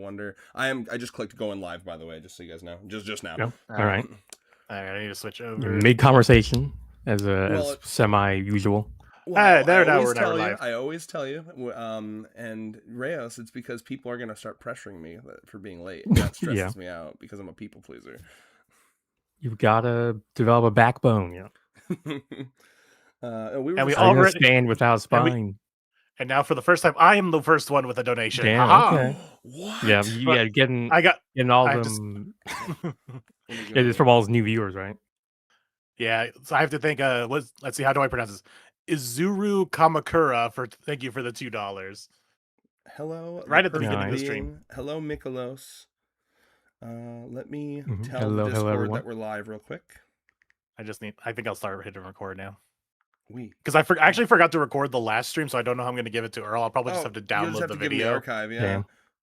wonder. I just clicked going live, by the way, just so you guys know. Just now. Yep. All right. All right, I need to switch over. Mid conversation as Well, semi usual. Well, there, I now always we're tell you. live. I always tell you. And Reyes, it's because people are gonna start pressuring me for being late. And that stresses me out because I'm a people pleaser. You've got to develop a backbone, we already stand without spine. And now, for the first time, I am the first one with a donation. Damn, okay. What? Yeah, getting all them. It is from all his new viewers, right? Yeah, so I have to think. Let's see. How do I pronounce this? Izuru Kamakura thank you for the $2. Hello, right at the beginning of the stream. Hello, Mikolos. Let me tell hello, Discord that we're live real quick. I think I'll start hitting record now. Because I actually forgot to record the last stream, so I don't know how I'm going to give it to Earl. I'll probably just have to download the video. Give the archive,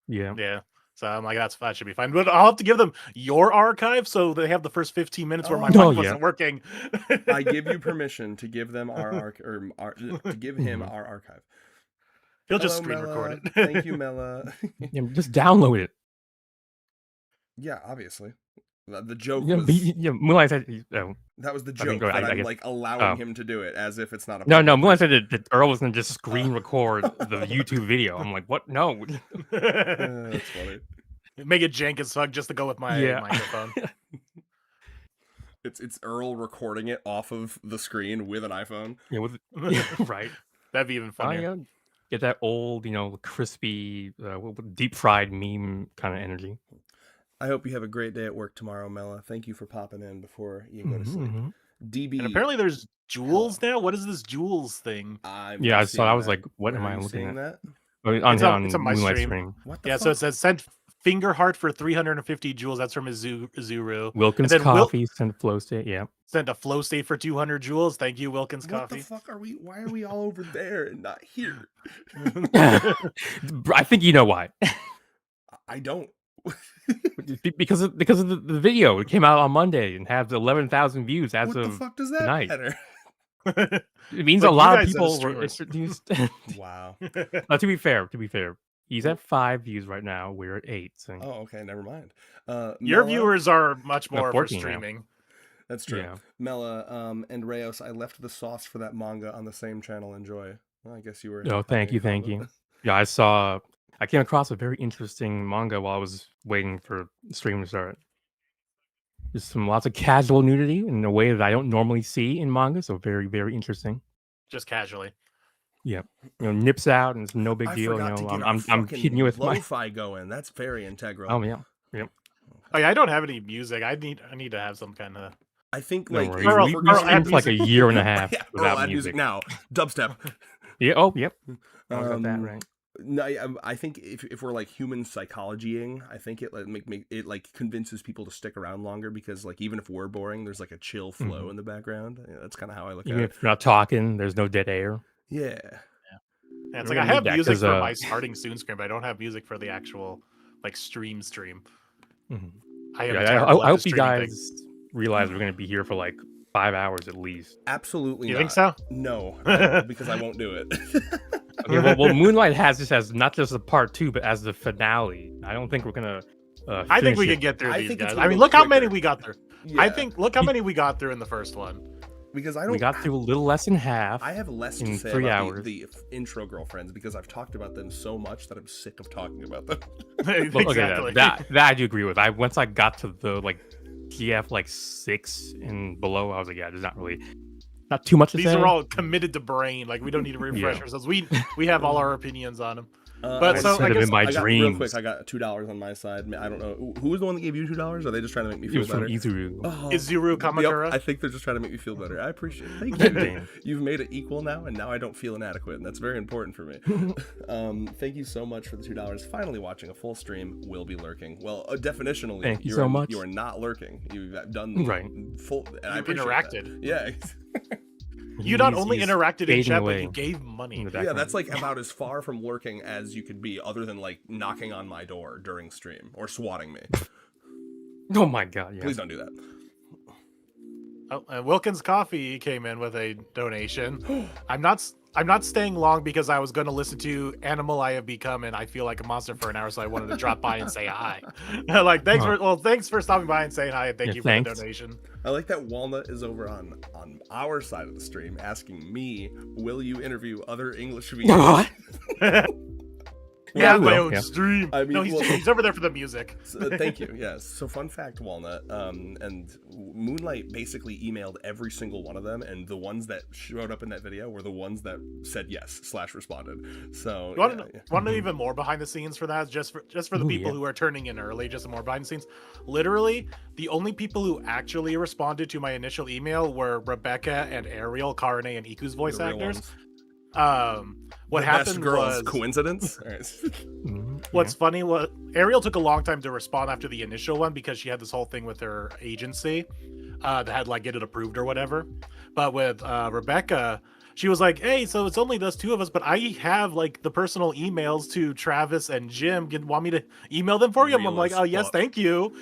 yeah. So I'm like, that should be fine. But I'll have to give them your archive, so they have the first 15 minutes where my mic wasn't working. I give you permission to give them to give him our archive. He'll just screen record it. Thank you, Mela. Just download it. Yeah, obviously. The joke was... Moonlight said... that was the joke, I'm like allowing him to do it, as if it's not a... No, Moonlight said that Earl was going to just screen record the YouTube video. I'm like, what? No. That's funny. Make it jank as fuck just to go with my microphone. It's Earl recording it off of the screen with an iPhone. Right. That'd be even funnier. Get that old, crispy, deep fried meme kind of energy. I hope you have a great day at work tomorrow, Mela. Thank you for popping in before you go to sleep. DB. And apparently there's jewels now. What is this jewels thing? I saw. I was like, what am I looking at? That? It's on my stream. What the fuck? So it says send finger heart for 350 jewels. That's from Izuru. Wilkins Coffee sent flow state. Yeah. Send a flow state for 200 jewels. Thank you, Wilkins Coffee. What the fuck are we? Why are we all over there and not here? I think you know why. I don't. because of the video. It came out on Monday and has 11,000 views as of What the fuck does that matter? It means a lot of people were introduced. Wow. To be fair, he's at 5 views right now. We're at 8. So. Oh, okay, never mind. Your viewers are much more for streaming. Now. That's true. Yeah. Mela and Reyes, I left the sauce for that manga on the same channel. Enjoy. Well, I guess you were. Oh, thank you. Yeah, I came across a very interesting manga while I was waiting for the stream to start. There's lots of casual nudity in a way that I don't normally see in manga, so very, very interesting. Just casually. Yeah, nips out and it's no big deal. I'm kidding you with my lo-fi going. That's very integral. Oh yeah, yep. Oh yeah, I don't have any music. I need to have some kind of. I think we spent like a year and a half without music. Now dubstep. Yeah. Oh, yep. I got that right. No, I think if we're like human psychologying, I think it like convinces people to stick around longer because like even if we're boring, there's like a chill flow in the background. That's kind of how I look at it. If you're not talking, there's no dead air. Yeah. It's like I have music for my starting soon screen, but I don't have music for the actual like stream. Mm-hmm. I hope you guys realize we're going to be here for like 5 hours at least. Absolutely. You think so? No, because I won't do it. Okay, well, Moonlight has this as not just a part 2, but as the finale. I don't think we're gonna. I think we can get through these guys. I mean, look how many we got through. Yeah. Look how many we got through in the first one. Because we got through a little less than half. I have less to say about the intro girlfriends because I've talked about them so much that I'm sick of talking about them. Exactly. That I do agree with. Once I got to the like GF like 6 and below, I was like, yeah, there's not too much to say. These are all committed to brain. Like we don't need to refresh ourselves. We have all our opinions on them. But so I guess in my dreams. Real quick, I got $2 on my side. I don't know who was the one that gave you $2. Are they just trying to make me feel better? Izuru. Izuru Kamakura. Yep, I think they're just trying to make me feel better. I appreciate it. Thank you. You've made it equal now, and now I don't feel inadequate, and that's very important for me. Thank you so much for the $2. Finally watching a full stream. Will be lurking. Well, definitionally, thank you so much. You are not lurking. You've done full. And You've interacted. That. Yeah. You not only interacted in chat, but you gave money. Yeah, that's like about as far from lurking as you could be, other than like knocking on my door during stream or swatting me. Oh my god! Yeah. Please don't do that. Oh, and Wilkins Coffee came in with a donation. I'm not I'm not staying long because I was going to listen to Animal I Have Become and I feel like a monster for an hour, so I wanted to drop by and say hi. Like, thanks for stopping by and saying hi, and thank you for the donation. I like that Walnut is over on our side of the stream asking me, will you interview other English VAs? Yeah, my own stream. I mean, no, he's over there for the music. Thank you. Yes. So, fun fact, Walnut, and Moonlight basically emailed every single one of them, and the ones that showed up in that video were the ones that said yes / responded. So, want to know even more behind the scenes for that? Just for the people who are turning in early, just some more behind the scenes. Literally, the only people who actually responded to my initial email were Rebecca and Ariel, Karane, and Iku's voice actors. What happened was coincidence. What's funny was Ariel took a long time to respond after the initial one because she had this whole thing with her agency that had like get it approved or whatever. But with Rebecca, she was like, "Hey, so it's only those two of us, but I have like the personal emails to Travis and Jim. Want me to email them for you?" I'm like, "Oh yes, thank you."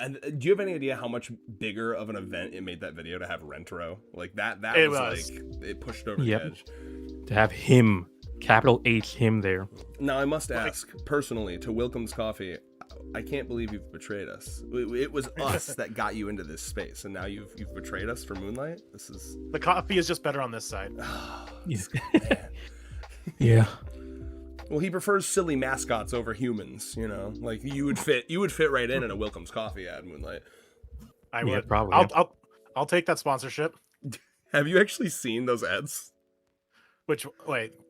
And do you have any idea how much bigger of an event it made that video to have Rentaro? Like that was like it pushed over the edge. To have him, capital H, him there. Now I must ask personally to Wilkins Coffee, I can't believe you've betrayed us. It was us that got you into this space, and now you've betrayed us for Moonlight. The coffee is just better on this side. Yeah. Well, he prefers silly mascots over humans. You know, like you would fit right in a Wilkins Coffee ad, Moonlight. I would probably. I'll take that sponsorship. Have you actually seen those ads?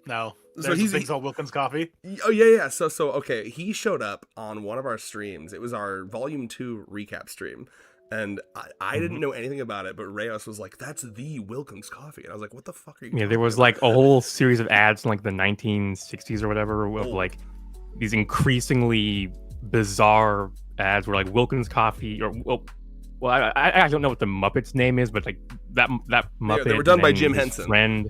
No. So There's a thing called Wilkins Coffee. Oh yeah. So okay, he showed up on one of our streams. It was our Volume 2 recap stream, and I didn't know anything about it. But Reyes was like, "That's the Wilkins Coffee," and I was like, "What the fuck are you?" Yeah, there was like a whole series of ads in like the 1960s or whatever of like these increasingly bizarre ads where like Wilkins Coffee or I don't know what the Muppet's name is, but like that Muppet. They were done by Jim Henson. Friend.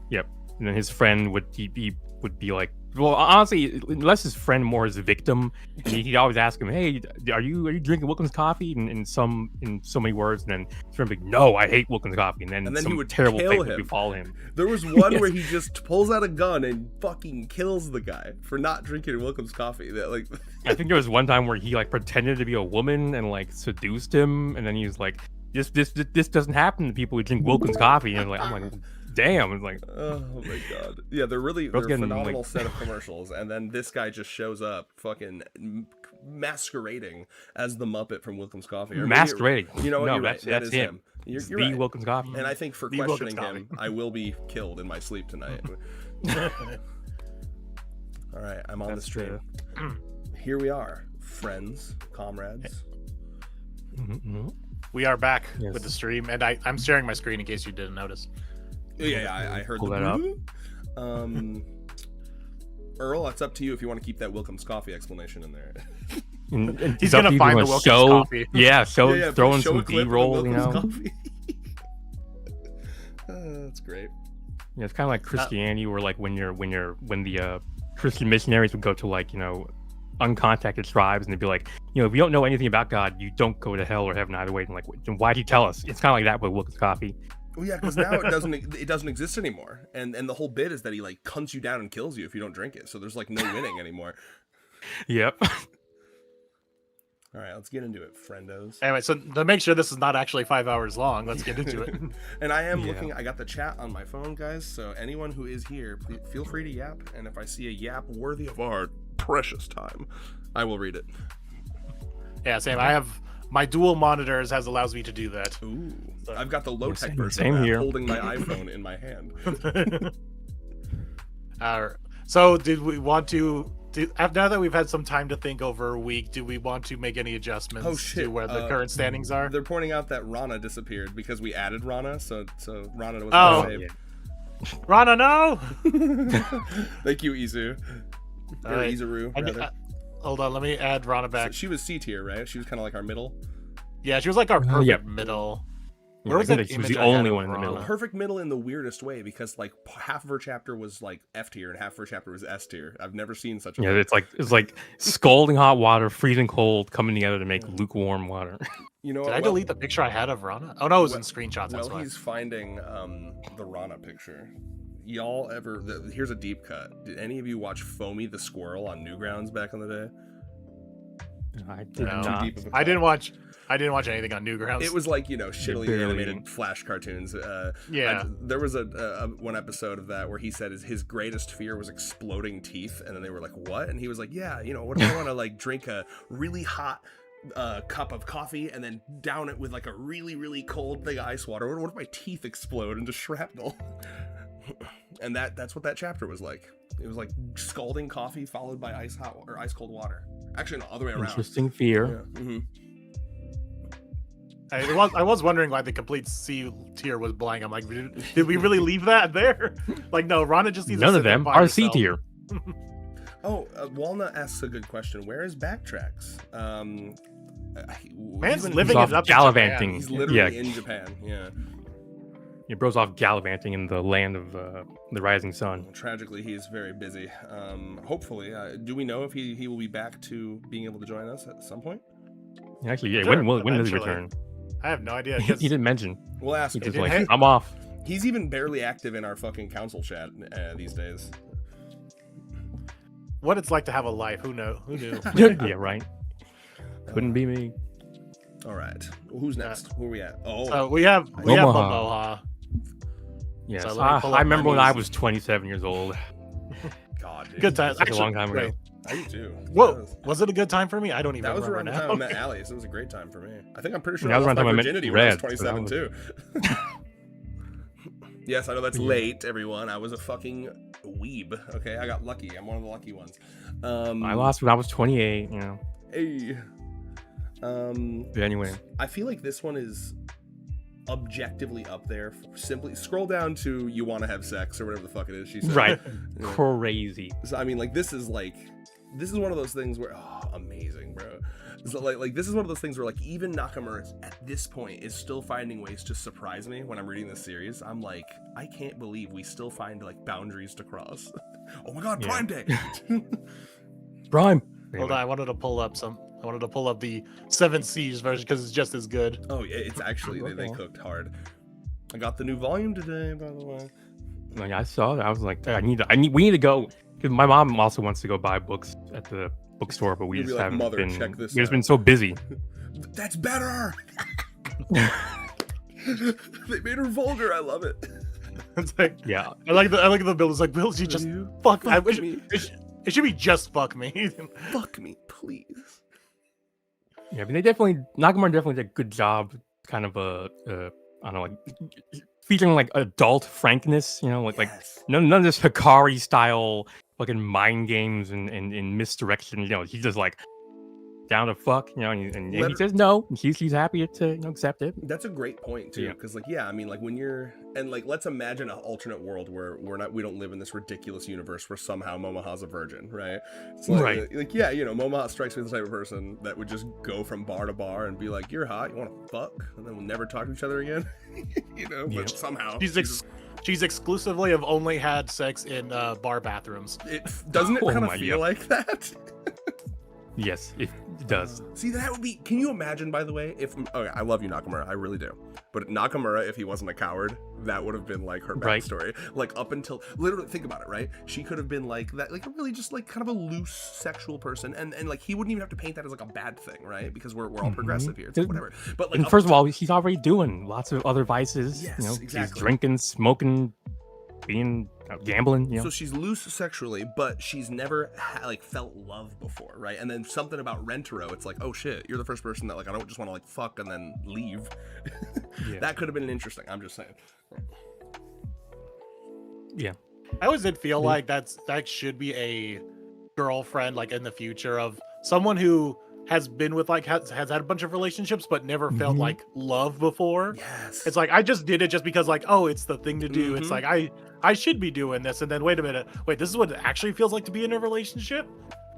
Yep. And then his friend would be like, well, honestly, unless his friend more is a victim, he'd always ask him, "Hey, are you drinking Wilkins Coffee?" in so many words, and then his friend would be, "No, I hate Wilkins Coffee," and then he would terrible kill thing him. would befall him. There was one where he just pulls out a gun and fucking kills the guy for not drinking Wilkins Coffee. That like, I think there was one time where he like pretended to be a woman and like seduced him, and then he was like, "This doesn't happen to people who drink Wilkins Coffee," and I'm like. Damn, it's like, oh my god, yeah, they're a phenomenal set of commercials, and then this guy just shows up, fucking masquerading as the Muppet from Wilkins Coffee. Masquerading, you know what? No, you're that's right. That is him. You're the right. Wilkins Coffee, and I think for questioning him, I will be killed in my sleep tonight. All right, I'm on the stream. Here we are, friends, comrades. We are back with the stream, and I'm sharing my screen in case you didn't notice. Yeah, I heard that up. Earl, it's up to you if you want to keep that Wilkins Coffee explanation in there. And he's gonna find the Wilkins Coffee. Yeah, throwing some B-roll, you know. That's great. Yeah, it's kind of like Christianity, where like when the Christian missionaries would go to like, you know, uncontacted tribes, and they'd be like, you know, if you don't know anything about God, you don't go to hell or heaven either way. And like, why'd you tell us? It's kind of like that with Wilkins Coffee. Well, yeah, because now it doesn't exist anymore, and the whole bit is that he like cunts you down and kills you if you don't drink it. So there's like no winning anymore. Yep. All right, let's get into it, friendos. Anyway, so to make sure this is not actually 5 hours long, let's get into it. And I am looking. I got the chat on my phone, guys. So anyone who is here, please feel free to yap. And if I see a yap worthy of our precious time, I will read it. Yeah, same. I have. My dual monitors allows me to do that. Ooh, I've got the low-tech version same of that, here. holding my iPhone in my hand. So did we want to, now that we've had some time to think over a week, do we want to make any adjustments to where the current standings are? They're pointing out that Rana disappeared because we added Rana, so Rana was saved. Yeah. Rana, no! Thank you, Izu. Or right. Izuru, rather. Hold on, let me add Rana back. So she was C tier, right? She was kind of like our middle. Yeah, she was like our perfect middle. Where was that? She was the only one in the middle. Perfect middle in the weirdest way, because like half of her chapter was like F tier and half of her chapter was S tier. I've never seen such a thing. It's like scalding hot water, freezing cold, coming together to make lukewarm water. You know, did I delete the picture I had of Rana? Oh no, it was in screenshots. That's why. He's finding the Rana picture. y'all ever? Here's a deep cut. Did any of you watch Foamy the Squirrel on Newgrounds back in the day? I did No. not. Too deep of a cut. I didn't watch anything on Newgrounds. It was like, you know, shittily barely- animated Flash cartoons. Yeah. There was a one episode of that where he said his greatest fear was exploding teeth, and then they were like, "What?" And he was like, "Yeah, you know, what if I want to like drink a really hot cup of coffee and then down it with like a really really cold thing of ice water? What if my teeth explode into shrapnel?" And that's what that chapter was like. It was like scalding coffee followed by ice cold water. Actually, no, other way around. Interesting fear. Yeah. Mm-hmm. I was wondering why the complete C tier was blank. I'm like, did we really leave that there? Like, no, Rana just needs to None sit of there them by are C herself. tier. Oh, Walnut asks a good question. Where is Backtracks? Man's he's living off it up in gallivanting. Japan. He's literally Yeah. in Japan. Yeah. It bro's off gallivanting in the land of the rising sun. Tragically, he is very busy. Hopefully, do we know if he will be back to being able to join us at some point? Actually, yeah. Sure, When does he eventually. return? I have no idea. He 'cause didn't mention. We'll ask He him. just didn't like, hit- I'm off. He's even barely active in our fucking council chat these days. what it's like to have a life. Who knew? Yeah, right. Couldn't be me. All right. Well, who's next? Where are we at? Oh, So we have Omaha. Omaha. Yes, So let me pull I up remember my when I news. was 27 years old. God, dude. Good times. That's a long time ago. wait, I do too. Whoa, was it a good time for me? I don't even That was remember around the time I now. met Allie, so it was a great time for me. I think I'm pretty sure Yeah, I that was lost around my the time I met virginity when I was Red, so that 27 too. Yes, I know that's Yeah. late, everyone. I was a fucking weeb. Okay, I got lucky. I'm one of the lucky ones. I lost when I was 28. You know. Hey. But anyway, I feel like this one is objectively up there. Simply scroll down to "You Want to Have Sex" or whatever the fuck it is she said. right? Yeah. Crazy. So I mean, like this is one of those things where amazing, bro. So like this is one of those things where like even Nakamura at this point is still finding ways to surprise me when I'm reading this series. I'm like, I can't believe we still find like boundaries to cross. Oh my god, Yeah. Prime Day. Prime. Hold on, I wanted to pull up the 7 C's version because it's just as good. Oh yeah, it's actually they Okay. cooked hard. I got the new volume today, by the way. Like, I saw that. I was like, we need to go. Because my mom also wants to go buy books at the bookstore, but we You'd be just like, haven't "Mother, been. check this We've just out." been so busy. That's better. They made her vulgar. I love it. It's like Yeah. I like the bill. It's like, Bill, you just You fuck. I fuck wish me. it should be just fuck me. Fuck me, please. Yeah, but Nakamura definitely did a good job, kind of I don't know, like featuring like adult frankness, you know, like Yes. none of this Hikari style fucking mind games and misdirection. You know, he's just like down to fuck, you know, and he Let- says no, and she's happy to accept it. That's a great point too, Yeah. because like I mean like when you're and like let's imagine an alternate world where we don't live in this ridiculous universe where somehow Momoha's a virgin, right? It's like, Right. Momoha strikes me as the type of person that would just go from bar to bar and be like, "You're hot, you want to fuck," and then we'll never talk to each other again, you know. Yeah. But somehow She's exclusively have only had sex in bar bathrooms. doesn't it Oh kind of my feel God. like that? Yes, it does. See, that would be. Can you imagine, by the way, if okay, I love you, Nakamura, I really do. But Nakamura, if he wasn't a coward, that would have been like her Right. backstory. Like up until literally, think about it, right? She could have been like that, like a really just like kind of a loose sexual person, and like he wouldn't even have to paint that as like a bad thing, right? Because we're all Mhm. progressive here, it's like, Th- whatever. But like, And up first of until- all, he's already doing lots of other vices. Yes, you know, exactly. He's drinking, smoking, being gambling. You know, so she's loose sexually, but she's never like felt love before, right? And then something about Rentaro, it's like, oh shit, you're the first person that like I don't just want to like fuck and then leave. Yeah. That could have been interesting. I'm just saying. yeah. I always did feel Yeah. like that should be a girlfriend, like in the future, of someone who has been with like has had a bunch of relationships but never felt Mhm. like love before. Yes. It's like I just did it just because like, oh, it's the thing to do. It's Mhm. like I should be doing this, and then wait a minute, wait, this is what it actually feels like to be in a relationship.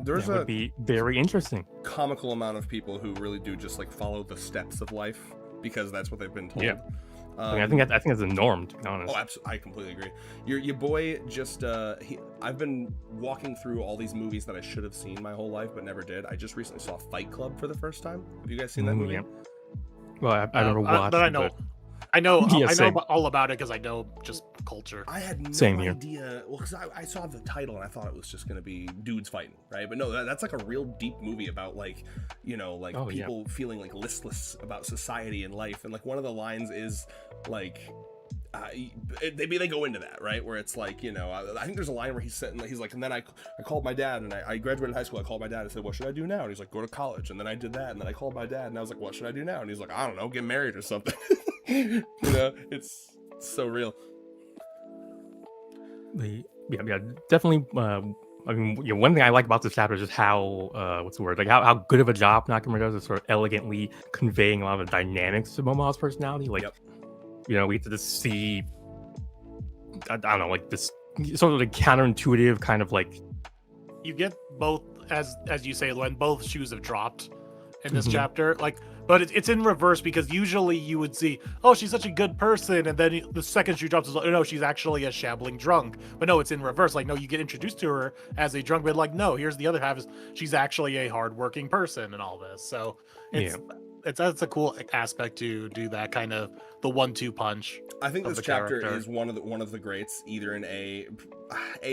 there's That a would be very interesting. comical amount of people who really do just like follow the steps of life because that's what they've been told. Yeah. I mean, I think that's the norm, to be honest. Oh, absolutely! I completely agree. Your boy just I've been walking through all these movies that I should have seen my whole life but never did. I just recently saw Fight Club for the first time. Have you guys seen that movie? Yeah. Well, I never watched, but I know, I know Yeah, same. all about it because I know just culture. I had no Same here. idea. Well, because I saw the title and I thought it was just going to be dudes fighting, right? But no, that's like a real deep movie about like, you know, like people feeling like listless about society and life. And like one of the lines is like, they go into that, right? Where it's like, you know, I think there's a line where he's like, and then I called my dad, and I graduated high school. I called my dad and said, what should I do now? And he's like, go to college. And then I did that, and then I called my dad, and I was like, what should I do now? And he's like, I don't know, get married or something. You know, it's so real. Yeah, definitely. I mean, you know, one thing I like about this chapter is just how, what's the word? Like how good of a job Nakamura does of sort of elegantly conveying a lot of the dynamics of Momoa's personality. Like, you know, we get to just see, I don't know, like this sort of like counterintuitive kind of like. You get both, as you say, when both shoes have dropped in this chapter, like, but it's in reverse, because usually you would see, oh, she's such a good person, and then the second shoe drops is like, oh no, she's actually a shambling drunk. But no, it's in reverse. Like, no, you get introduced to her as a drunk, but like, no, here's the other half, is she's actually a hardworking person and all this. So that's a cool aspect to do that kind of the 1-2 punch. I think this chapter is one of the greats, either in A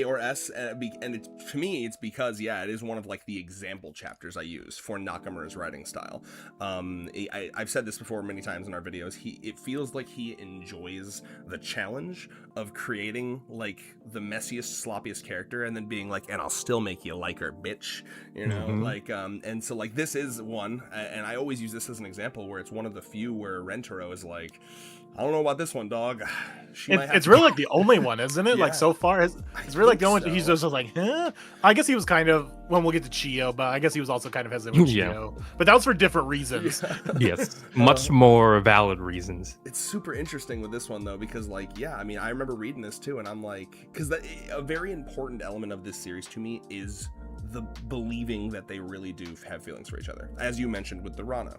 or S, and it's, to me, it's because it is one of like the example chapters I use for Nakamura's writing style. I've said this before many times in our videos. It feels like he enjoys the challenge of creating like the messiest, sloppiest character, and then being like, and I'll still make you like her, bitch. You know, like and so like this is one, and I always use this as an example where it's one of the few where Rentaro is like, I don't know about this one, dog. It's really like the only one, isn't it? Like so far, it's really like the only. He's just like, huh? I guess he was kind of, when we'll get to Chio, but I guess he was also kind of hesitant with Chio. But that was for different reasons. Yes, much more valid reasons. It's super interesting with this one though, because like, I mean, I remember reading this too, and I'm like, because a very important element of this series to me is the believing that they really do have feelings for each other, as you mentioned with the Rana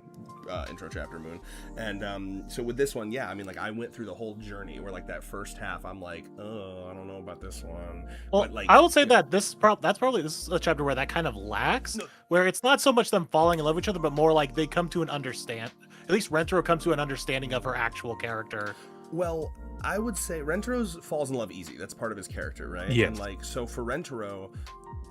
intro chapter, Moon. And so with this one, I mean, like I went through the whole journey where like that first half I'm like, oh, I don't know about this one. Well, but, like, I will say that this is a chapter where that kind of lacks, where it's not so much them falling in love with each other, but more like they come to an understand. At least Rentaro comes to an understanding of her actual character. Well, I would say Rentaro's falls in love easy. That's part of his character, right? Yes. And like, so for Rentaro,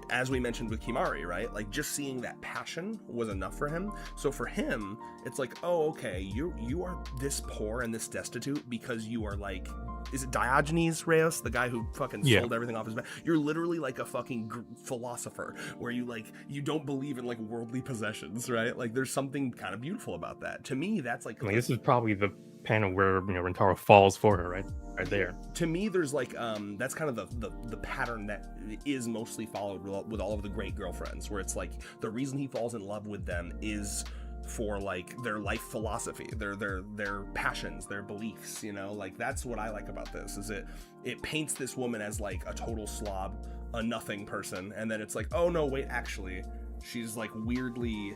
as we mentioned with Kimari, right? Like just seeing that passion was enough for him. So for him, it's like, oh, okay, you are this poor and this destitute because you are like, is it Diogenes Reyes, the guy who fucking sold everything off his back? You're literally like a fucking philosopher where you don't believe in like worldly possessions, right? Like there's something kind of beautiful about that. To me, that's like, this is probably the panel where, you know, Rentaro falls for her, right there. To me, there's like that's kind of the pattern that is mostly followed with all of the great girlfriends, where it's like the reason he falls in love with them is for like their life philosophy, their passions, their beliefs, you know. Like that's what I like about this, is it paints this woman as like a total slob, a nothing person, and then it's like, oh no, wait, actually she's like weirdly,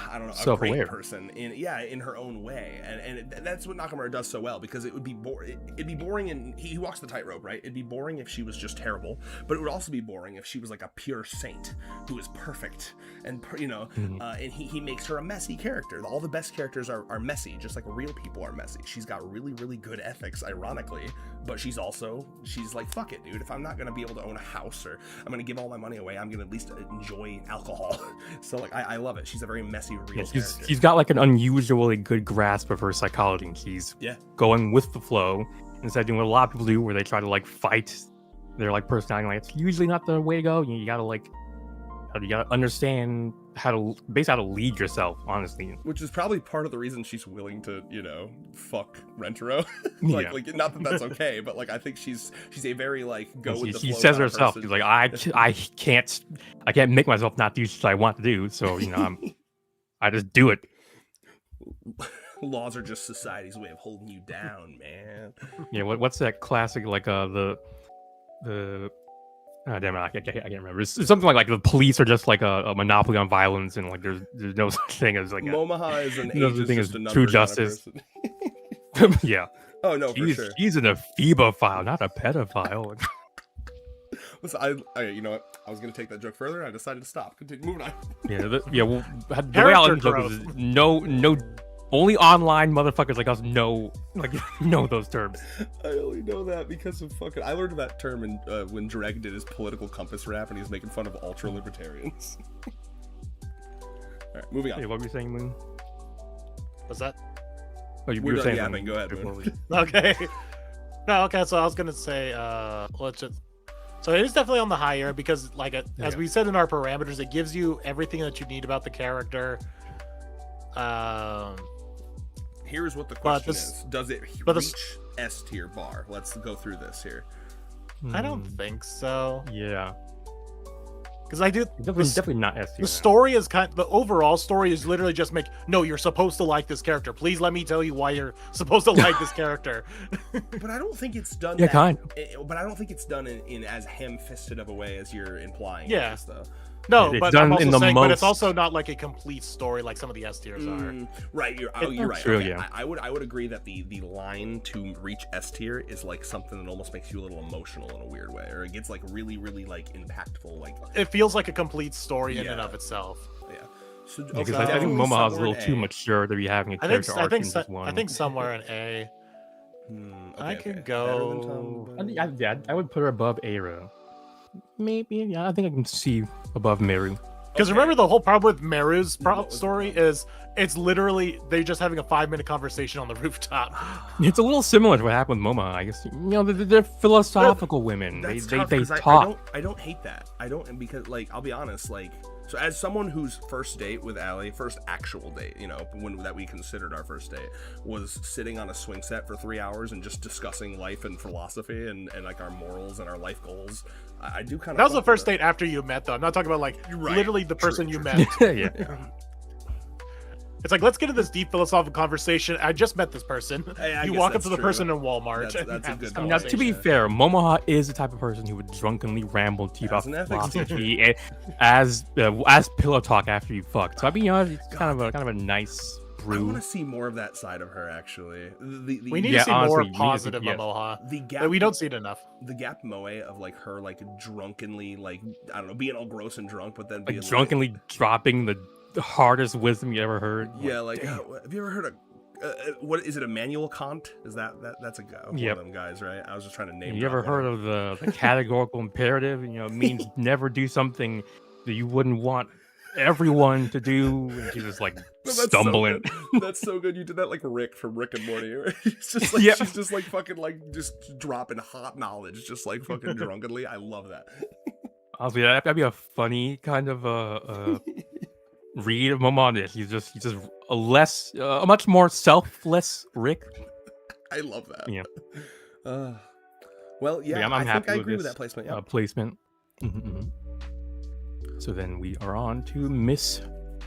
I don't know, self-aware, a great person in her own way, and that's what Nakamura does so well, because it would be boring. It'd be boring, and he walks the tightrope, right? It'd be boring if she was just terrible, but it would also be boring if she was like a pure saint who is perfect, and you know, and he makes her a messy character. All the best characters are messy, just like real people are messy. She's got really, really good ethics, ironically, but she's like, fuck it, dude. If I'm not gonna be able to own a house, or I'm gonna give all my money away, I'm gonna at least enjoy alcohol. So like, I love it. She's a very messy, real character. He's got like an unusually good grasp of her psychology, and he's going with the flow instead of doing what a lot of people do, where they try to like fight their like personality. Like, it's usually not the way to go. You gotta understand how to lead yourself, honestly. Which is probably part of the reason she's willing to, you know, fuck Rentaro. like not that that's okay, but like I think she's a very like go with the flow. She says herself, she's like, I can't make myself not do what I want to do. So, you know, I just do it. Laws are just society's way of holding you down, man. Yeah, what's that classic, like the oh, damn it, I can't remember. It's something like the police are just like a monopoly on violence, and like there's no such thing as like Momoha is an age, is true justice. Yeah. Oh no, for sure. He's an ephebophile, not a pedophile. Listen, you know what? I was gonna take that joke further, and I decided to stop. Continue, moving on. Well, the way I'll end is no Only online motherfuckers like us know those terms. I only know that because of fucking. I learned that term when Dreg did his political compass rap, and he was making fun of ultra libertarians. All right, moving on. Hey, what were you saying, Moon? What's that? Oh, you We're were done saying yapping. Go ahead, before Moon. we- Okay. No, okay. So I was gonna say, let's just. So it is definitely on the higher because, like, as we said in our parameters, it gives you everything that you need about the character. Here's what the But question this- is: does it but reach S tier bar? Let's go through this here. I don't think so. Yeah, Because I do. definitely not S tier. The story is the overall story is literally just no, you're supposed to like this character. Please let me tell you why you're supposed to like this character. But I don't think it's done. Yeah, kind But I don't think it's done in as ham-fisted of a way as you're implying. Yeah. It is, though. No, It's but done I'm also in the saying, but it's most- also not like a complete story like some of the S tiers are. Right, you're right. True, Okay. yeah. I would agree that the line to reach S tier is like something that almost makes you a little emotional in a weird way, or it gets like really, really like impactful. Like, It feels like a complete story in and Yeah. of itself. yeah. So because okay, I think definitely Momoha's a somewhere little in too A. mature to be having a I think character I arc think in so- just one. I think somewhere in A. I Okay, could okay. go- Better than Tom, I think I would put her above Aero. Maybe, yeah. I think I can see above Meru. Because Okay. remember the whole problem with Meru's What was story the problem? is it's literally they just having a 5-minute conversation on the rooftop. It's a little similar to what happened with Momo, I guess. You know, they're philosophical women. They That's tough, they 'cause talk. I don't hate that. I don't, because like I'll be honest, like, so as someone whose first date with Allie, first actual date, you know, when that we considered our first date, was sitting on a swing set for 3 hours and just discussing life and philosophy and like our morals and our life goals. I do kind of. That was the first date after you met, though. I'm not talking about like Right. literally the True, person you true. met. Yeah. It's like let's get into this deep philosophical conversation. I just met this person. Hey, I you guess walk up that's to the true. person in Walmart. That's and a have good this point. Now, to be conversation. fair, Momoha is the type of person who would drunkenly ramble to you about As an ethics philosophy as pillow talk after you fuck. So I mean, you know, it's kind of a nice I brew. want to see more of that side of her. Actually, We need Yeah, to see honestly, more we need to see- positive yeah. Momoha. the gap. But we don't see it enough. the gap moe of like her like drunkenly like I don't know being all gross and drunk, but then being Like drunkenly dropping the hardest wisdom you ever heard. Yeah, like have you ever heard of what is it? Immanuel Kant? Is that's a guy? One Yep. of them guys, right? I was just trying to name. You ever drop one heard of the categorical imperative? You know, it means never do something that you wouldn't want everyone to do. And she's just like That's so stumbling. good. That's so good. You did that like Rick from Rick and Morty. Right? It's just like Yep. she's just like fucking like just dropping hot knowledge, just like fucking drunkenly. I love that. Honestly, that'd be a funny kind of read of Momoha. He's just a much more selfless Rick. I love that. Yeah. Well, yeah, I'm I think happy I with agree with this, that placement. Yeah. Placement. Mhm. So then we are on to Miss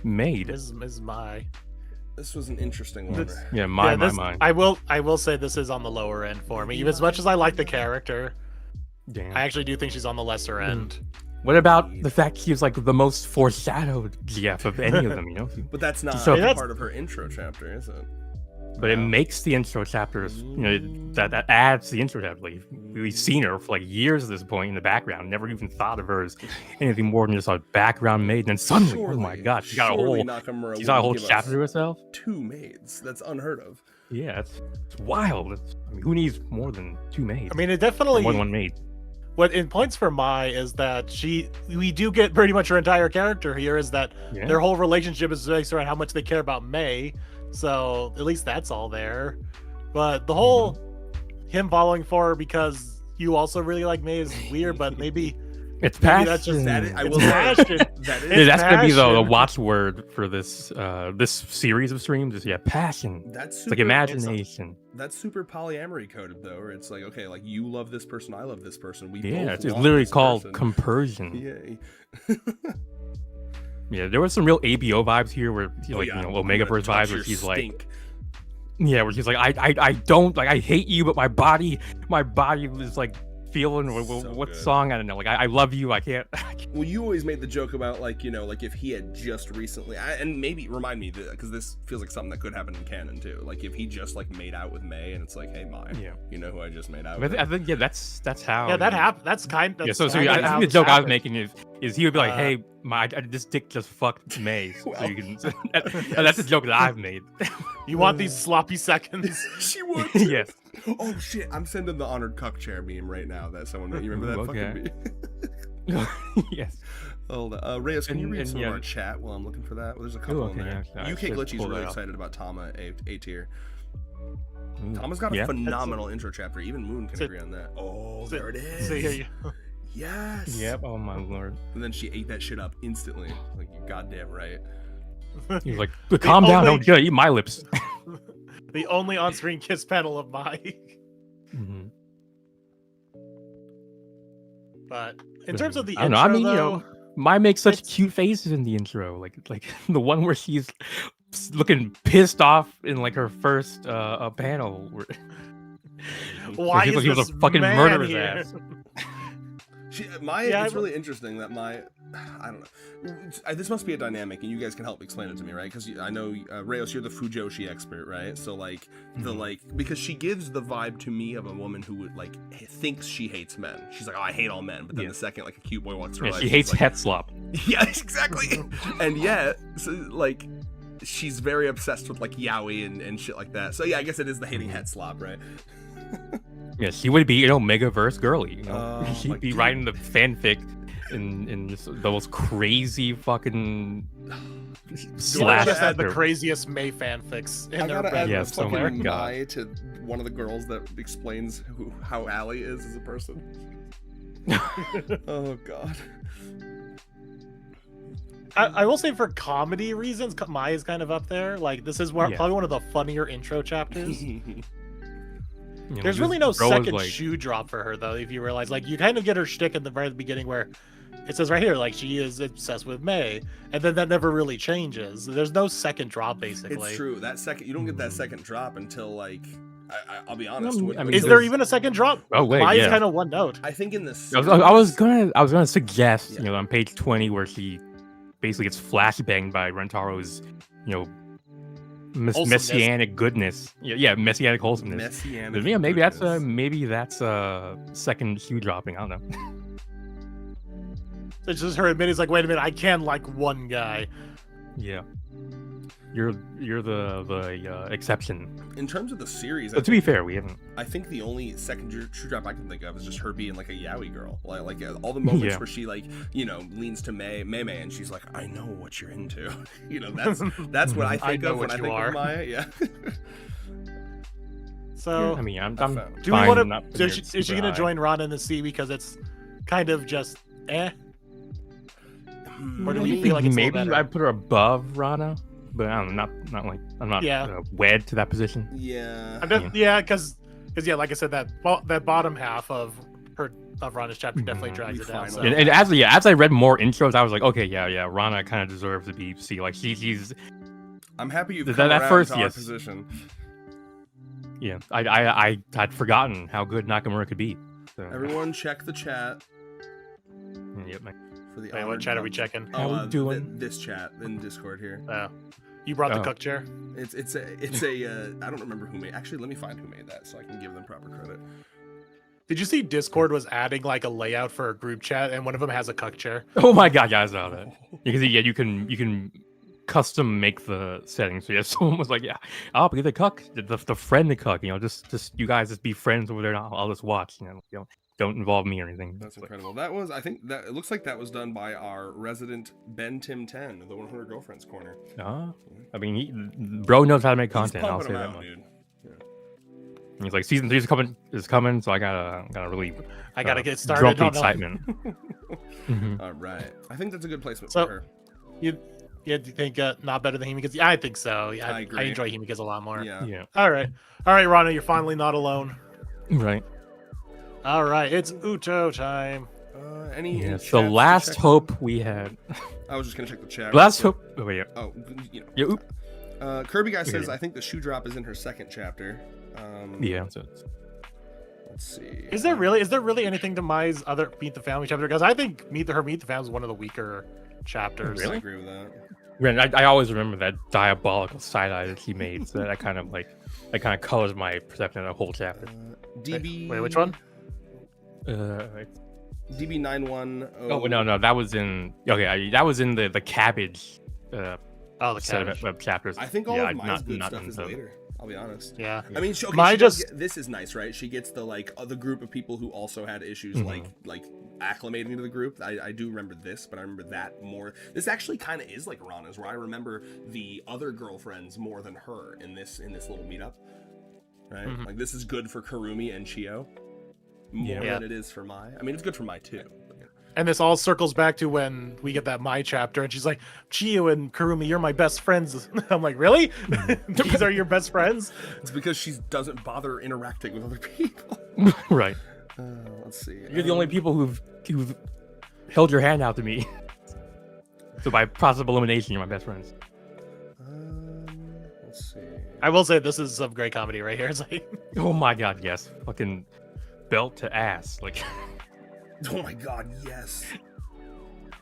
Maid. Is my This was an interesting one. This- Yeah, my this, my. I will say this is on the lower end for me. Even as much as I like the character, Damn. I actually do think she's on the lesser end. What about the fact he was like the most foreshadowed GF of any of them? You know, But that's not So- part of her intro chapter, is it? but it makes the intro chapters. You know, that adds to the intro chapter. Like, we've seen her for like years at this point in the background. Never even thought of her as anything more than just a background maid. And then suddenly, oh my god, she got a surely whole Nakamura she's got a whole wouldn't give chapter us to herself. 2 maids. That's unheard of. Yeah, it's wild. I mean, who needs more than 2 maids? I mean, it Or definitely. more than 1 maid. What in points for Mai is that we do get pretty much her entire character here. Is that Yeah. their whole relationship is based around how much they care about May. So at least that's all there. But the whole him following for her because you also really like May is weird. But maybe It's maybe passion. that's just That is, I it's will say, passion. that Yeah, is that's gonna be the passion. watchword for this this series of streams. Is passion. that's It's super, like imagination. That's super polyamory coded though, where it's like, okay, like you love this person, I love this person. We Yeah, both it's want literally this called person. compersion. Yay. Yeah, there was some real ABO vibes here, where Oh, like yeah. you know I'm Omega gonna Verse touch vibes, where your she's like, stink. yeah, where she's like, I don't like, I hate you, but my body is like feeling? So What good. song? I don't know. Like I love you. I can't. Well, you always made the joke about like, you know, like if he had just recently, and maybe remind me because this feels like something that could happen in canon too. Like if he just like made out with May, and it's like, hey, Mai, Yeah. you know who I just made out But with? I think that's how. Yeah, that happened. That's kind. Yeah, That's so kind I of how think the this joke I was happened. making is he would be like, Uh, "Hey, this dick just fucked May," so Well, you can. That's the joke that I've made. You want these sloppy seconds? She would. Yes. Oh shit! I'm sending the honored cuck chair meme right now. That someone. You remember that Ooh, fucking okay. meme? Yes. Hold on. Reyes, can you And- read and some yeah. of our chat while I'm looking for that? Well, there's a couple Ooh, in okay, there. yeah, I UK should Glitchy's pull really that up. excited about Tama A tier. Ooh, Tama's got a yeah. phenomenal intro chapter. Even Moon can So- agree on that. Oh, So- there it is. So here you. Yes. Yep. Oh my lord. And then she ate that shit up instantly. Like, you goddamn right. He was like, "Calm down. only- Don't eat my lips." The only on-screen kiss panel of Mike. Mhm. But in terms of the I intro, don't know. I mean, though, you know, Mai makes such it's- cute faces in the intro, like the one where she's looking pissed off in like her first panel. Where why she's is like, he was this a fucking man murderer's here? ass. Yeah, It's really interesting that I don't know. This must be a dynamic, and you guys can help explain it to me, right? Because I know Reyes, you're the Fujoshi expert, right? So like because she gives the vibe to me of a woman who would like thinks she hates men. She's like, oh, I hate all men, but then Yeah. the second like a cute boy walks through, Yeah, her she life, hates she's het slop. like, yeah, exactly. And yet, so, like, she's very obsessed with like yaoi and shit like that. So yeah, I guess it is the hating het slop, right? Yeah, she would be, you know, Megaverse girly. You know? Oh, my She'd be God. writing the fanfic in just those crazy fucking slash. just had the their- craziest May fanfics in I their gotta add Yes, oh my fucking God. Mai to one of the girls that explains how Allie is as a person. Oh god. I will say for comedy reasons, Mai is kind of up there. Like this is Yeah. probably one of the funnier intro chapters. You know, There's this really no girl is second like, shoe drop for her though. If you realize, like, you kind of get her shtick at the very beginning where it says right here, like she is obsessed with May, and then that never really changes. There's no second drop basically. It's true. That second, you don't get that second drop until like, I'll be honest. I mean, Is there's- there even a second drop? Oh wait, Mai's yeah. kind of one note. I think in this. I was gonna suggest, Yeah. you know, on page 20 where she basically gets flashbanged by Rentaro's, you know, Wholesomeness. messianic goodness. Yeah, messianic wholesomeness. Messianic. Yeah, maybe that's goodness. second shoe dropping. I don't know. It's just her admitting, it's like, wait a minute, I can like one guy. Yeah, you're the exception. In terms of the series, But to be fair, we haven't. I think the only second true drop I can think of is just her being like a yaoi girl. Like all the moments Yeah. where she like, you know, leans to May, and she's like, I know what you're into. You know, that's what I think know of when what I you think are. of Maya. Yeah. So I mean, I'm I found- do we fine want not to? putting Is it she super gonna high. join Ron in the C because it's kind of just Or do we Maybe- feel like it's a little maybe better? I put her above Rana, but I don't know, not like I'm not Yeah. wed to that position. Yeah. yeah, because yeah, like I said, that bottom half of Ron's chapter definitely Mhm. drags We it down. So. finally- And as I read more intros, I was like, okay, yeah, Rana kind of deserves to be C. Like she's I'm happy you've That- come that around first, to our yes. position. yeah. I'd forgotten how good Nakamura could be. So, Everyone, check the chat yep, for the. Wait, what honored chat are we cuck. checking? How we doing? This chat in Discord here. You brought the Oh. cook chair. It's a. I don't remember who made. Actually, let me find who made that so I can give them proper credit. Did you see Discord was adding like a layout for a group chat, and one of them has a cuck chair? Oh my god, guys, saw that. Because yeah, you can custom make the settings. So yeah, someone was like, yeah, I'll be the cuck, the friend the cuck. You know, just you guys just be friends over there. And I'll just watch. You know, don't involve me or anything. That's But- incredible. That was, I think that it looks like that was done by our resident Ben Tim 10, the 100 Girlfriends corner. I mean, bro knows how to make He's content. I'll pumping say them that out, much. dude. And he's like, season 3 is coming, so I gotta really I gotta get started. drop the on the- excitement. Mhm. All right. I think that's a good placement So- for her. Yeah, do you think not better than Himikaze? Yeah, I think so. Yeah, I I agree. enjoy Himikaze a lot more. Yeah. Yeah, All right, Rana, you're finally not alone. right. All right, it's Uto time. Any Yeah, chats the to last check? hope we had. I was just gonna check the chat. Last hope. Oh, wait, yeah. Oh, you know. Yeah, oop. Kirby guy says Okay. I think the shoe drop is in her second chapter. Yeah. So Let's see. Is there really anything to Mai's other Meet the Family chapter? Because I think Meet the Family is one of the weaker chapters. I agree with that. Man, I always remember that diabolical side eye that he made. So that kind of colors my perception of the whole chapter. DB. Wait, which one? DB910. Oh no, that was in that was in the cabbage. The set cabbage. of chapters. I think all of Mai's good not stuff is later. I'll be honest. Yeah. I mean, this is nice, right? She gets the group of people who also had issues like acclimating to the group. I do remember this, but I remember that more. This actually kind of is like Rana's, where I remember the other girlfriends more than her in this little meetup. Right? Like this is good for Kurumi and Chio more than it is for Mai. I mean, it's good for Mai too. And this all circles back to when we get that Mai chapter, and she's like, "Chio and Kurumi, you're my best friends." I'm like, "Really? These are your best friends?" It's because she doesn't bother interacting with other people. Right. Let's see. You're the only people who've held your hand out to me. So by process of elimination, you're my best friends. Let's see. I will say this is some great comedy right here. It's like, oh my god, yes, fucking belt to ass, like. Oh my god, yes.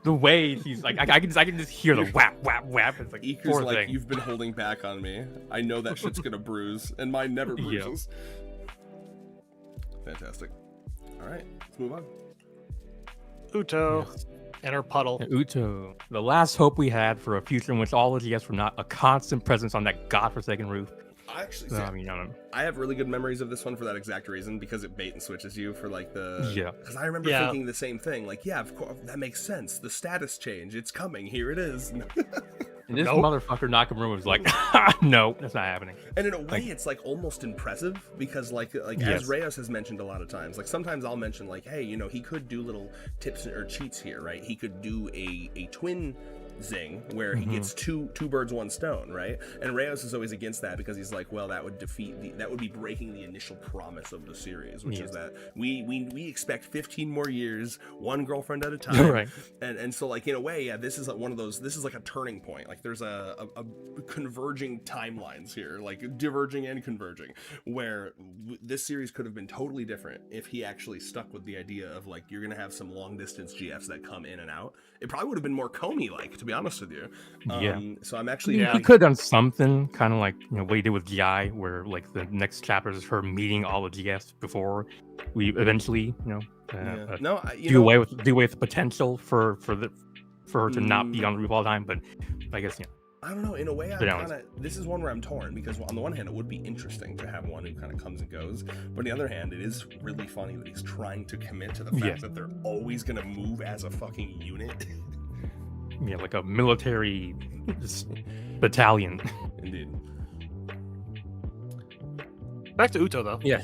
The way he's like, I can just hear the whap whap whap. It's like Iku's like, you've been holding back on me. I know that shit's gonna bruise, and mine never bruises. Fantastic. All right, let's move on. Uto and her puddle. Uto, the last hope we had for a future in which all of GS were not a constant presence on that godforsaken roof. I actually, I have really good memories of this one for that exact reason, because it bait and switches you for like the Because I remember thinking the same thing. Like, yeah, of course, that makes sense. The status change, it's coming. Here it is. And this motherfucker Nakamura was like, no, that's not happening. And in a way, it's like almost impressive because as Reyes has mentioned a lot of times, like sometimes I'll mention like, hey, he could do little tips or cheats here, right? He could do a twin zing where he gets two birds, one stone, right? And Reyes is always against that because he's like, well, that would that would be breaking the initial promise of the series, which is that we expect 15 more years, one girlfriend at a time. Right. And so like in a way, this is like one of those, this is like a turning point. Like there's a converging timelines here, like diverging and converging, where this series could have been totally different if he actually stuck with the idea of like, you're gonna have some long distance GFs that come in and out. It probably would have been more Comey-like, to be honest with you. So I'm actually... He could have done something, kind of like what he did with GI, where like the next chapter is her meeting all the GS before we eventually, do away with the potential for her to not be on the roof all the time. But I guess, I don't know. In a way, this is one where I'm torn, because on the one hand, it would be interesting to have one who kind of comes and goes, but on the other hand, it is really funny that he's trying to commit to the fact that they're always going to move as a fucking unit. Yeah, like a military battalion. Indeed. Back to Uto, though. Yeah.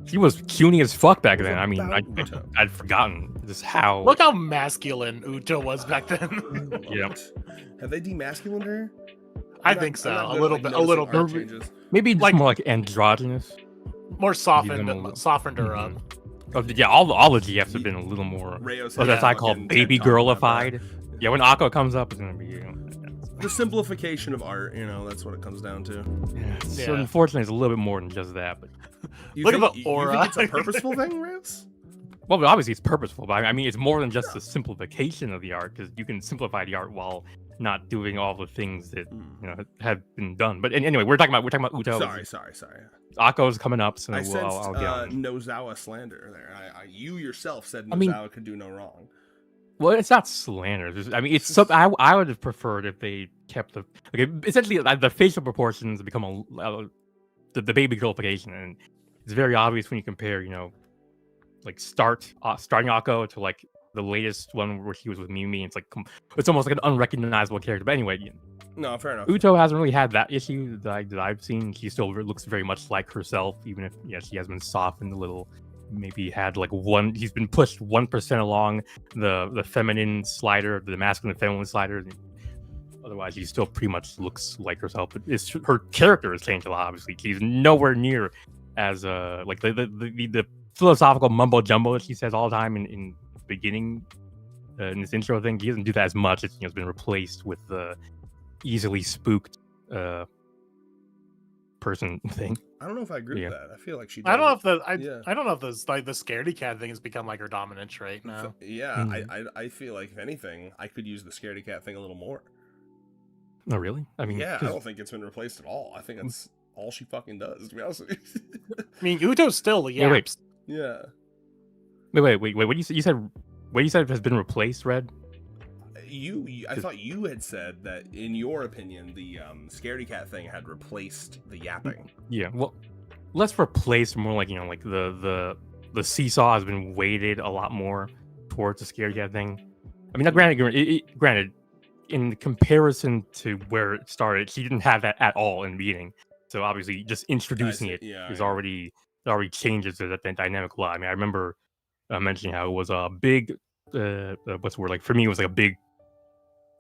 He was puny as fuck back then. I mean, I'd forgotten just how... Look how masculine Uto was back then. Yeah. Have they demasculined her? I think so. A little bit. Maybe just more like androgynous. More softened her up. Oh, yeah, all the GFs have been a little more... that's I call baby girlified. Yeah, when Akko comes up, it's going to be... the simplification of art, that's what it comes down to. So unfortunately, it's a little bit more than just that. But look at the aura. You think it's a purposeful thing, Reyes? Well, obviously it's purposeful, but I mean, it's more than just the simplification of the art, because you can simplify the art while not doing all the things that have been done. But anyway, we're talking about Uto. Sorry. Akko's coming up, so I sensed I'll get on. Nozawa slander there. You yourself said Nozawa could do no wrong. Well, it's not slander. I mean, it's I would have preferred if they kept essentially the facial proportions become the baby girlification, and it's very obvious when you compare, like starting Akko to like the latest one where he was with Mimi. It's almost like an unrecognizable character. But anyway, no, fair enough. Uto hasn't really had that issue that I've seen. She still looks very much like herself, even if she has been softened a little. Maybe had he's been pushed 1% along the feminine slider, the masculine and feminine slider. Otherwise, she still pretty much looks like herself. But her character has changed a lot. Obviously, she's nowhere near as like the philosophical mumbo jumbo that she says all the time in the beginning in this intro thing. He doesn't do that as much. It's been replaced with the easily spooked person thing. I don't know if I agree Yeah. with that. I feel like she. I don't know if does the Yeah. I don't know if the like the scaredy cat thing has become like her dominant trait now. Yeah, Hmm. I feel like if anything, I could use the scaredy cat thing a little more. Oh, really? I mean, Yeah, I 'cause- don't think it's been replaced at all. I think that's all she fucking does, to be honest with you. I mean, Uto's still wait. yaps. Yeah. wait. What you said? What you said has been replaced, Red? I thought you had said that, in your opinion, the scaredy cat thing had replaced the yapping. Yeah. Well, let's replace more like like the seesaw has been weighted a lot more towards the scaredy cat thing. I mean, now, granted, in comparison to where it started, she didn't have that at all in the beginning. So obviously, just introducing it is already changes that dynamic a lot. I mean, I remember mentioning how it was a big, what's the word? Like for me, it was like a big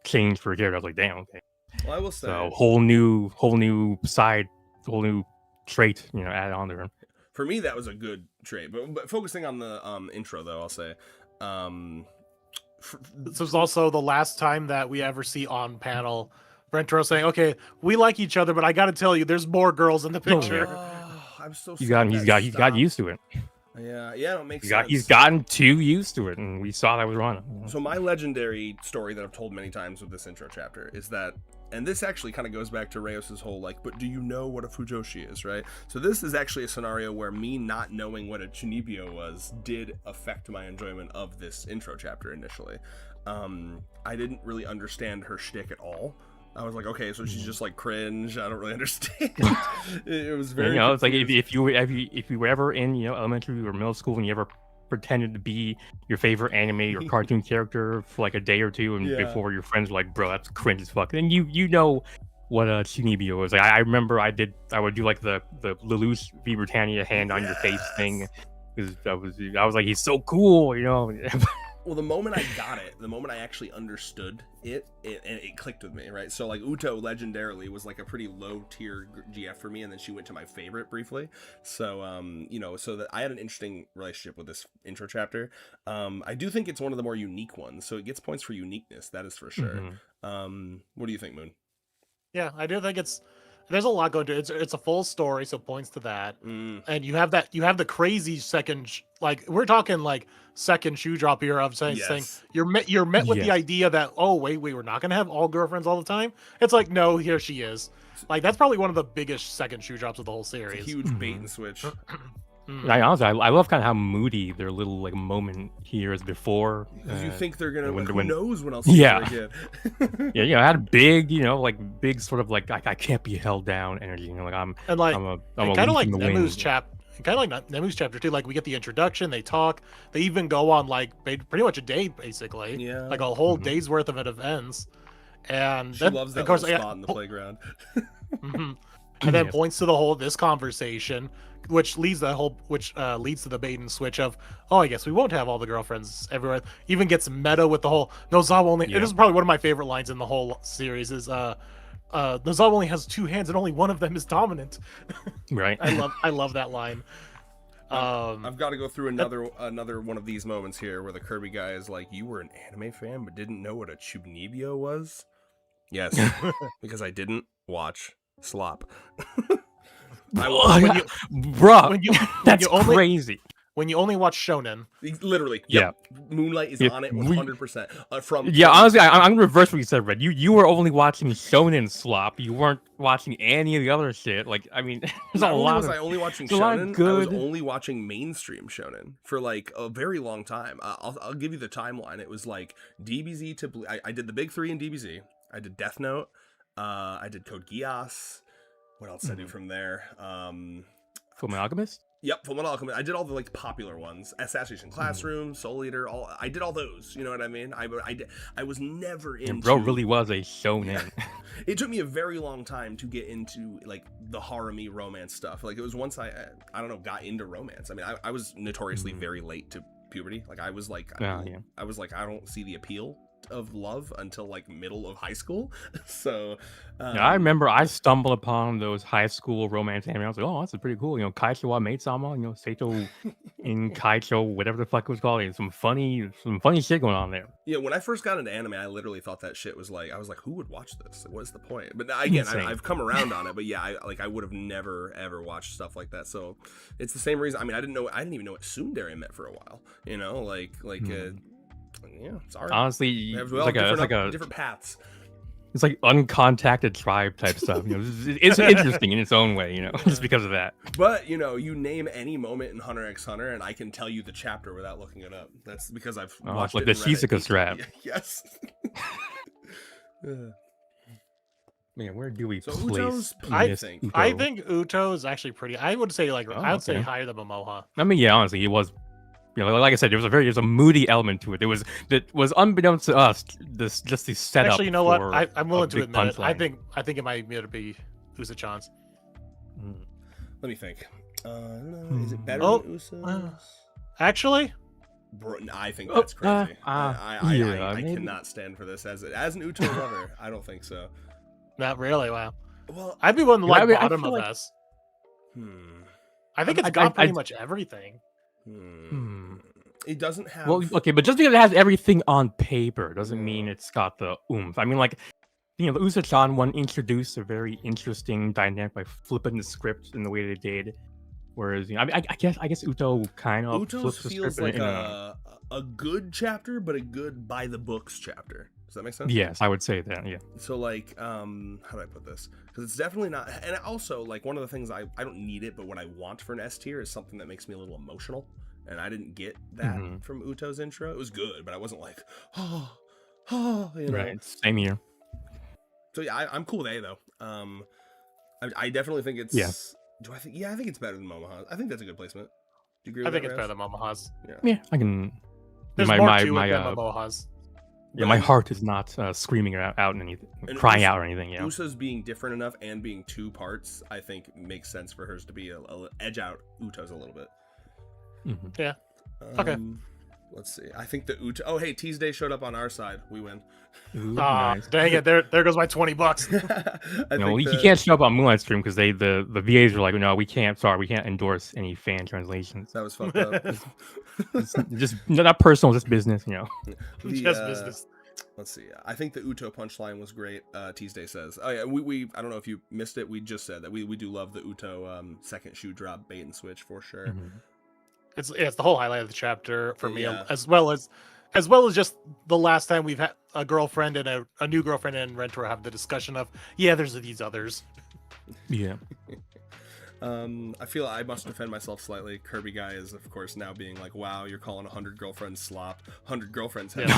change for a character. I was like, damn, okay. Well, I will say, So whole new side, whole new trait, added on to her. for me, that was a good trait. But focusing on the intro, though, I'll say, This was also the last time that we ever see on panel Rentaro saying, "Okay, we like each other, but I got to tell you, there's more girls in the picture." I'm so. He's got used to it. Yeah, it makes sense. He's gotten too used to it, and we saw that was wrong. So my legendary story that I've told many times with this intro chapter is that, and this actually kind of goes back to Reyos's whole like, but do you know what a Fujoshi is, right? So this is actually a scenario where me not knowing what a Chunibyo was did affect my enjoyment of this intro chapter initially. I didn't really understand her shtick at all. I was like, okay, so she's just like cringe. I don't really understand. It was very. It's like if you were ever in elementary or middle school and you ever pretended to be your favorite anime or cartoon character for like a day or two, and before your friends were like, bro, that's cringe as fuck. And you know what a Chunibyo is. Like I remember I would do like the Lelouch v Britannia hand on your face thing. Because I was like, he's so cool, Well, the moment I got it, the moment I actually understood it clicked with me, right? So like Uto legendarily was like a pretty low tier GF for me, and then she went to my favorite briefly. So so that I had an interesting relationship with this intro chapter. I do think it's one of the more unique ones, so it gets points for uniqueness, that is for sure. What do you think, Moon? Yeah, I do think there's a lot going to it. It's a full story, so points to that. And you have the crazy second, like we're talking like second shoe drop here of saying you're met with the idea that, oh wait, we're not gonna have all girlfriends all the time. It's like, no, here she is. Like that's probably one of the biggest second shoe drops of the whole series. It's a huge bait and switch. I love kind of how moody their little like moment here is before. Because you think they're gonna, who knows when else? Yeah, again. I had a big, big sort of like I can't be held down energy. Like I'm kind of like Nemu's chapter too. Like we get the introduction, they talk, they even go on like pretty much a day basically. Yeah, like a whole day's worth of events. And she loves that little spot in the playground. And then points to this conversation, which leads to the bait and switch of, oh, I guess we won't have all the girlfriends everywhere. Even gets meta with the whole Nozawa only. It is probably one of my favorite lines in the whole series. Is Nozawa only has two hands and only one of them is dominant. Right. I love that line. I've got to go through another one of these moments here where the Kirby guy is like, "You were an anime fan but didn't know what a Chunibyo was?" Yes, because I didn't watch Slop. That's crazy. When you only watch shonen, literally, Moonlight is on it 100%. Honestly, I'm gonna reverse what you said, Red. You were only watching shonen Slop. You weren't watching any of the other shit. Like, I mean, there's not a lot. Was I only watching shonen? I was only watching mainstream shonen for like a very long time. I'll give you the timeline. It was like DBZ to I did the big three in DBZ. I did Death Note. I did Code Geass. What else did I do from there? Fullmetal Alchemist? Yep, Fullmetal Alchemist. I did all the like popular ones. Assassination Classroom, Soul Eater, I did all those. You know what I mean? I was never into... Bro really was a shonen. It took me a very long time to get into like the harem-y romance stuff. Like it was once I don't know, got into romance. I mean, I was notoriously very late to puberty. Like I was like, I was like, I don't see the appeal of love until like middle of high school. So Yeah, I remember I stumbled upon those high school romance anime. I was like, oh, that's pretty cool. Kaicho wa Maid-sama, Seito in Kaicho, whatever the fuck it was called. Some funny shit going on there. Yeah, when I first got into anime, I literally thought that shit was like, I was like, who would watch this? What is the point? But again, I've come around on it. But yeah, I would have never ever watched stuff like that. So it's the same reason. I mean, I didn't even know what tsundere meant for a while. Yeah, sorry. Honestly, it's like different paths. It's like uncontacted tribe type stuff. It's interesting in its own way. Just because of that. But you name any moment in Hunter x Hunter, and I can tell you the chapter without looking it up. That's because I've watched like it. The Shizuka strap. Yes. Man, where do we place? Uto's, I think Uto is actually pretty. I would say I would say higher than Momoha. I mean, yeah, honestly, it was. Like I said, there's a moody element to it. That was unbeknownst to us. Just the setup. Actually, you know what? I'm willing to admit it. I think it might be Usa-chan's. Let me think. Is it better than Usa's? Actually, I think that's crazy. I cannot stand for this as an Uto lover. I don't think so. Not really. Wow. Well, I'd be one to like bottom of us. I think it's got pretty much everything. It doesn't have. Well, okay, but just because it has everything on paper doesn't mean it's got the oomph. I mean, like, the Usa-chan one introduced a very interesting dynamic by flipping the script in the way they did. Whereas, I guess Uto kind of flips the feels script like a good chapter, but a good by the books chapter. Does that make sense? Yes, I would say that. Yeah. So like, how do I put this? Because it's definitely not. And also, like, one of the things I don't need it, but what I want for an S tier is something that makes me a little emotional. And I didn't get that from Uto's intro. It was good, but I wasn't like, Right. Same here. So yeah, I'm cool with A though. I definitely think it's. Yeah. Do I think? Yeah, I think it's better than Momoha's. I think that's a good placement. Do you agree? I think it's better than Momoha's. Yeah, I can. There's more to it than Momoha's. Yeah, my heart is not screaming out and anything, crying out or anything. Yeah. Usa's being different enough and being two parts, I think, makes sense for hers to be a edge out Uto's a little bit. Yeah. Okay. Let's see. I think the Uto. Oh, hey, Tease Day showed up on our side. We win. Ooh, nice. Dang it! There goes my $20. He can't show up on Moonlight Stream because the VAs were like, no, we can't. Sorry, we can't endorse any fan translations. That was fucked up. just not personal, just business. Just business. Let's see. I think the Uto punchline was great. Tease Day says, "Oh yeah, we I don't know if you missed it. We just said that we do love the Uto second shoe drop bait and switch for sure." It's the whole highlight of the chapter for me, as well as just the last time we've had a girlfriend and a new girlfriend and Rentor have the discussion of there's these others. Yeah. I feel I must defend myself slightly. Kirby guy is, of course, now being like, wow, you're calling 100 girlfriends slop. 100 girlfriends has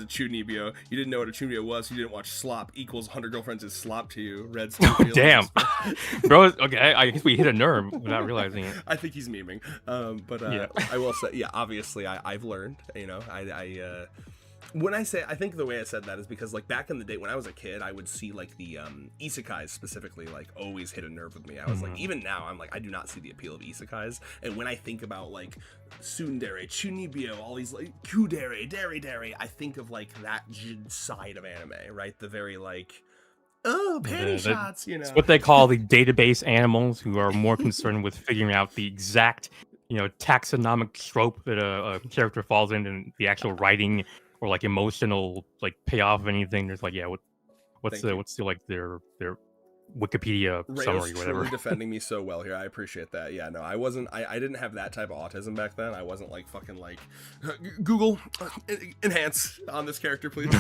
a Chunibyo. You didn't know what a Chunibyo was. You didn't watch slop equals 100 girlfriends is slop to you. Red damn. Bro, okay, I guess we hit a nerve without realizing it. I think he's memeing. I will say, obviously I've learned, when I think the way I said that is because, like, back in the day when I was a kid, I would see, like, the isekais specifically, like, always hit a nerve with me. I was like, even now, I'm like, I do not see the appeal of isekais. And when I think about, like, tsundere, chunibyo, all these, like, kudere, deri, I think of, like, that side of anime, right? The very, like, panty shots, It's what they call the database animals, who are more concerned with figuring out the exact, taxonomic trope that a character falls in and the actual writing or like emotional like payoff of anything. There's like, what's the like their Wikipedia summary or whatever. Truly defending me so well here. I appreciate that. Yeah, no, I didn't have that type of autism back then. I wasn't like fucking like Google enhance on this character, please.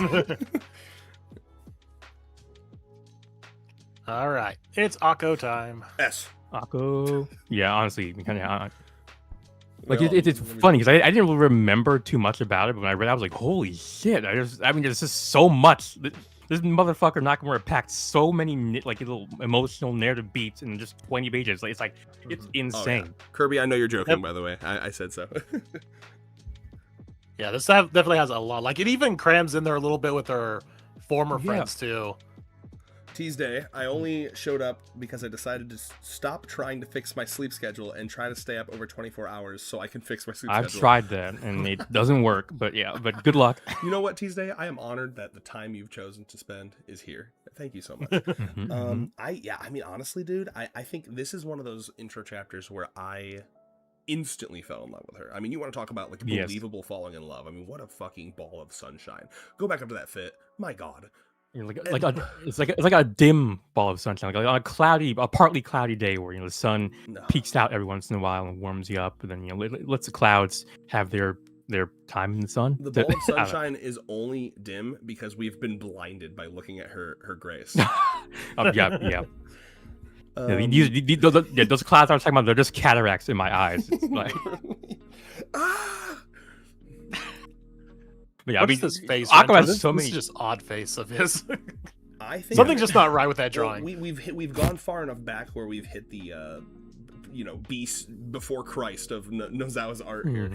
All right, it's Akko time. S. Akko. Yeah, honestly, kind of. Like it's funny because I didn't really remember too much about it, but when I read it, I was like, holy shit. There's just so much. This motherfucker Nakamura packed so many like little emotional narrative beats in just 20 pages. Like it's insane. Oh, yeah. Kirby, I know you're joking, by the way. I said so. Yeah, this definitely has a lot. Like, it even crams in there a little bit with her former friends too. Tuesday, I only showed up because I decided to stop trying to fix my sleep schedule and try to stay up over 24 hours so I can fix my sleep I've schedule. tried that and it doesn't work, but yeah, but good luck. You know what, Tuesday? I am honored that the time you've chosen to spend is here. Thank you so much. I mean, honestly, dude, I think this is one of those intro chapters where I instantly fell in love with her. I mean, you want to talk about like believable falling in love. I mean, what a fucking ball of sunshine. Go back up to that fit. My God. It's like a dim ball of sunshine, like on a partly cloudy day where the sun peeks out every once in a while and warms you up, and then lets the clouds have their time in the sun. The ball of sunshine is only dim because we've been blinded by looking at her grace. Yeah. Those clouds I was talking about, they're just cataracts in my eyes. It's like... Yeah, What's this face? Akko has this, so this many. is just odd face of his. I think something's just not right with that drawing. We've gone far enough back where we've hit the beast before Christ of Nozawa's art here.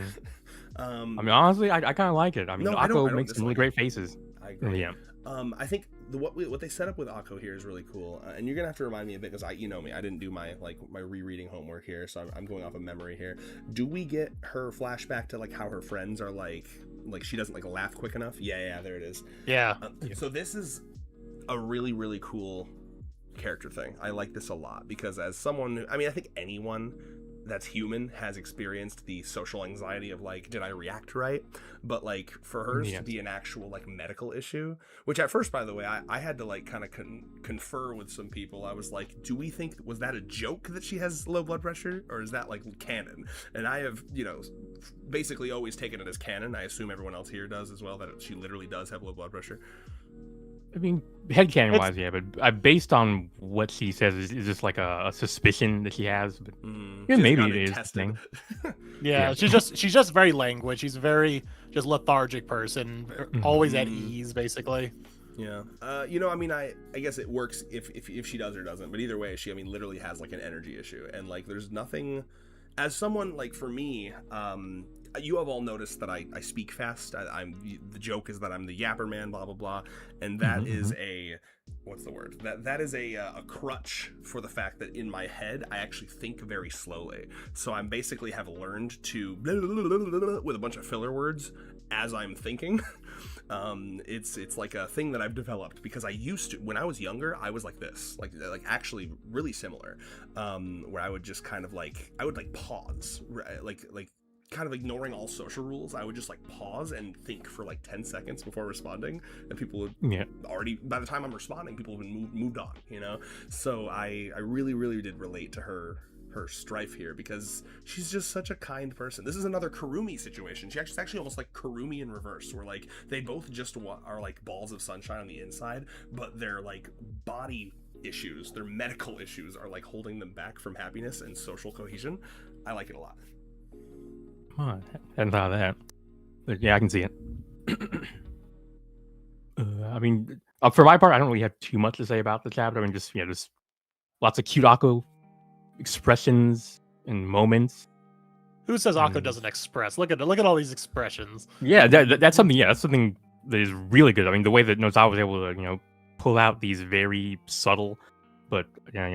I mean, honestly, I kind of like it. I mean, Akko makes some really great faces. I agree. Yeah. I think what they set up with Akko here is really cool, and you're gonna have to remind me a bit because you know me, I didn't do my rereading homework here, so I'm going off of memory here. Do we get her flashback to like how her friends are like she doesn't like laugh quick enough? Yeah, there it is. Yeah. So this is a really, really cool character thing. I like this a lot because as someone, I mean, I think anyone that's human has experienced the social anxiety of like, did I react right? But like for hers to be an actual like medical issue, which at first, by the way, I had to like kind of confer with some people. I was like, do we think, was that a joke that she has low blood pressure, or is that like canon? And I have, basically always taken it as canon. I assume everyone else here does as well, that she literally does have low blood pressure. I mean, headcanon wise, yeah, but based on what she says, is just like a suspicion that she has. But maybe it is. Thing. Yeah, she's just very languid. She's a very just lethargic person, always at ease, basically. Yeah. I mean, I guess it works if she does or doesn't. But either way, she, I mean, literally has like an energy issue, and like there's nothing. As someone like for me, you have all noticed that I speak fast. The joke is that I'm the yapper man, blah blah blah, and that is a what's the word? That is a crutch for the fact that in my head I actually think very slowly. So I'm basically have learned to blah, blah, blah, blah, blah, with a bunch of filler words as I'm thinking. It's like a thing that I've developed because I used to, when I was younger, I was like this, like actually really similar, where I would just kind of like pause, like kind of ignoring all social rules. I would just like pause and think for like 10 seconds before responding, and people would already, by the time I'm responding, people have been moved on, so I really, really did relate to her strife here because she's just such a kind person. This is another Kurumi situation. She's actually almost like Kurumi in reverse, where like they both just are like balls of sunshine on the inside, but their like body issues, their medical issues are like holding them back from happiness and social cohesion. I like it a lot. I hadn't thought of that. But yeah, I can see it. I mean, for my part, I don't really have too much to say about the chapter. I mean, just lots of cute Akko expressions and moments. Who says Akko doesn't express? Look at all these expressions. Yeah, that's something. Yeah, that's something that is really good. I mean, the way that Nozawa was able to pull out these very subtle but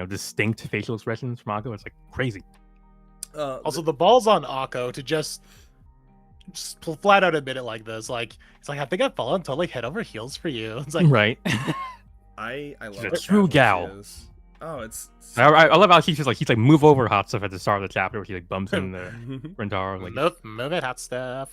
distinct facial expressions from Akko, it's like crazy. Also, the balls on Akko to just flat out admit it like this, like it's like, I think I've fallen totally head over heels for you. It's like, right. I love a true gal. Oh, it's. I love how he's like move over hot stuff at the start of the chapter where he like bumps in the Rentaro. Like move it, hot stuff.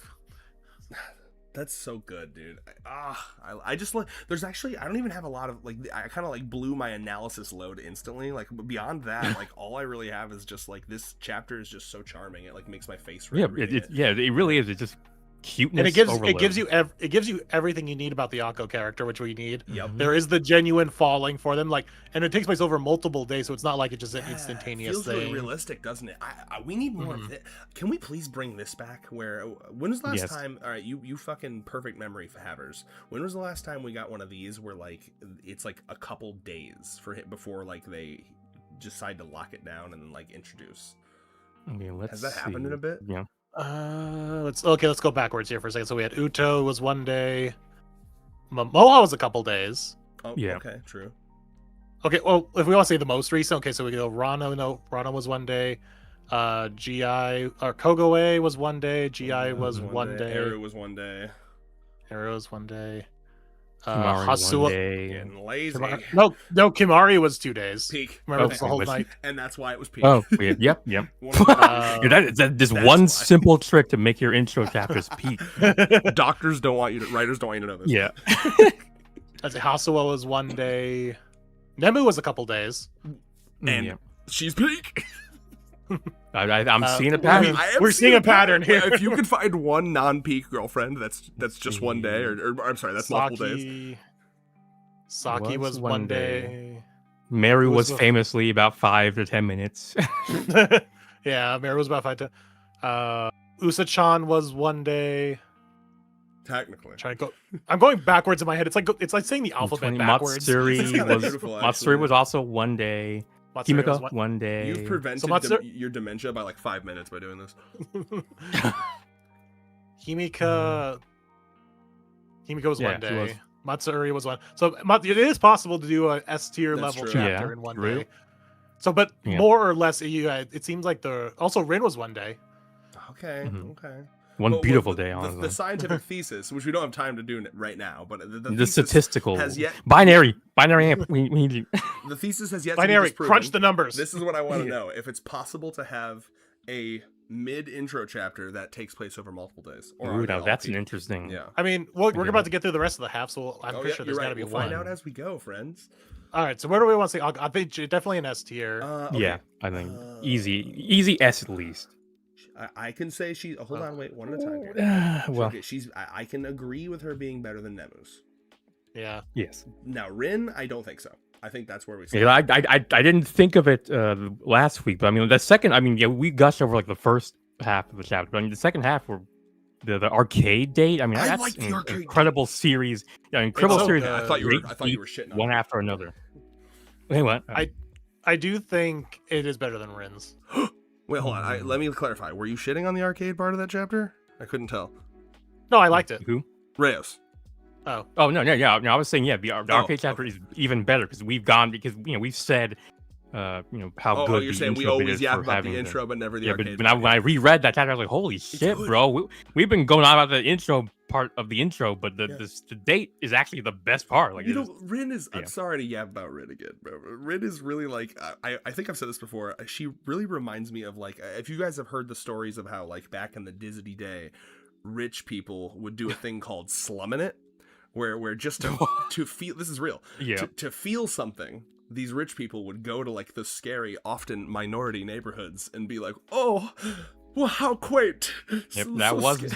That's so good, dude. I just like. There's actually, I don't even have a lot of like. I kind of like blew my analysis load instantly. Like beyond that, like all I really have is just like this chapter is just so charming. It like makes my face red. It really is. It's just cuteness. And it gives you everything you need about the Akko character, which we need. Yep. There is the genuine falling for them, like, and it takes place over multiple days, so it's not like it's just an instantaneous feels thing. Really realistic, doesn't it? We need more of it. Can we please bring this back? When was the last time? All right, you fucking perfect memory for havers. When was the last time we got one of these where like it's like a couple days for it before like they decide to lock it down and then like introduce? I mean, has that happened in a bit? Yeah. Let's go backwards here for a second. So we had Uto was one day, Moha was a couple days. Oh, yeah. Okay, true. Okay, well, if we want to say the most recent, okay, so we go Rana. No, Rana was one day. GI or Kogoe was one day. GI was one day. Eru was one day. Eru was one day. Kimari Hasua. one day. Getting lazy. No, Kimari was 2 days. Peak. Remember, Okay, it's the whole was- night. And that's why it was peak. Oh, weird. Yep. One of the- Yeah, this That's one why. simple trick to make your intro chapters peak. Doctors don't want you to. Writers don't want you to know this. Yeah. I'd say Hasua was one day. Nemu was a couple days. And yeah. she's peak. I'm seeing a I pattern. mean, we're seeing a pattern here. If you could find one non-peak girlfriend, that's just one day, or I'm sorry, that's multiple days. Saki was one day. Mary Who was was the- famously about 5 to 10 minutes. Yeah, Mary was about 5 to. Usa-chan was one day. Technically. I'm going backwards in my head. It's like saying the alphabet 20 backwards. It's kinda Matsuri beautiful, was actually. also one day. Matsuri was Kimiko one day. You've prevented So Matsuri- your dementia by like 5 minutes by doing this. Himika was Yeah, one she day. was. Matsuri was one. So it is possible to do a S tier That's level true. chapter Yeah, in one true. day. So, but Yeah. more or less, it seems like also Rin was one day. Okay, Mhm. okay. One Well, beautiful the- day, the, honestly. the scientific thesis, which we don't have time to do right now, but the The thesis statistical has yet binary amp. We need you. the thesis has yet Binary, to be disproven. crunch the numbers. This is what I want to Yeah. know: if it's possible to have a mid-intro chapter that takes place over multiple days. Or are Ooh, they now all that's an peak? interesting. Yeah. I mean, we're Yeah. about to get through the rest of the half, so I'm Oh, pretty yeah, sure you're there's right. got to be We'll one. find out as we go, friends. All right, so where do we want to see? I think definitely an S tier. Okay. Yeah, I think easy S at least. I can say she. Hold on, wait, one at a time here. Well, Okay, she's. I can agree with her being better than Nemus. Yeah. yes. Now Rin, I don't think so. I think that's where we. Yeah, I didn't think of it last week, but I mean the second. I mean, yeah, we gushed over like the first half of the chapter, but I mean the second half were the arcade date. I mean, I that's like the an arcade incredible series. Yeah, incredible so series. good. I thought you were. Great I thought you beat, were shitting on one it. after another. Wait, what? I do think it is better than Rin's. Wait, hold on. Let me clarify. Were you shitting on the arcade part of that chapter? I couldn't tell. No, I liked it. Who? Reyes. Oh, Oh no, no, I was saying the arcade chapter is even better because we've said, how good you're the saying we intro bit always is yap for about having the intro, but never the Yeah, but arcade. when I reread that chapter, I was like, holy shit, good. bro. We've been going on about the intro part of the intro, but the Yeah. the date is actually the best part. Like, You it is- know, Rin is. I'm yeah. sorry to yap about Rin again, bro. Rin is really like. I think I've said this before. She really reminds me of like. If you guys have heard the stories of how like back in the Disney day, rich people would do a thing called slumming it, where just to feel. This is real. yeah. To feel something. These rich people would go to like the scary, often minority neighborhoods and be like, "Oh, well, how quaint!" Yep, that was-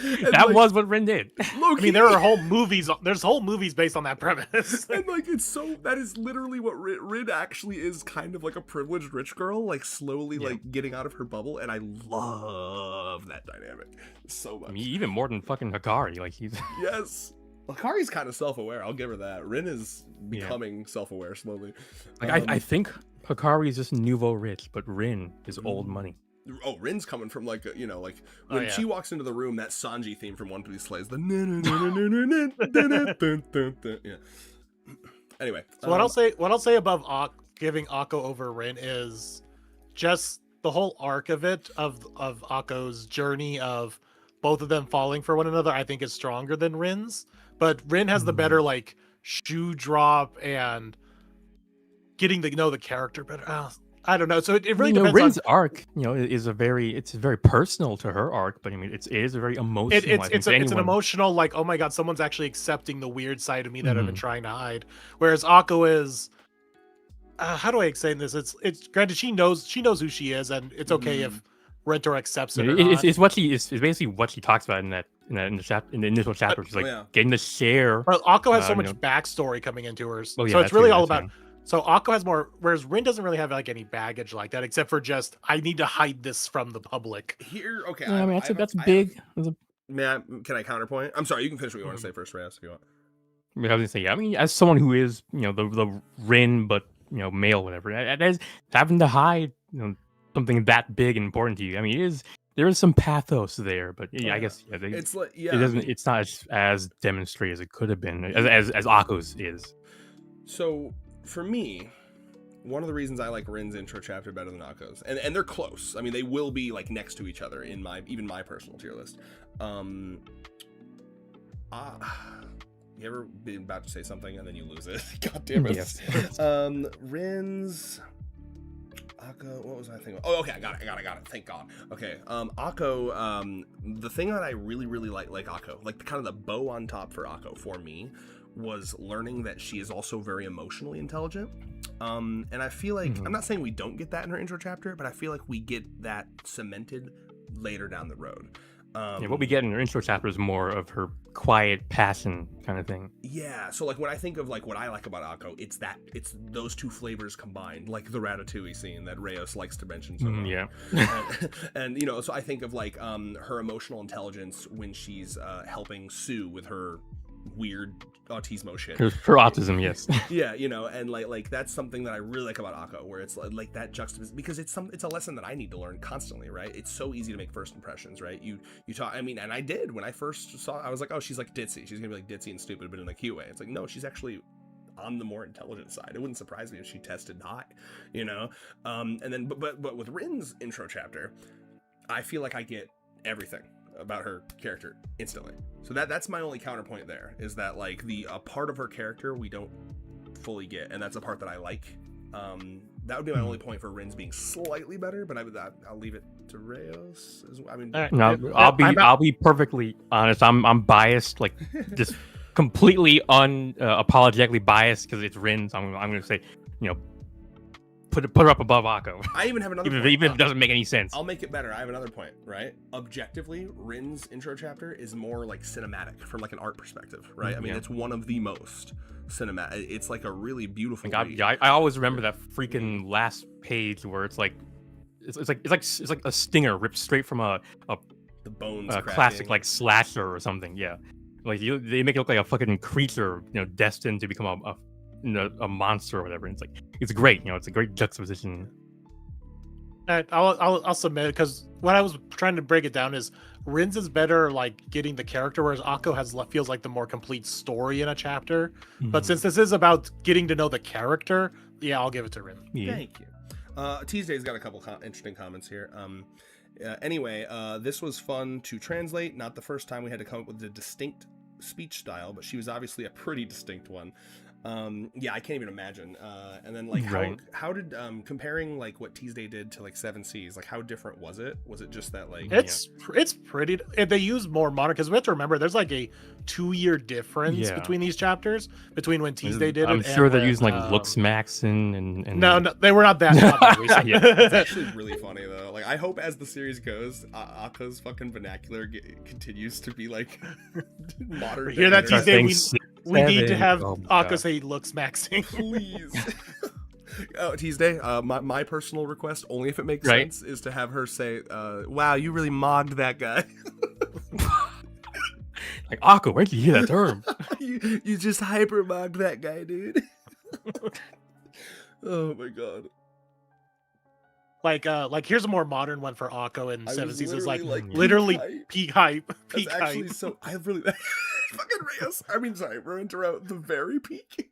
And, That like, was what Rin did. I mean, there are whole movies. There's whole movies based on that premise. And like it's so that is literally what Rin actually is, kind of like a privileged rich girl, like slowly Yeah. like getting out of her bubble, and I love that dynamic so much. I mean, even more than fucking Hikari. Like he's Yes, Akari's kind of self-aware. I'll give her that. Rin is Yeah. becoming self-aware slowly. like I think Hikari is just nouveau rich, but Rin is old Mm. money. Oh, Rin's coming from like when Oh, yeah. she walks into the room, that Sanji theme from One Piece plays. The yeah. Anyway, So what I'll say above giving Akko over Rin is just the whole arc of it of Akko's journey of both of them falling for one another. I think is stronger than Rin's, but Rin has the better like shoe drop and getting to know the character better. I don't know. So it really depends Rin's on arc, is it's very personal to her arc, but I mean, it is a very emotional. I think, it's to an anyone. emotional like, oh my god, someone's actually accepting the weird side of me that I've been Mhm. trying to hide. Whereas Akko is, how do I explain this? It's granted she knows who she is, and it's okay if Rentor accepts it. Or not. It's basically what she talks about in the initial chapter. She's like yeah. getting to share. But Akko has so you much know- backstory coming into her, Oh, so yeah, it's really all that's about. So Akko has more, whereas Rin doesn't really have like any baggage like that, except for just I need to hide this from the public. Here, okay. Yeah, I mean, have that's a- I have- big. Can I counterpoint? I'm sorry. You can finish what you want to say first, Reyes, if you want. I was gonna say, yeah. I mean, as someone who is, the Rin, but male, whatever, as having to hide, something that big and important to you. I mean, there is some pathos there, but yeah, I guess It's like it doesn't. It's not as demonstrated as it could have been, as Akko's is. So for me, one of the reasons I like Rin's intro chapter better than Akko's, and they're close. I mean, they will be like next to each other in my personal tier list. You ever been about to say something and then you lose it? God damn it. Yes. Rin's Akko, what was I thinking? Oh, okay, I got it. Thank God. Okay, Akko, the thing that I really like Akko, like kind of the bow on top for Akko for me, was learning that she is also very emotionally intelligent. And I feel like, I'm not saying we don't get that in her intro chapter, but I feel like we get that cemented later down the road. What we get in her intro chapter is more of her quiet passion kind of thing. Yeah, so like when I think of like what I like about Akko, it's those two flavors combined, like the Ratatouille scene that Reyes likes to mention so much. Yeah. and so I think of like her emotional intelligence when she's helping Sue with her weird autismo shit. Her autism, yes. Yeah, and like that's something that I really like about Akko, where it's like that juxtaposition, because it's a lesson that I need to learn constantly, right? It's so easy to make first impressions, right? You talk, I mean, and I did when I first saw, I was like, oh, she's like ditzy, she's gonna be like ditzy and stupid, but in a cute way. It's like, no, she's actually on the more intelligent side. It wouldn't surprise me if she tested high, and then but with Rin's intro chapter, I feel like I get everything about her character instantly. So that's my only counterpoint there, is that like a part of her character we don't fully get, and that's a part that I like. That would be my only point for Rin's being slightly better, but I'll leave it to Reyes. I mean, no, I'll be perfectly honest. I'm biased, like just completely unapologetically biased because it's Rin. So I'm going to say, put her up above Akko. I even have another even point. Even if it doesn't make any sense. I'll make it better. I have another point, right? Objectively, Rin's intro chapter is more like cinematic from like an art perspective, right? I mean, it's one of the most cinematic. It's like a really beautiful. I always remember that freaking last page where it's like a stinger ripped straight from a the bones classic like slasher or something. Yeah, like they make it look like a fucking creature, destined to become a monster or whatever. And it's great. It's a great juxtaposition. I'll submit it, because what I was trying to break it down is Rin's is better like getting the character, whereas Akko feels like the more complete story in a chapter. But since this is about getting to know the character, yeah, I'll give it to Rin. Yeah. Thank you. Tuesday's got a couple interesting comments here. Anyway, this was fun to translate. Not the first time we had to come up with a distinct speech style, but she was obviously a pretty distinct one. Yeah, I can't even imagine. And then like how did comparing like what Tuesday did to like Seven Seas, like how different was it? Was it just that like it's pretty, they use more modern, because we have to remember there's like a 2-year difference between these chapters, between when Tuesday did I'm sure they're using like Lux Maxon and no, they were not that recent. Yeah. It's actually really funny though. Like I hope as the series goes, Akko's fucking vernacular continues to be like modern. Hear that, Tuesday? We need to have Akko say Lux Maxing. Please. Oh, Tuesday, my personal request, only if it makes sense, is to have her say, wow, you really mogged that guy. Like, Akko, where'd you hear that term? you just hyper mogged that guy, dude. Oh my god. Like here's a more modern one for Akko and Seven Seas. Is like literally peak hype. Peak hype. Actually, so I really fucking Reyes. I mean, sorry, we're into the very peak.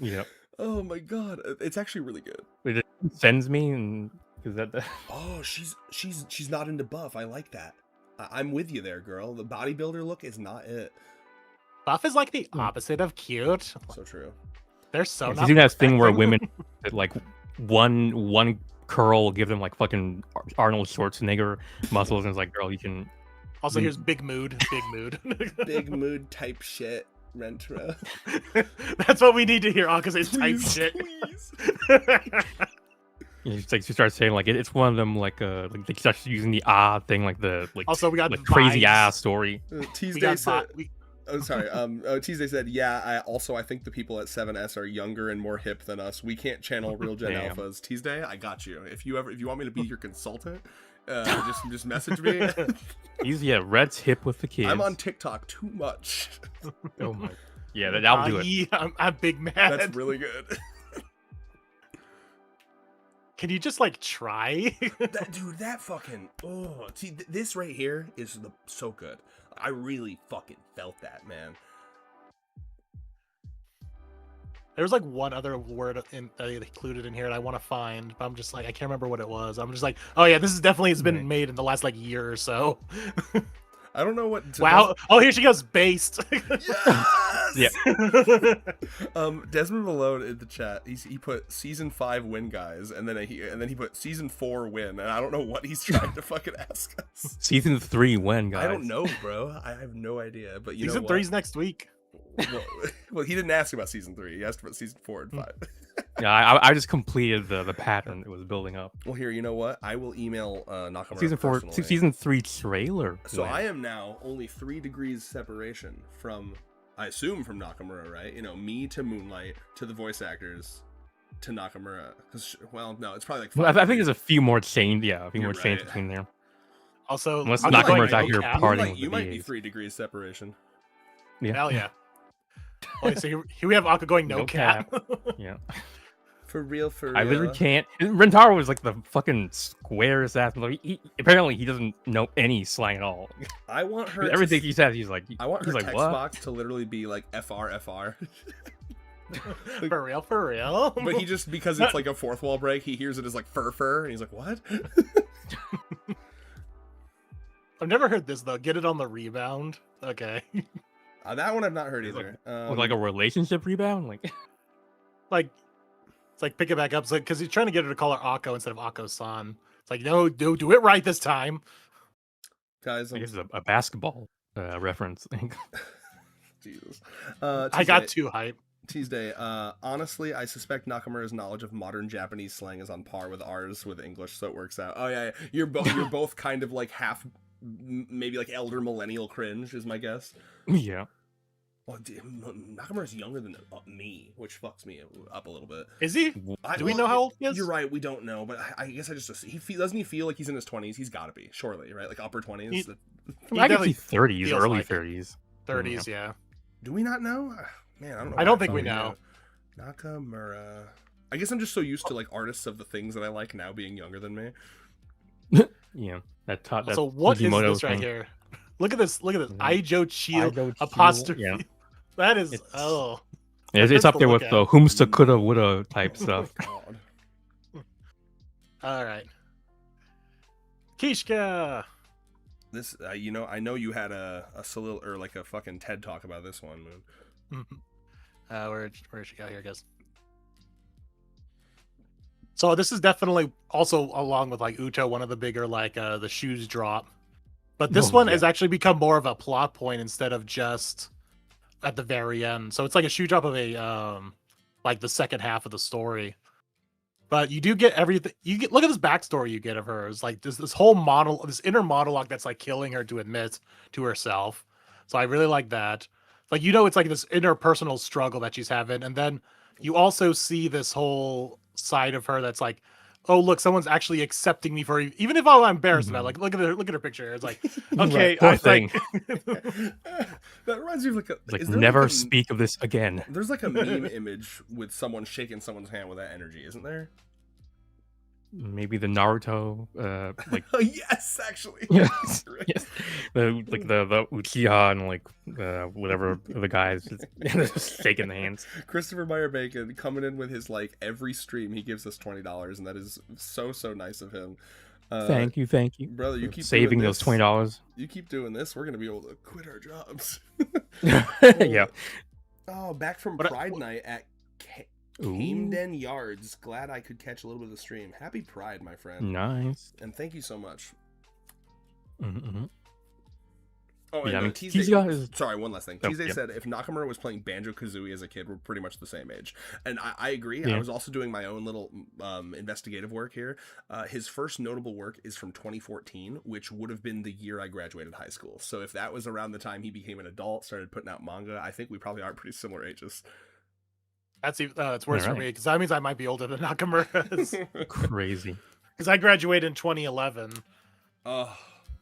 Yeah. Oh my god, it's actually really good. It sends me, and is that the... Oh, she's not into buff. I like that. I'm with you there, girl. The bodybuilder look is not it. Buff is like the opposite of cute. So true. They're so. She's doing that thing where women like one curl will give them like fucking Arnold Schwarzenegger muscles, and it's like, girl, you can. Also, here's big mood. Big mood type shit. Rentra. That's what we need to hear. Akko says type shit. Please. It's like she starts saying like it's one of them like they start using the thing like the like. Also, we got like crazy story. Tuesday said. Oh, sorry. Tuesday said, yeah, I think the people at 7S are younger and more hip than us. We can't channel real Gen Alphas. Tuesday, I got you. If you want me to be your consultant, just message me. He's Red's hip with the kids. I'm on TikTok too much. Oh my. Yeah, that'll do it. Yeah, I'm big mad. That's really good. Can you just like try? that fucking see this right here is so good. I really fucking felt that, man. There was like one other word that they included in here that I want to find, but I'm just like I can't remember what it was. I'm just like, oh yeah, this is definitely has been made in the last like year or so. I don't know what. Wow! Oh, here she goes. Based. Yes! Yeah. Desmond Malone in the chat. He put season 5 win, guys, and then he put season 4 win, and I don't know what he's trying to fucking ask us. Season 3 when, guys? I don't know, bro. I have no idea. But you Season know what? 3's next week. Well, he didn't ask about season 3. He asked about season 4 and 5. Yeah, I just completed the pattern that was building up. Well, here, you know what? I will email Nakamura Season 4, personally. season 3 trailer. So I am now only 3 degrees separation from, I assume, from Nakamura, right? You know, me to Moonlight to the voice actors to Nakamura. Well, no, it's probably like. Well, I think there's a few more change. Yeah, a few You're more change right. between there. Also, Unless I'm Nakamura's going out here no cap. partying with You the might be VAs. 3 degrees separation. Yeah. Hell yeah. Okay, so here we have Akka going no cap. Yeah. For real. I literally can't. Rentaro was like the fucking squarest ass. Like, apparently, he doesn't know any slang at all. I want her. Everything he says, he's like, I want her he's like, text what? box to literally be like FR. For real. But he just, because it's like a fourth wall break, he hears it as like fur, and he's like, what? I've never heard this though. Get it on the rebound. Okay. That one I've not heard either. Like a relationship rebound, like Like it's like pick it back up. It's like because he's trying to get her to call her Akko instead of Akko-san. It's like no, do it right this time. Guys, I guess it's a basketball reference. Jesus. I got too hype. Tuesday. Honestly, I suspect Nakamura's knowledge of modern Japanese slang is on par with ours with English, so it works out. Oh yeah. You're both kind of like half, maybe like elder millennial cringe is my guess. Yeah. Oh, Nakamura's younger than me, which fucks me up a little bit. Is he? Do we know how old he is? You're right, we don't know, but I guess I just doesn't he feel like he's in his 20s? He's got to be, surely, right? Like upper 20s. I can see 30s, feels early like it. 30s. 30s, yeah. Do we not know? Man, I don't know. I don't think we know. Nakamura. I guess I'm just so used to like artists of the things that I like now being younger than me. Yeah, that So what is Fujimoto this right thing. here? Look at this. Look at this. Mhm. Aijo Chiel Aijo Chiel, apostrophe. yeah. That is It's- oh. It's hurts up to there look with at. the whomsta coulda woulda type stuff. God. All right. Kishka. This, I know you had a solil or like a fucking TED talk about this one, Moon. Where'd she go? Here it goes. So this is definitely also along with like Uto, one of the bigger like the shoes drop. But this Oh, one yeah. has actually become more of a plot point instead of just at the very end. So it's like a shoe drop of a like the second half of the story. But you do get everything. You get look at this backstory you get of her. It's like this whole this inner monologue that's like killing her to admit to herself. So I really like that. Like it's like this interpersonal struggle that she's having, and then you also see this whole side of her that's like, oh look, someone's actually accepting me for even if I'm embarrassed about it. Like look at her picture here. It's like okay, Right, poor I thing. That reminds me of like a Like is there never like a- speak of this again. There's like a meme image with someone shaking someone's hand with that energy, isn't there? Maybe the Naruto, like Yes, actually. yes, Right. yes, the Uchiha and like whatever the guys just shaking the hands. Christopher Meyer Bacon coming in with his like every stream he gives us $20, and that is so nice of him. Thank you, brother. You keep saving doing those this. $20. You keep doing this, we're gonna be able to quit our jobs. Yeah. Oh, back from But I- Pride Night at Ooh, Camden Yards. Glad I could catch a little bit of the stream. Happy Pride, my friend, nice. and thank you so much. Mm-hmm. Oh, Yeah, I and mean, Teasday- Kizuga is- sorry, one last thing. Oh, Teasday yep. said if Nakamura was playing Banjo-Kazooie as a kid, we're pretty much the same age. And I agree. Yeah. I was also doing my own little investigative work here. His first notable work is from 2014, which would have been the year I graduated high school. So if that was around the time he became an adult, started putting out manga, I think we probably are pretty similar ages. That's it's worse for Alright. me because that means I might be older than Nakamura Crazy. because I graduated in 2011. Oh,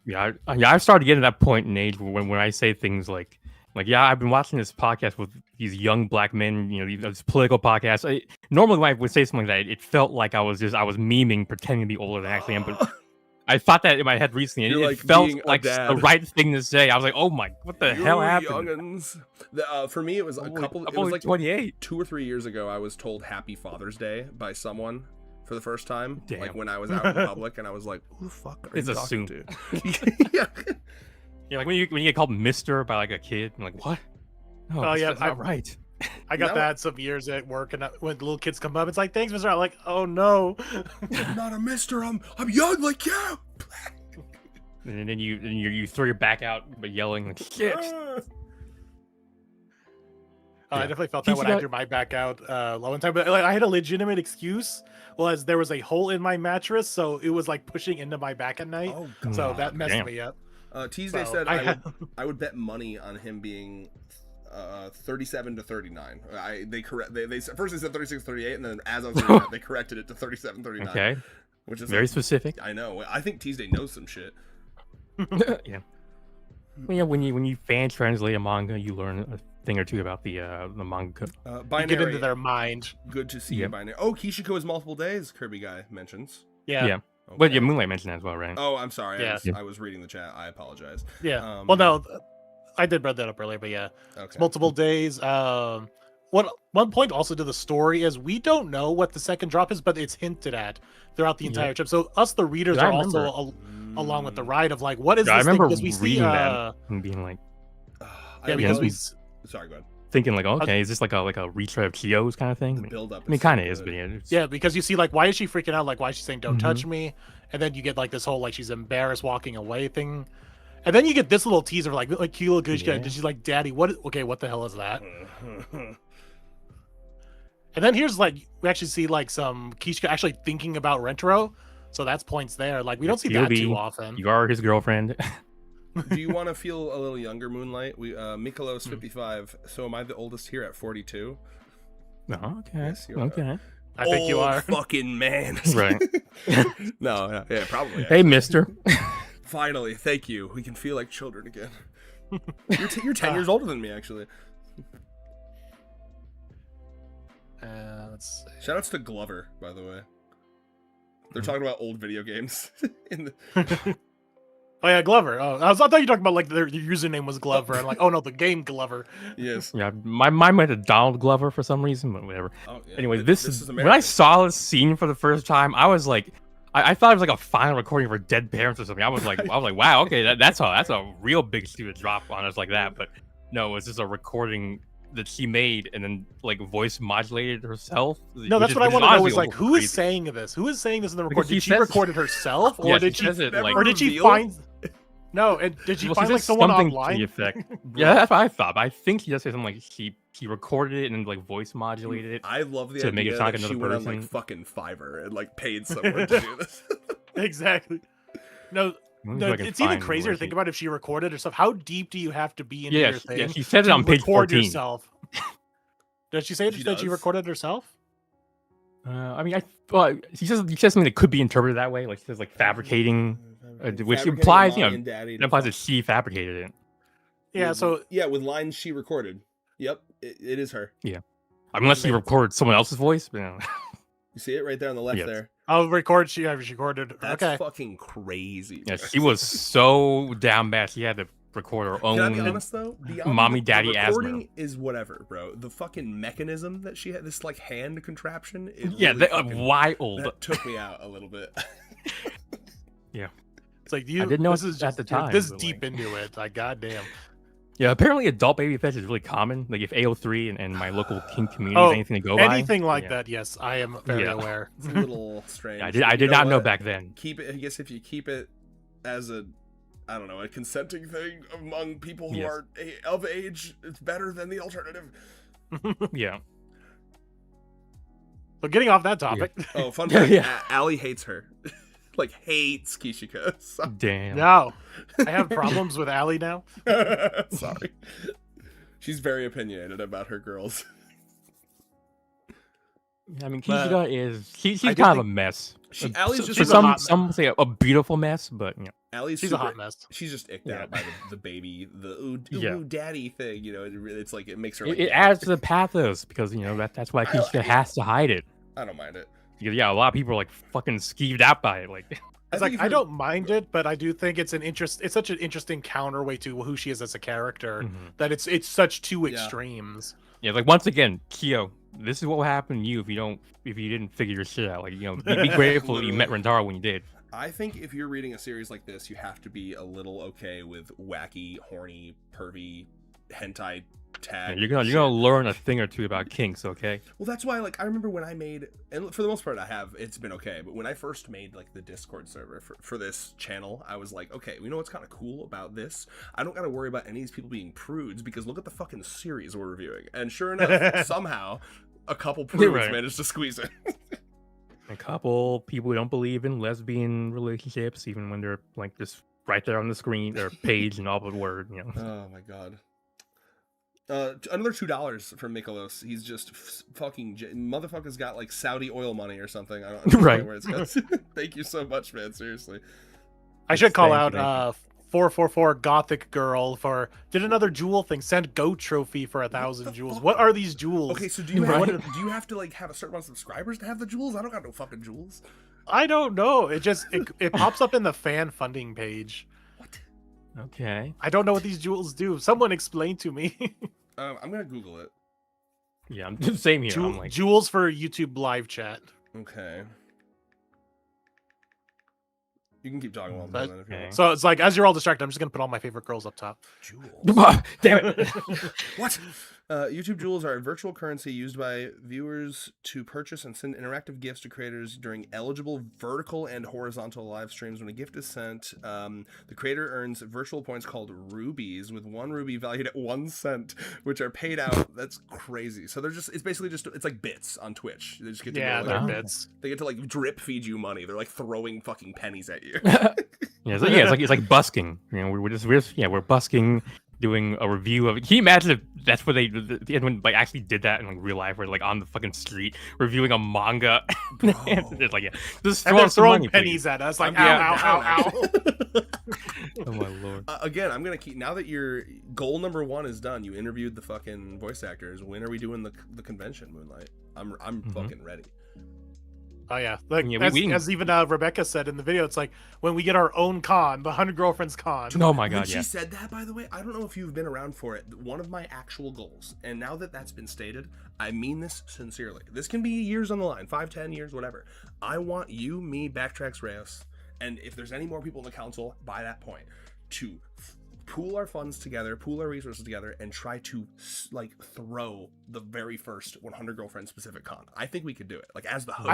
Yeah, I've started getting to that point in age when I say things like yeah, I've been watching this podcast with these young black men, these political podcasts. Normally when I would say something like that, it felt like I was memeing, pretending to be older than I actually am. But I thought that in my head recently, and You're it like felt being a like the dad. right thing to say. I was like, "Oh my, what the hell happened?" Youngins. For me, it was I'm it was like 28. 2 or 3 years ago. I was told Happy Father's Day by someone for the first time. Damn. Like when I was out in public, and I was like, "Who the fuck are It's you a talking suit. to?" Yeah. Yeah, like when you get called Mister by like a kid, I'm like, what? No, Oh, yeah, that's not right. I got No. that some years at work, and when the little kids come up, it's like, "Thanks, Mister." I'm like, "Oh no." I'm not a mister. I'm young like you. And then you throw your back out by yelling like shit. I Yeah. definitely felt that when I Kishika- threw my back out one time, but like, I had a legitimate excuse. Was there was a hole in my mattress, so it was like pushing into my back at night. Oh, So God. that messed Damn. me up. Teasday So said I I would bet money on him being 37 to 39. They said, first they said 36 38, and then as I was reading that, they corrected it to 37 39. Okay, Which is very like, specific. I know. I think Teasday knows some shit. Yeah. Well, yeah, when you fan translate a manga, you learn a thing or two about the manga. You Binary. get into their mind. Good to see you, Yep. Binary. Oh, Kishiko is multiple days. Kirby guy mentions. Yeah. Yeah. Yeah. But yeah, Moonlight mentioned that as well, right? Oh, I'm sorry. Yeah. I was reading the chat. I apologize. Well, no, I did bring that up earlier, but yeah, Okay. it's multiple days. One point also to the story is we don't know what the second drop is, but it's hinted at throughout the entire trip. So us, the readers, Yeah, I are also remember. along with the ride of like, what is Yeah, I this thing? remember Because we see, reading that and being like, yeah, because Yeah. we. Sorry, go ahead. thinking like, okay, is this like a retread of Chio's kind of thing? The build up. I mean, it kind of is, but yeah, it's- Yeah, because you see, like, why is she freaking out? Like, why is she saying, "Don't Mhm. touch me"? And then you get like this whole like she's embarrassed walking away thing, and then you get this little teaser of like Kila Kushka, Yeah. and she's like, "Daddy, what? Okay, what the hell is that?" And then here's like we actually see like some Kishka actually thinking about Rentaro, so that's points there. Like we don't see that Kyuubi, too often. you are his girlfriend. Do you want to feel a little younger, Moonlight? We Mikolo's Hmm. 55. So am I the oldest here at 42? Oh, okay. Yes, you are. Okay. I think you Old are. fucking man. Right. No, yeah, probably. Hey, mister. Finally, thank you. We can feel like children again. You're 10 years older than me, actually. Let's see. Shoutouts to Glover, by the way. They're talking about old video games. In the... Oh yeah, Glover. Oh, I thought you were talking about like their username was Glover, and like, oh no, the game Glover. Yes. Yeah, my mind went to Donald Glover for some reason, but whatever. Oh, yeah. Anyway, this is when I America. saw this scene for the first time, I was like, I thought it was like a final recording for Dead Parents or something. I was like, wow, okay, that's a real big shoe to drop on us like that. But no, it was just a recording that she made and then like voice modulated herself. No, that's what I want to know is like, who is saying this? Who is saying this in the Because record? Did she she says- record it herself, or Yeah, did she she, says it, like- or did she revealed? find? No, and did she Well, find she like says someone something to online? the effect. Yeah, that's what I thought. But I think she does say something like she recorded it and then like voice modulated it. I love the to make it idea sound that like she another went on like person. fucking Fiverr and like paid someone to do this. Exactly. No, Let me see no, if I can it's even find crazier where to think she- about if she recorded herself. How deep do you have to be into Yeah, your thing? yeah, she said it to on page record 14. yourself? Did she say She that she does? recorded herself? I mean, she says something that could be interpreted that way. Like she says like fabricating, which Fabricating implies mommy you know and daddy that to implies fuck. that she fabricated it. Yeah. So yeah, with lines she recorded. Yep, it is her. Unless she recorded someone else's voice. But, you know. You see it right there on the left Yes. there. I'll record. She recorded. That's Okay. fucking crazy. Yeah, she was so down bad. She had to record her Can I be own. honest though? Beyond mommy, the daddy recording is whatever, bro. The fucking mechanism that she had, this like hand contraption. It Yeah, really they fucking- wild. That took me out a little bit. It's like you. didn't know this it is at the you're time, This but, deep like- into it. Like, goddamn. Yeah, apparently adult baby fetish is really common. Like if AO3 and my local kink community Oh, is anything to go by. Anything like yeah. that, yes, I am very Yeah. aware. It's a little strange. Yeah, but I you did not know what? back then. Keep it. I guess if you keep it as a, I don't know, a consenting thing among people who Yes. are of age, it's better than the alternative. Yeah. So getting off that topic. Oh, fun Yeah, fact: yeah. Allie hates her, like hates Kishika. So- Damn. No, I have problems with Allie now. Sorry, she's very opinionated about her girls. I mean, But Kishika is she's I kind do of a think- mess. Allie's So- just for she's a hot some say a beautiful mess, but you know, Allie's She's super, a hot mess. She's just icked Yeah. out by the baby, the ooh, Yeah. ooh daddy thing. You know, it's like it makes her. it, Like, it adds to the pathos because you know that's why Kishika has to hide it. I don't mind it. Because, yeah, a lot of people are like fucking skeeved out by it. Like, It's like I don't mind it, but I do think it's it's such an interesting counterweight to who she is as a character that it's such two extremes. Yeah, like once again, Kyo, this is what will happen to you if you didn't figure your shit out. Like, be grateful that you met Rentaro when you did. I think if you're reading a series like this, you have to be a little okay with wacky, horny, pervy, hentai tag. Yeah, you're gonna learn a thing or two about kinks, okay? Well, that's why, like, I remember when I made, and for the most part it's been okay, but when I first made, like, the Discord server for this channel, I was like, okay, you know what's kind of cool about this? I don't gotta worry about any of these people being prudes, because look at the fucking series we're reviewing. And sure enough, somehow, a couple prudes managed to squeeze in. A couple people who don't believe in lesbian relationships, even when they're, like, just right there on the screen, or page and all but word, Oh, my God. Another $2 from Mikolos. He's just fucking motherfucker's got like Saudi oil money or something. I don't understand where it's going. Thank you so much, man. Seriously. I should call out 444 Gothic Girl did another jewel thing. Send GOAT trophy for 1,000 jewels. What are these jewels? Okay, so do you have to like have a certain amount of subscribers to have the jewels? I don't got no fucking jewels. I don't know. It just it pops up in the fan funding page. What? Okay. I don't know what these jewels do. Someone explain to me. I'm gonna Google it. Yeah, I'm the same here. I'm like... Jewels for YouTube live chat. Okay. You can keep talking while I'm doing that if you want. So it's like, as you're all distracted, I'm just gonna put all my favorite girls up top. Jewels. Damn it. What? YouTube Jewels are a virtual currency used by viewers to purchase and send interactive gifts to creators during eligible vertical and horizontal live streams. When a gift is sent, the creator earns virtual points called rubies, with 1 ruby valued at 1 cent, which are paid out. That's crazy. So it's basically it's like bits on Twitch. They just get to they're bits. They get to like drip feed you money. They're like throwing fucking pennies at you. It's like busking. We're busking, doing a review of it. Can you imagine if that's what when like actually did that in like real life, where like on the fucking street reviewing a manga? It's like just throwing pennies at us, like ow. Oh my lord. Again, I'm gonna keep, now that your goal number 1 is done, you interviewed the fucking voice actors. When are we doing the convention, Moonlight? I'm fucking ready. Oh yeah, like as even Rebecca said in the video, it's like when we get our own con, the 100 Girlfriends con. Oh my god, she said that, by the way, I don't know if you've been around for it. One of my actual goals, and now that that's been stated, I mean this sincerely. This can be years on the line, 5, 10 years, whatever. I want you, me, Backtracks Reyes, and if there's any more people in the council by that point, to pool our funds together, pool our resources together, and try to like throw the very first 100 Girlfriends specific con. I think we could do it, like as the hosts.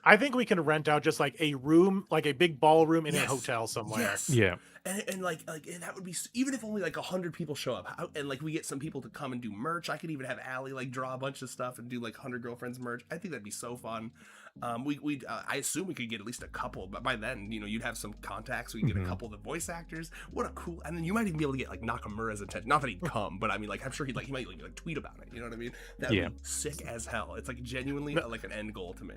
I think we can rent out just like a room, like a big ballroom in a hotel somewhere. Yes. Yeah. And like and that would be, even if only like 100 people show up, and like we get some people to come and do merch. I could even have Allie like draw a bunch of stuff and do like 100 Girlfriends merch. I think that'd be so fun. I assume we could get at least a couple, but by then, you'd have some contacts. We could get a couple of the voice actors. What a cool, and then you might even be able to get like Nakamura's attention. Not that he'd come, but I mean, like, I'm sure he might like tweet about it. You know what I mean? That'd be sick as hell. It's like genuinely like an end goal to me.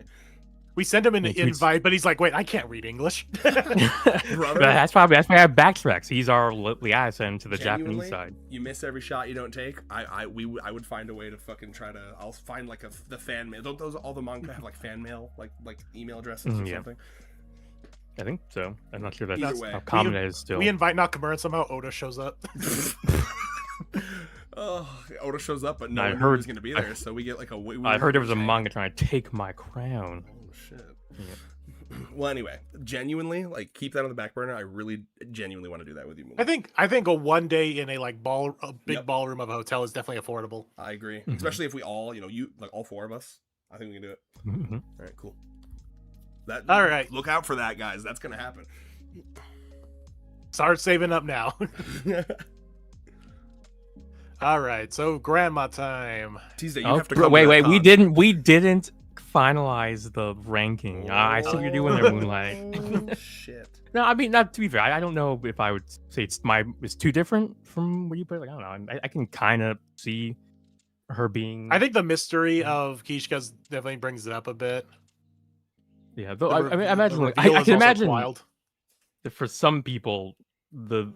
We send him an invite, but he's like, "Wait, I can't read English." Brother, that's why I have Backtracks. He's our liaison to the Japanese side. You miss every shot you don't take. I would find a way to fucking try to. I'll find like the fan mail. Don't all the manga have like fan mail, like email addresses or something? I think so. I'm not sure that's how common it is still. We invite Nakamura and somehow Oda shows up. Oh, Oda shows up, but no one knew he was going to be there, so we get like a. I heard there was a manga trying to take my crown. Oh shit. Yeah. Well, anyway, genuinely, like, keep that on the back burner. I really, genuinely want to do that with you. I think a one day in a big ballroom of a hotel is definitely affordable. I agree, especially if we all, all 4 of us. I think we can do it. All right, cool. All right, look out for that, guys. That's gonna happen. Start saving up now. All right, so grandma time. Tuesday, you have to come. Wait, we didn't finalize the ranking. I see what you're doing there, Moonlight. Oh, shit. No, I mean, not to be fair. I don't know if I would say it's too different from what you put. Like, I don't know. I can kind of see her being. I think the mystery of Kishka's definitely brings it up a bit. Yeah, though I imagine. I can imagine that for some people,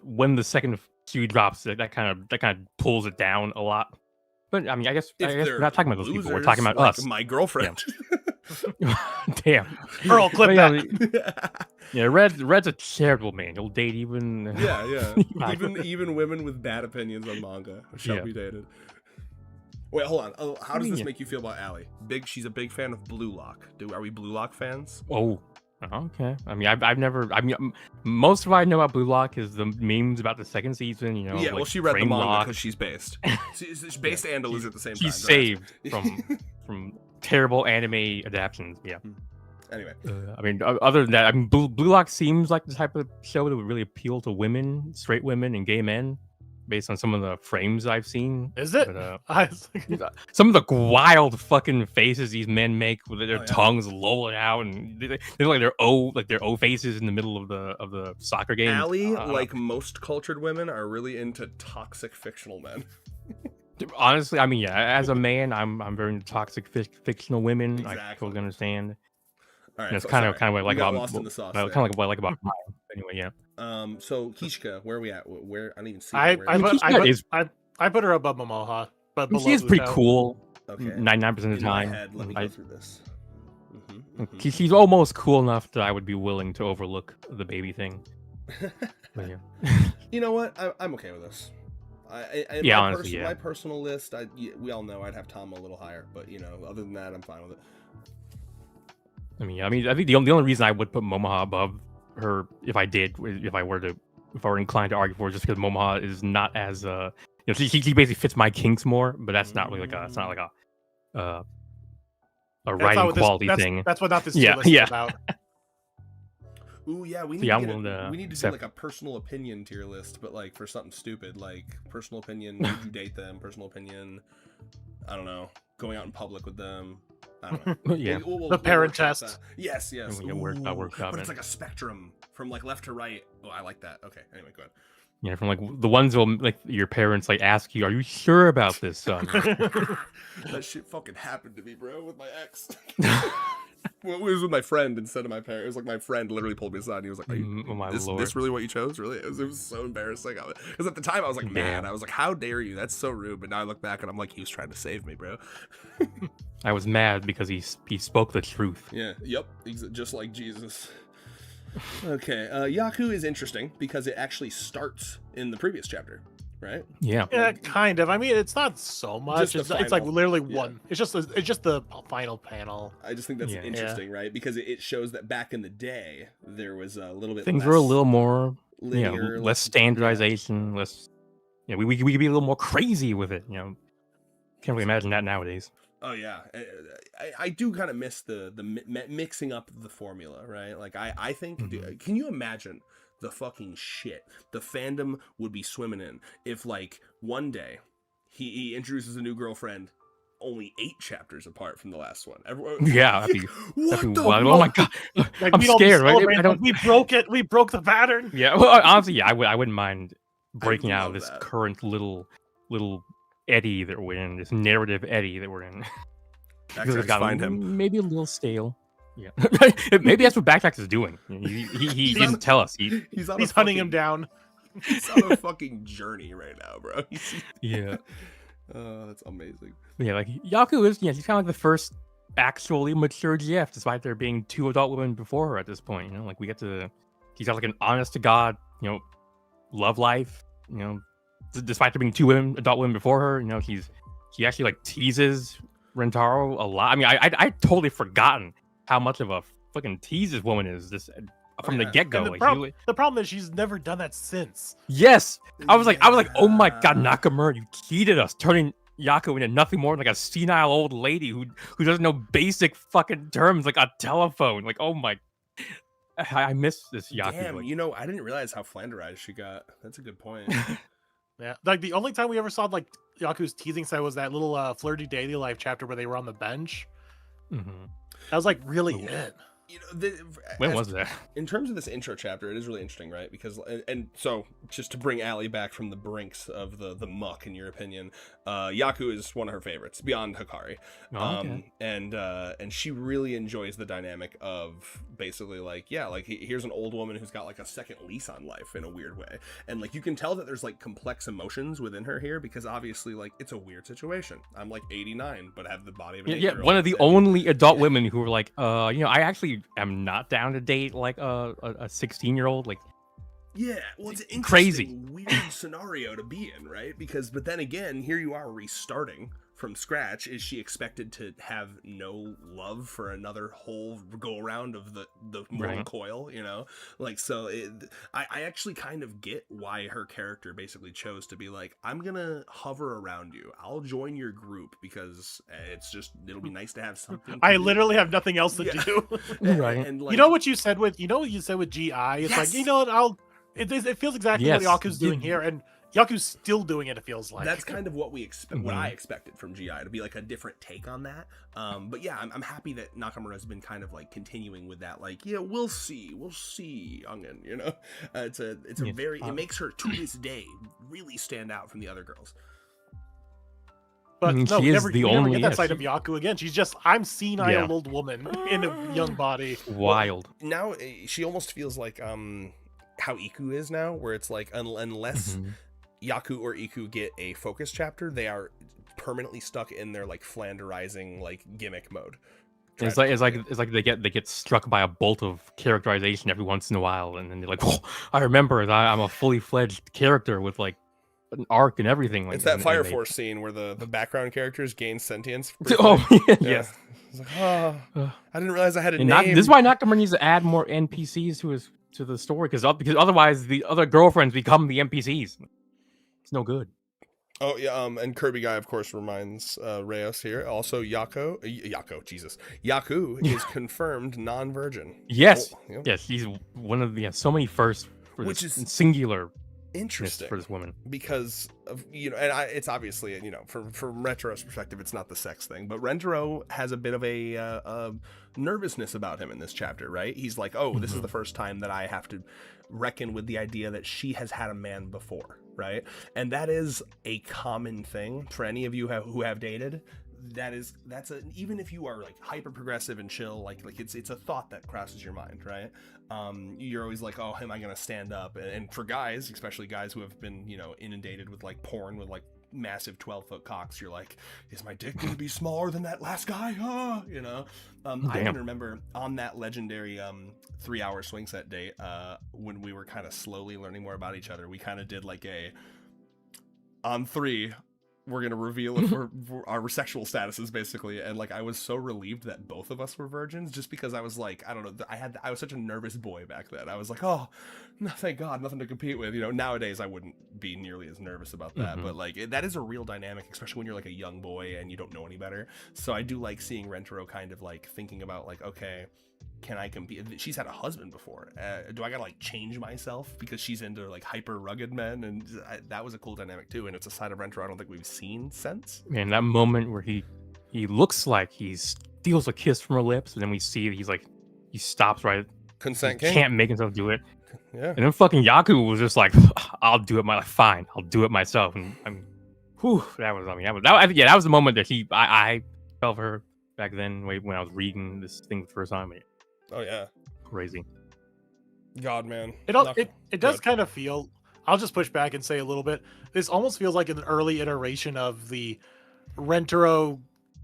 when the second shoe drops, that kind of pulls it down a lot. But I mean, I guess we're not talking about those people. We're talking about us. My girlfriend. Damn. Earl, clip Yeah, that. yeah, Red's a charitable man. He'll date even. Yeah. even women with bad opinions on manga shall be dated. Wait, hold on. Oh, how does this make you feel about Allie? She's a big fan of Blue Lock. Are we Blue Lock fans? Oh, okay. I mean, I've never. I mean, most of what I know about Blue Lock is the memes about the second season. You know. Yeah, like well, she read the Frame manga Lock. because she's based. She's based and Deleuze at the same time. She's saved from terrible anime adaptations. Yeah. Anyway, I mean, other than that, I mean, Blue Lock seems like the type of show that would really appeal to women, straight women, and gay men, based on some of the frames I've seen. Is it? But, some of the wild fucking faces these men make with their tongues lolling out, and they're like their O faces in the middle of the soccer game. Allie, like most cultured women, are really into toxic fictional men. Honestly, I mean, yeah, as a man, I'm very into toxic fictional women. Exactly. I totally understand. All right, and it's kind of what I like about lost in the sauce. Kind of like what I like about Maya. Anyway, yeah. So Kishka, where are we at? Where I don't even see. I put her above Momoha, but she is pretty cool. Okay. 99% of the time. Let me go through this. She's almost cool enough that I would be willing to overlook the baby thing. But, yeah. You know what? I'm okay with this. Honestly, my personal list, we all know I'd have Tom a little higher, but other than that, I'm fine with it. I think the only reason I would put Momoha above her, if I were inclined to argue for it, just because Momoha is not as she basically fits my kinks more, but that's not really a writing quality thing. That's what not this list is about. Ooh, yeah, we need to do like a personal opinion tier list, but like for something stupid, like personal opinion, would you date them? Personal opinion, I don't know, going out in public with them. I don't know. Yeah, the parent test. Yes. Work but it's like a spectrum from like left to right. Oh, I like that. Okay, anyway, go ahead. Yeah, from like the ones who like your parents like ask you, "Are you sure about this, son?" That shit fucking happened to me, bro, with my ex. Well, it was with my friend instead of my parents. It was like my friend literally pulled me aside and he was like, this really what you chose? Really? It was so embarrassing. Because at the time I was like mad. I was like, how dare you? That's so rude. But now I look back and I'm like, he was trying to save me, bro. I was mad because he spoke the truth. Yeah. Yep. Just like Jesus. Okay. Yaku is interesting because it actually starts in the previous chapter. Right? Yeah, kind of. I mean, it's not so much. It's like literally one. It's just the final panel. I just think that's interesting, right? Because it shows that back in the day there was a little bit things were a little more linear, less standardization, less. Yeah, we could be a little more crazy with it. Can't really imagine that nowadays. Oh yeah, I do kind of miss the mixing up the formula, right? Like I think, can you imagine the fucking shit the fandom would be swimming in if like one day he introduces a new girlfriend only 8 chapters apart from the last one. That'd be oh my god, like, I'm scared, right? We broke it. We broke the pattern. Yeah, well, honestly, yeah, I wouldn't mind breaking out of this current little eddy that we're in, this narrative eddy that we're in. Actually, find him. Maybe a little stale. Yeah, maybe that's what Backtracks is doing. He didn't tell us. He's hunting him down. He's on a fucking journey right now, bro. Yeah. That's amazing. Yeah, like Yaku is. Yeah, she's kind of like the first actually mature GF, despite there being 2 adult women before her at this point. Like we get to. She's got like an honest to god, love life. Despite there being 2 adult women before her, she actually like teases Rentaro a lot. I mean, I totally forgotten how much of a fucking tease this woman is just from the get-go. The problem is she's never done that since. Yes, I was like, oh my god, Nakamura, you cheated us, turning Yaku into nothing more than like a senile old lady who doesn't know basic fucking terms like a telephone. Like, oh my, I miss this Yaku. Damn, I didn't realize how flanderized she got. That's a good point. Yeah, like the only time we ever saw like Yaku's teasing side was that little flirty daily life chapter where they were on the bench. Mm-hmm. That was like really it. You know, When was that? In terms of this intro chapter, it is really interesting, right? Because and so just to bring Allie back from the brinks of the muck, in your opinion, Yaku is one of her favorites beyond Hikari. Okay. And she really enjoys the dynamic of basically like, yeah, like here's an old woman who's got like a second lease on life in a weird way, and like you can tell that there's like complex emotions within her here, because obviously like it's a weird situation. I'm like 89 but have the body of an 8-year-old. One of the only adult women who were like, I actually am not down to date like a 16-year-old. Like, yeah, well, it's an crazy, interesting, weird scenario to be in, right? Because, but then again, here you are restarting from scratch. Is she expected to have no love for another whole go around of the mortal coil? You know, like, so I actually kind of get why her character basically chose to be like, I'm gonna hover around you. I'll join your group because it'll be nice to have something. I literally have nothing else to do. Right. And like, you know what you said with GI. It's yes! like, you know what, it feels exactly what Yaku's doing here, and Yaku's still doing it. It feels like that's kind of what we expect. What I expected from GI, to be like a different take on that. But yeah, I'm happy that Nakamura has been kind of like continuing with that. Like, yeah, we'll see, Ungen. You know, it's a very it makes her to this day really stand out from the other girls. But no, she is never, the we only never get that side of Yaku again. She's just, I'm senile old woman in a young body. Wild. Now she almost feels like how Iku is now, where it's like unless Yaku or Iku get a focus chapter, they are permanently stuck in their like flanderizing like gimmick mode. It's like they get struck by a bolt of characterization every once in a while, and then they're like, "Oh, I remember that I'm a fully fledged character with like an arc and everything." Like, it's that Fire Force scene where the background characters gain sentience. Yes. It's like, I didn't realize I had a name. This is why Nakamura needs to add more NPCs to the story, because otherwise the other girlfriends become the NPCs. It's no good. Oh yeah, and Kirby Guy of course reminds Reyes here. Also, Yaku is confirmed non-virgin. Yes, yep. Yes, he's one of the so many firsts for which this is singular interesting for this woman, because of and it's obviously from Rentro's perspective it's not the sex thing, but Rentaro has a bit of a nervousness about him in this chapter, right? He's like, this is the first time that I have to reckon with the idea that she has had a man before, right? And that is a common thing for any of you who have dated. Even if you are like hyper progressive and chill, like it's a thought that crosses your mind, right? You're always like, oh, am I gonna stand up? And for guys, especially guys who have been inundated with like porn with like massive 12-foot cocks, you're like, is my dick gonna be smaller than that last guy? I can remember on that legendary 3-hour swing set date, when we were kind of slowly learning more about each other, we kind of did like on 3 we're gonna reveal if our sexual statuses, basically. And like I was so relieved that both of us were virgins, just because I was like, I don't know, I was such a nervous boy back then. I was like, oh no, thank God, nothing to compete with. Nowadays I wouldn't be nearly as nervous about that, but like that is a real dynamic, especially when you're like a young boy and you don't know any better. So I do like seeing Rentaro kind of like thinking about like, okay, can I compete? She's had a husband before. Do I gotta like change myself because she's into like hyper rugged men? And that was a cool dynamic too. And it's a side of Rentaro I don't think we've seen since. Man, that moment where he looks like he steals a kiss from her lips, and then we see he stops right. Consent he can't make himself do it. Yeah. And then fucking Yaku was just like, I'll do it fine. I'll do it myself. And that was the moment that I fell for her back then when I was reading this thing the first time. Oh yeah, crazy. God, man. It does kind of feel. I'll just push back and say a little bit. This almost feels like an early iteration of the Rentaro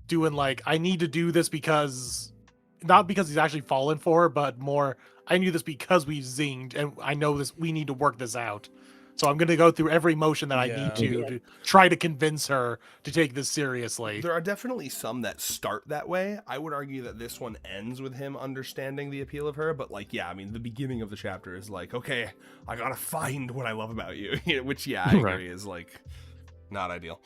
doing like, I need to do this because, not because he's actually fallen for her, but more, I knew this because we zinged and I know this. We need to work this out. So I'm going to go through every motion that I need to try to convince her to take this seriously. There are definitely some that start that way. I would argue that this one ends with him understanding the appeal of her. But like, yeah, I mean, the beginning of the chapter is like, okay, I got to find what I love about you. Which, yeah, I agree is like not ideal.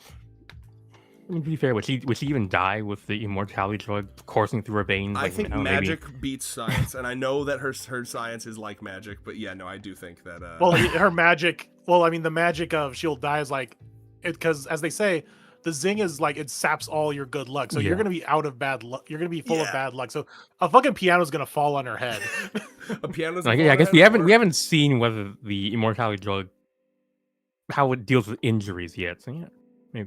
I mean, to be fair, would she even die with the immortality drug coursing through her veins? I think magic beats science, and I know that her science is like magic, but yeah, no, I do think that. Well, her magic. Well, I mean, the magic of she'll die is like, because as they say, the zing is like it saps all your good luck. So you're Yeah. gonna be out of bad luck. You're gonna be full of Yeah. bad luck. So a fucking piano's gonna fall on her head. A piano's Like, a yeah, I guess we forehead, or- haven't seen whether the immortality drug how it deals with injuries yet. So yeah,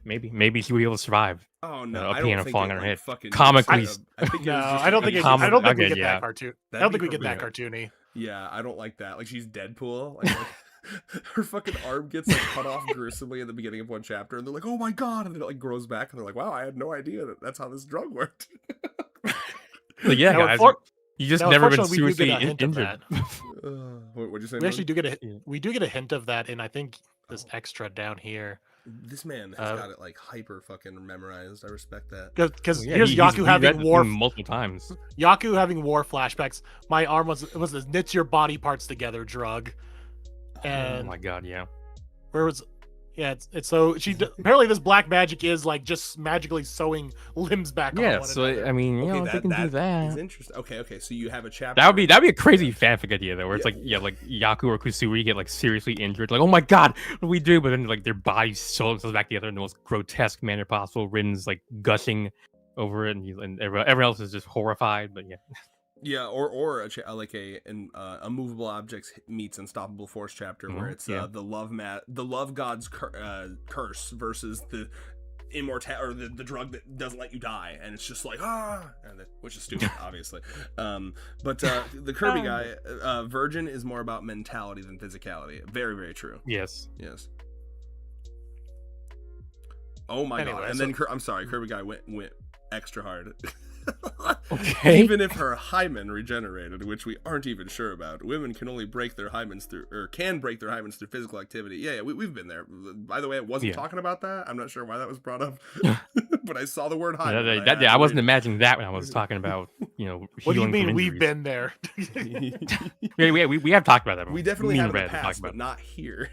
maybe she would be able to survive. Oh no, a I piano don't think falling it, on her like, head. fucking Comically- used to- I think it No, was just I don't like think a it, I don't think we Okay, get yeah. that cartoon. I That'd don't be think we get that perfect. cartoony. Yeah, I don't like that. Like she's Deadpool. Like her fucking arm gets like cut off gruesomely in the beginning of one chapter, and they're like, "Oh my god!" And then it like grows back, and they're like, "Wow, I had no idea that that's how this drug worked." But yeah, Now, guys, unfor- you just now, never been unfortunately, we do seriously get a hint of injured. that. What'd you say? We actually do get a Yeah. we do get a hint of that in I think this extra down here. This man has Uh, got it like hyper fucking memorized. I respect that. Because Yeah, here's he's Yaku read having that war multiple times. Yaku having war flashbacks. My arm was this knits your body parts together drug. Oh And my god, yeah. where was it's so apparently this black magic is like just magically sewing limbs back on Yeah, one so another. I mean, you know, Okay, they can do Is that. interesting. Okay. So you have a chapter. That'd be a crazy fanfic idea though, where it's like like Yaku or Kusuri get like seriously injured, like oh my god, what do we do? But then like their bodies sew themselves back together in the most grotesque manner possible. Rin's like gushing over it, and everyone else is just horrified. But yeah, Yeah, or like a movable objects meets unstoppable force chapter where Mhm, it's yeah. the love god's curse versus the immortal or the drug that doesn't let you die, and it's just like which is stupid, obviously. But the Kirby guy, Virgin is more about mentality than physicality. Very, very true. yes. Yes. Oh my Anyway, god! And so- then I'm sorry, Kirby guy went extra hard. Okay. Even if her hymen regenerated, which we aren't even sure about, women can only break their hymens through physical activity. Yeah, we've been there. By the way, I wasn't Yeah. talking about that. I'm not sure why that was brought up, but I saw the word hymen. Yeah, and I had I to wasn't read imagining that when I was talking about What do you healing from mean we've injuries. been there? We have talked about that. We definitely Me have and in the Red past, talked but about not here.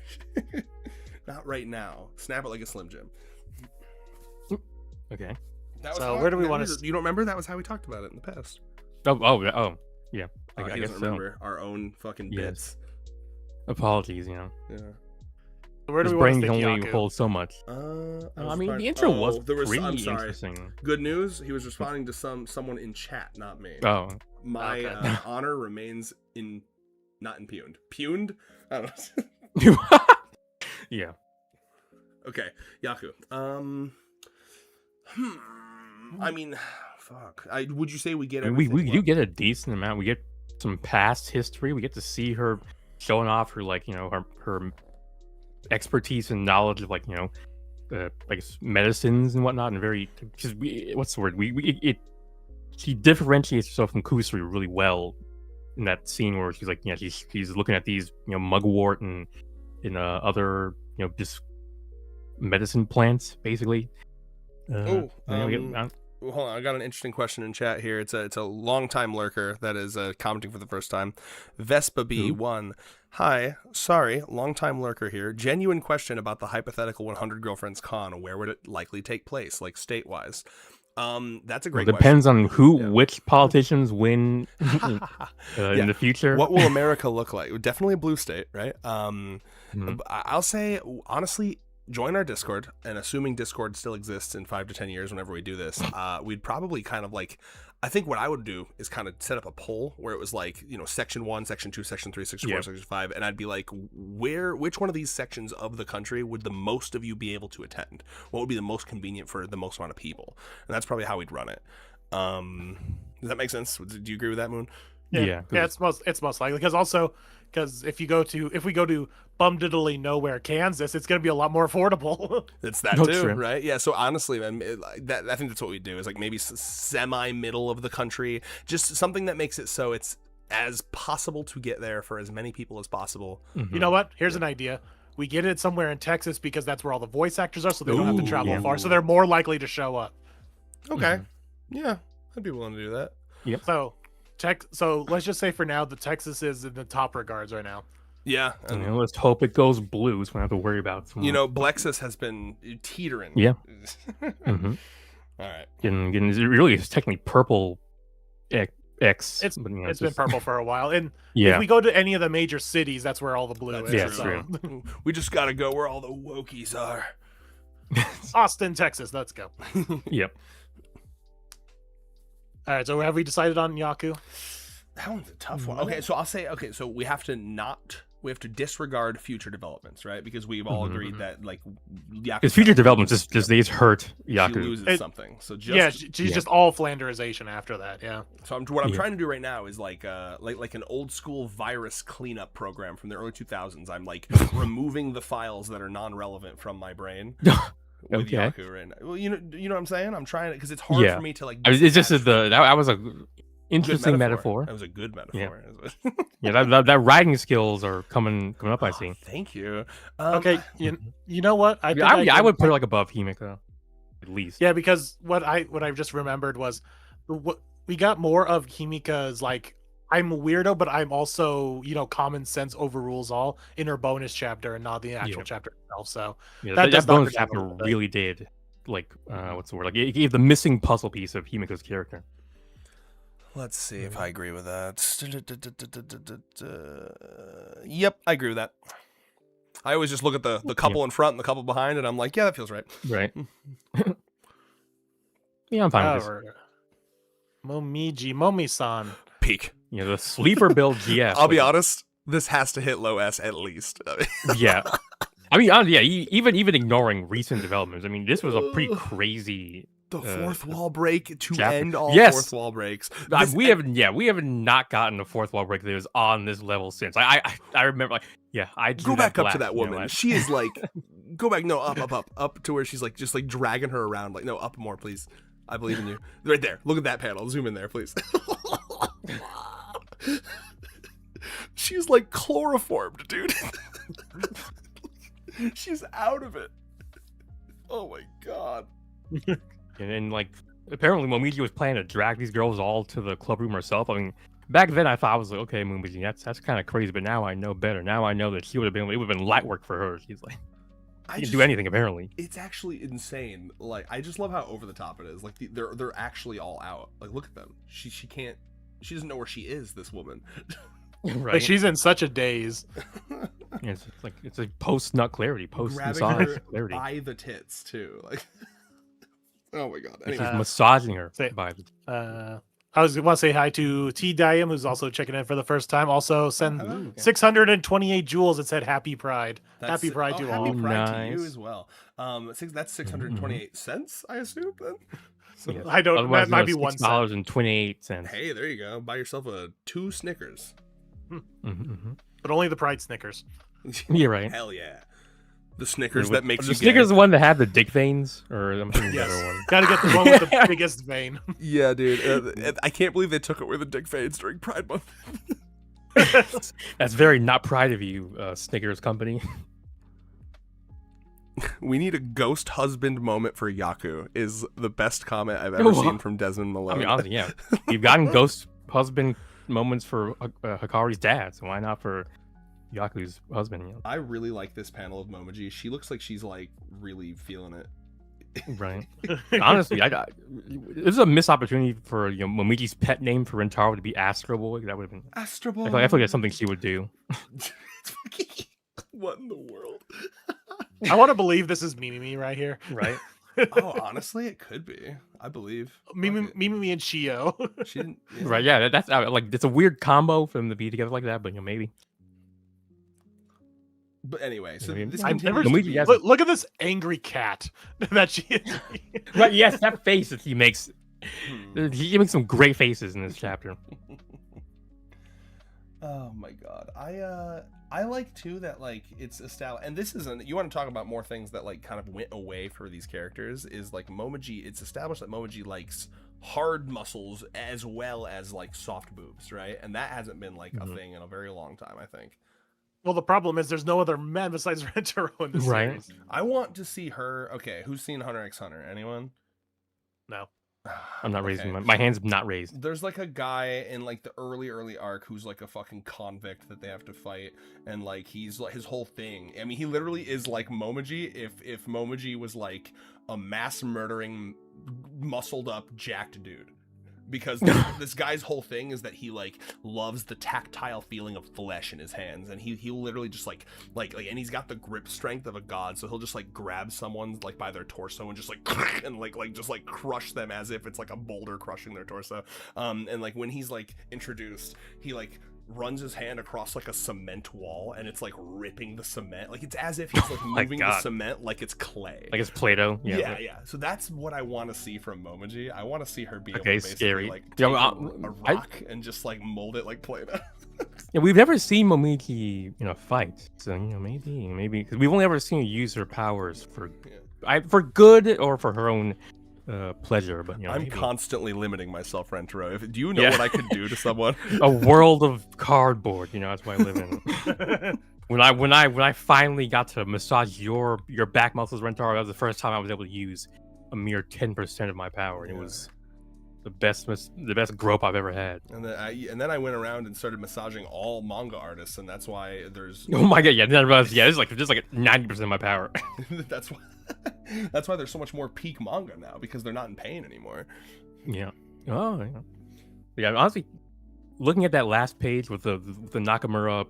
Not right now. Snap it like a Slim Jim. it. Okay. That was So how- where do we that wanna was- You don't remember? That was how we talked about it in the past. Oh, yeah. I I guess guess so. remember our own fucking Yes. bits. Apologies, Oh, Yeah. Where do His we want brain to can stick only Yaku? hold so much. I I mean, the intro was pretty I'm sorry. interesting. Good news. He was responding to someone in chat, not me. Oh, My Okay. honor remains not impugned. Pugned? I don't know. yeah. Okay, Yaku. I mean, fuck. Would you say we get I mean, we everything? do get a decent amount. We get some past history. We get to see her showing off her her expertise and knowledge of I guess medicines and whatnot, and what's the word? She differentiates herself from Kusuri really well in that scene where she's like, she's looking at these mugwort and other just medicine plants basically. Oh, we get- Well, hold on, I got an interesting question in chat here. It's a long time lurker that is commenting for the first time. Vespa B1. Hi, sorry, long time lurker here. Genuine question about the hypothetical 100 Girlfriends con. Where would it likely take place, like state wise? That's a great depends on Yeah. which politicians win question. in the future. What will America look like? Definitely a blue state, right? Mhm. I'll say honestly, join our Discord, and assuming Discord still exists in 5 to 10 years whenever we do this, we'd probably kind of I think what I would do is kind of set up a poll where it was section 1, section 2, section 3, section 4, Yeah. section 5, and I'd be like, which one of these sections of the country would the most of you be able to attend? What would be the most convenient for the most amount of people? And that's probably how we'd run it. Does that make sense? Do you agree with that, Moon? Yeah, it's most likely because if we go to bum-diddly nowhere Kansas, it's going to be a lot more affordable. It's that No, too, true. right? Yeah. So honestly, man, I think that's what we do is maybe semi-middle of the country, just something that makes it so it's as possible to get there for as many people as possible. Mhm. You know what? Here's an idea. We get it somewhere in Texas because that's where all the voice actors are, so they don't have to Ooh, travel yeah. far, so they're more likely to show up. Okay. Yeah, I'd be willing to do that. So let's just say for now, the Texas is in the top regards right now. Yeah. And, let's hope it goes blue, so we don't have to worry about some. Blexus has been teetering. Yeah. Mhm. All right. Getting it really is technically purple X. It's but, It's been purple for a while, and if Yeah. we go to any of the major cities, that's where all the blue That's is. Yeah, so. true. We just gotta go where all the wokies are. Austin, Texas. Let's go. Yep. All right, so have we decided on Yaku? That one's a tough one. Okay, so I'll say, okay, so we have to disregard future developments, right? Because we've all agreed that like Yaku, Because future developments just they just hurt she Yaku. loses something. So just Yeah, she's just all Flanderization after that. Yeah. So what I'm trying to do right now is like an old school virus cleanup program from the early 2000s. I'm like removing the files that are non-relevant from my brain. With Okay. Yaku right now. Well, you know what I'm saying? I'm trying to, because it's hard for me to like. I mean, it's just detach that was a good interesting metaphor. That was a good metaphor. Yeah, that writing skills are coming up. I see. Thank you. Okay, you know what? I would put her like above Himiko, at least. Yeah, because what I just remembered was what we got more of Himika's like I'm a weirdo, but I'm also common sense overrules all in her bonus chapter and not the actual chapter itself. So yeah, that that knock bonus her down a chapter little bit. really did like what's the word? Like it gave the missing puzzle piece of Himiko's character. Let's see if I agree with that. Yep, I agree with that. I always just look at the couple in front and the couple behind, and I'm like, yeah, that feels right. Right. Yeah, I'm fine with this. Momi-san. Peak. You know, the sleeper build GF. I'll be honest, this has to hit low S at least. Yeah. I mean, yeah. Even ignoring recent developments, I mean, this was a pretty crazy. The fourth wall break to chapter. end all Yes. fourth wall breaks. We have not gotten a fourth wall break that was on this level since. I remember I drew Go back up to glass, that woman. She is like, go back, no, up to where she's like just like dragging her around. Like, no, up more, please. I believe in you. Right there. Look at that panel. Zoom in there, please. She's like chloroformed, dude. She's out of it. Oh my god. And like apparently Momiji was planning to drag these girls all to the club room herself. I mean, back then I thought I was like, okay, Momiji, that's kind of crazy, but now I know better. Now I know that it would have been light work for her. She's like, she can do anything apparently. It's actually insane. Like, I just love how over the top it is. Like they're actually all out. Like, look at them. She doesn't know where she is, this woman. Right. Like, she's in such a daze. It's a post nut clarity, post Grabbing massage her clarity. by the tits too. Like, oh my god. She's Anyway, massaging her say- by the I was want to say hi to T Diam, who's also checking in for the first time. Also send hello. 628 jewels. It said Happy Pride. Happy Pride to all. Happy Pride to you Nice. as well. That's 628 cents, I assume. Then. So, Yeah. I don't. Otherwise, That might be 1 cent. $6.28. hey, there you go. Buy yourself 2 Snickers. But only the Pride Snickers. You're right. Hell yeah. The Snickers that makes the you Snickers gay. the one that had the dick veins, or I'm thinking the Yes. other one. Got to get the one with the biggest vein. Yeah, dude. I can't believe they took away the dick fades during Pride Month. That's very not pride of you, Snickers company. We need a ghost husband moment for Yaku is the best comment I've ever seen from Desmond Malone. I mean, honestly, yeah, you've gotten ghost husband moments for Hikari's dad, so why not for Yaku's husband? You I really like this panel of Momiji. She looks like she's like really feeling it. know? Right. Honestly, this is a missed opportunity for Momiji's pet name for Rentaro to be Astro Boy. That would have been. Astro Boy. I feel like that's something she would do. What in the world? I want to believe this is Mimi right here. Right. Oh, honestly, it could be. I believe. Mimi Fuck and Shio. it. She didn't. Yeah. Right. Yeah. That's like it's a weird combo for them to be together like that, but maybe. But anyway, so I mean, this I've never. continues to Momiji be- has- Look at this angry cat that she is. Right. Yes, that face that he makes. Hmm. He makes some great faces in this chapter. Oh my god. I like too that like it's established, and this isn't, you want to talk about more things that like kind of went away for these characters, is like Momiji, it's established that Momiji likes hard muscles as well as like soft boobs, right? And that hasn't been like a thing in a very long time, I think. Well, the problem is there's no other men besides Rentaro in this Right. series. I want to see her. Okay, who's seen Hunter x Hunter? Anyone? No. I'm not Okay. raising my hands. Not raised. There's like a guy in like the early arc who's like a fucking convict that they have to fight, and like he's like his whole thing. I mean, he literally is like Momiji if Momiji was like a mass murdering, muscled up, jacked dude. because this guy's whole thing is that he like loves the tactile feeling of flesh in his hands, and he'll literally just like and he's got the grip strength of a god, so he'll just like grab someone like by their torso and just like and just like crush them as if it's like a boulder crushing their torso. And like when he's like introduced, he like runs his hand across like a cement wall, and it's like ripping the cement, like it's as if he's like moving the cement like it's clay, like it's Play-Doh. Yeah. So that's what I want to see from Momiji. I want to see her be able to basically scary. like take a rock and just like mold it like Play-Doh. Yeah, we've never seen Momiji in a fight, so maybe because we've only ever seen her use her powers for good or for her own pleasure. But I'm maybe. Constantly limiting myself, Rentaro. Do you know what I could do to someone? A world of cardboard, that's what I live in. when I finally got to massage your back muscles, Rentaro, that was the first time I was able to use a mere 10% of my power, and it was the best grope I've ever had. And then I went around and started massaging all manga artists, and that's why there's oh my god, yeah, then I realized, this is like 90% of my power. That's why there's so much more peak manga now, because they're not in pain anymore. Yeah. Oh, yeah. Yeah, honestly, looking at that last page with the Nakamura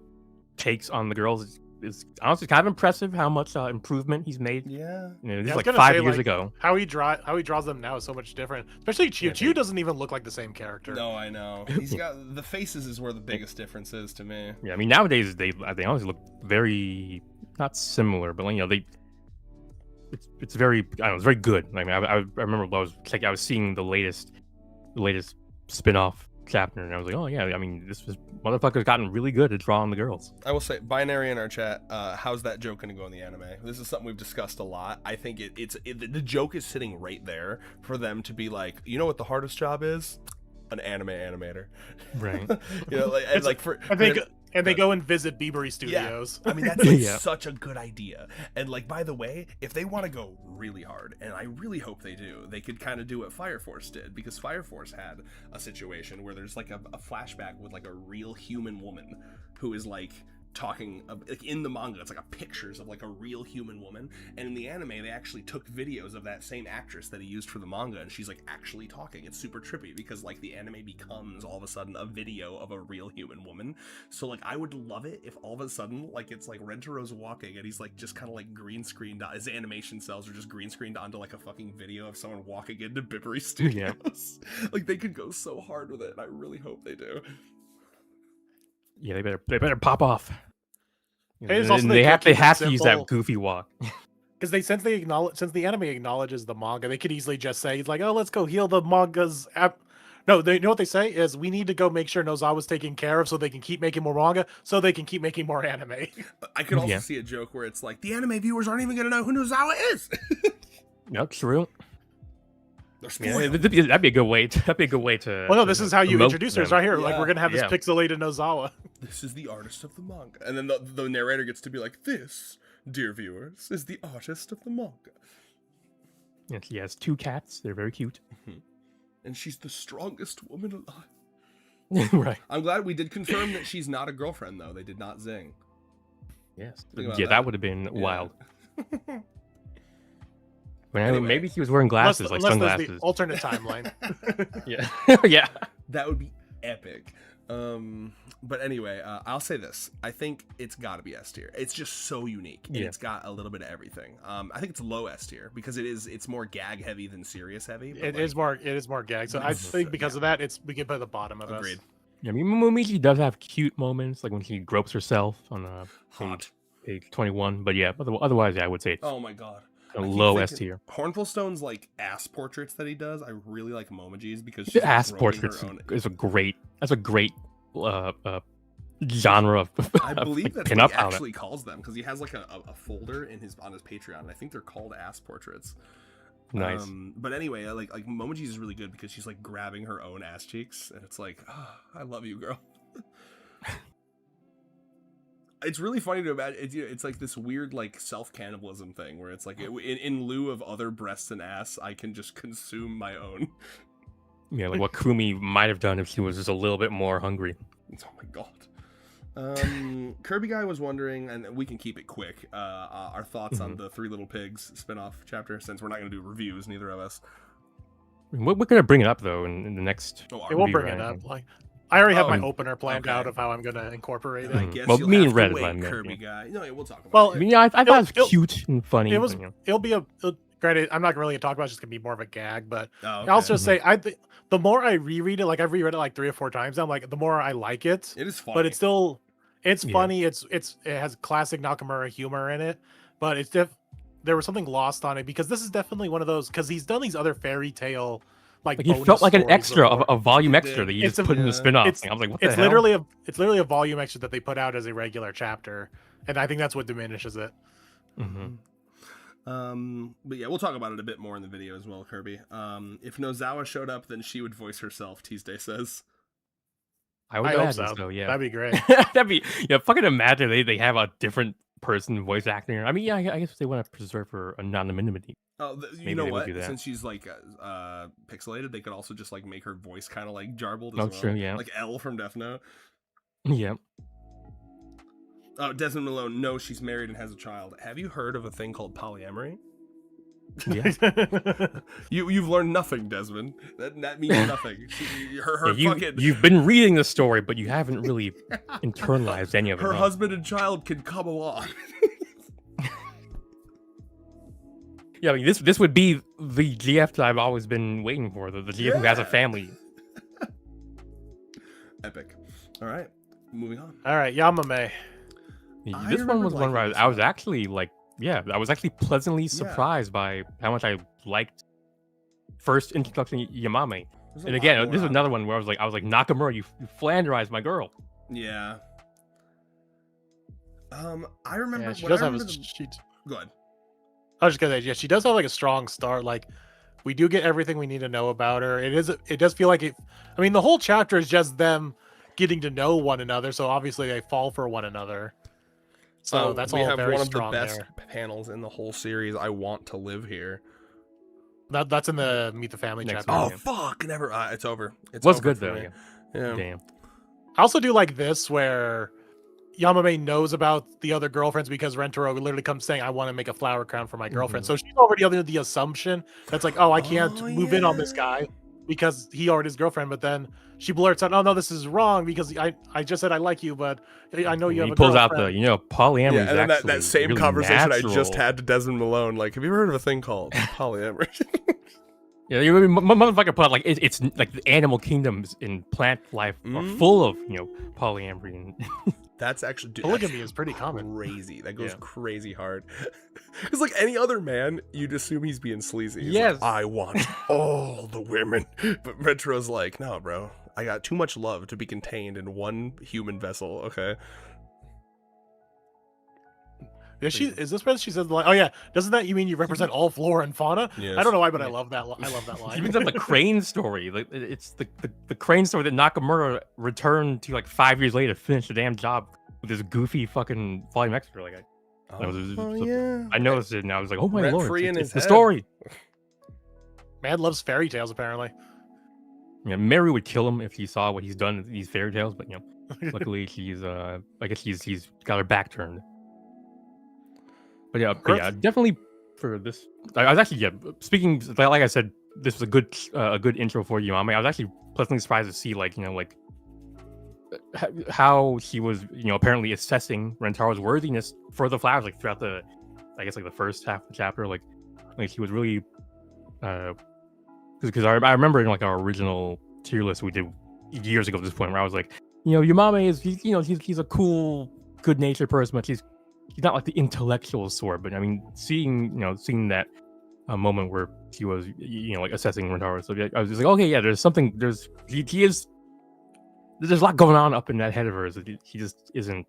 takes on the girls is honestly kind of impressive how much improvement he's made. Yeah. This is like 5 years ago. How he draws them now is so much different. Especially Chiu. Chiu doesn't even look like the same character. No, I know. He's got the faces is where the biggest difference is to me. Yeah, I mean nowadays they honestly look very not similar, but it's very it's very good. I mean I remember I was seeing the latest spin-off chapter, and I was like, oh yeah, I mean this motherfucker's gotten really good at drawing the girls. I will say, Binary in our chat, how's that joke gonna go in the anime? This is something we've discussed a lot. I think the joke is sitting right there for them to be like, you know what the hardest job is? An anime animator. Right. And they go and visit Bibury Studios. Yeah. I mean, that's such a good idea. And like, by the way, if they want to go really hard, and I really hope they do, they could kind of do what Fire Force did, because Fire Force had a situation where there's like a flashback with like a real human woman who is like talking like in the manga. It's like a pictures of like a real human woman, and in the anime they actually took videos of that same actress that he used for the manga, and she's like actually talking. It's super trippy because like the anime becomes all of a sudden a video of a real human woman. So like I would love it if all of a sudden like it's like Rentaro's walking and he's like just kind of like green screened, his animation cells are just green screened onto like a fucking video of someone walking into Bibury Studios. Like they could go so hard with it, and I really hope they do. Yeah, they better pop off. They have to use that goofy walk. Because since the anime acknowledges the manga, they could easily just say like, oh, let's go heal the manga's No, you know what they say is we need to go make sure Nozawa's taken care of so they can keep making more manga, so they can keep making more anime. I could also see a joke where it's like the anime viewers aren't even gonna know who Nozawa is. That's true. Yeah, that'd be a good way to. Well, no, this is how you introduce her. Right here, yeah. Like we're gonna have this pixelated Nozawa. This is the artist of the manga, and then the narrator gets to be like, "This, dear viewers, is the artist of the manga." Yes, he has 2 cats. They're very cute, and she's the strongest woman alive. Right. I'm glad we did confirm that she's not a girlfriend, though. They did not zing. Yes. Yeah, that would have been wild. Anyway, maybe he was wearing glasses, like sunglasses. The alternate timeline. Yeah. Yeah. That would be epic. But anyway, I'll say this. I think it's got to be S tier. It's just so unique. And it's got a little bit of everything. I think it's low S tier because it's more gag heavy than serious heavy. It is more gag. So I think because of that, we get by the bottom of Agreed. us. Yeah, I mean, Momiji does have cute moments, like when she gropes herself on page 21. But yeah, otherwise, I would say it's oh my god. A low S tier. Hornfulstone's like ass portraits that he does, I really like Momoji's because she's ass portraits is a great genre of I believe like, that's what he actually calls them, because he has like a folder on his Patreon, and I think they're called ass portraits. Nice. But anyway, like Momoji's is really good because she's like grabbing her own ass cheeks, and it's like, oh, I love you, girl. It's really funny to imagine. It's like this weird like self-cannibalism thing where it's like in lieu of other breasts and ass, I can just consume my own. Yeah, like what Kumi might have done if she was just a little bit more hungry. Oh my god. Kirby Guy was wondering, and we can keep it quick, our thoughts on the Three Little Pigs spinoff chapter, since we're not going to do reviews, neither of us. We're gonna bring it up though in the next. Oh, It will movie, bring right? it up. Like, I already have my Oh, opener planned okay. out of how I'm gonna incorporate I it. guess Well, you'll me have and to Red is wait, what I meant, Kirby yeah. guy. No, yeah, we'll talk about Well, I it. mean, yeah, I thought it was it'll- cute and funny. It was. but, you know. It'll be a. Granted, I'm not really gonna talk about it. It's just gonna be more of a gag. But Oh, I'll okay. just say, the more I reread it, like I've reread it like 3 or 4 times. I'm like, the more I like it. It is funny. But it's still, it's Yeah. funny. It has classic Nakamura humor in it. But it's there was something lost on it because this is definitely one of those because he's done these other fairy tale Like it bonus felt like an stories extra, before. a volume It extra did. that you It's just a- put in the yeah. spin-off. It's- thing. I was like, what the It's hell? literally a volume extra that they put out as a regular chapter, and I think that's what diminishes it. Mhm. But yeah, we'll talk about it a bit more in the video as well, Kirby. If Nozawa showed up, then she would voice herself, Tuesday says. I would I hope imagine so. so. Yeah, That'd be great. that'd be fucking imagine they have a different person voice acting her. I mean, yeah, I guess they want to preserve her anonymity. Oh, you Maybe know they would what? do that. Since she's like pixelated, they could also just like make her voice kind of like jarbled as Oh, well. true, yeah. Like Elle from Death Note. Yeah. Oh, Desmond Malone. No, she's married and has a child. Have you heard of a thing called polyamory? Yeah. You've learned nothing, Desmond. That means nothing. Her Yeah, fucking you've been reading the story, but you haven't really internalized any of it. her no. husband and child can come along. Yeah, I mean, this would be the GF that I've always been waiting for. The GF who has a Yeah. family. Epic. All right, moving on. All right, Yamame. I This one remember was one where liking this I was one. actually like, yeah, I was actually pleasantly surprised by how much I liked first introduction Yamame. There's a And lot again, more this is on another one where I was like Nakamura, you flanderized my girl. it. Yeah. I remember. Yeah, she what does I have a. remember the- She, Go ahead. I was just gonna say, yeah, she does have like a strong start. Like, we do get everything we need to know about her. It does feel like it. I mean, the whole chapter is just them getting to know one another. So obviously they fall for one another. So that's we all have very one of the strong best there. panels in the whole series. I want to live here. That's in the Meet the Family Next chapter. one. Oh fuck! Never. It's over. It's Was over good for though. me. Yeah. Yeah. Damn. I also do like this where Yamame knows about the other girlfriends because Rentaro literally comes saying, I want to make a flower crown for my girlfriend. Mhm. So she's already under the assumption that's like, oh, I can't Oh, move in on this yeah. guy because he already has a girlfriend. But then she blurts out, oh, no, this is wrong because I just said I like you, but I know you have He a pulls out the, girlfriend. polyamory Yeah, is and then actually that same really conversation I just natural. had to Desmond Malone. Like, have you ever heard of a thing called polyamory? Yeah, you motherfucker put like it's like the animal kingdoms in plant life are full of polyamory and That's actually dude, Polygamy that's is pretty common. Crazy. That goes Yeah. crazy hard. Because like any other man, you'd assume he's being sleazy. He's Yes. like, I want all the women. But Retro's like, no, bro. I got too much love to be contained in one human vessel. Okay. Is this where she says, like, oh yeah, doesn't that you mean you represent all flora and fauna? Yes. I don't know why, but I love that. I love that he line. brings up the crane story. Like it's the crane story that Nakamura returned to like 5 years later to finish the damn job with this goofy fucking volume extra. Like Yeah. I noticed it and I was like, oh my Rent lord, free in it's his the head. story. Man loves fairy tales, apparently. Yeah, Mary would kill him if he saw what he's done in these fairy tales, but luckily she's I guess he's got her back turned. But yeah, definitely for this. I was actually speaking like I said, this was a good intro for Yamame. I was actually pleasantly surprised to see how he was apparently assessing Rentaro's worthiness for the flowers like throughout the the first half of the chapter like he was really because I remember in like our original tier list we did years ago at this point where I was like Yamame is he's a cool good-natured person but he's not like the intellectual sort, but I mean, seeing that moment where he was, like assessing Rentaro, so I was just like, okay, yeah, there's a lot going on up in that head of hers. He just isn't,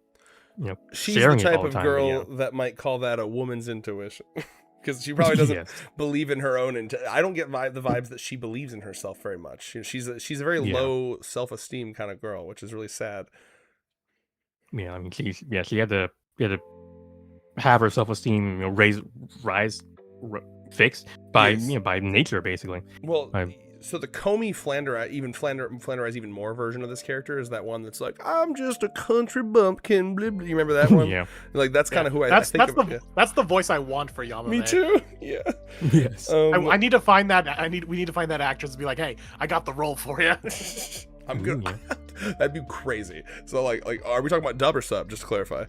She's sharing the it type all the of time, girl but, that might call that a woman's intuition. Because she probably doesn't Yes. believe in her own. I don't get the vibes that she believes in herself very much. She's a very Yeah. low self-esteem kind of girl, which is really sad. Yeah, I mean, she had to have her self-esteem, rise, fixed by Yes. by nature, basically. Well, So the Comey Flanderize even more version of this character is that one that's like, I'm just a country bumpkin. Blah, blah. You remember that one? Yeah. Like that's kind of who I think that's the voice I want for Yamame. Me too. Yeah. Yes. I need to find that. We need to find that actress and be like, hey, I got the role for you. I'm good. That'd be crazy. So like, are we talking about dub or sub? Just to clarify.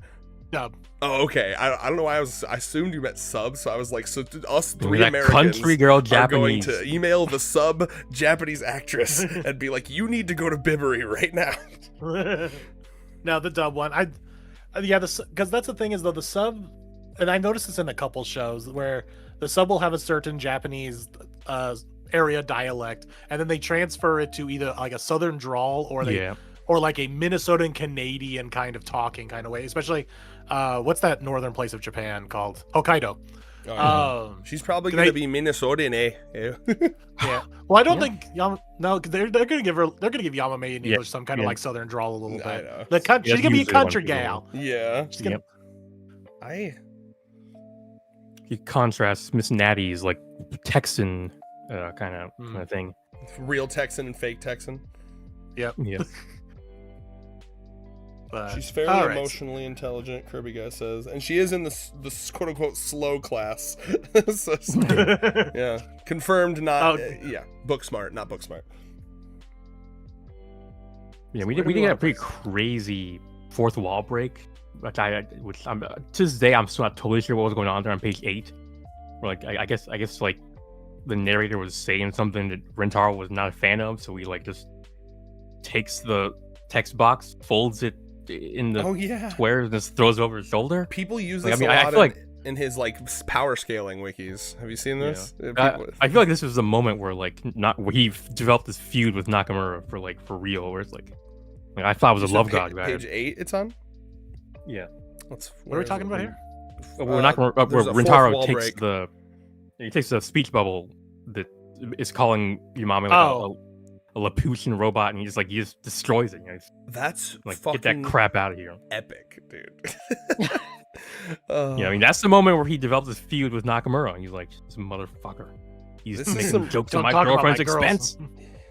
Dub. Oh, okay. I don't know why I assumed you meant sub, so I was like, so us three that Americans country girl are Japanese. going to email the sub Japanese actress and be like, you need to go to Bibury right now. Now the dub one, because that's the thing is though the sub, and I noticed this in a couple shows where the sub will have a certain Japanese area dialect, and then they transfer it to either like a southern drawl or like a Minnesotan Canadian kind of talking kind of way, especially what's that northern place of Japan called? Hokkaido. Oh, yeah. She's probably gonna be Minnesotan, eh? Yeah. Well, I don't think no, because they're gonna give Yamame in English some kind of like southern drawl a little bit. I know. She's gonna be a country gal. Yeah. You contrast Miss Natty's like Texan kind of thing. Real Texan and fake Texan. Yep. Yeah. But, she's fairly emotionally intelligent, Kirby guy says, and she is in the quote unquote slow class. So, yeah, confirmed. Not book smart, not book smart. Yeah, we did get a pretty crazy fourth wall break, which I'm to this day I'm still not totally sure what was going on there on page 8. Where like I guess like the narrator was saying something that Rentaro was not a fan of, so he like just takes the text box, folds it in the square, and just throws it over his shoulder. People use this I feel like in his like power scaling wikis. Have you seen this? Yeah. I feel like this was a moment where where he developed this feud with Nakamura for real, where it's like I thought it was a love god guy. Page 8, it's on. Yeah. What are we talking about here? Where Rentaro takes the speech bubble that is calling Yamame a Laputan robot, and he just destroys it. That's get that crap out of here. Epic, dude. That's the moment where he developed this feud with Nakamura, and he's like, this motherfucker. He's making jokes at my girlfriend's expense.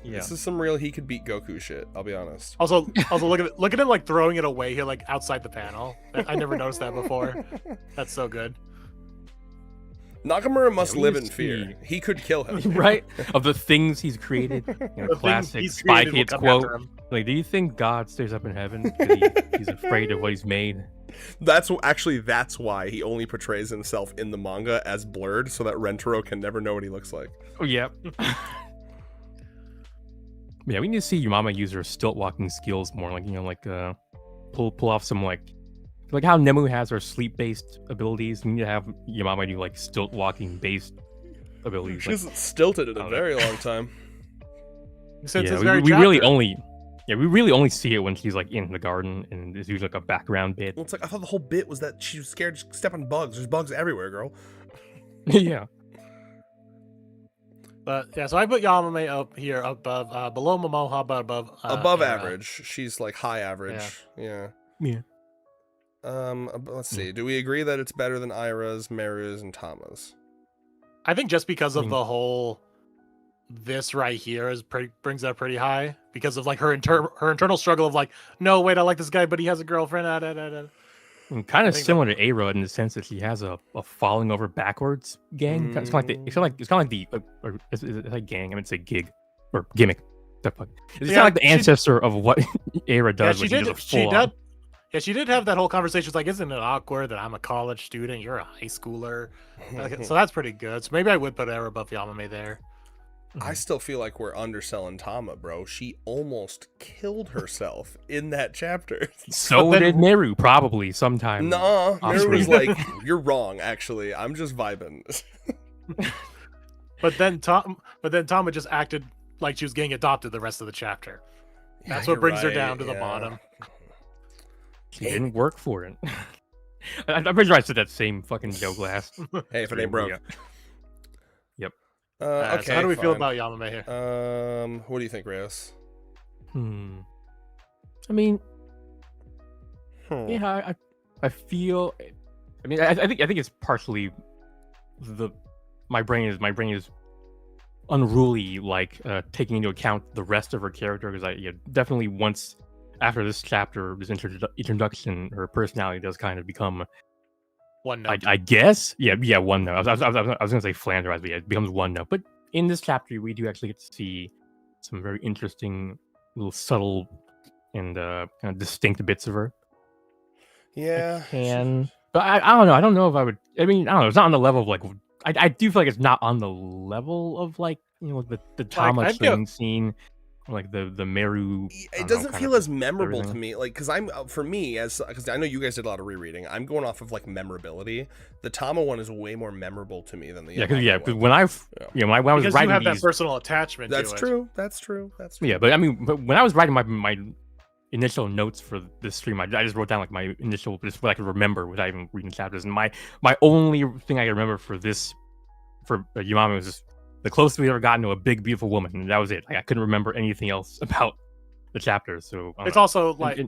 Yeah. This is some real he could beat Goku shit, I'll be honest. Also look at him like throwing it away here, like outside the panel. I never noticed that before. That's so good. Nakamura must live in fear. He could kill him. Right? Of the things he's created. Classic Spy Kids quote. Like, do you think God stays up in heaven because he's afraid of what he's made? That's why he only portrays himself in the manga as blurred, so that Rentaro can never know what he looks like. Oh, yeah. Yeah, we need to see Yamame use her stilt walking skills more. Pull off some like how Nemu has her sleep-based abilities. We need to have Yamame do stilt walking based abilities. She hasn't stilted in a very long time. We really only see it when she's in the garden, and it's usually a background bit. Well, it's I thought the whole bit was that she was scared to step on bugs. There's bugs everywhere, girl. Yeah. But yeah, so I put Yamame up here above, below Momoha, but above average. She's high average. Yeah. Let's see. Do we agree that it's better than Aira's, Meru's, and Tama's? I think just because of the whole, this right here brings that pretty high because of her internal struggle of no, wait, I like this guy, but he has a girlfriend. Kind of similar to Aira in the sense that she has a falling over backwards gang. It's kind of like the is it gang? I mean, say gig or gimmick. It's kind of like the ancestor of what Aira does. She did have that whole conversation. It's isn't it awkward that I'm a college student, you're a high schooler? So that's pretty good. So maybe I would put Aira above Yamame there. I still feel like we're underselling Tama, bro. She almost killed herself in that chapter. So did Meru, probably sometime. Nah, Meru was you're wrong, actually. I'm just vibing. But then Tama just acted like she was getting adopted the rest of the chapter. That's what brings her down to the bottom. She didn't work for it. I'm pretty sure I said that same fucking joke last. Hey, if it ain't broke. Yep. Okay. So how do we feel about Yamame here? What do you think, Reyes? I mean, yeah, I feel. I mean, I think it's partially my brain is unruly, like taking into account the rest of her character. Because definitely once after this chapter, this introduction, her personality does kind of become One note. I guess, yeah, one note. I was gonna say Flanders, but yeah, it becomes one note. But in this chapter, we do actually get to see some very interesting, little subtle and kind of distinct bits of her. Yeah. But I don't know. I don't know if I would. I mean, I don't know. It's not on the level of like. I do feel like it's not on the level of like the Tama training scene. Like the Meru. It doesn't feel as memorable to me, like, because for me, because I know you guys did a lot of rereading, I'm going off of like memorability. The Tama one is way more memorable to me than the because when I was because writing you have these, that personal attachment. That's to true. That's true. Yeah, but I mean, when I was writing my initial notes for this stream, I just wrote down like my initial, just what I could remember without even reading chapters. And my only thing I could remember for Yamame was just the closest we ever gotten to a big, beautiful woman, and that was it. Like I couldn't remember anything else about the chapters. So it's also like,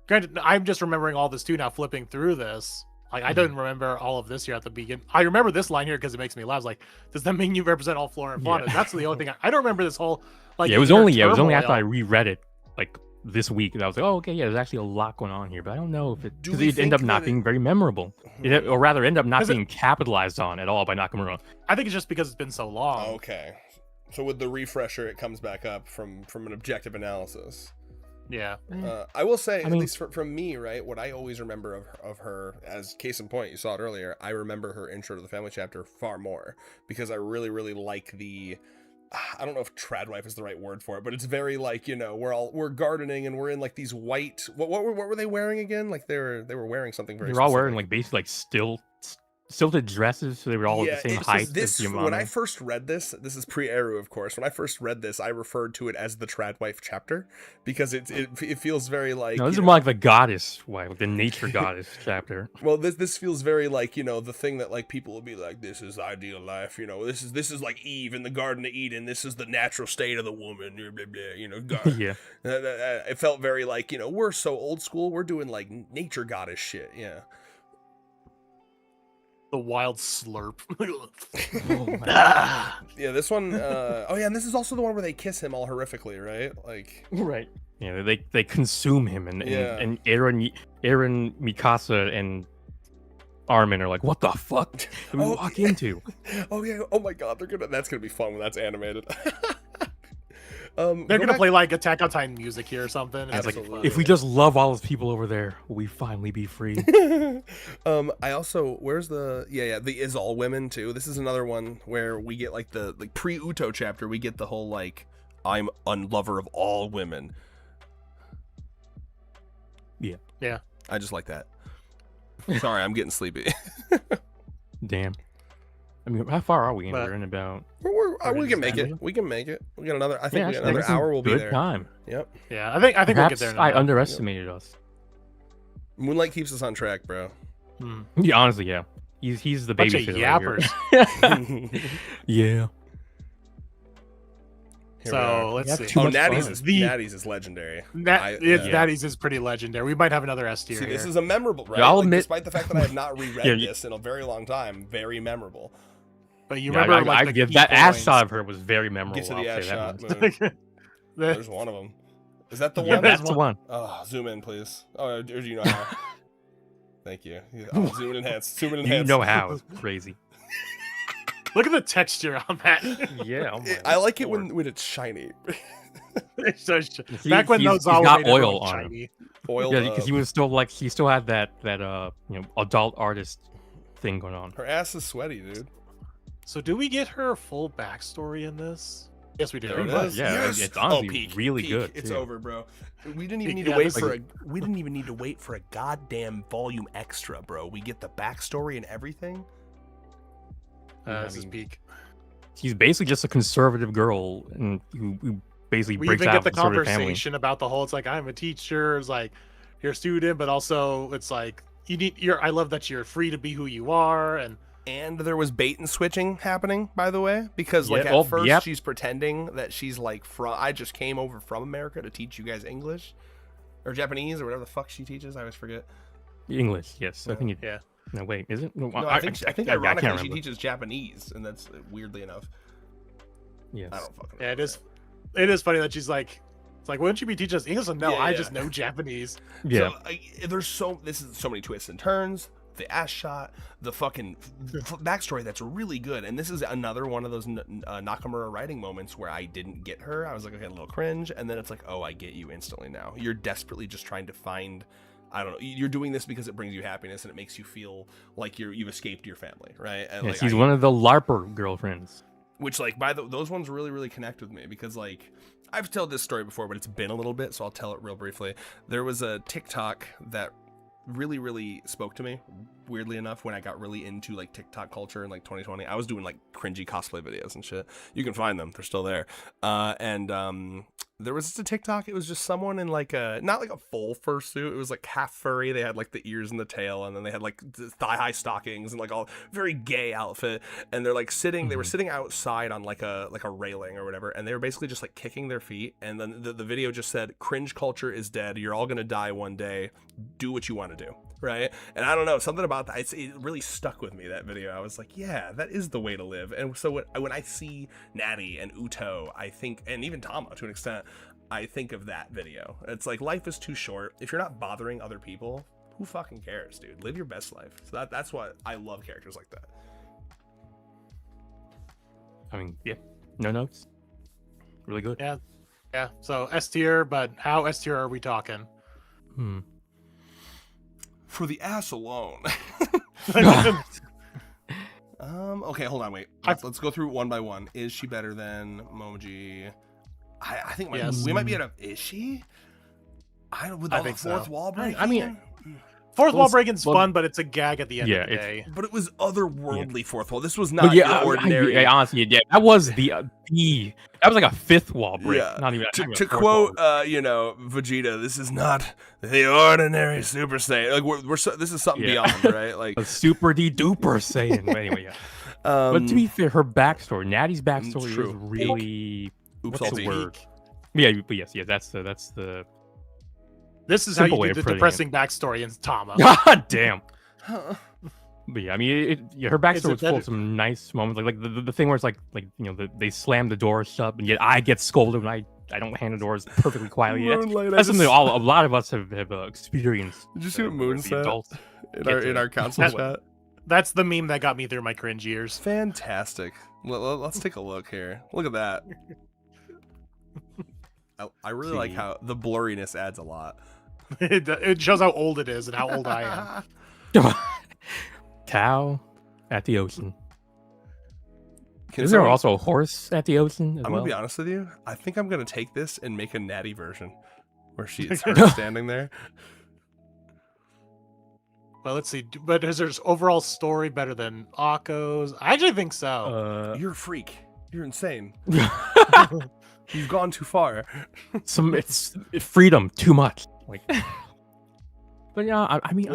granted, I'm just remembering all this too now. Flipping through this, like I didn't remember all of this here at the beginning. I remember this line here because it makes me laugh. Like, does that mean you represent all flora and fauna? That's the only thing I don't remember. This whole like it was only after I reread it like this week that I was like, oh, okay, yeah, there's actually a lot going on here, but I don't know if because it ended up not being very memorable, or rather, end up not being capitalized on at all by Nakamura. I think it's just because it's been so long. Okay, so with the refresher, it comes back up from an objective analysis. Yeah. I will say, at least from me, right, what I always remember of her, as case in point, you saw it earlier, I remember her intro to the family chapter far more, because I really, really like the, I don't know if tradwife is the right word for it, but it's very like, we're gardening and we're in like these white, what were they wearing again? Like they were wearing something very They're all wearing like basically like stilted dresses, so they were all the same height as Yamame. When I first read this is pre-Eru, of course. When I first read this, I referred to it as the Tradwife chapter because it feels very like. No, this is more like the goddess wife, like the nature goddess chapter. Well, this feels very like the thing that like people will be like, this is ideal life, this is like Eve in the Garden of Eden. This is the natural state of the woman, blah, blah, God. Yeah, it felt very like we're so old school. We're doing like nature goddess shit. Yeah. The wild slurp. Yeah, this one. And this is also the one where they kiss him all horrifically, right? Like, right. Yeah, they consume him, and Eren, Mikasa, and Armin are like, "What the fuck did we walk into?" Oh yeah. Oh my God, that's gonna be fun when that's animated. They're gonna play like Attack on Titan music here or something. It's like, if we just love all those people over there, will we finally be free? I also, where's the the Is All Women too. This is another one where we get like the pre-Uto chapter. We get the whole like, I'm a lover of all women. Yeah. I just like that. Sorry, I'm getting sleepy. Damn. I mean, how far are we in? We're in about. We can make it. We can make it. We got another. I think we got another hour. We'll be there. Time. Yep. Yeah, I think we'll get there. I underestimated us. Moonlight keeps us on track, bro. Yeah, honestly, yeah. He's the babysitter. Yappers. Yeah. So let's see. Natty's is legendary. Natty's is pretty legendary. We might have another S tier. See, this is a memorable, right? I'll admit, despite the fact that I have not reread this in a very long time, very memorable. But you remember, that ass shot of her was very memorable. Get to the ass shot. There's one of them. Is that the one? That's the one. Oh, zoom in, please. Oh, or do you know how? Thank you. Oh, zoom in, enhance. You know how? It's crazy. Look at the texture on that. Yeah, I like it when it's shiny. Back when those all got oil on shiny. him. Oil, yeah, because he still had that adult artist thing going on. Her ass is sweaty, dude. So do we get her full backstory in this? Yes, we do. Yeah, yes. It's honestly really good. It's over, bro. We didn't even need to wait for we didn't even need to wait for a goddamn volume extra, bro. We get the backstory and everything. This is peak. She's basically just a conservative girl, and who basically we breaks even out get the of conversation family. About the whole. It's like, I'm a teacher. It's like, you're a student, but also it's like I love that you're free to be who you are, and there was bait and switching happening, by the way, because like at first she's pretending that she's like I just came over from America to teach you guys English or Japanese or whatever the fuck she teaches. I always forget. English, yes. I think No, wait, is it? No, I think ironically she teaches Japanese, and that's weirdly enough. Yes. I don't fucking. Yeah, it is funny that she's like, it's like, wouldn't you be teaching us English? No, Yeah, I yeah. just know Japanese. Yeah. So, there's so many twists and turns. The ass shot, the fucking backstory that's really good, and this is another one of those Nakamura writing moments where I didn't get her. I was like, okay, a little cringe, and then it's like, oh, I get you instantly now. You're desperately just trying to find, I don't know, you're doing this because it brings you happiness and it makes you feel like you've escaped your family, right? And Yeah, like, she's one of the LARPer girlfriends. which like those ones really connect with me because like I've told this story before, but it's been a little bit, so I'll tell it real briefly. There was a TikTok that really spoke to me, weirdly enough, when I got really into like TikTok culture in like 2020. I was doing like cringy cosplay videos and shit. You can find them, they're still there. There was just a TikTok. It was just someone in like a, not like a full fursuit, it was like half furry. They had like the ears and the tail, and then they had like thigh high stockings and like all very gay outfit, and they're like sitting, they were sitting outside on like a railing or whatever, and they were basically just like kicking their feet, and then the video just said, cringe culture is dead, you're all gonna die one day, do what you want to do, right? And I don't know, something about that, it really stuck with me, that video. I was like, yeah, that is the way to live. And so when I see Natty and Uto, I think, and even Tama to an extent, I think of that video. It's like, life is too short. If you're not bothering other people, who fucking cares, dude? Live your best life. So that's what I love, characters like that. I mean, yeah, no notes. Really good. Yeah. So S tier, but how S tier are we talking? For the ass alone. Okay, hold on, wait. Let's go through one by one. Is she better than Momoji? I think we might be at a. Is she? With all the fourth wall breaking. I mean, fourth wall breaking's fun, but it's a gag at the end of the day. But it was otherworldly fourth wall. This was not your ordinary. Honestly, that was that was like a fifth wall break. Yeah. Not even to quote, Vegeta, this is not the ordinary Super Saiyan. Like this is something beyond, right? Like a super duper Saiyan. But anyway, yeah. But to be fair, her backstory, Natty's backstory is really. Oops, what's the word? Yeah, but yes, that's the. This is how you do the depressing backstory in Tama. God damn. But yeah, I mean, her backstory was full of some nice moments, like the thing where it's like they slam the door shut, and yet I get scolded when I don't hand the doors perfectly quietly. That's something a lot of us have experienced. Did you see what Moon said in our council chat? That's the meme that got me through my cringe years. Fantastic. Let's take a look here. Look at that. I really like how the blurriness adds a lot. It shows how old it is and how old I am. Cow at the ocean. Is there also a horse at the ocean? I'm gonna be honest with you. I think I'm gonna take this and make a Natty version where she's standing there. Well, let's see. But is their overall story better than Akko's? I actually think so. You're a freak. You're insane. You've gone too far. It's freedom too much. Like, but yeah, I mean,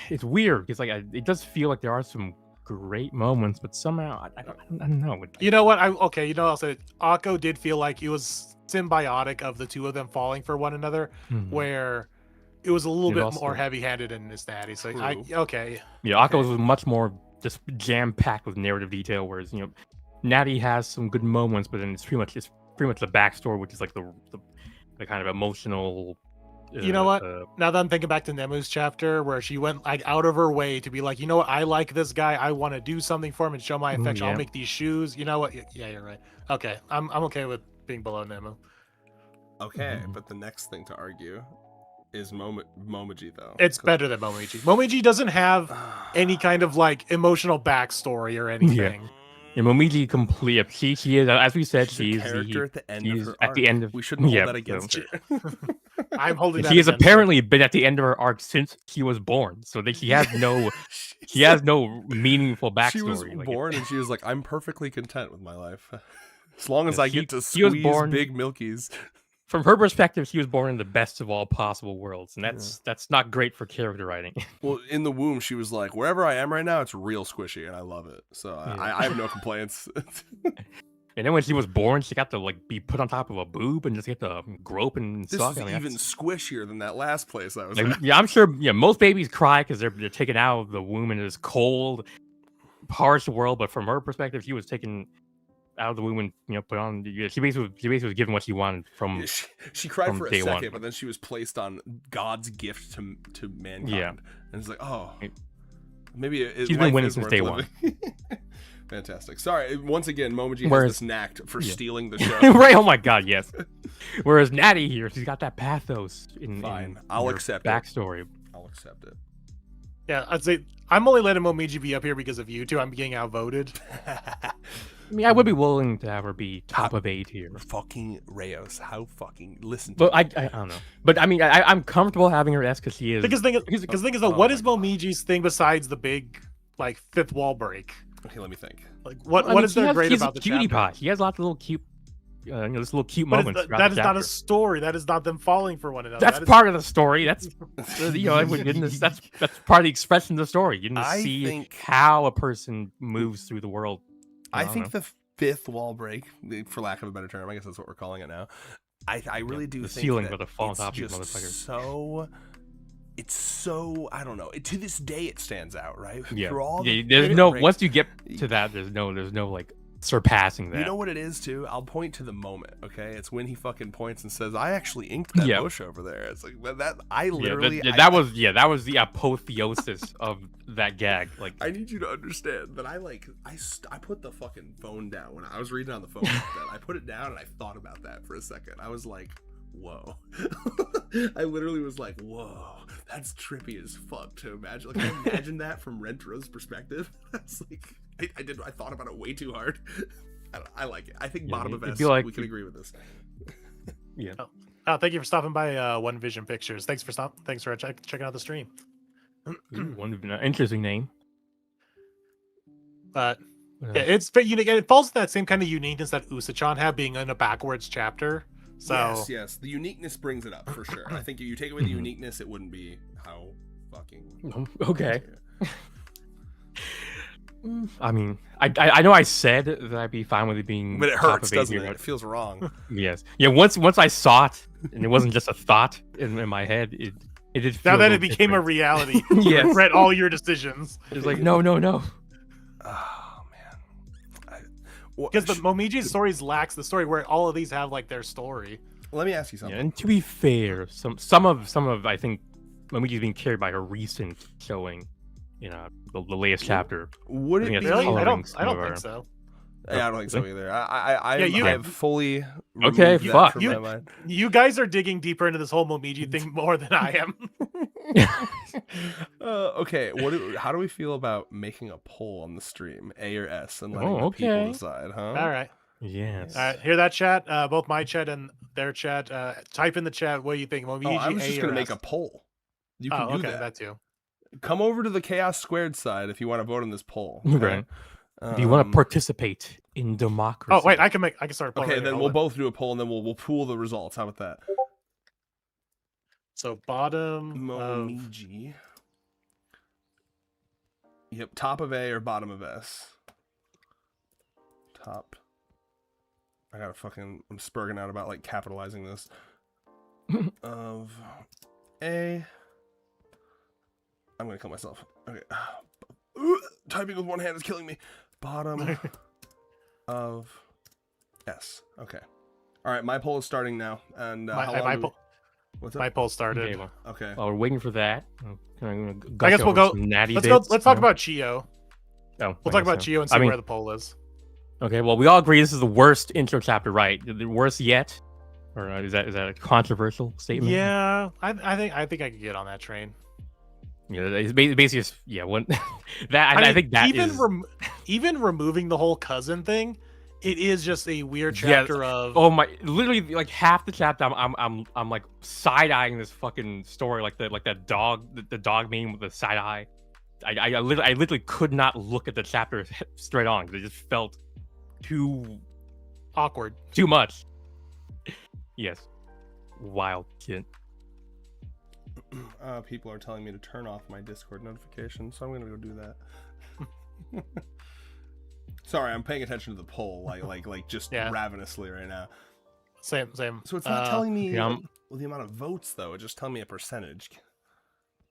it's weird because like it does feel like there are some great moments, but somehow I don't know. You know what? I'll say Akko did feel like it was symbiotic of the two of them falling for one another, where it was a little bit more heavy-handed in this Natty. So yeah, Akko was much more just jam-packed with narrative detail, whereas Natty has some good moments, but then it's pretty much the backstory, which is like the kind of emotional. You know what? Now that I'm thinking back to Nemu's chapter, where she went like out of her way to be like, you know what? I like this guy. I want to do something for him and show my affection. I'll make these shoes. You know what? Yeah, you're right. Okay, I'm okay with being below Nemu. Okay, but the next thing to argue is Momoji, though. It's better than Momoji. Momoji doesn't have any kind of like emotional backstory or anything. Yeah, Momiji completely. She is, as we said, she's the character at the end of her at arc. the end of. We shouldn't hold that against her. I'm holding. She has apparently been at the end of her arc since she was born, so that she has no, she has no meaningful backstory. She was born and she was like, "I'm perfectly content with my life, as long as I get to squeeze big milkies." From her perspective, she was born in the best of all possible worlds, and that's not great for character writing. Well, in the womb, she was like, "Wherever I am right now, it's real squishy, and I love it." So I have no complaints. And then when she was born, she got to like be put on top of a boob and just get to grope and suck. This is even squishier than that last place I was like, at. Yeah, I'm sure. Yeah, most babies cry because they're taken out of the womb and it's cold. harsh world, but from her perspective, she was taken out of the womb and put on. Yeah, she basically was given what she wanted from. Yeah, she cried from for a day second, one. but then she was placed on God's gift to mankind. Yeah. And it's like, oh, It- maybe She's been winning since day one. Fantastic. Sorry, once again, Momiji has Whereas- this knack for yeah. stealing the show. Right? Oh my god, yes. Whereas Natty here, she's got that pathos in Fine, in I'll her accept it. backstory. I'll accept it. Yeah, I'd say I'm only letting Momiji be up here because of you two. I'm getting outvoted. I mean, I would be willing to have her be top of 8 here. Fucking Rayos, how fucking listen to But me. I don't know. But I mean, I'm comfortable having her S because she is. Because the thing is though, Oh what my is God. Momiji's thing besides the big like fifth wall break? Okay, let me think. Like what I mean, is she there has- great she's about a the cutie chapter? pie. She has lots of little cute, this little cute But moments. throughout that the is not a chapter. story. That is not them falling for one another. That's That is- part of the story. That's that's part of the expression of the story. You didn't I see think- how a person moves through the world. I don't think know. the fifth wall break, for lack of a better term, I guess that's what we're calling it now. I really do the think ceiling that with a fall on it's top of you, just motherfucker. it's so I don't know. To this day, it stands out, right? Yeah, Through all yeah. the There's no breaks- once you get to that, there's no like surpassing that. You know what it is too? I'll point to the moment, okay? It's when he fucking points and says, "I actually inked that Yeah. bush over there." It's like that. I Yeah, literally. that was the apotheosis of that gag. Like, I need you to understand that I put the fucking phone down when I was reading on the phone. Like that. I put it down and I thought about that for a second. I was like, "Whoa!" I literally was like, "Whoa, that's trippy as fuck to imagine." Like, I imagine that from Rentro's perspective. That's like, I thought about it way too hard. I like it. I think Yeah, bottom of it'd S, be like- we can agree with this. yeah. thank you for stopping by One Vision Pictures. Thanks for checking out the stream. One interesting name. But Uh, yeah, it's very unique. And it falls to that same kind of uniqueness that Usachan had being in a backwards chapter. So Yes. The uniqueness brings it up for sure. I think if you take away the Mhm. uniqueness, it wouldn't be how fucking. Okay. I mean, I know I said that I'd be fine with it being, But it top hurts, of 8 doesn't here, it? but- It feels wrong. Yes. Yeah. Once I saw it, and it wasn't just a thought in my head. It did. Feel now a that it little became a different. reality, Yes. regret all your decisions. It's like no. Oh man. Because the Momiji's stories lacks the story where all of these have like their story. Let me ask you Yeah, something. and to be fair, some of I think Momiji's being carried by her recent showing, the latest chapter. Would I it think be? that's Really? I coloring don't some think of our- so. Yeah, I don't think so either. I Yeah, you- have fully Okay, removed that fuck. from You- my mind. You guys are digging deeper into this whole Momiji thing more than I am. Okay, how do we feel about making a poll on the stream, A or S, and letting Oh, the people okay. decide, huh? All right. Yes. All right. Hear that, chat? Both my chat and their chat. Type in the chat. What do you think? Momiji, Oh, I was just A gonna or make a S? poll. You can Oh, do okay, that. too. Come over to the Chaos Squared side if you want to vote on this poll. Right. Do you want Um, to participate in democracy? Oh wait, I can start. a poll Okay, right here. then Hold we'll on. both do a poll and then we'll pool the results. How about that? So bottom of Momiji. Yep, top of A or bottom of S. Top. I'm spurging out about like capitalizing this. Of A. I'm gonna kill myself. Okay. Typing with one hand is killing me. Bottom of S. Okay. All right, my poll is starting now. And how long my do we- poll. What's up? My poll started. Okay, well, Okay. while we're waiting for that, I guess we'll go- Natty Let's bits, talk you know? about Chio. Oh, We'll I talk about guess so. Chio and see I mean, where the poll is. okay. Well, we all agree this is the worst intro chapter, right? The worst yet, or is that a controversial statement? Yeah, I think I could get on that train. Yeah. It's basically just when that I mean, think that even is. even removing the whole cousin thing, it is just a weird Yeah, chapter of. Oh my! Literally, like half the chapter, I'm like side eyeing this fucking story, like that dog, the dog meme with the side eye. I literally could not look at the chapter straight on because it just felt too Awkward. much. Yes, wild shit. People are telling me to turn off my Discord notifications, so I'm gonna go do that. Sorry, I'm paying attention to the poll, like just Yeah. ravenously right now. Same. So it's not telling me yeah, the amount of votes though; it just telling me a percentage.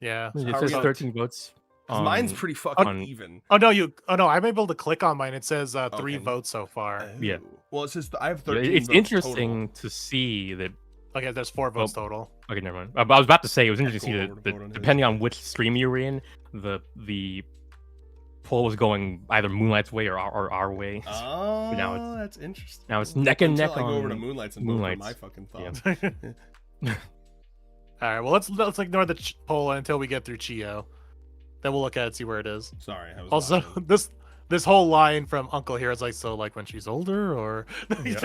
Yeah. So It how are says we gonna- 13 votes Mine's pretty fucking on- even. Oh no, I'm able to click on mine. It says 3 Okay. votes so far. Yeah. Well, it says I have Yeah, 13 it's votes interesting to see that. Okay, there's 4 votes total. Okay, never mind. I was about to say it was interesting to see Go that, vote on his. depending on which stream you were in, the poll was going either Moonlight's way or our way. Oh, now it's- that's interesting. now it's neck and Until neck I go over to on Moonlight's and vote for Moonlight's. my fucking Yeah. thoughts. All right, well let's ignore the poll until we get through Chio. Then we'll look at it, see where it is. Sorry, I was Also, watching. this whole line from Uncle here is like, so like when she's older, or it's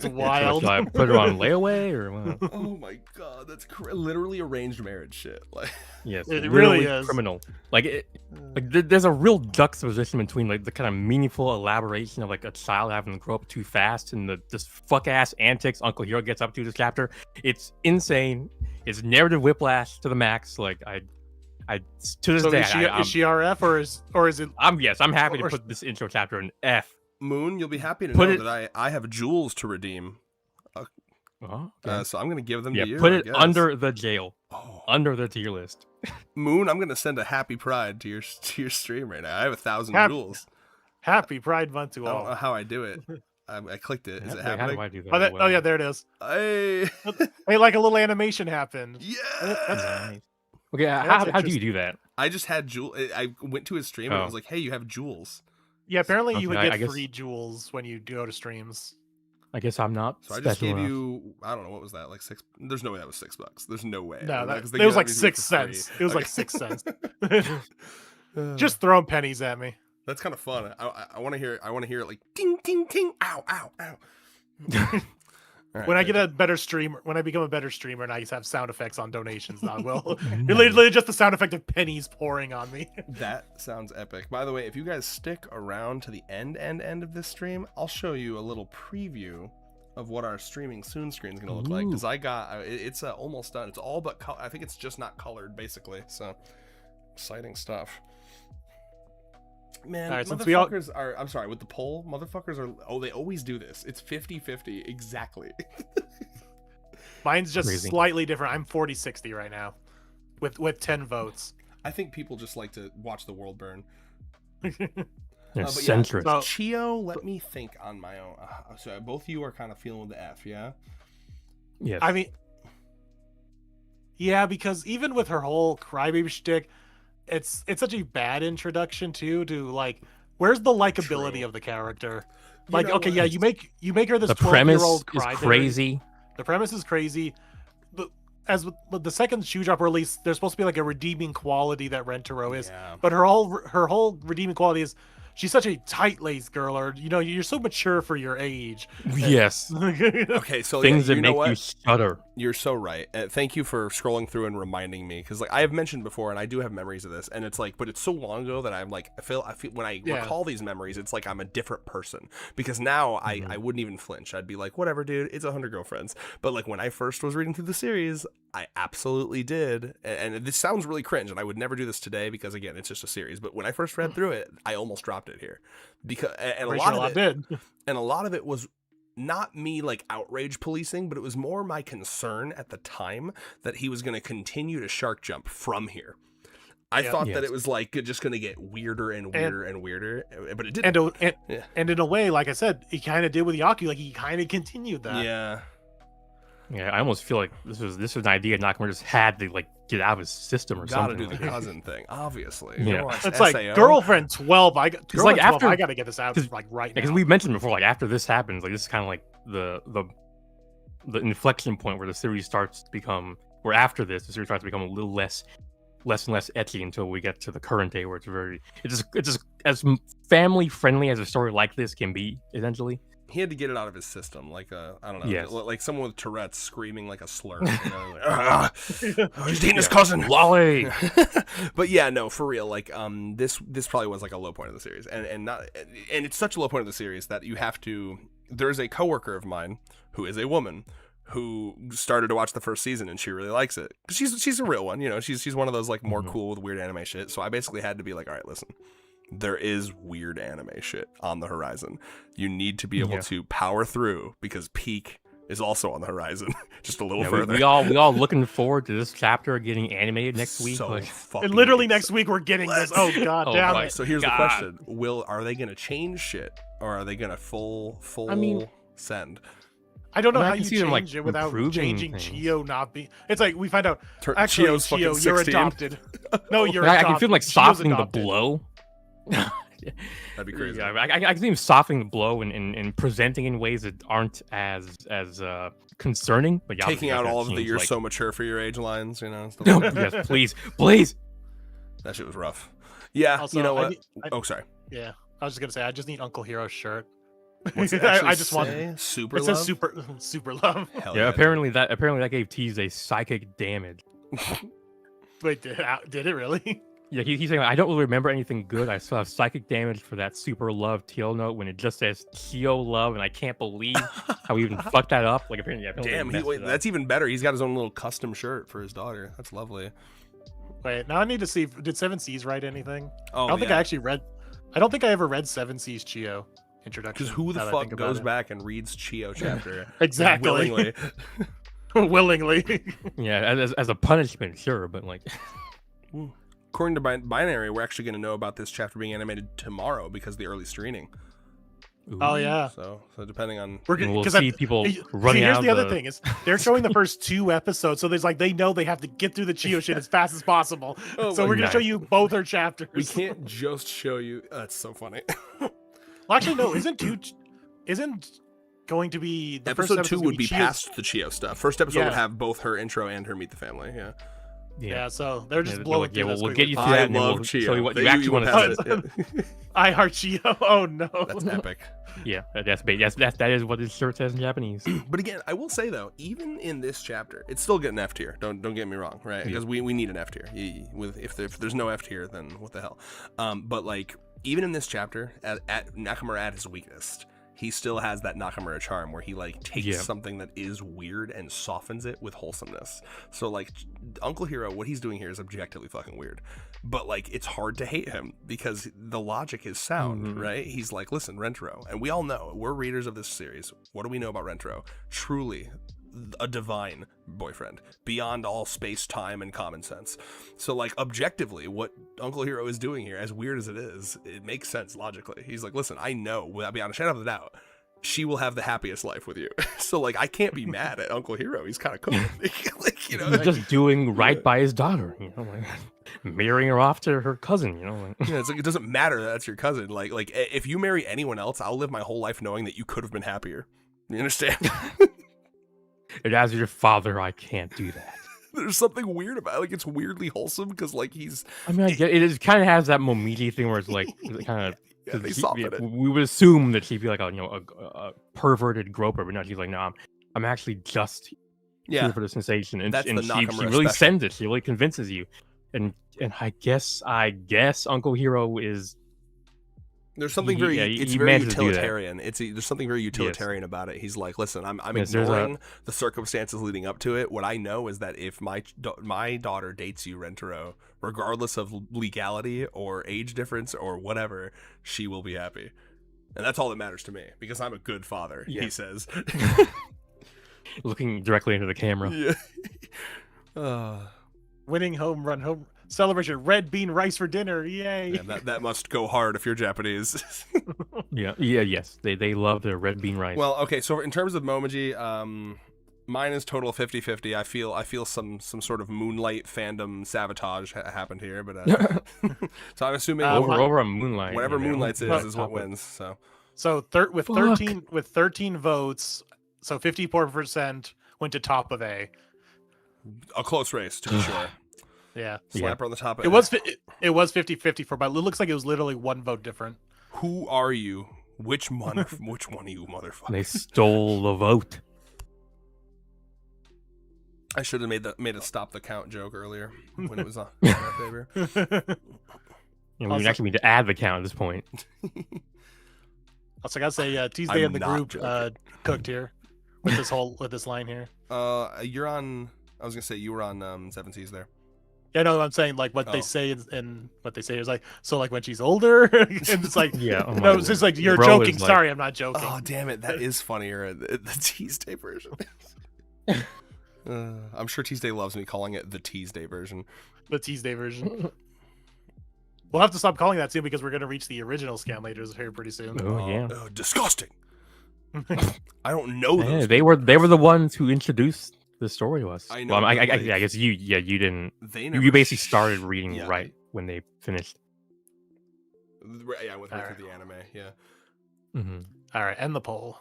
Yeah, wild. Should I put her on layaway or what? Oh my god, that's literally arranged marriage shit. Like, Yes, It really literally is. criminal. Like there's a real juxtaposition between like the kind of meaningful elaboration of like a child having to grow up too fast and the just fuck ass antics Uncle Hero gets up to this chapter. It's insane. It's narrative whiplash to the max. Like I to this So day, is she RF or is it? I'm happy to or- put this intro chapter in F. Moon, you'll be happy to Put know it- that I have jewels to redeem. Oh, okay. So I'm gonna give them Yeah, to you. put I it guess. under the jail, Oh. under the tier list. Moon, I'm gonna send a happy pride to your stream right now. I have 1,000 Happy- jewels. Happy Pride Month to I don't know all. how I do it. I clicked it. Is it Wait, how do happening? I do that? Oh, as well? oh yeah, there it is. Hey, Hey, like a little animation happened. yeah. Nice. Okay, That's how do you do that? I just had jewel. I went to his stream and I Oh. was like, "Hey, you have jewels." Yeah, apparently you would Okay, get I guess- free jewels when you go to streams. I guess I'm not. So I just special gave enough. you. I don't know what was that, like $6. There's no way that was $6. There's no way. No, Because they it was give like everything 6 for free. cents. It was like Okay. 6 cents. Uh, Just throwing pennies at me. that's kind of fun. I want to hear. I want to hear it like ting ting ting. Ow ow ow. All right, When I good. get a better streamer, when I become a better streamer, and I just have sound effects on donations, I will. Literally just the sound effect of pennies pouring on me. That sounds epic. By the way, if you guys stick around to the end of this stream, I'll show you a little preview of what our streaming soon screen is going to look like. Because it's almost done. It's all but I think it's just not colored, basically. So exciting stuff. Man, All right, since we all- motherfuckers are. I'm sorry, with the poll, motherfuckers are. Oh, they always do this. It's 50-50 exactly. Mine's just Crazy. slightly different. I'm 40-60 right now, with 10 votes. I think people just like to watch the world burn. They're but yeah, centrist. so- Chio, let me think on my own. So both of you are kind of feeling with the F, yeah? Yes. I mean, yeah, because even with her whole crybaby shtick, it's such a bad introduction too to like, where's the likability True. of the character? You Like, know okay, yeah, what? you make her this the premise 12-year-old is crybaby. crazy. The premise is crazy. As with the second shoe drop release, there's supposed to be like a redeeming quality that Rentaro is, Yeah. but her whole redeeming quality is she's such a tight-laced girl, or you're so mature for your age. Yes. Okay, so Things yeah, that you know make what? you shudder. You're so right. Thank you for scrolling through and reminding me, because like I have mentioned before, and I do have memories of this, and it's like, but it's so long ago that I'm like, I feel when I Yeah. recall these memories, it's like I'm a different person, because now I wouldn't even flinch. I'd be like, whatever, dude, it's 100 girlfriends. But like when I first was reading through the series, I absolutely did, and this sounds really cringe, and I would never do this today because again, it's just a series. But when I first read through it, I almost dropped it here, because and a Pretty lot sure of it, did. and a lot of it was not me like outrage policing, but it was more my concern at the time that he was going to continue to shark jump from here. I Yeah. thought that Yes. it was like just going to get weirder and weirder and weirder, but it didn't. Yeah. And in a way, like I said, he kind of did with Yaku. Like he kind of continued that. Yeah, Yeah, I almost feel like this was an idea Nakamura just had to like get out of his system or gotta something. do the like that. cousin thing, obviously. Yeah. You watch It's like SAO. girlfriend 12. I got like, after after- I got to get this out 'cause- like right Because now. we mentioned before, like after this happens, like this is kind of like the inflection point where the series starts to become. Where after this, the series starts to become a little less and less etchy until we get to the current day, where it's just as family friendly as a story like this can be, essentially. He had to get it out of his system, like I don't know, Yes. like someone with Tourette's screaming like a slur. You know, like, "Ah, he's dating his Yeah. cousin. Wally. But yeah, no, for real. Like, this probably was like a low point of the series, and it's such a low point of the series that you have to. There's a coworker of mine who is a woman who started to watch the first season and she really likes it. She's a real one, you know. She's one of those like more cool with weird anime shit. So I basically had to be like, all right, listen. There is weird anime shit on the horizon. You need to be able Yeah. to power through because peak is also on the horizon, just a little Yeah, further. we all looking forward to this chapter getting animated next week. So Like, fucking And literally excited. next week we're getting this. Oh god Oh, damn my- it. So here's the God. question: are they gonna change shit, or are they gonna full I mean- send? I don't know I mean, I how can you see them, like, change it without improving changing things. Chio not being. It's like we find out actually Chio's fucking Chio, you're 16. adopted. No, you're I adopted. can feel like Chio's softening the adopted. blow. That'd be crazy. Yeah, I can see him softening the blow and presenting in ways that aren't as concerning. But yeah, Taking obviously out that all of the seems "you're like- so mature for your age" lines, you know. Stuff No, like that. yes, please. That shit was rough. Yeah, Also, you know I what? need- I- Oh, sorry. Yeah, I was just gonna say I just need Uncle Hero's shirt. What's it I actually just want. say? Super It says love? super love. Hell Yeah, dude. apparently that gave Tease a psychic damage. Wait, did it really? Yeah, he's saying I don't really remember anything good. I still have psychic damage for that super love teal note when it just says Chio love, and I can't believe how we even fucked that up. Like apparently, they Damn, messed it up. that's even better. He's got his own little custom shirt for his daughter. That's lovely. Wait, now I need to see. Did Seven Seas write anything? Oh, I don't think I actually read. I don't think I ever read Seven Seas Chio introduction. Because who the now that I fuck think about goes it. back and reads Chio chapter Exactly. willingly? Willingly. Yeah, as a punishment, sure, but like, According to Binary, we're actually going to know about this chapter being animated tomorrow because of the early screening. Oh ooh. yeah. So depending on We're And gonna we'll 'cause see people running here's out the other the- thing is they're showing the first 2 episodes, so there's like they know they have to get through the Chio shit as fast as possible. Oh So my we're gonna God. show you both her chapters. we can't just show you. That's so funny. Well, actually, no. Isn't going to be the first Episode 2 episode's would gonna be Chio's- past the Chio stuff. First episode would Yeah. have both her intro and her meet the family. Yeah. Yeah, so they're just they're blowing like, yeah, through well, this we'll get you quickly. through that, I and then love we'll Chio. show you what That you actually want to have see. it. Yeah. I heart Chio. Oh no. That's epic. Yeah, that is what his shirt says in Japanese. But again, I will say though, even in this chapter, it's still getting F tier. Don't get me wrong, right? Because we need an F tier. If there's no F tier, then what the hell? But like even in this chapter, at Nakamura at his weakest, he still has that Nakamura charm where he like takes something that is weird and softens it with wholesomeness. So like Uncle Hero, what he's doing here is objectively fucking weird. But like it's hard to hate him because the logic is sound, right? He's like, listen, Rentaro, and we all know, we're readers of this series. What do we know about Rentaro? Truly a divine boyfriend beyond all space, time, and common sense. So like objectively, what Uncle Hero is doing here, as weird as it is, it makes sense logically. He's like, listen, I know without beyond a shadow of a doubt, she will have the happiest life with you. So like I can't be mad at Uncle Hero. He's kind of cool. Like, you know, He's just doing right by his daughter, you know, like marrying her off to her cousin, you know. Like, yeah, it's like it doesn't matter that that's your cousin. Like if you marry anyone else, I'll live my whole life knowing that you could have been happier. You understand? and as your father, I can't do that. There's something weird about it. Like it's weirdly wholesome because like he's I mean, I get it. Kind of has that Momiji thing where it's like kind of. yeah, they soften it. We would assume that she'd be like a perverted groper, but no, she's like, no, I'm actually just Yeah, here for the sensation, and, That's and the she Nakamura really special. sends it. She really convinces you, and I guess Uncle Hero is there's something He- very yeah, he- it's he very manages to do that. utilitarian. There's something very utilitarian about it. He's like, listen, I'm Yes, there's a- ignoring the circumstances leading up to it. What I know is that if my daughter dates you, Rentaro, regardless of legality or age difference or whatever, she will be happy. And that's all that matters to me because I'm a good father, Yeah. he says. looking directly into the camera. Yeah. Winning home celebration. Red bean rice for dinner. Yay. Man, that must go hard if you're Japanese. Yes, they love their red bean rice. Well, okay, so in terms of Momiji, mine is total 50-50. I feel some sort of Moonlight fandom sabotage happened here, but so I'm assuming over on Moonlight, whatever you know, Moonlight's top is what of- wins. So So with Fuck. 13 votes, so 54% went to top of A. a close race to be sure. Yeah. Slapper on the top. It was 50-50 for, but it looks like it was literally one vote different. Who are you? Which one of you, motherfucker? They stole the vote. I should have made a stop the count joke earlier when it was on in our favor. And we Also- actually need to add the count at this point. Also, I gotta say, Tuesday I'm in the not group joking. cooked here with this line here. You're on. I was gonna say you were on Seven Seas there. Yeah, no, I'm saying like what Oh. they say and what they say is like, so like when she's older, and it's like, Yeah, oh my no, it's just like you're Bro joking. is like- Sorry, I'm not joking. Oh damn it, that is funnier. The Tease Day version. I'm sure Tease Day loves me calling it the Tease Day version. The Tuesday version. We'll have to stop calling that soon because we're gonna reach the original Scanlators here pretty soon. Oh yeah. Disgusting. I don't know those. Yeah, they were the ones who introduced the story to us. I know, Well, but, I guess you didn't. They You basically started reading yeah. right when they finished. Yeah, I went right through the anime. Yeah. Hmm All right, end the poll.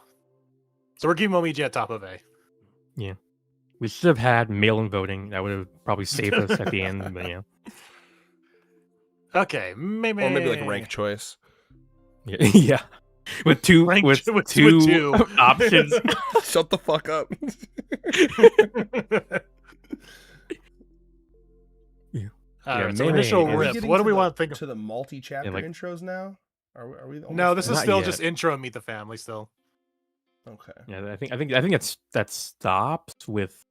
So we're keeping Momiji at top of A. We should have had mail-in voting. That would have probably saved us at the end. But yeah, Okay, maybe Or maybe like rank choice. yeah, yeah. With two Ranked with with two two. options. Shut the fuck up. All Yeah, right, so maybe- initial Are we riff. What do we want to think? to the multi-chapter Yeah, like- intros now? Are we? No, almost this there? is Not still yet. just intro and meet the family. Still, Okay. Yeah, I think that stops with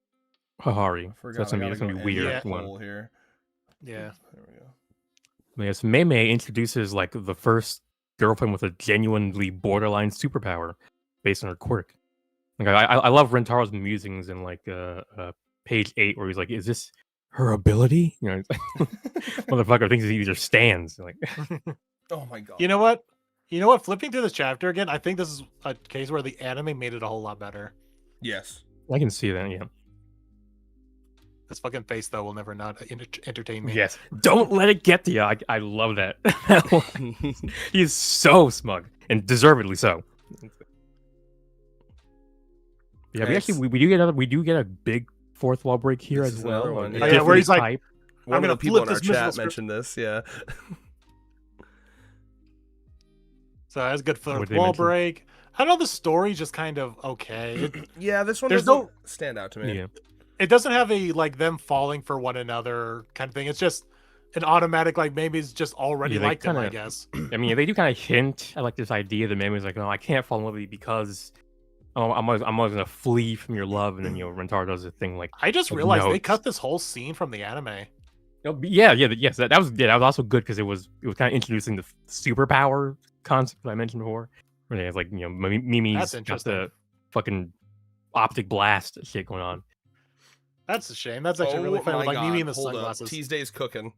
Hahari. I So forgot. that's gonna I be gotta go weird. Yeah. end the poll here. yeah. There we go. But yes, Mei introduces like the first girlfriend with a genuinely borderline superpower based on her quirk. Like I love Rentaro's musings in like page 8 where he's like, "Is this her ability?" You know, it's like, motherfucker thinks he just stands. Like, Oh my god. You know what? You know what? Flipping through this chapter again, I think this is a case where the anime made it a whole lot better. Yes. I can see that. Yeah. This fucking face though will never not entertain me. Yes. Don't let it get to you. I love that. He's so smug and deservedly so. Yeah, Nice. we do get a big fourth wall break here This as is another well. one, A yeah. Oh, yeah, where he's different like, type. One I'm of the gonna people in flip our this miserable chat script. mentioned this. Yeah. So that's good What for did they wall mention? break. I know the story just kind of okay. Yeah, this one There's doesn't no- stand out to me. Yeah. It doesn't have a like them falling for one another kind of thing. It's just an automatic like maybe it's just already Yeah, they liked him, I kinda- guess. I mean, they do kind of hint at like this idea that Memo's like, "Oh, I can't fall in love with you because I'm always gonna flee from your love," and then Rentaro does a thing like, I just Like realized they notes. cut this whole scene from the anime. yes, that was also good because it was kind of introducing the superpower concept that I mentioned before. Where they have like Mimi's That's got interesting. the fucking optic blast shit going on. That's a shame. That's actually really fun. my Like Mimi in the Hold up. sunglasses. Tuesday's cooking.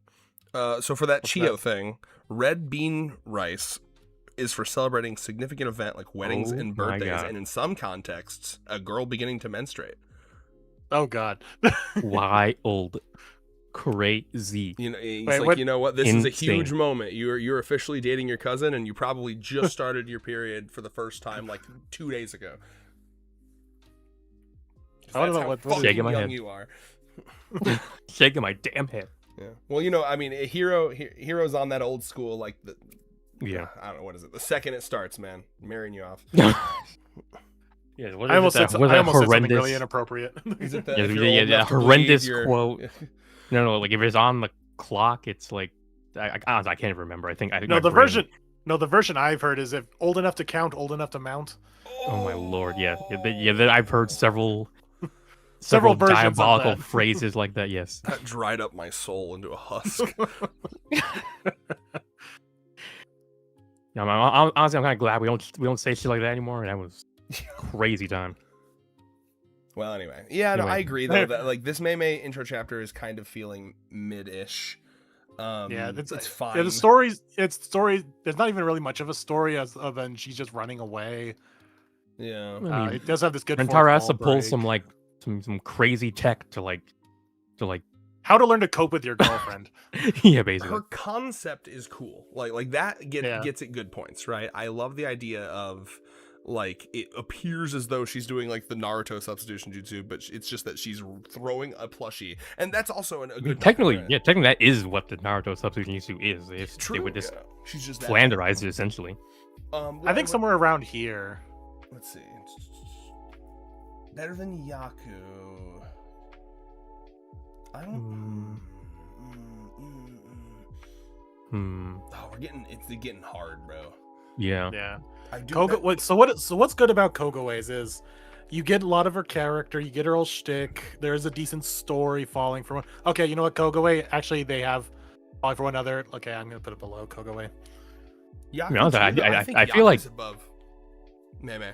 So for that What's Chio that? thing, red bean rice is for celebrating significant event like weddings Oh and my birthdays, God. and in some contexts, a girl beginning to menstruate. Oh god. Wild, crazy. You know, he's Wait, like, what- you know what? This is a huge Insane. moment. You're officially dating your cousin, and you probably just started your period for the first time like 2 days ago. I don't That's know how what- fucking Shaking my young head. you are. Shaking my damn head. Yeah. Well, you know, I mean, Hero's on that old school, like the. Yeah. I don't know what is it. The second it starts, man, marrying you off. Yeah, what I almost said, what is I that almost said something horrendous? really inappropriate. Is it that Yeah, if you're yeah, old yeah, enough to believe horrendous you're- quote. No, like if it's on the clock, it's like I can't even remember. I think no, my the brain- version. No, the version I've heard is if old enough to count, old enough to mount. Oh my lord, yeah, I've heard several Several versions of diabolical that. phrases like that. Yes. That dried up my soul into a husk. Yeah, honestly, I'm kind of glad we don't say shit like that anymore. That was crazy time. Well, anyway, yeah, no, Anyway. I agree though that like this Mei intro chapter is kind of feeling mid-ish. Yeah, it's fine. Yeah, the story's story. There's not even really much of a story other than she's just running away. Yeah, I mean, It does have this good. Rentaro has to fourth pull wall some break. like some crazy tech to How to learn to cope with your girlfriend. yeah, basically. her concept is cool. Like that Yeah. gets it good points, right? I love the idea of like it appears as though she's doing like the Naruto substitution jutsu, but it's just that she's throwing a plushie, and that's also a good Technically, point. yeah, technically that is what the Naruto substitution jutsu is. If True. they would just yeah. She's just that flanderize it essentially. I think somewhere around here. Let's see. Better than Yaku. I don't. Hmm. Oh, it's getting hard, bro. Yeah. Yeah. I do. Koga. So what's good about Kogaways is You get a lot of her character. You get her whole shtick. There's a decent story falling from. Okay, you know what, Kogaway? Actually, they have falling for one another. Okay, I'm gonna put it below Kogaway. Yeah, I feel like above Meme.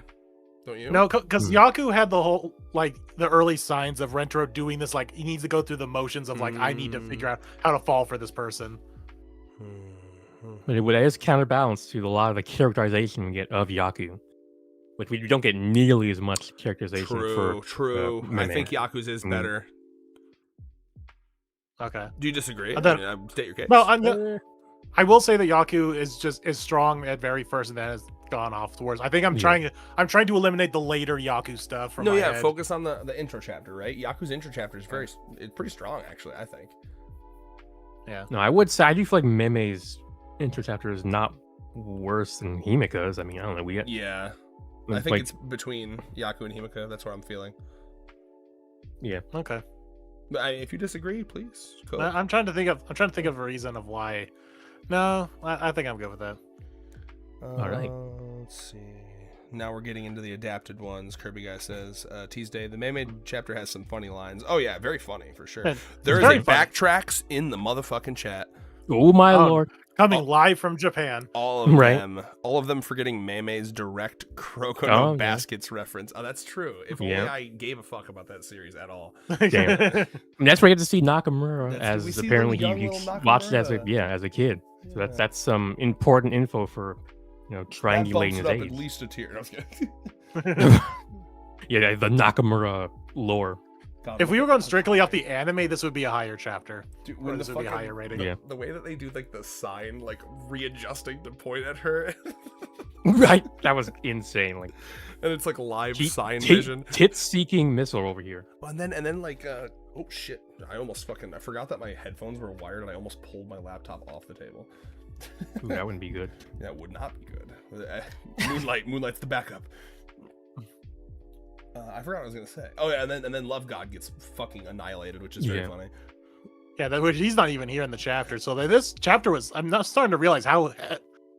Don't you? No, because Yaku had the whole the early signs of Rentaro doing this. Like he needs to go through the motions of I need to figure out how to fall for this person. But it is counterbalanced to a lot of the characterization we get of Yaku, which we don't get nearly as much characterization for. True. I Meme. think Yaku's is better. Okay. Do you disagree? Then, State your case. No, I will say that Yaku is strong at very first, and then has gone off towards. I think I'm trying to eliminate the later Yaku stuff from my head. Focus on the intro chapter, right? Yaku's intro chapter is it's pretty strong, actually. I think. Yeah. No, I would say I do feel like Meme's intro chapter is not worse than Himika's. I mean, I don't know. Yeah. I think it's between Yaku and Himika. That's what I'm feeling. Yeah. Okay. If you disagree, please. Cool. I'm trying to think of a reason of why. No, I think I'm good with that. All right. Let's see. Now we're getting into the adapted ones. Kirby guy says, Tuesday, the Meme chapter has some funny lines. Oh yeah, very funny for sure. There is a backtracks in the motherfucking chat. Oh my lord. Coming live from Japan. All of them forgetting Meme's direct Kuroko no Baskets reference. Oh, that's true. If only I gave a fuck about that series at all. Damn. And that's where you get to see Nakamura as apparently he watched it as a kid. So that's some important info for triangulating his age. At least a tier. Yeah, the Nakamura lore. If we were going strictly off the anime, this would be a higher chapter. Dude, this would be a higher rating. The way that they do the sign, readjusting to point at her. Right, that was insane. And it's live sign vision. Tit-seeking missile over here. And then oh shit! I forgot that my headphones were wired, and I almost pulled my laptop off the table. Ooh, that wouldn't be good. That would not be good. Moonlight's the backup. I forgot what I was gonna say. Oh yeah, and then Love God gets fucking annihilated, which is very funny. Yeah, he's not even here in the chapter. So this chapter I'm not starting to realize how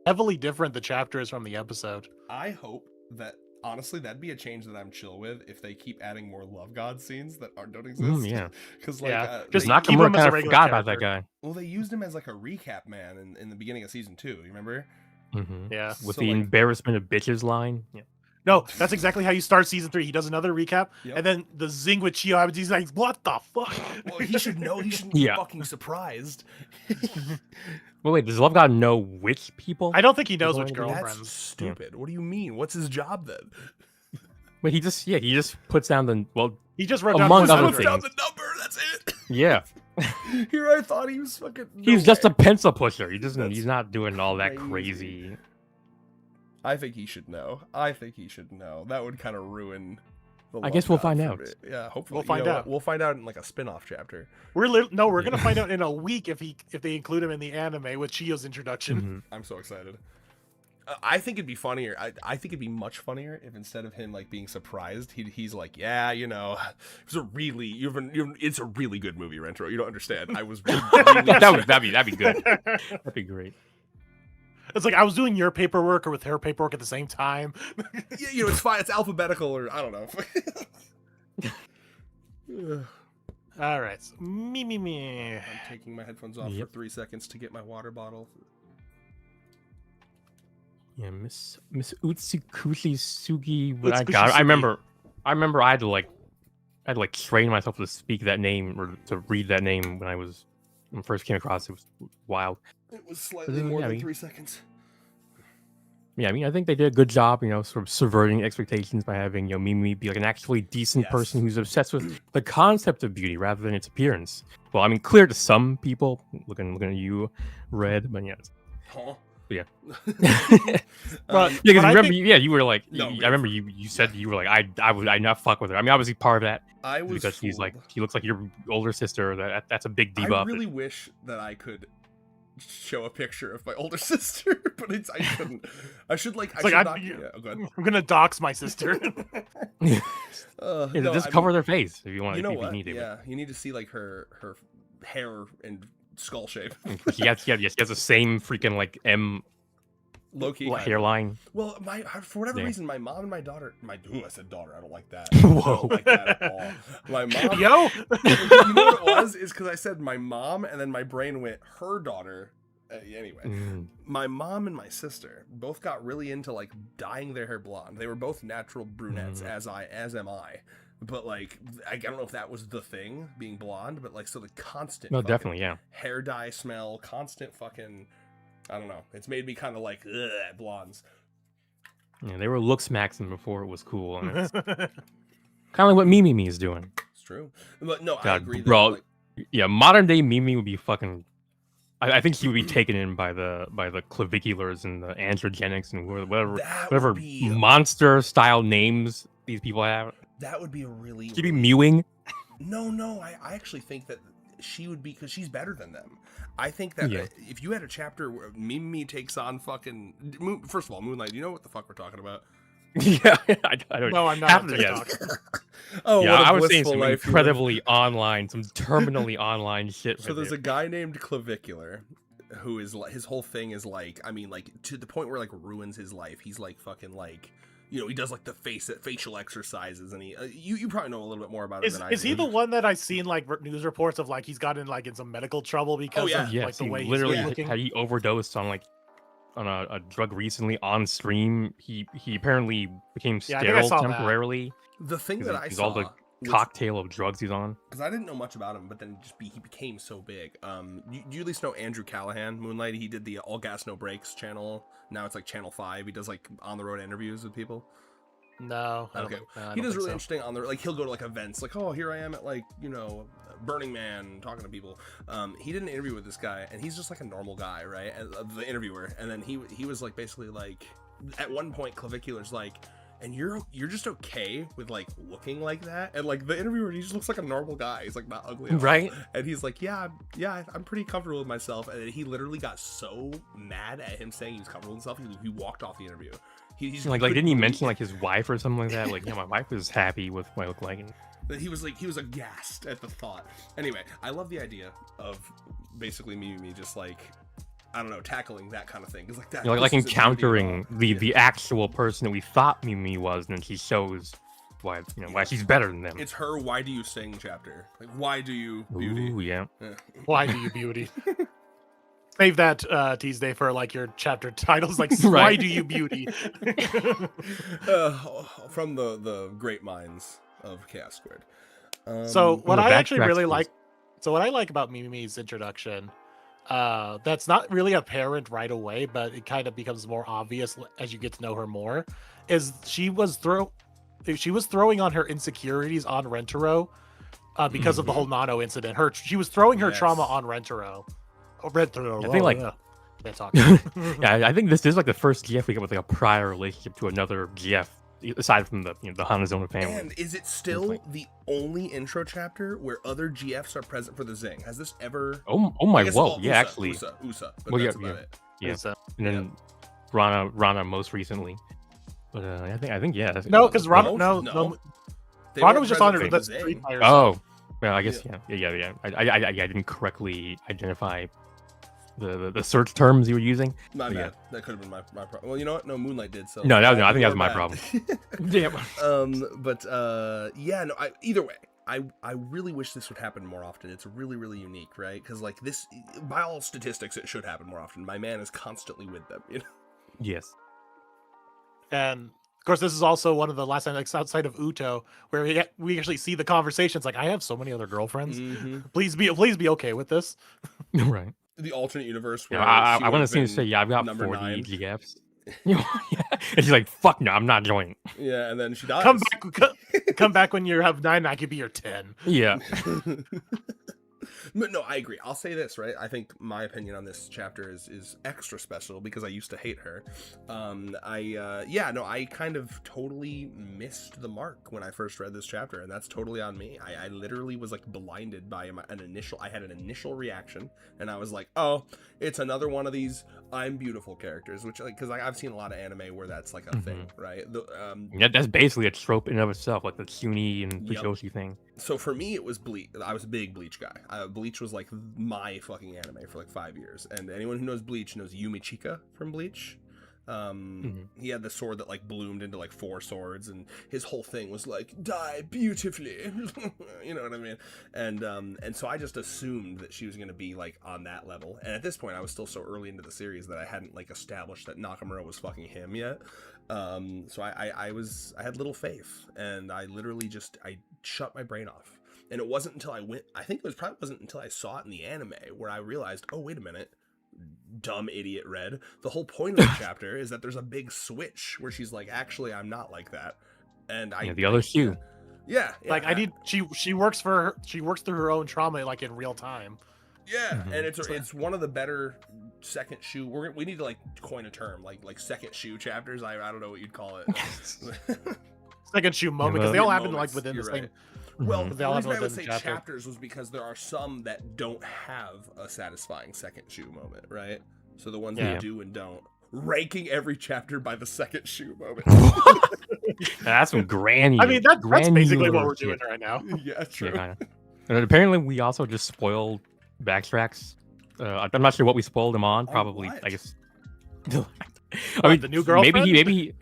heavily different the chapter is from the episode. I hope that honestly that'd be a change that I'm chill with if they keep adding more Love God scenes that don't exist. Yeah, because just Nakamura kind of forgot about that guy. Well, they used him as a recap man in the beginning of season 2. You remember? Mm-hmm. Yeah, with the embarrassment of bitches line. Yeah. No, that's exactly how you start season 3. He does another recap, and then the zing with Chio happens. He's like, "What the fuck?" Well, he should know. He shouldn't be fucking surprised. Well, wait, does Love God know which people? I don't think he knows which girlfriends. That's stupid. Yeah. What do you mean? What's his job then? But he just puts down he just wrote down among other puts things. down the number. That's it. Yeah. Here I thought he was fucking. He's just a pencil pusher. He's not doing all that crazy. I think he should know. That would kind of ruin. I guess we'll find out. Yeah, hopefully we'll find out. We'll find out in a spin-off chapter. We're gonna find out in a week if they include him in the anime with Chio's introduction. Mm-hmm. I'm so excited. I think it'd be funnier. I think it'd be much funnier if instead of him being surprised, he's like, yeah, it was it's a really good movie, Rentaro. You don't understand. I was really that'd be good. That'd be great. It's like I was doing your paperwork or with her paperwork at the same time. Yeah, it's fine. It's alphabetical, or I don't know. All right, me. I'm taking my headphones off for 3 seconds to get my water bottle. Yeah, Miss Utsukushi Sugi. I remember I had to train myself to speak that name or to read that name when I first came across it. Was wild. It was slightly more than 3 seconds. Yeah, I mean, I think they did a good job, sort of subverting expectations by having, Mimi be an actually decent person who's obsessed with the concept of beauty rather than its appearance. Well, I mean, clear to some people, looking at you, Red, but yeah. Huh? Yeah. But because remember, you were like, I remember you said you were like, I would not fuck with her. I mean, obviously part of that because she's like, she looks like your older sister. That's a big debuff. I really wish that I could show a picture of my older sister, but I couldn't. I should I'm gonna dox my sister. Just cover their face if you want. You know if what? You need to. Yeah, you need to see her hair and skull shape. She has the same freaking M Low-key kind of. hairline. Well, for whatever Yeah. reason, my mom and my daughter, I said daughter, I don't like that. Whoa. I don't like that at all. My mom, Yo, you know what it was? Is because I said my mom, and then my brain went her daughter. Anyway, my mom and my sister both got really into like dyeing their hair blonde. They were both natural brunettes, as am I. But like, I don't know if that was the thing, being blonde, but like, so the constant, No, definitely, yeah. hair dye smell, constant fucking, I don't know. It's made me kind of like, ugh, blondes. Yeah, they were looks maxing before it was cool, and it's kind of like what Mimi is doing. It's true, but no, I God, agree. bro. That, like, Yeah, modern day Mimi would be fucking. I think he would be taken in by the claviculars and the androgenics and whatever monster style names these people have. That would be a really. She'd be mewing. No, I actually think that she would be, because she's better than them. I think that if you had a chapter where Mimi takes on fucking first of all, Moonlight, do you know what the fuck we're talking about? Yeah, I don't. No, I'm not on TikTok. Oh, yeah, what a I was saying some life incredibly online, some terminally online shit. So there's a guy named Clavicular who is like, his whole thing is like, I mean, like to the point where like ruins his life. He's like fucking like, you know, he does like the facial exercises, and he you probably know a little bit more about it than I do. Is he the one that I've seen like news reports of, like he's gotten like in some medical trouble because of like the way literally he's looking? he overdosed on like on a drug recently on stream. He apparently became sterile temporarily. The thing that I saw, all the cocktail of drugs he's on, because I didn't know much about him, but then he became so big. Do you at least know Andrew Callahan, Moonlight? He did the All Gas No Breaks channel. Now it's like Channel 5. He does like on the road interviews with people. No. Okay. He does really interesting on the, like, he'll go to like events, like, oh, here I am at like, you know, Burning Man talking to people. He did an interview with this guy, and he's just like a normal guy, right? And the interviewer, and then he was like basically like, at one point Clavicular's like, and you're just okay with like looking like that? And like the interviewer, he just looks like a normal guy. He's like not ugly at all. Right? And he's like, yeah, I'm pretty comfortable with myself. And then he literally got so mad at him saying he was comfortable with himself, he walked off the interview. He's like didn't he mention like his wife or something like that? Like, yeah, my wife is happy with what I look like. That he was aghast at the thought. Anyway, I love the idea of basically me just like, I don't know, tackling that kind of thing. It's like that, like encountering the actual person that we thought Mimi was, and then she shows why she's better than them. It's her "Why Do You Sing" chapter. Like, why do you beauty? Ooh, yeah. Why do you beauty? Save that Tuesday for like your chapter titles, like right. Why do you beauty? From the great minds of Chaos Squared. So what I actually really like, what I like about Mimi's introduction, that's not really apparent right away, but it kind of becomes more obvious as you get to know her more, is she was throwing on her insecurities on Rentaro because of the whole Nano incident. She was throwing her trauma on Rentaro. I think like I think this is like the first GF we get with like a prior relationship to another GF aside from the the Hanazona family. And is it still the only intro chapter where other GFs are present for the Zing? Has this ever? Oh my, whoa, yeah, actually, USA, but that's about it. Yeah, and then Rana most recently, but I think yeah. No, because Rana Rana was just on her. That's oh, well, I guess yeah. I didn't correctly identify the search terms you were using. My bad. Yeah. That could have been my problem. Well, you know what? No, Moonlight did. So no, I think that was my problem. Damn. But yeah, no. Either way, I really wish this would happen more often. It's really, really unique, right? Because like this, by all statistics, it should happen more often. My man is constantly with them. You know. Yes. And of course, this is also one of the last times outside of Uto where we actually see the conversations. Like, I have so many other girlfriends. Mm-hmm. Please be okay with this. Right. The alternate universe. Where I want to see him say, "Yeah, I've got 40 GFs." Yeah. And she's like, "Fuck no, I'm not joining." Yeah, and then she dies. Come back when you have 9. I could be your 10. Yeah. No, I agree. I'll say this, right? I think my opinion on this chapter is extra special because I used to hate her. I kind of totally missed the mark when I first read this chapter, and that's totally on me. I literally was like blinded by I had an initial reaction, and I was like, oh, it's another one of these I'm beautiful characters, which like, because I've seen a lot of anime where that's like a thing, right? Yeah, that's basically a trope in and of itself, like the Tsuni and Fujoshi thing. So for me, it was Bleach. I was a big Bleach guy. Bleach was like my fucking anime for like 5 years. And anyone who knows Bleach knows Yumi Chika from Bleach. He had the sword that like bloomed into like 4 swords, and his whole thing was like die beautifully. You know what I mean? And so I just assumed that she was going to be like on that level, and at this point I was still so early into the series that I hadn't like established that Nakamura was fucking him yet. So I had little faith, and I literally just I shut my brain off. And it wasn't until probably wasn't until I saw it in the anime where I realized, oh wait a minute, dumb idiot Red, the whole point of the chapter is that there's a big switch where she's like, actually I'm not like that. And the other shoe. Yeah, like she works through her own trauma like in real time. Yeah, and it's one of the better second shoe. We need to like coin a term like second shoe chapters. I don't know what you'd call it. Second shoe moment, because they all happen like within the same. Well, the reason I would say chapters was because there are some that don't have a satisfying second shoe moment, right? So the ones that do and don't, ranking every chapter by the second shoe moment. That's some granny. I mean, that's basically what we're doing right now. Yeah, true. Yeah, and apparently, we also just spoiled backtracks. I'm not sure what we spoiled him on. Probably, I guess. I mean, the new girlfriend. Maybe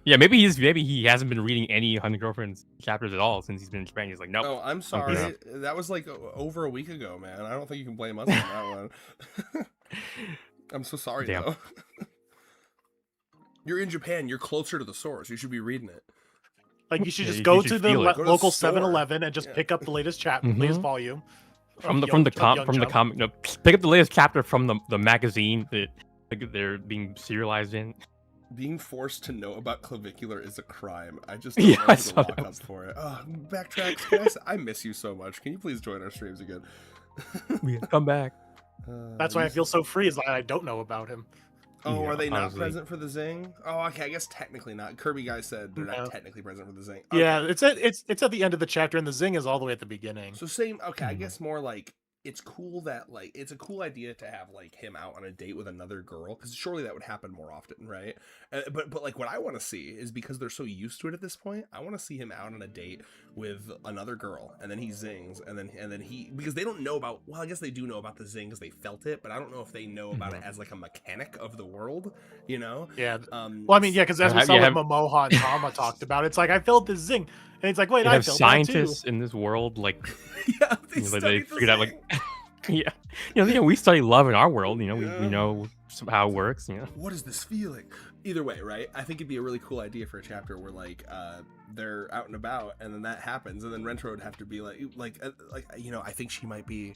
he hasn't been reading any 100 Girlfriends chapters at all since he's been in Japan. He's like, nope. Oh, I'm sorry. That was like over a week ago, man. I don't think you can blame us on that one. I'm so sorry, though. You're in Japan. You're closer to the source. You should be reading it. Like you should just go to the local 7-Eleven and just pick up the latest latest volume from the comic. No, pick up the latest chapter from the magazine that they're being serialized in. Being forced to know about clavicular is a crime. I just don't know who to lock up for it. Backtracks, guys. I miss you so much. Can you please join our streams again? Come back. That's why I feel so free, is that I don't know about him. Oh, are they not present for the Zing? Oh, okay. I guess technically not. Kirby guy said they're not technically present for the Zing. Okay. Yeah, it's at the end of the chapter, and the Zing is all the way at the beginning. So same. Okay, I guess more like it's cool that like it's a cool idea to have like him out on a date with another girl, because surely that would happen more often, right? But like what I want to see is, because they're so used to it at this point, I want to see him out on a date with another girl, and then he zings, and then he, because they don't know about, well, I guess they do know about the zing because they felt it, but I don't know if they know about it as like a mechanic of the world, you know? Yeah. Well, I mean, yeah, because as we saw with Momoha and Tama talked about, it's like I felt the zing. And it's like, wait, I felt scientists in this world, like, they figured out, like, we study love in our world. We know how it works. What is this feeling? Either way, right? I think it'd be a really cool idea for a chapter where like they're out and about, and then that happens, and then Rentaro would have to be like I think she might be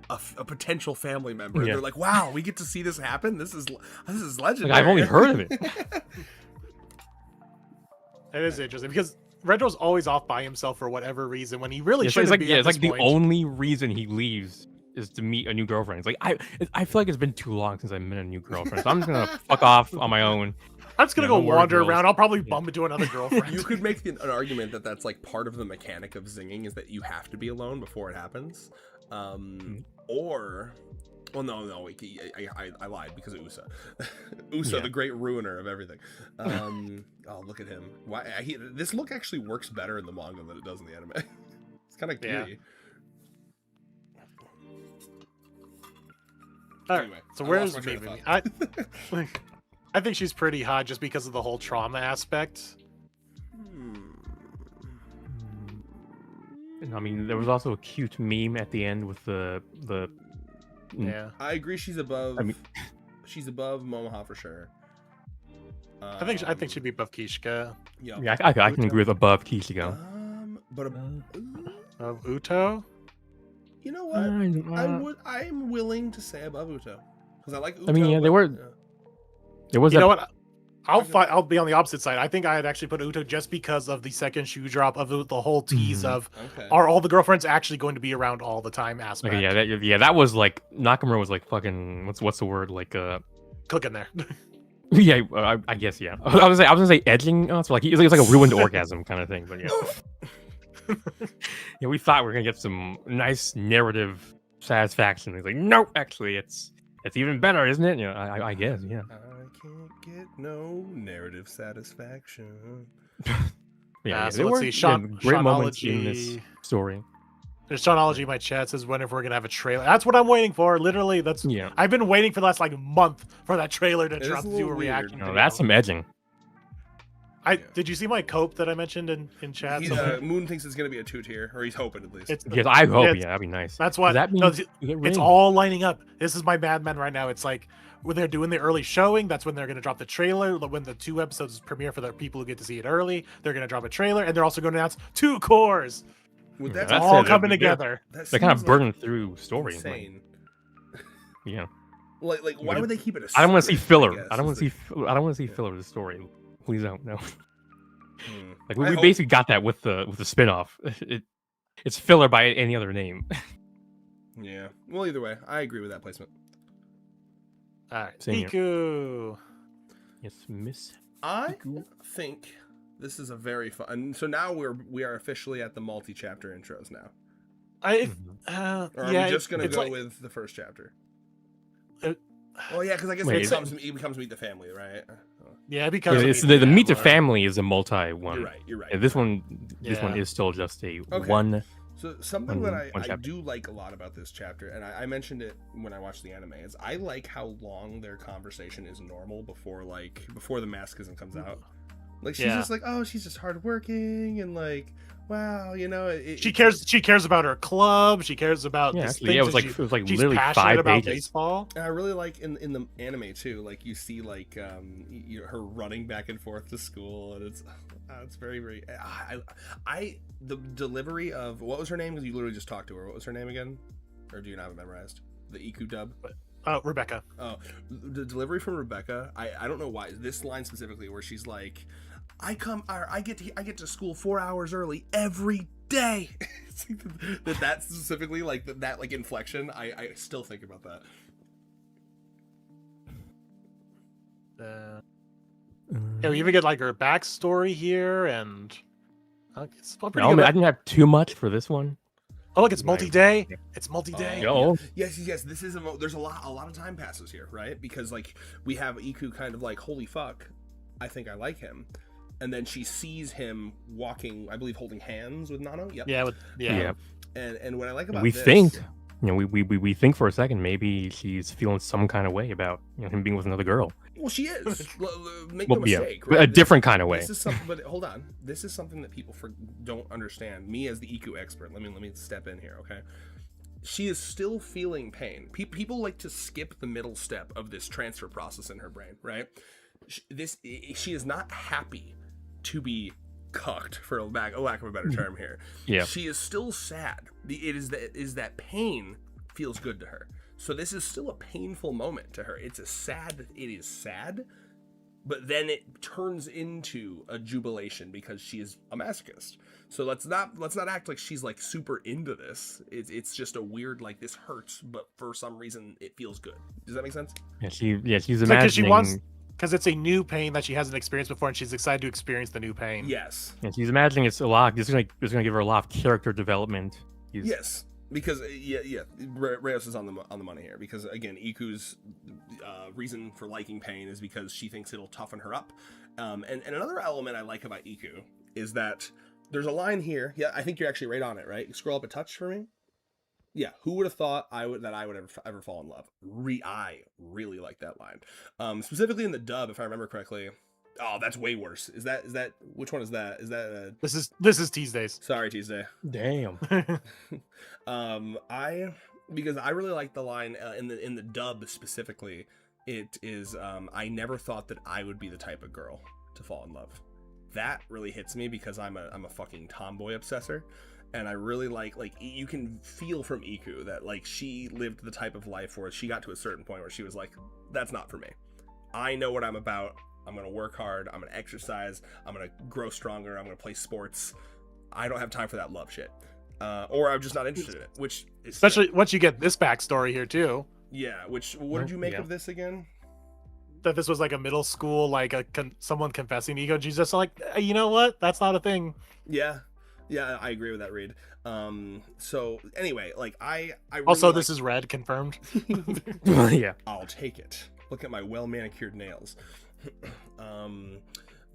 a potential family member. Yeah. They're like, wow, we get to see this happen. This is legendary. Like, I've only heard of it. It is interesting because Rentro's always off by himself for whatever reason when he really shouldn't be. It's like the only reason he leaves is to meet a new girlfriend. It's like I feel like it's been too long since I met a new girlfriend, so I'm just gonna fuck off on my own. I'm just gonna go wander around. I'll probably bump into another girlfriend. You could make an argument that that's like part of the mechanic of zinging, is that you have to be alone before it happens, or. Well, no, wait, I lied, because of Usa. Usa, the great ruiner of everything. Oh, look at him. Why? This look actually works better in the manga than it does in the anime. It's kind of giddy. All right, anyway, so where's Mimi? I think she's pretty hot just because of the whole trauma aspect. I mean, there was also a cute meme at the end with the. Yeah, I agree. She's above. She's above Momoha for sure. I think she'd be above Kishka. Yeah, I can agree with above Kishka. But above Uto. You know what? I'm willing to say above Uto, because I like Uto. I mean, there was. You know what? I'll be on the opposite side. I think I had actually put Uto just because of the second shoe drop of the whole tease of are all the girlfriends actually going to be around all the time aspect. Okay, that was like Nakamura was like fucking what's the word, like cooking there. Yeah, I guess I was gonna say edging. So like it's like a ruined orgasm kind of thing, but yeah. We thought we were gonna get some nice narrative satisfaction. He's like, nope, actually it's even better, isn't it? I guess, yeah. I can't get no narrative satisfaction. So let's see. Great moments in this story. There's Shawnology in my chat says when if we're gonna have a trailer. That's what I'm waiting for. Literally, that's Yeah. I've been waiting for the last like month for that trailer to It is drop a to do little a weird. reaction. No, video. that's some edging. Did you see my cope that I mentioned in chat? Moon thinks it's gonna be a 2-tier, or he's hoping at least. It's Yes, I hope. it's- Yeah, that'd be nice. That's why. That no, means you get it's Ring. all lining up. This is my Mad Men right now. It's like when they're doing the early showing, that's when they're going to drop the trailer. When the 2 episodes premiere for the people who get to see it early, they're going to drop a trailer, and they're also going to announce 2 cores. Would Yeah, that It's that's all it. coming They're- together. They're kind of burning through story. Like, Insane. yeah. Like why would they keep it? I don't want to see filler. guess, I don't want is to see. I don't want to see filler of the story. Please don't. No. Hmm. Like I we hope- basically got that with the spinoff. It's filler by any other name. Yeah. Well, either way, I agree with that placement. All right, Same here. Iku. Yes, Miss. I think this is a very fun. So now we are officially at the multi-chapter intros now. Or are Yeah, we just gonna it's go like- with the first chapter? Uh, Well, yeah, because I guess Wait, it is becomes Meet the Family, right? Yeah, because Yeah, of it's the Meet the Family. Family is a multi one. You're right. You're right. And this one Yeah. is still just a Okay. one. So something that I one chapter. do like a lot about this chapter, and I mentioned it when I watched the anime, is I like how long their conversation is normal before the masochism comes out. Like she's Yeah. just like, oh, she's just hardworking and like, wow, you know. She cares about her club. She cares about Yeah, this actually, thing yeah, it was that like she's literally passionate 5 about pages. baseball. And I really like in the anime too. Like you see like her running back and forth to school, and it's very very. The delivery of what was her name? Because you literally just talked to her. What was her name again? Or do you not have it memorized? The Iku dub. Rebecca. Oh, the delivery from Rebecca. I don't know why this line specifically, where she's like, I get to school 4 hours early every day. It's like that specifically, like that like inflection. I still think about that. Yeah, we even get like her backstory here, and it's pretty I good. didn't have too much for this one. Oh, look, it's multi-day. It's multi-day. Oh, Yes. This is there's a lot of time passes here, right? Because like we have Iku kind of like, holy fuck, I think I like him, and then she sees him walking, I believe, holding hands with Nano. Yep. Yeah, yeah. And what I like about We this, think, we think for a second maybe she's feeling some kind of way about him being with another girl. well, she is. Make Well, no yeah, mistake, but right? a different kind of way. This is something, but hold on. This is something that people don't understand. Me as the Iku expert, let me step in here, okay? She is still feeling pain. People like to skip the middle step of this transfer process in her brain, right? She is not happy to be cucked, for a lack of a better term here. Yeah. She is still sad. It is that pain feels good to her. So this is still a painful moment to her. It is sad, but then it turns into a jubilation because she is a masochist. So let's not act like she's like super into this. It's just a weird, like, this hurts, but for some reason it feels good. Does that make sense? Yeah, she's It's like 'cause imagining. because it's a new pain that she hasn't experienced before, and she's excited to experience the new pain. Yes. Yeah, she's imagining it's a lot. It's gonna give her a lot of character development. Yes. Because Reyes is on the money here. Because again, Iku's reason for liking pain is because she thinks it'll toughen her up. And another element I like about Iku is that there's a line here. Yeah, I think you're actually right on it. Right? Scroll up a touch for me. Yeah, who would have thought I would ever fall in love? I really like that line. Specifically in the dub, if I remember correctly. Oh, that's way worse. Is that which one is that? Is that This is Tuesdays. sorry, Tuesday. Damn. Because I really like the line in the dub specifically. It is I never thought that I would be the type of girl to fall in love. That really hits me because I'm a fucking tomboy obsessor, and I really like you can feel from Iku that like she lived the type of life where she got to a certain point where she was like, that's not for me. I know what I'm about. I'm gonna work hard. I'm gonna exercise. I'm gonna grow stronger. I'm gonna play sports. I don't have time for that love shit. Or I'm just not interested in it, which is Especially once you get this backstory here too. yeah. Which what did you make Yeah. of this again? That this was like a middle school, like someone confessing to ego. She's just like, you know what? That's not a thing. Yeah, I agree with that, Reed. So anyway, like I really Also, like- this is red confirmed. Yeah. I'll take it. Look at my well manicured nails.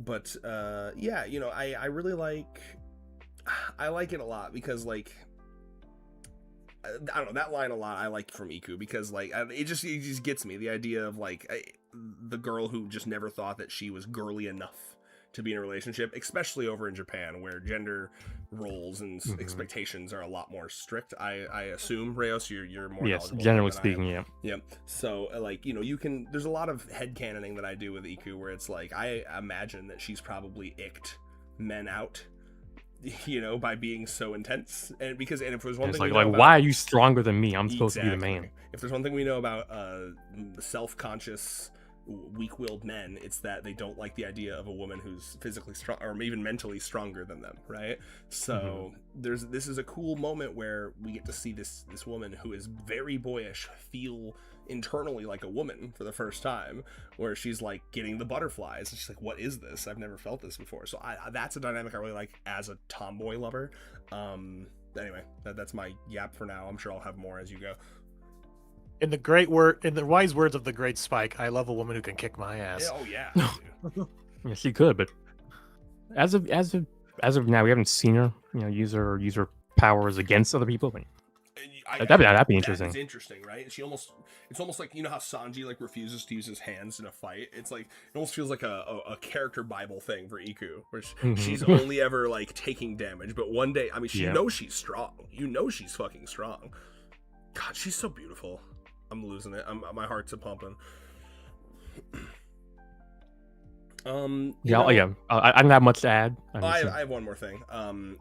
But yeah, you know, I really like it a lot because like I don't know, that line a lot I like from Iku, because like it just gets me, the idea of like the girl who just never thought that she was girly enough to be in a relationship, especially over in Japan where gender roles and expectations are a lot more strict. I assume, Reyes, you're more yes, knowledgeable generally than I am. speaking, yeah. Yeah. So like, you know, there's a lot of headcanoning that I do with Iku where it's like I imagine that she's probably icked men out, you know, by being so intense. And if there's one It's thing like why are you stronger than me? I'm supposed to be the man. If there's one thing we know about self-conscious, weak-willed men, it's that they don't like the idea of a woman who's physically strong or even mentally stronger than them, right? So this is a cool moment where we get to see this woman who is very boyish feel internally like a woman for the first time, where she's like getting the butterflies and she's like, what is this? I've never felt this before. So that's a dynamic I really like as a tomboy lover. Anyway, that's my yap for now. I'm sure I'll have more as you go. In the wise words of the great Spike, I love a woman who can kick my ass. Oh yeah. Yeah, she could, but as of now, we haven't seen her, you know, use her powers against other people. But that'd be interesting. It's interesting, right? It's almost like, you know how Sanji like refuses to use his hands in a fight. It's like it almost feels like a character Bible thing for Iku, where she's only ever like taking damage, but one day, I mean, she knows she's strong. You know she's fucking strong. God, she's so beautiful. I'm losing it. My heart's a pumping. I don't have much to add. I have one more thing.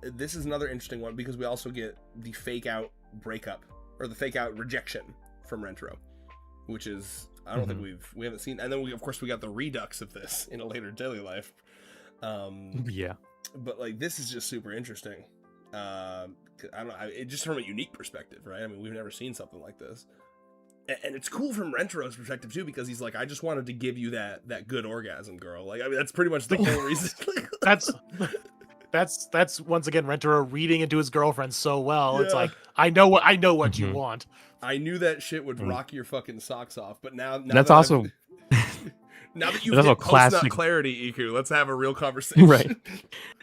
This is another interesting one because we also get the fake out breakup or the fake out rejection from Rentaro, which is I don't think we haven't seen. And then we got the redux of this in a later daily life. But like this is just super interesting. I don't know. It just from a unique perspective, right? I mean, we've never seen something like this. And it's cool from Rentaro's perspective too, because he's like, I just wanted to give you that good orgasm, girl. Like, I mean, that's pretty much the whole reason. that's once again Rentaro reading into his girlfriend so well. Yeah. It's like, I know what you want. I knew that shit would rock your fucking socks off, but now that's also now that you've hit post-nut clarity, Iku, let's have a real conversation. Right.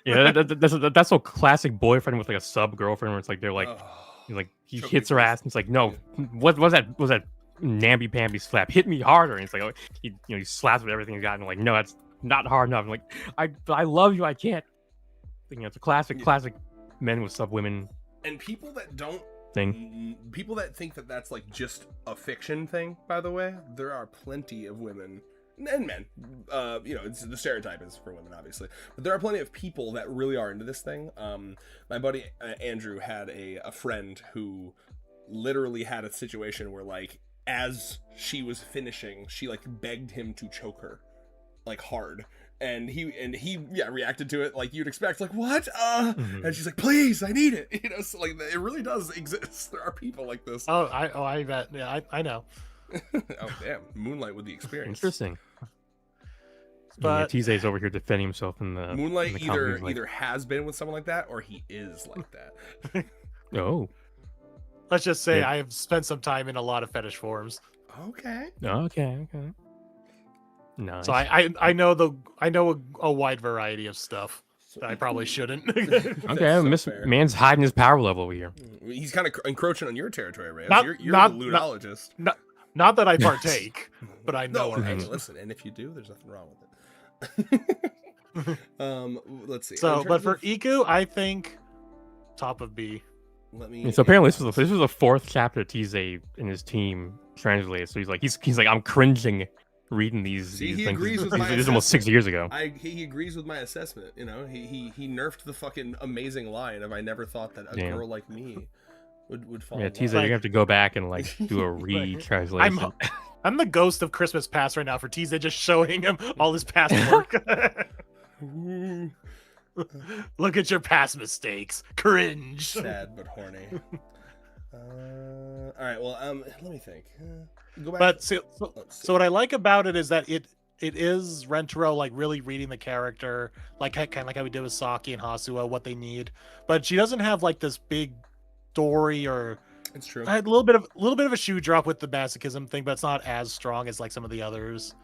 Yeah, that's a classic boyfriend with like a sub girlfriend where it's like they're like. Like he hits her ass and it's like, no, what was that namby pamby slap? Hit me harder. And it's like, oh, he slaps with everything he's got and like, no, that's not hard enough. I'm like, I love you, I can't. You know, it's a classic men with sub women. And people that don't thing. People that think that that's like just a fiction thing, by the way, there are plenty of women and men, you know, it's the stereotype is for women, obviously, but there are plenty of people that really are into this thing. My buddy Andrew had a friend who literally had a situation where, like, as she was finishing, she like begged him to choke her, like hard, and he reacted to it like you'd expect, like what? And she's like, please, I need it, you know. So like it really does exist. There are people like this. I bet. Yeah, I know. Oh damn, Moonlight with the experience. Interesting. But Tizay's over here defending himself in the Moonlight in the either has been with someone like that or he is like that. Oh. Let's just say I have spent some time in a lot of fetish forums. Okay. Nice. So I know a wide variety of stuff that I probably shouldn't. Okay, so man's hiding his power level over here. He's kind of encroaching on your territory, Ray. You're not the ludologist. Not that I partake, but I know. No, hey, listen, and if you do, there's nothing wrong with it. Let's see. So, but for Iku, I think top of B. So apparently this was the fourth chapter Tizay and his team translated. So he's like I'm cringing reading these he things. Agrees with my this is almost 6 years ago. He agrees with my assessment. You know, he nerfed the fucking amazing line of I never thought that a girl like me would fall. Yeah, Tizay, you're gonna have to go back and like do a retranslation. I'm the ghost of Christmas Past right now for Tizay, just showing him all his past work. Look at your past mistakes. Cringe. Sad but horny. All right. Well, let me think. Go back. But so what I like about it is that it is Rentaro like really reading the character, like kind of like how we did with Saki and Hasuo, what they need. But she doesn't have like this big story or. It's true. I had a little bit of a shoe drop with the masochism thing, but it's not as strong as like some of the others.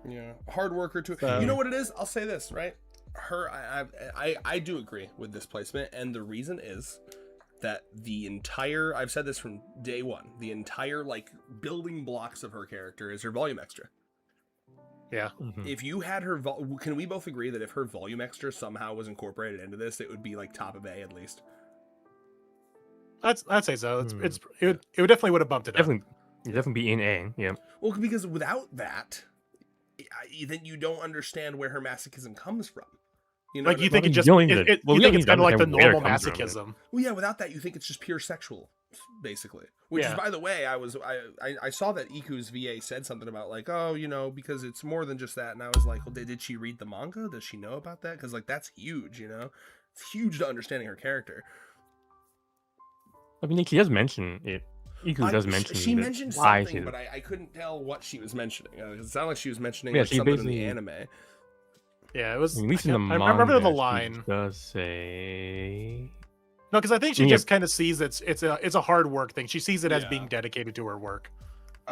Yeah, hard worker too. You know what it is? I'll say this, right? I do agree with this placement, and the reason is that the entire, I've said this from day one, the entire like building blocks of her character is her volume extra. Yeah. If you had her, can we both agree that if her volume extra somehow was incorporated into this, it would be like top of A at least? I'd say so. It would definitely would have bumped it up. Definitely be in A. Yeah. Well, because without that, then you don't understand where her masochism comes from. You know, like you what I think mean? it just, you think it's kind of like the understand where it normal comes from, masochism. Well, yeah. Without that, you think it's just pure sexual, basically. Which is, by the way, I saw that Iku's VA said something about like, oh, you know, because it's more than just that, and I was like, well, did she read the manga? Does she know about that? Because like that's huge, you know, it's huge to understanding her character. I mean, she does mention it. Iku does mention. She mentioned something, but I couldn't tell what she was mentioning. It sounded like she was mentioning like, something in the anime. Yeah, it was. At least in the manga, I remember the line. Does say no, because I think she just kind of sees it's a hard work thing. She sees it as being dedicated to her work.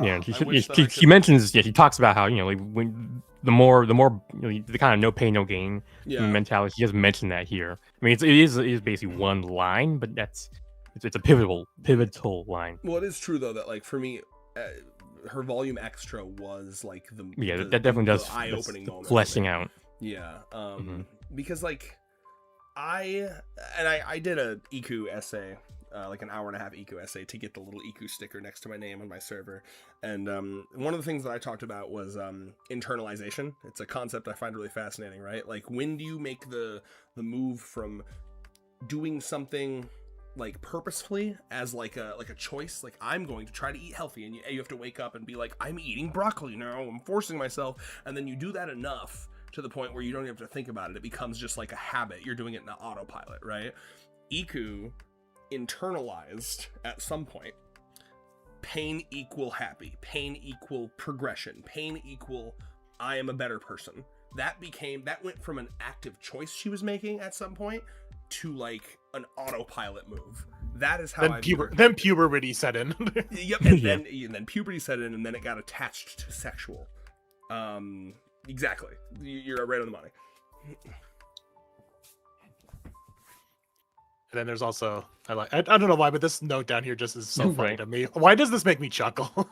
Yeah, she mentions. Yeah, she talks about how, you know, like when the more you know, the kind of no pain no gain mentality. She does mention that here. I mean, it is basically one line, but it's a pivotal line. Well, it is true though that like for me, her volume extra was like that definitely does eye-opening moment, fleshing out. Yeah, because like I did a Iku essay, like an hour and a half Iku essay to get the little Iku sticker next to my name on my server, and one of the things that I talked about was internalization. It's a concept I find really fascinating, right? Like when do you make the move from doing something like purposefully as like a choice, like I'm going to try to eat healthy, and you have to wake up and be like, I'm eating broccoli now, I'm forcing myself, and then you do that enough to the point where you don't even have to think about it. It becomes just like a habit. You're doing it in an autopilot, right? Iku internalized at some point pain equal happy, pain equal progression, pain equal I am a better person. That went from an active choice she was making at some point to like an autopilot move. That is how then puberty set in. Yep, and then puberty set in, and then it got attached to sexual. Exactly. You're right on the money. And then there's also I don't know why, but this note down here just is so funny to me. Why does this make me chuckle?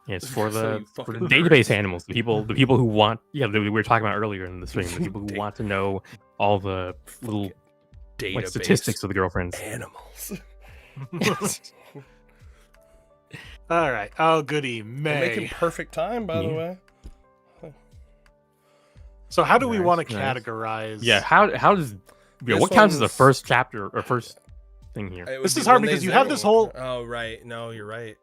Yeah, it's for the database animals, the people who want. Yeah, we were talking about earlier in the stream. The people who want to know all the little like statistics of the girlfriends. Animals. All right. Oh, goody, May. We're making perfect time, by the way. So how do we want to categorize? Yeah, how does what counts as the first chapter or first thing here? This is hard because you have this whole. Oh right, no, you're right.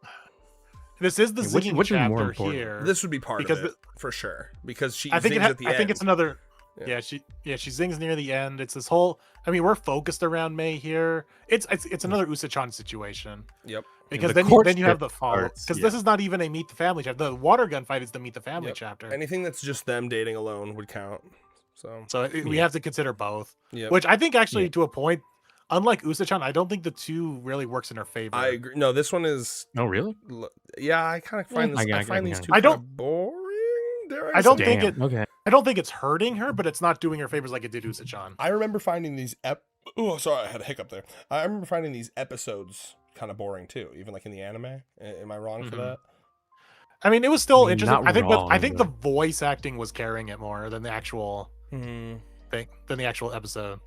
This is the zinging chapter here. This would be part of it for sure because she. I think at the end. I think it's another. Yeah, she zings near the end. It's this whole. I mean, we're focused around May here. It's another Usa-chan situation. Yep. Because then you have the fall. Because this is not even a meet the family chapter. The water gun fight is the meet the family chapter. Anything that's just them dating alone would count. So we have to consider both. Yep. Which I think actually to a point, unlike Usa-chan, I don't think the two really works in her favor. I agree. No, this one is. Oh really? Yeah, I kind of find this. I find these two boring. I don't think it. Okay. I don't think it's hurting her, but it's not doing her favors like it did Usa-chan. I remember finding these. Oh, sorry, I had a hiccup there. I remember finding these episodes kind of boring too, even like in the anime. Am I wrong for that? I mean, it was still interesting. I think the voice acting was carrying it more than the actual thing, than the actual episode.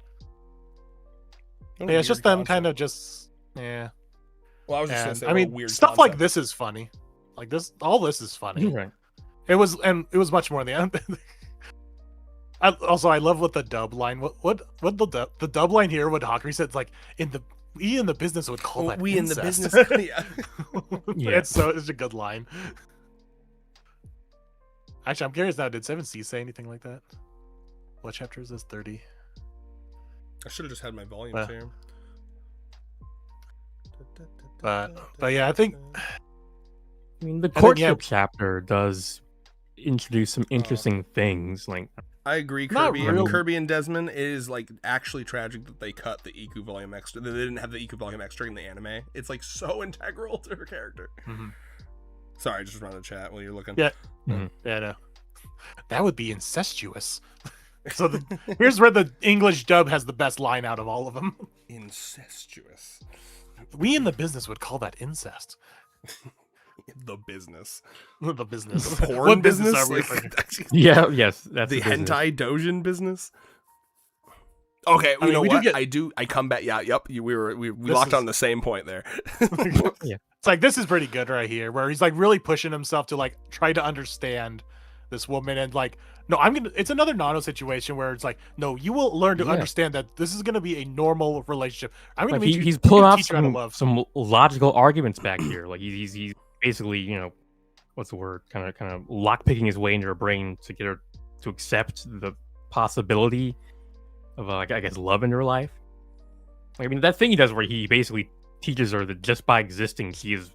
Yeah, it's just them kind of just Well, I was just gonna say, I mean, weird stuff like this is funny. Like this, all this is funny. Right. It was much more in the end. I love what the dub line. What the dub line here? What Hakari said, like we in the business would call that we incest. in the business. Yeah. It's a good line. Actually, I'm curious now. Did 7C say anything like that? What chapter is this? 30. I should have just had my volumes here. But yeah, I think. I mean, the courtship chapter does introduce some interesting things. Like, I agree, Kirby. Kirby and Desmond, it is like actually tragic that they cut the Iku volume extra. They didn't have the Iku volume extra in the anime. It's like so integral to her character. Mm-hmm. Sorry, just run the chat while you're looking. Yeah, yeah, no. That would be incestuous. So here's where the English dub has the best line out of all of them. Incestuous. We in the business would call that incest. The business. The business. Porn What business? are we? Yeah, yes, that's The business. hentai dojin business. Okay, I mean, know we do what? get- I come back. Yeah, yep. We This locked is- on the same point there. It's like, this is pretty good right here, where he's like really pushing himself to like try to understand this woman, and like, no, it's another Nano situation where it's like, no, you will learn to Yeah. understand that this is going to be a normal relationship. I'm going Like to meet you. he's I'm pulling gonna off teach you how to love. some logical arguments back here. Like he's basically, you know, what's the word? Kind of lockpicking his way into her brain to get her to accept the possibility of I guess love in her life. Like, I mean, that thing he does where he basically teaches her that just by existing she is,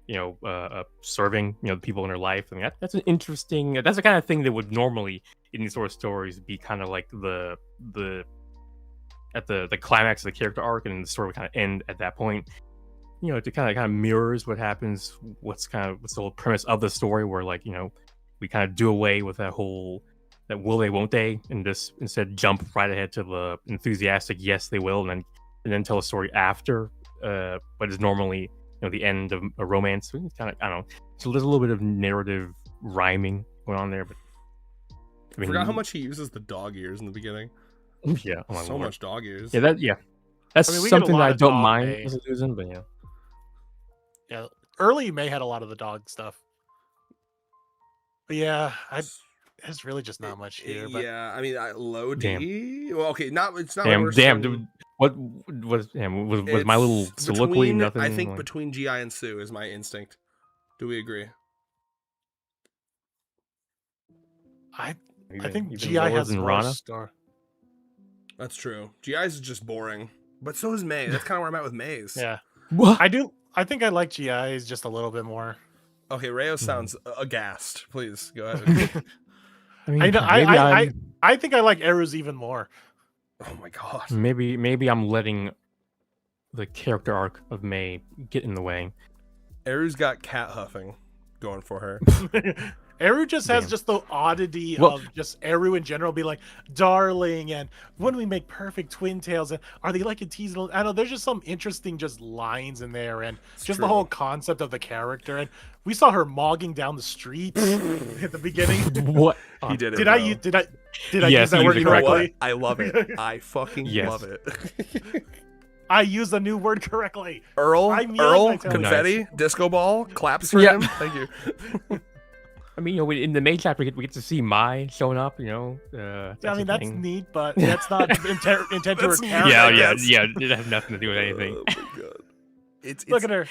you know, serving, you know, the people in her life. I mean, that's an interesting. That's the kind of thing that would normally in these sort of stories be kind of like the at the climax of the character arc, and the story would kind of end at that point. You know, it kind of mirrors what happens. What's the whole premise of the story, where like, you know, we kind of do away with that will they won't they, and just instead jump right ahead to the enthusiastic yes they will, and then tell a story after what is normally, you know, the end of a romance. It's kind of, I don't know. So there's a little bit of narrative rhyming going on there, but I I forgot how much he uses the dog ears in the beginning. Yeah, oh my So lord. much dog ears. Yeah, that's I mean, we get a something lot that I of don't dog mind day. as a Susan, but yeah. Yeah, early May had a lot of the dog stuff. But yeah, there's really just not much here. But Yeah, I mean, low Damn. D. Well, okay, it's not. Damn, worse damn, than- dude. What was my little It's soliloquy? between- Nothing. I think like, between Gi and Sue is my instinct. Do we agree? I even- think even GI lower has than more Rana. star. That's true. Gi's is just boring, but so is May. That's kind of where I'm at with May's. Yeah, What? I think I like GI's just a little bit more. Okay, Hmm. Rayo sounds aghast. Please go ahead. I mean, I know- maybe I think I like Eru's even more. Oh my god. maybe I'm letting the character arc of May get in the way. Eru's got cat huffing going for her. Eru just has Damn. just the oddity Well- of just Eru in general be like, darling, and when we make perfect twin tails, and are they like a tease? I don't know, there's just some interesting just lines in there, and It's just true. the whole concept of the character. And we saw her mogging down the street at the beginning. What? He did it. Did I bro. did I Yes, use that he word used You it know correctly? what? I love it. I fucking Yes. love it. I used the new word correctly. Earl, I muted Earl, myself. confetti, disco ball, claps for Yeah. him. Thank you. I mean, you know, in the May chapter, we get to see Mai showing up. You know, I mean, a that's thing. neat, but that's not intent to her That's neat. character. Yeah, I yeah, guess. yeah. It has nothing to do with anything. Oh my god. Look at her.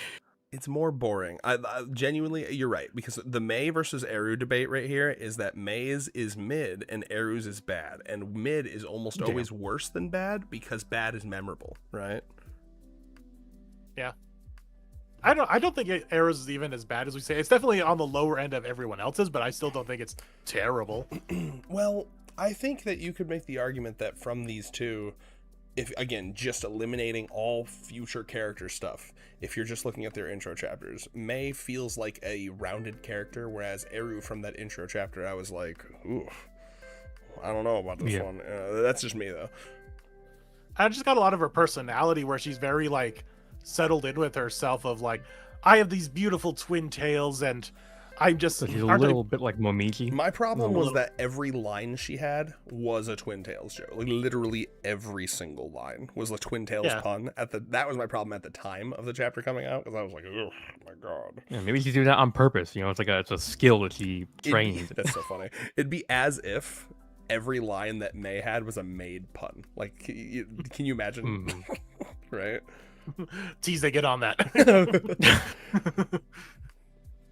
It's more boring. I genuinely, you're right, because the May versus Eru debate right here is that May's is mid and Eru's is bad, and mid is almost Damn. always worse than bad because bad is memorable, right? I don't think Eru's is even as bad as we say. It's definitely on the lower end of everyone else's, but I still don't think it's terrible. Well, I think that you could make the argument that from these two, if again, just eliminating all future character stuff, if you're just looking at their intro chapters, May feels like a rounded character, whereas Eru from that intro chapter, I was like, ooh, I don't know about this Yeah. one. That's just me though. I just got a lot of her personality where she's very like settled in with herself of like, I have these beautiful twin tails and I'm just So she's a aren't they- little bit like Momiji. My problem was little- that every line she had was a Twin Tails joke. Like literally every single line was a Twin Tails Yeah. pun. That was my problem at the time of the chapter coming out, because I was like, oh my god. Yeah, maybe she's doing that on purpose. You know, it's a skill that she trained. That's so funny. It'd be as if every line that May had was a made pun. Like, can you imagine? Mhm. Right? tease they get on that.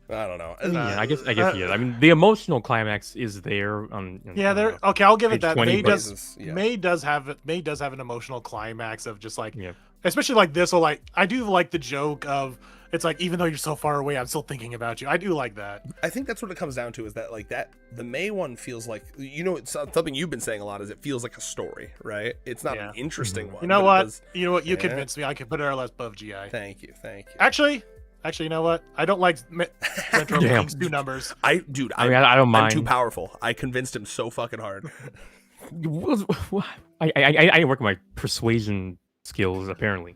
I don't know. Yeah, I guess yeah. I mean, the emotional climax is there on. Yeah, there. Okay, I'll give it Page that. 20, May but- does. Yeah. May does have it. May does have an emotional climax of just like, Yeah. especially like this. So like, I do like the joke of it's like, even though you're so far away, I'm still thinking about you. I do like that. I think that's what it comes down to, is that like that the May one feels like, you know, it's something you've been saying a lot, is it feels like a story, right? It's not Yeah. an interesting Mhm. one. You know but it what? does- You know what? You Yeah. convinced me. I could put her less above GI. Thank you. Actually, you know what? I don't like Central Damn. King's 2 numbers. I I mean, I don't I'm too mind. powerful. I convinced him so fucking hard. I work my persuasion skills apparently.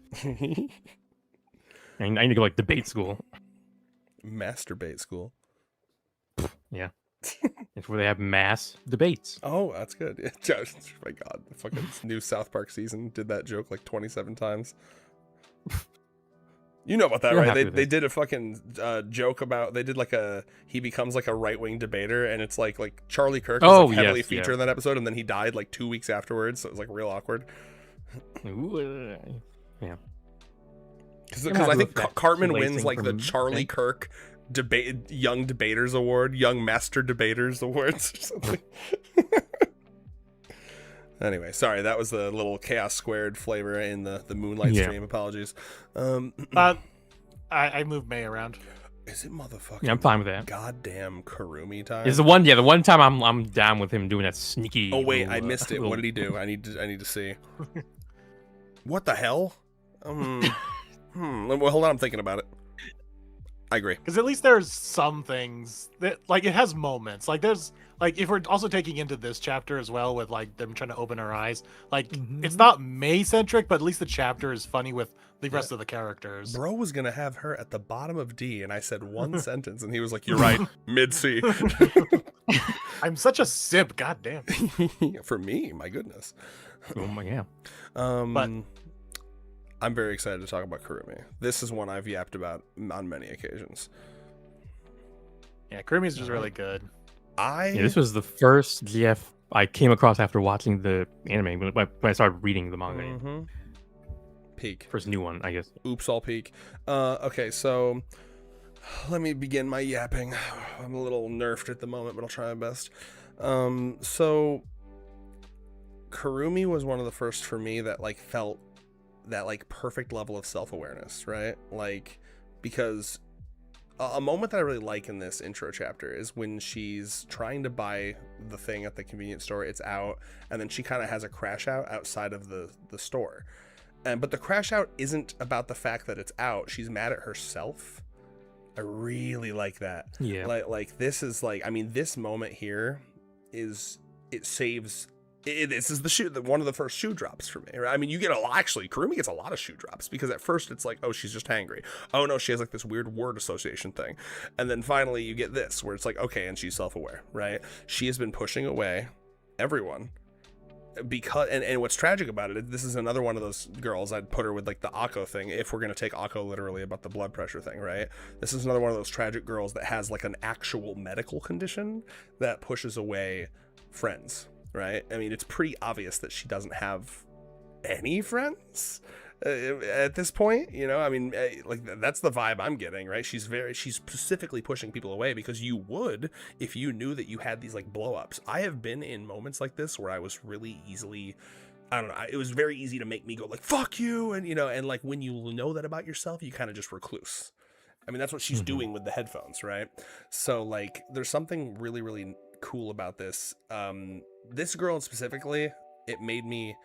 And I need to go like debate school. Masturbate school. Yeah. It's where they have mass debates. Oh, that's good. Yeah, my God, the fucking new South Park season did that joke like 27 times. You know about that, You're right? happy They with they it. did a fucking joke about, they did like he becomes like a right-wing debater, and it's like Charlie Kirk was like heavily featured in that episode, and then he died like 2 weeks afterwards, so it was like real awkward. Ooh, yeah. Because I think Cartman wins like the Charlie Kirk Young Debaters Award, Young Master Debaters Awards or something. Anyway, sorry, that was the little Chaos Squared flavor in the Moonlight stream. Apologies. I moved May around. Is it motherfucking? Yeah, I'm fine with that. Goddamn Kurumi time. Is the one time I'm down with him doing that sneaky. Oh wait, little, I missed it. What did he do? I need to see. What the hell? Well, hold on, I'm thinking about it. I agree. Because at least there's some things that, like, it has moments. Like, there's, like, if we're also taking into this chapter as well with, like, them trying to open her eyes, like, it's not May-centric, but at least the chapter is funny with the rest of the characters. Bro was going to have her at the bottom of D, and I said one sentence, and he was like, you're right, mid-C. I'm such a simp, goddamn. For me, my goodness. Oh my, yeah. But I'm very excited to talk about Kurumi. This is one I've yapped about on many occasions. yeah, Kurumi's just really good. Yeah, this was the first GF I came across after watching the anime when I started reading the manga. Mm-hmm. Peak. First new one, I guess. Oops, all peak. Okay, so let me begin my yapping. I'm a little nerfed at the moment, but I'll try my best. So Kurumi was one of the first for me that like felt that like perfect level of self-awareness, right? Like, because a moment that I really like in this intro chapter is when she's trying to buy the thing at the convenience store. It's out, and then she kind of has a crash out outside of the store. But the crash out isn't about the fact that it's out. She's mad at herself. I really like that. Yeah. Like this is like, I mean, this moment here is, it saves. This is one of the first shoe drops for me. Right? I mean, you get a lot. Actually, Kurumi gets a lot of shoe drops because at first it's like, oh, she's just hangry. Oh no, she has like this weird word association thing, and then finally you get this where it's like, okay, and she's self-aware, right? She has been pushing away everyone because, and what's tragic about it, this is another one of those girls. I'd put her with like the Akko thing if we're gonna take Akko literally about the blood pressure thing, right? This is another one of those tragic girls that has like an actual medical condition that pushes away friends. Right? I mean, it's pretty obvious that she doesn't have any friends at this point, you know? I mean, like, that's the vibe I'm getting, right? She's specifically pushing people away because you would if you knew that you had these, like, blow-ups. I have been in moments like this where I was really easily, I don't know, it was very easy to make me go, like, fuck you, and, you know, and, like, when you know that about yourself, you kind of just recluse. I mean, that's what she's doing with the headphones, right? So, like, there's something really, really cool about this. This girl specifically, it made me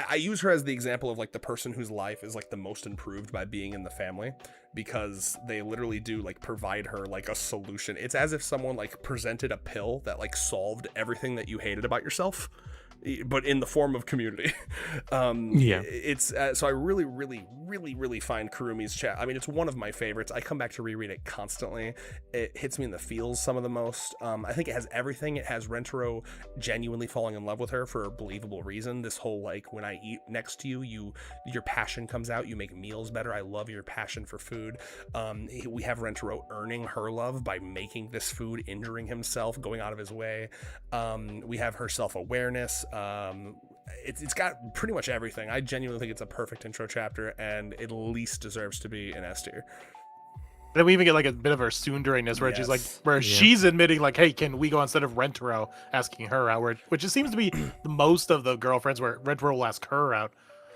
I use her as the example of like the person whose life is like the most improved by being in the family, because they literally do like provide her like a solution. It's as if someone like presented a pill that like solved everything that you hated about yourself, but in the form of community. It's so I really find Kurumi's chat. I mean, it's one of my favorites. I come back to reread it constantly. It hits me in the feels some of the most. I think it has everything. It has Rentaro genuinely falling in love with her for a believable reason. This whole like, when I eat next to you, your passion comes out. You make meals better. I love your passion for food. We have Rentaro earning her love by making this food, injuring himself, going out of his way. We have her self-awareness. It's got pretty much everything. I genuinely think it's a perfect intro chapter, and it at least deserves to be an S tier. Then we even get like a bit of her soon-duringness where she's like, she's admitting like, hey, can we go instead of Rentaro asking her out, which it seems to be the most of the girlfriends where Rentaro will ask her out.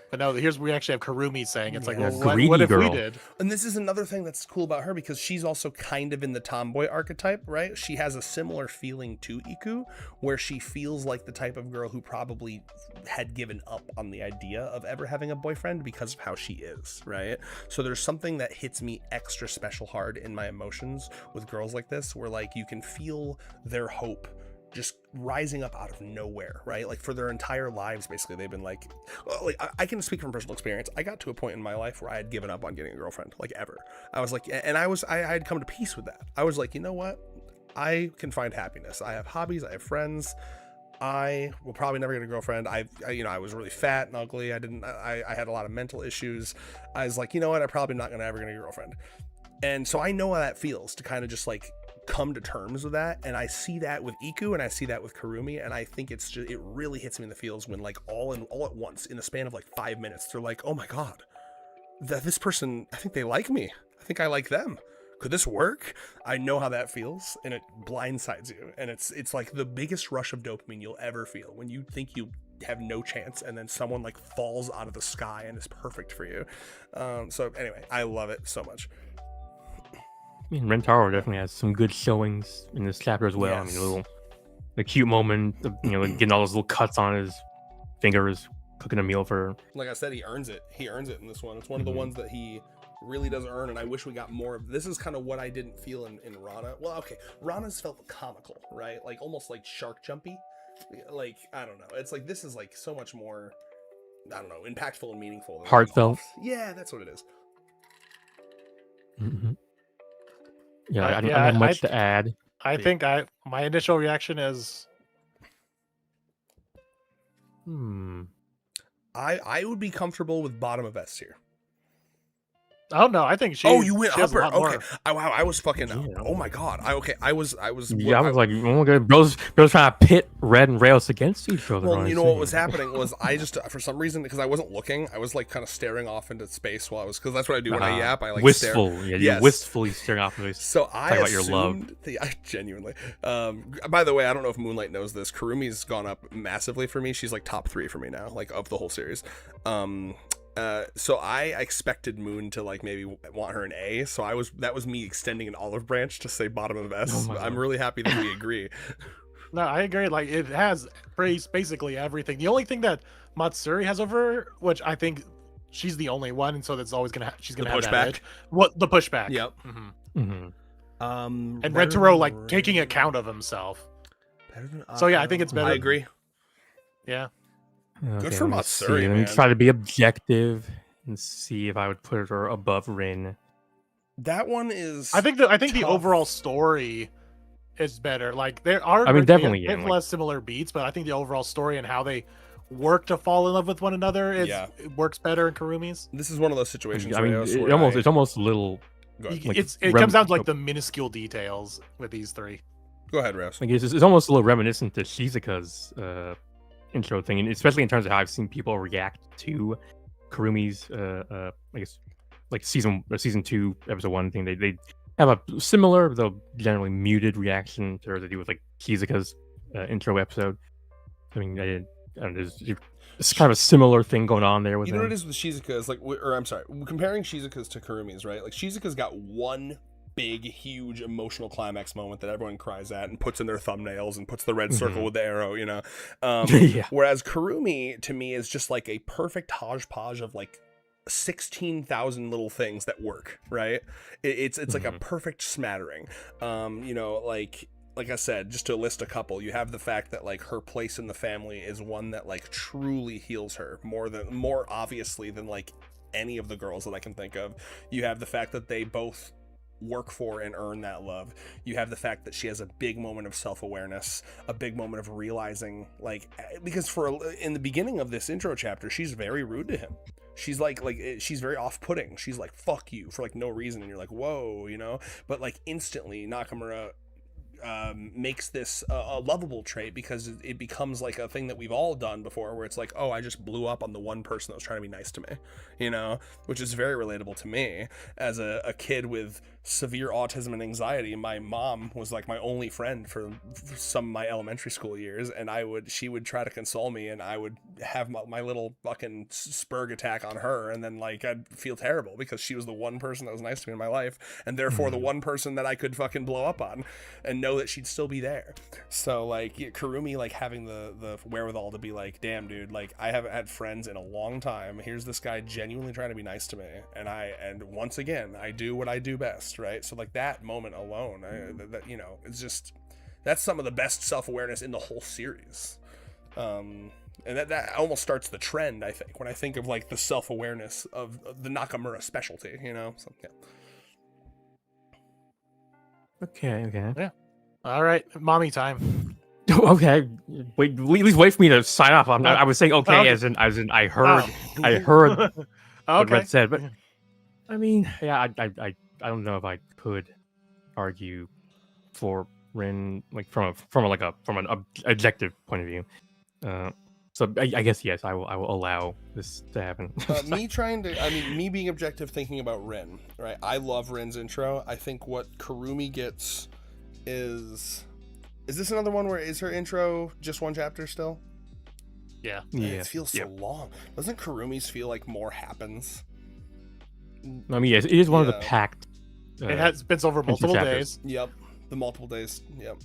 But no, we actually have Kurumi saying it's like, well, what if we did? And this is another thing that's cool about her, because she's also kind of in the tomboy archetype, right? She has a similar feeling to Iku, where she feels like the type of girl who probably had given up on the idea of ever having a boyfriend because of how she is, right? So there's something that hits me extra special hard in my emotions with girls like this, where like you can feel their hope just rising up out of nowhere, right? Like for their entire lives, basically, they've been like I can speak from personal experience. I got to a point in my life where I had given up on getting a girlfriend, like ever. I was like, and I had come to peace with that. I was like, you know what? I can find happiness. I have hobbies. I have friends. I will probably never get a girlfriend. I was really fat and ugly. I had a lot of mental issues. I was like, you know what? I'm probably not going to ever get a girlfriend. And so I know how that feels to kind of just like come to terms with that. And I see that with Iku and I see that with Kurumi. And I think it really hits me in the feels when like all at once in the span of like 5 minutes, they're like, oh my God, this person, I think they like me. I think I like them. Could this work? I know how that feels, and it blindsides you. And it's like the biggest rush of dopamine you'll ever feel when you think you have no chance, and then someone like falls out of the sky and is perfect for you. So anyway, I love it so much. I mean, Rentaro definitely has some good showings in this chapter as well. Yes. I mean, the cute moment of, getting all those little cuts on his fingers, cooking a meal for her. Like I said, he earns it. He earns it in this one. It's one of the ones that he really does earn, and I wish we got more of. This is kind of what I didn't feel in Rana. Well, okay, Rana's felt comical, right? Like almost like shark jumpy. Like, I don't know. It's like this is like so much more, I don't know, impactful and meaningful. Heartfelt. Yeah, that's what it is. Mm-hmm. Yeah, I don't have much to add. I think my initial reaction is, I would be comfortable with bottom of S tier. Oh no, I think she. Oh, you went she has a upper. lot Okay. more. I was fucking. Yeah. Oh my God. I was. Yeah, I was like, oh my God, bro's trying to pit Red and Rails against each other. Well, you know what was happening was I just, for some reason, because I wasn't looking, I was like kind of staring off into space while I was, because that's what I do when I yap. I like wistful. stare. Yeah, Yes. you're wistfully staring off into space. So I Talk about your love. I genuinely. By the way, I don't know if Moonlight knows this. Kurumi's gone up massively for me. She's like top 3 for me now, like of the whole series. So I expected Moon to like maybe want her an A. So that was me extending an olive branch to say bottom of S. I'm really happy that we agree. No, I agree. Like it has basically everything. The only thing that Matsuri has over her, which I think she's the only one, and so that's always she's gonna have that edge. What the pushback? Yep. Mm-hmm. Mm-hmm. And Rentaro like taking account of himself. So yeah, I think it's better. I agree. Yeah. Good for Matsuri, Let me try to be objective and see if I would put her above Rin. That one is. I think the overall story is better. Like there are. Definitely. They have less similar beats, but I think the overall story and how they work to fall in love with one another it works better in Kurumi's. This is one of those situations. It's almost a little. It comes down to like the minuscule details with these three. Go ahead, Raz. Like it's almost a little reminiscent to Shizuka's intro thing, and especially in terms of how I've seen people react to Kurumi's I guess like season 2 episode 1 thing. They have a similar though generally muted reaction to her to do with like Shizuka's intro episode. I mean, it's kind of a similar thing going on there with you know what it is with Shizuka is like, or I'm sorry, comparing Shizuka's to Kurumi's, right? Like Shizuka's got one big, huge emotional climax moment that everyone cries at and puts in their thumbnails and puts the red circle with the arrow, Whereas Kurumi, to me, is just like a perfect hodgepodge of like 16,000 little things that work, right? It's like a perfect smattering. Like I said, just to list a couple, you have the fact that like her place in the family is one that like truly heals her more obviously than like any of the girls that I can think of. You have the fact that they both work for and earn that love. You have the fact that she has a big moment of self-awareness, a big moment of realizing, like, because in the beginning of this intro chapter, she's very rude to him. She's like she's very off-putting. She's like, fuck you, for like no reason, and you're like, whoa, but like instantly Nakamura makes this a lovable trait, because it becomes like a thing that we've all done before, where it's like, oh, I just blew up on the one person that was trying to be nice to me, which is very relatable to me as a kid with severe autism and anxiety. My mom was like my only friend for some of my elementary school years, and she would try to console me, and I would have my little fucking spurg attack on her, and then like I'd feel terrible because she was the one person that was nice to me in my life, and therefore the one person that I could fucking blow up on and know that she'd still be there. So like Kurumi like having the wherewithal to be like, damn dude, like I haven't had friends in a long time. Here's this guy genuinely trying to be nice to me, and once again I do what I do best, right? So like that moment alone, it's just That's some of the best self-awareness in the whole series. And that almost starts the trend, I think, when I think of like the self-awareness of the Nakamura specialty, you know? So, yeah. Okay. Yeah. All right, mommy time. Okay. Wait, at least wait for me to sign off. I was saying okay, as in I heard what Red said, but I mean, yeah, I don't know if I could argue for Rin like from an objective point of view. So I guess yes, I will allow this to happen. me being objective, thinking about Rin, right? I love Rin's intro. I think what Kurumi gets is this another one where is her intro just one chapter still? Yeah. It feels so long. Doesn't Kurumi's feel like more happens? I mean, yes, it is one of the packed. It has been over multiple days. Yep, the multiple days. Yep.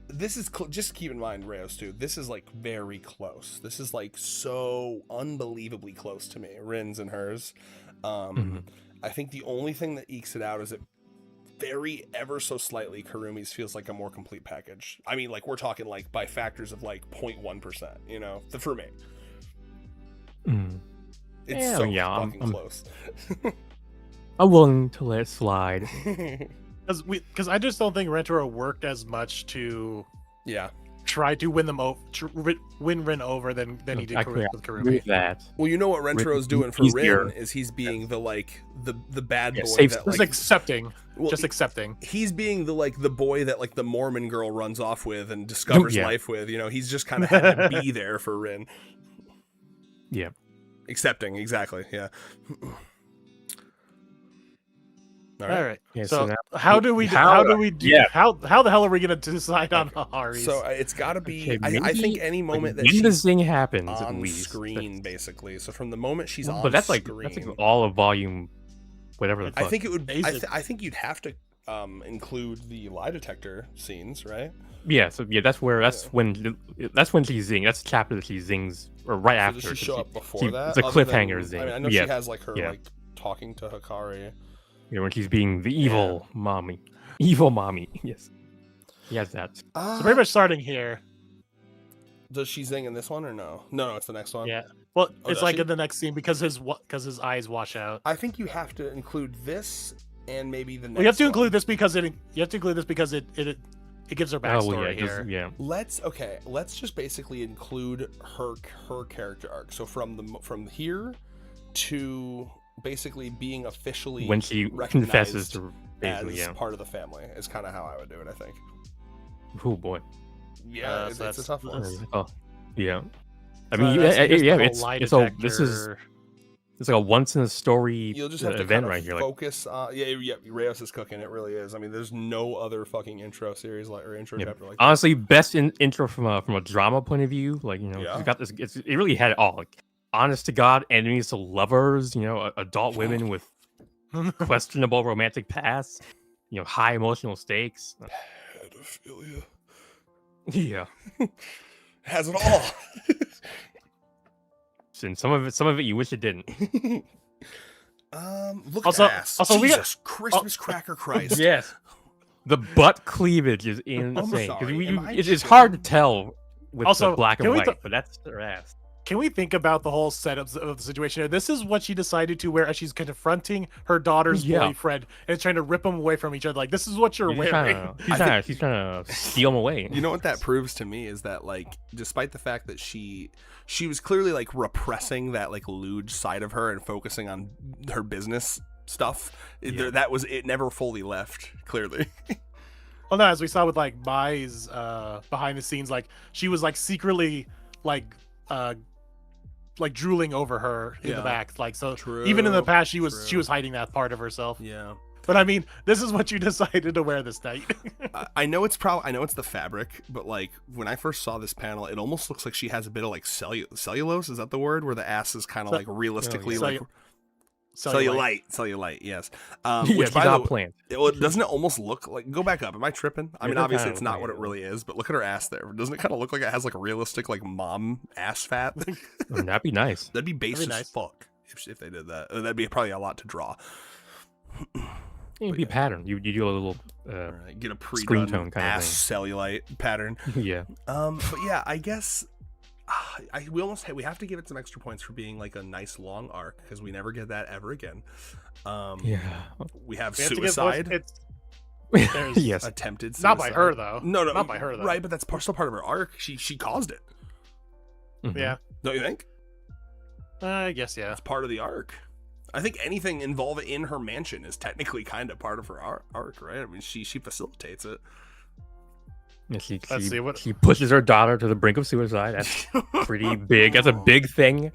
This is just keep in mind, Reyes too. This is like very close. This is like so unbelievably close to me. Rin's and hers. I think the only thing that ekes it out is it very ever so slightly Kurumi's feels like a more complete package. I mean, like we're talking like by factors of like 0.1%. You know, for me. It's fucking close. I'm willing to let it slide. Because I just don't think Rentaro worked as much to try to win them over, win Rin over than he did with Kurumi. That. Well, you know what Rentaro's doing for Rin is he's being the bad boy that just accepting. Just accepting. He's being the boy that like the Mormon girl runs off with and discovers life with. You know, he's just kind of had to be there for Rin. Yeah. Accepting, exactly. Yeah. All right. Yeah, so how the hell are we gonna decide on Ahari's? So it's got to be. I think any moment that when this thing happens on at least screen, basically. So from the moment she's on, but that's screen, like all of volume, whatever the fuck. I think it would. I think you'd have to include the lie detector scenes, right? Yeah. So that's when she zings. That's the chapter that she zings, or right after. Does she show up before that? It's a cliffhanger zing. I mean, I know she has like her like talking to Hikari. Yeah, when she's being the evil mommy. Evil mommy, yes. He has that. So pretty much starting here. Does she zing in this one or no? No, it's the next one. Yeah. Well, it's like in the next scene because his eyes wash out. I think you have to include this and maybe the next you have to include this because it gives her backstory here. Yeah. Let's just basically include her character arc. So from here to basically being officially when she confesses to as part of the family is kind of how I would do it, I think. Oh boy. Yeah, it's a tough one. Oh, yeah. I mean, it's like a once in a story You'll just have to event kind of right here. Focus on Reyes is cooking. It really is. I mean, there's no other fucking intro series or intro chapter like that. Honestly, best intro from a drama point of view. Like, you got this. It really had it all. Like, honest to God, enemies to lovers, adult women with questionable romantic pasts, high emotional stakes. Pedophilia. Yeah. Has it all. And some of it you wish it didn't. Look at ass. Also, Jesus Christmas cracker Christ. Yes. The butt cleavage is insane. Sorry, it's hard to tell with also, the black and white, but that's their ass. Can we think about the whole setup of the situation? This is what she decided to wear as she's confronting her daughter's boyfriend and trying to rip them away from each other. Like, this is what you're wearing. She's trying to steal them away. You know what that proves to me is that, like, despite the fact that she was clearly like repressing that like lewd side of her and focusing on her business stuff, it never fully left. Clearly. Well, no, as we saw with like Mai's behind the scenes, like she was like secretly like drooling over her in the back, like so. True, even in the past, she was hiding that part of herself. Yeah. But I mean, this is what you decided to wear this night. I know it's the fabric, but like when I first saw this panel, it almost looks like she has a bit of like cellulose. Is that the word? Where the ass is kind of like realistically cellulite. Yes. Which by the way, doesn't it almost look like? Go back up. Am I tripping? I mean, obviously it's not what it really is, but look at her ass there. Doesn't it kind of look like it has like a realistic like mom ass fat? That'd be nice. That'd be basic as fuck if they did that. That'd be probably a lot to draw. It'd be a pattern. You do a little Right, get a screen pre-done tone kind of ass cellulite pattern. thing. Yeah. But yeah, I guess we have to give it some extra points for being like a nice long arc because we never get that ever again. Yeah. We have We have to give suicide. There's Yes. Attempted suicide. not by her though. No, not by her though. Right, but that's still part of her arc. She caused it. Mhm. Yeah. Don't you think? I guess yeah. It's part of the arc. I think anything involved in her mansion is technically kind of part of her arc, right? I mean, she facilitates it. Yeah, Let's see, what- she pushes her daughter to the brink of suicide. That's pretty big. That's a big thing.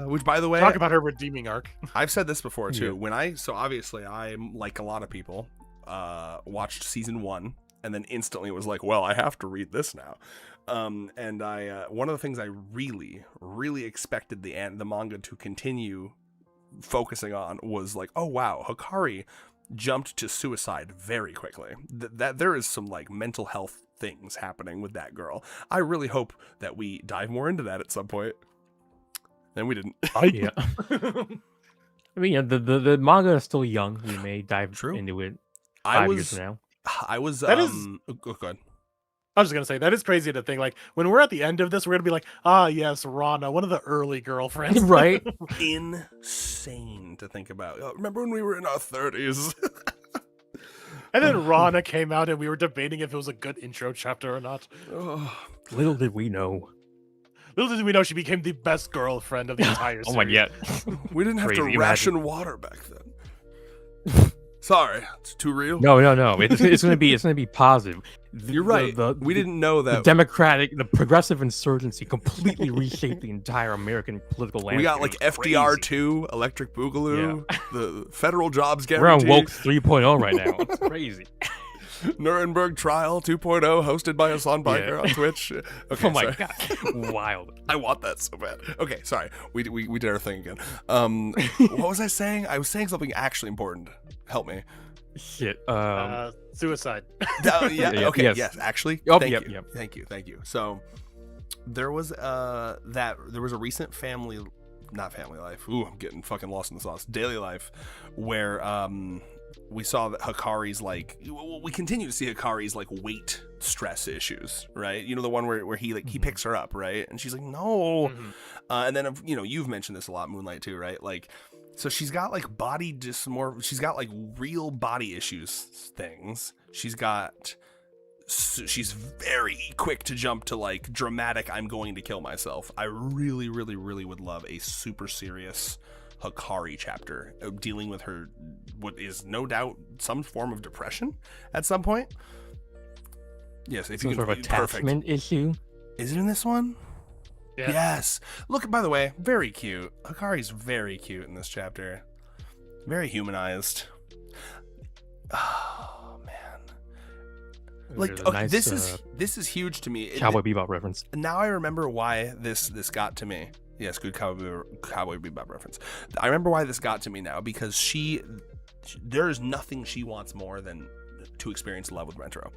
Which, by the way, Talk about her redeeming arc. I've said this before too. Yeah. So obviously I'm like a lot of people, watched season 1 and then instantly was like, well, I have to read this now. And I one of the things I really, really expected the manga to continue focusing on was like, oh wow, Hikari jumped to suicide very quickly. That there is some like mental health things happening with that girl. I really hope that we dive more into that at some point. And we didn't. Yeah. I mean, the manga is still young. We may dive True. into it I 5 was years from now. I was That is- go ahead. I was just gonna say that is crazy to think. Like when we're at the end of this, we're gonna be like, ah, yes, Rana, one of the early girlfriends, Right? Insane to think about. Remember when we were in our 30s? And then Rana came out, and we were debating if it was a good intro chapter or not. Oh, Little did we know. Little did we know she became the best girlfriend of the entire Oh series. my god. we didn't have to Crazy, ration water back then. Sorry, it's too real. No. It's gonna be positive. You're right. We didn't know The that. the progressive insurgency completely reshaped the entire American political landscape. We got like It was FDR crazy. 2, Electric Boogaloo, the federal jobs We're on guarantee, woke 3.0 right now. It's crazy. Nuremberg trial 2.0, hosted by Hassan Biker Yeah. on Twitch. Okay, Oh my sorry. god. Wild. I want that so bad. Okay, sorry. We did our thing again. What was I saying? I was saying something actually important. Help me. Shit. Suicide. Yeah. Yeah, Okay. yes. Yes. Actually. Oh, Thank yep, you. yep. Thank you. So there was a recent not family life. Ooh, I'm getting fucking lost in the sauce. Daily life, where we saw that Hikari's like, we continue to see Hikari's like weight stress issues, right? You know, the one where he like he picks her up, right? And she's like, no. Mhm. And then, you know, you've mentioned this a lot, Moonlight too, right? Like, so she's got like she's got like real body issues things. She's very quick to jump to like dramatic, I'm going to kill myself. I really, really, really would love a super serious Hikari chapter dealing with her, what is no doubt some form of depression at some point. Yes, if Some you sort of can, perfect. attachment issue. Is it in this one? Yeah. Yes. Look, by the way, very cute. Hikari's very cute in this chapter. Very humanized. Oh man. Like, There's a okay, nice, this is huge to me. Cowboy Bebop reference. Now I remember why this got to me. Yes, good Cowboy Bebop reference. I remember why this got to me now, because there is nothing she wants more than to experience love with Rentaro,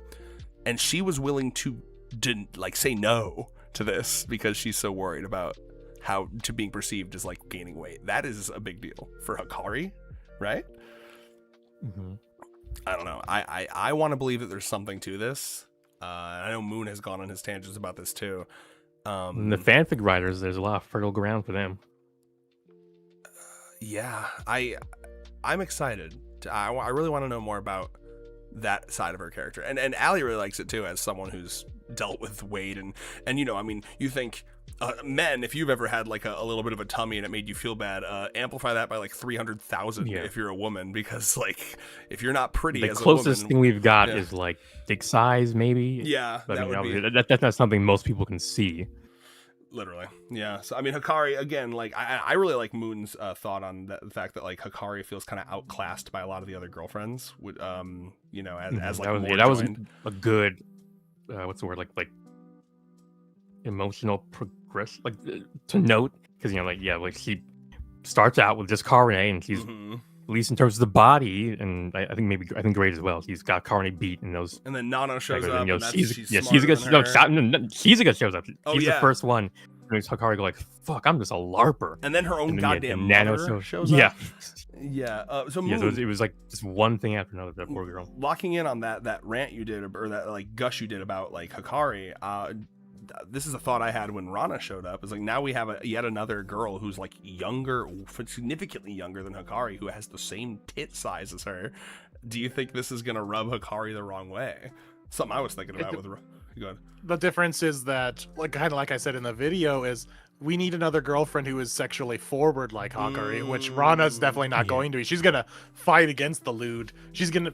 and she was willing to like say no to this because she's so worried about how to being perceived as like gaining weight. That is a big deal for Hikari, right? Mm-hmm. I don't know. I want to believe that there's something to this. I know Moon has gone on his tangents about this too. And the fanfic writers, there's a lot of fertile ground for them. Yeah, I'm excited. I really want to know more about that side of her character, and Allie really likes it too, as someone who's dealt with weight and you know, I mean, you think men, if you've ever had like a little bit of a tummy and it made you feel bad, amplify that by like 300,000 if you're a woman, because like if you're not pretty, The as closest a woman, thing we've got yeah. is like dick size, maybe. yeah, But that would be that's not something most people can see. literally, yeah. So I mean, Hikari again, like I really like Moon's thought on the fact that like Hikari feels kind of outclassed by a lot of the other girlfriends. With you know, as like that was joined. a good what's the word, like emotional progress, like to note, because you know, like she starts out with just Karine, and she's Mhm. at least in terms of the body, and I think great as well. She's got Karine beat in those. And then Nana shows up. You know, And that's, she's she's a smarter good than her. Shizuka shows up. Oh, He's yeah. the first one makes Hikari go like, "Fuck, I'm just a larper." And then her own And then, goddamn the mother shows yeah. up. Yeah. So Yeah, Moon, it was like just one thing after another. That poor girl. locking in on that rant you did, or that like gush you did about like Hikari. This is a thought I had when Rana showed up. Is like now we have yet another girl who's like younger, significantly younger than Hikari, who has the same tit size as her. Do you think this is gonna rub Hikari the wrong way? Something I was thinking about with. Go ahead. The difference is that, like kind of like I said in the video, is we need another girlfriend who is sexually forward like Hikari, which Rana's definitely not going to be. She's gonna fight against the lewd. She's gonna.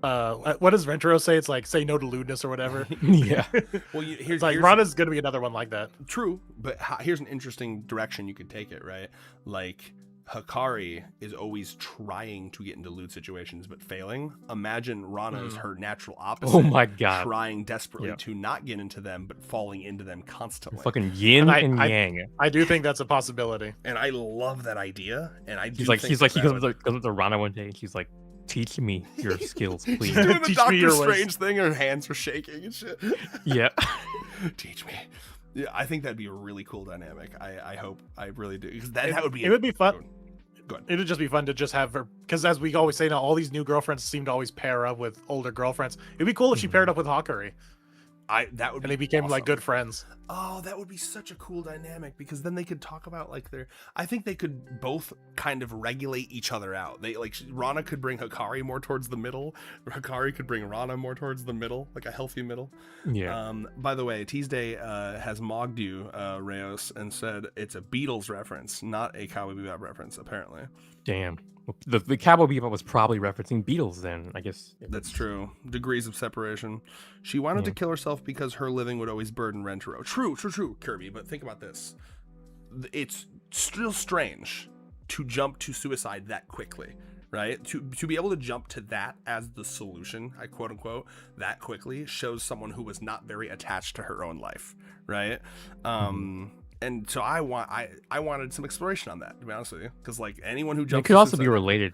What does Rentaro say? It's like say no to lewdness or whatever. Yeah. Well, here's like Rana's gonna be another one like that. True, but here's an interesting direction you could take it. Right, like Hikari is always trying to get into lewd situations but failing. Imagine Rana is her natural opposite. Oh my god. Trying desperately to not get into them but falling into them constantly. Fucking yin and yang. I do think that's a possibility. And I love that idea. And I do He's like think he goes up to Rana one day and she's like, "Teach me your skills, please." She's doing the Teach me Doctor your Strange thing. Her hands are shaking and shit. Yeah. Teach me. Yeah, I think that'd be a really cool dynamic. I hope. I really do. Because that would be. It would be fun. Go ahead. It'd just be fun to just have her, because as we always say now, all these new girlfriends seem to always pair up with older girlfriends. It'd be cool if she paired up with Hikari. That would be and they became like awesome. good friends. Oh, that would be such a cool dynamic, because then they could talk about like I think they could both kind of regulate each other out. They like Rana could bring Hikari more towards the middle. Hikari could bring Rana more towards the middle, like a healthy middle. Yeah. By the way, Tuesday has mogged you, Reyes, and said it's a Beatles reference, not a Cowboy Bebop reference, apparently. Damn. The Cowboy Bebop was probably referencing Beatles then, I guess. That's true. Degrees of separation. She wanted to kill herself because her living would always burden Rentaro. True, Kirby, but think about this. It's still strange to jump to suicide that quickly, right? To be able to jump to that as the solution, I quote unquote, that quickly shows someone who was not very attached to her own life, right? And so I wanted some exploration on that, to be honest with you, because like anyone who jumps, it could also be related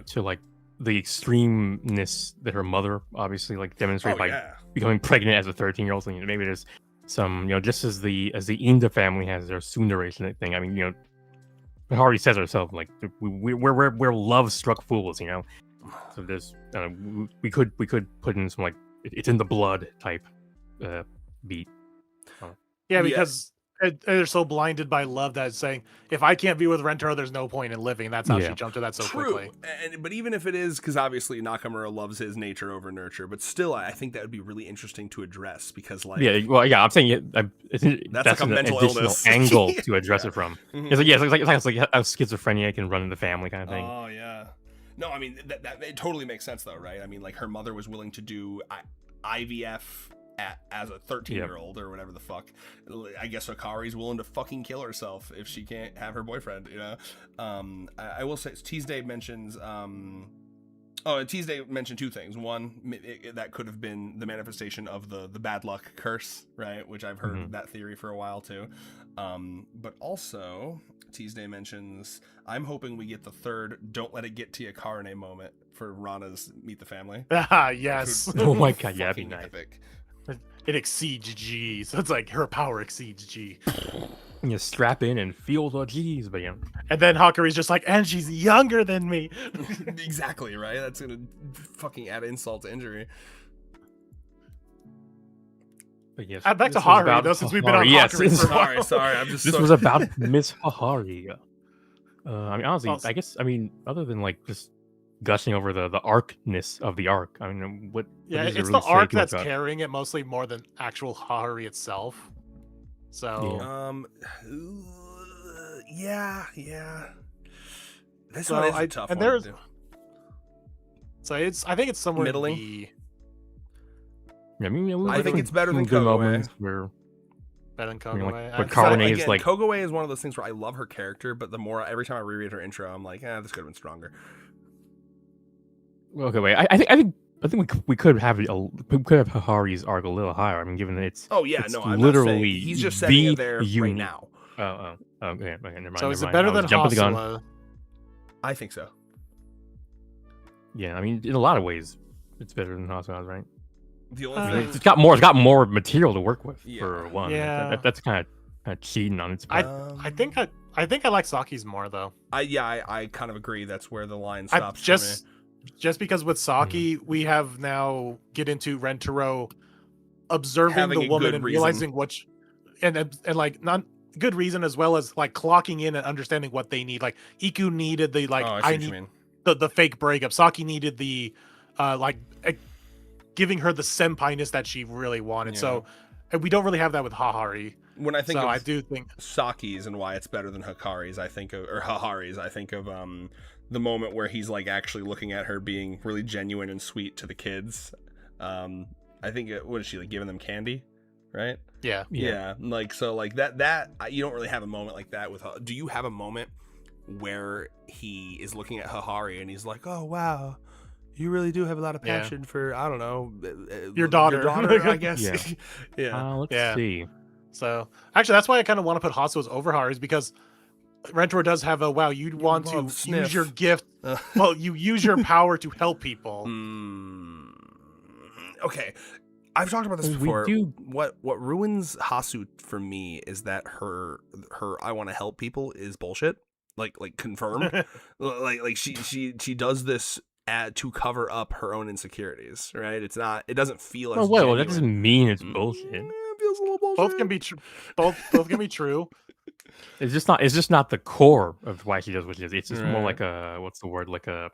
to like the extremeness that her mother obviously like demonstrated by becoming pregnant as a 13-year-old. So, maybe there's some, just as the Inda family has their tsundere thing. I mean, Hikari says herself, like we're love-struck fools, So there's we could put in some like it's in the blood type beat. Yeah, because they're so blinded by love that it's saying, if I can't be with Rentaro, there's no point in living. That's how she jumped to that so quickly. But even if it is, because obviously Nakamura loves his nature over nurture, but still, I think that would be really interesting to address, because like I'm saying that's like a an mental additional illness angle to address it from. It's like it's like how schizophrenia can run in the family kind of thing. Oh yeah. No, I mean that it totally makes sense though, right? I mean, like her mother was willing to do IVF as a 13-year-old or whatever the fuck. I guess Hikari's willing to fucking kill herself if she can't have her boyfriend, I will say Tuesday mentions Tuesday mentioned two things. One, that could have been the manifestation of the bad luck curse, right? Which I've heard that theory for a while too. But also Tuesday mentions, I'm hoping we get the third "Don't let it get to you, Karane" moment for Rana's Meet the Family. Yes. Oh my god, yeah, that'd be nice. Epic. It exceeds G, so it's like her power exceeds G. You strap in and feel the G's, but And then Hikari's just like, and she's younger than me. Exactly, right? That's gonna fucking add insult to injury. But yes, back to Haru, though, since we've been on Hikari for a while. Sorry, I'm just. This was about Miss Hikari. I mean, honestly, I guess, other than like just gushing over the arcness of the arc, I mean, what? Yeah, what it's really the arc that's about? carrying it mostly more than actual Hikari itself. So, yeah. This one is a tough one. There's, so I think it's somewhere middling. Yeah, I mean, I think it's better than good Kogaway. moments where better than Kogaway. But Karane is like Kogaway is one of those things where I love her character, but every time I reread her intro, I'm like, this could have been stronger. Okay, wait. I think we could have Hikari's arc a little higher. I mean, given that it's I'm literally not saying, he's just setting it there right now. Okay, never mind. So is it better than Hasula? I think so. Yeah, I mean, in a lot of ways, it's better than Hasula's, right? The only thing it's got more material to work with for one. Yeah, that's kind of cheating on its I part. I think I like Saki's more though. I kind of agree. That's where the line I stops for me. just because with Saki we have now get into Rentaro observing Having the a woman good and reason. realizing and like not good reason as well as like clocking in and understanding what they need. Like Iku needed the like Oh, I see I what you need mean. the fake breakup. Saki needed the giving her the senpai-ness that she really wanted. Yeah. So and we don't really have that with Hahari. When I think So of I do think Saki's and why it's better than Hikari's, I think of, or Hahari's, I think of the moment where he's like actually looking at her being really genuine and sweet to the kids. I think what is she like giving them candy, right? yeah. Yeah, like so like that you don't really have a moment like that with. Do you have a moment where he is looking at Hahari and he's like, "Oh wow, you really do have a lot of Yeah. passion for I don't know Your daughter." I guess." Yeah. Yeah. Let's Yeah. see. So actually, that's why I kind of want to put Hasuo's over Hari's because Rentaro does have a wow. You'd want to love Sniff. use your gift. Well, you use your power to help people. Okay, I've talked about this We before. do- What ruins Hasu for me is that her I want to help people is bullshit. Like confirmed. like she does this to cover up her own insecurities, right? It's not. It doesn't feel as. Oh well, that genuine. doesn't mean it's bullshit. It feels a little bullshit. Both can be true. Both can be true. It's just not. It's just not the core of why she does what she does. It's just more Right. like a what's the word? Like a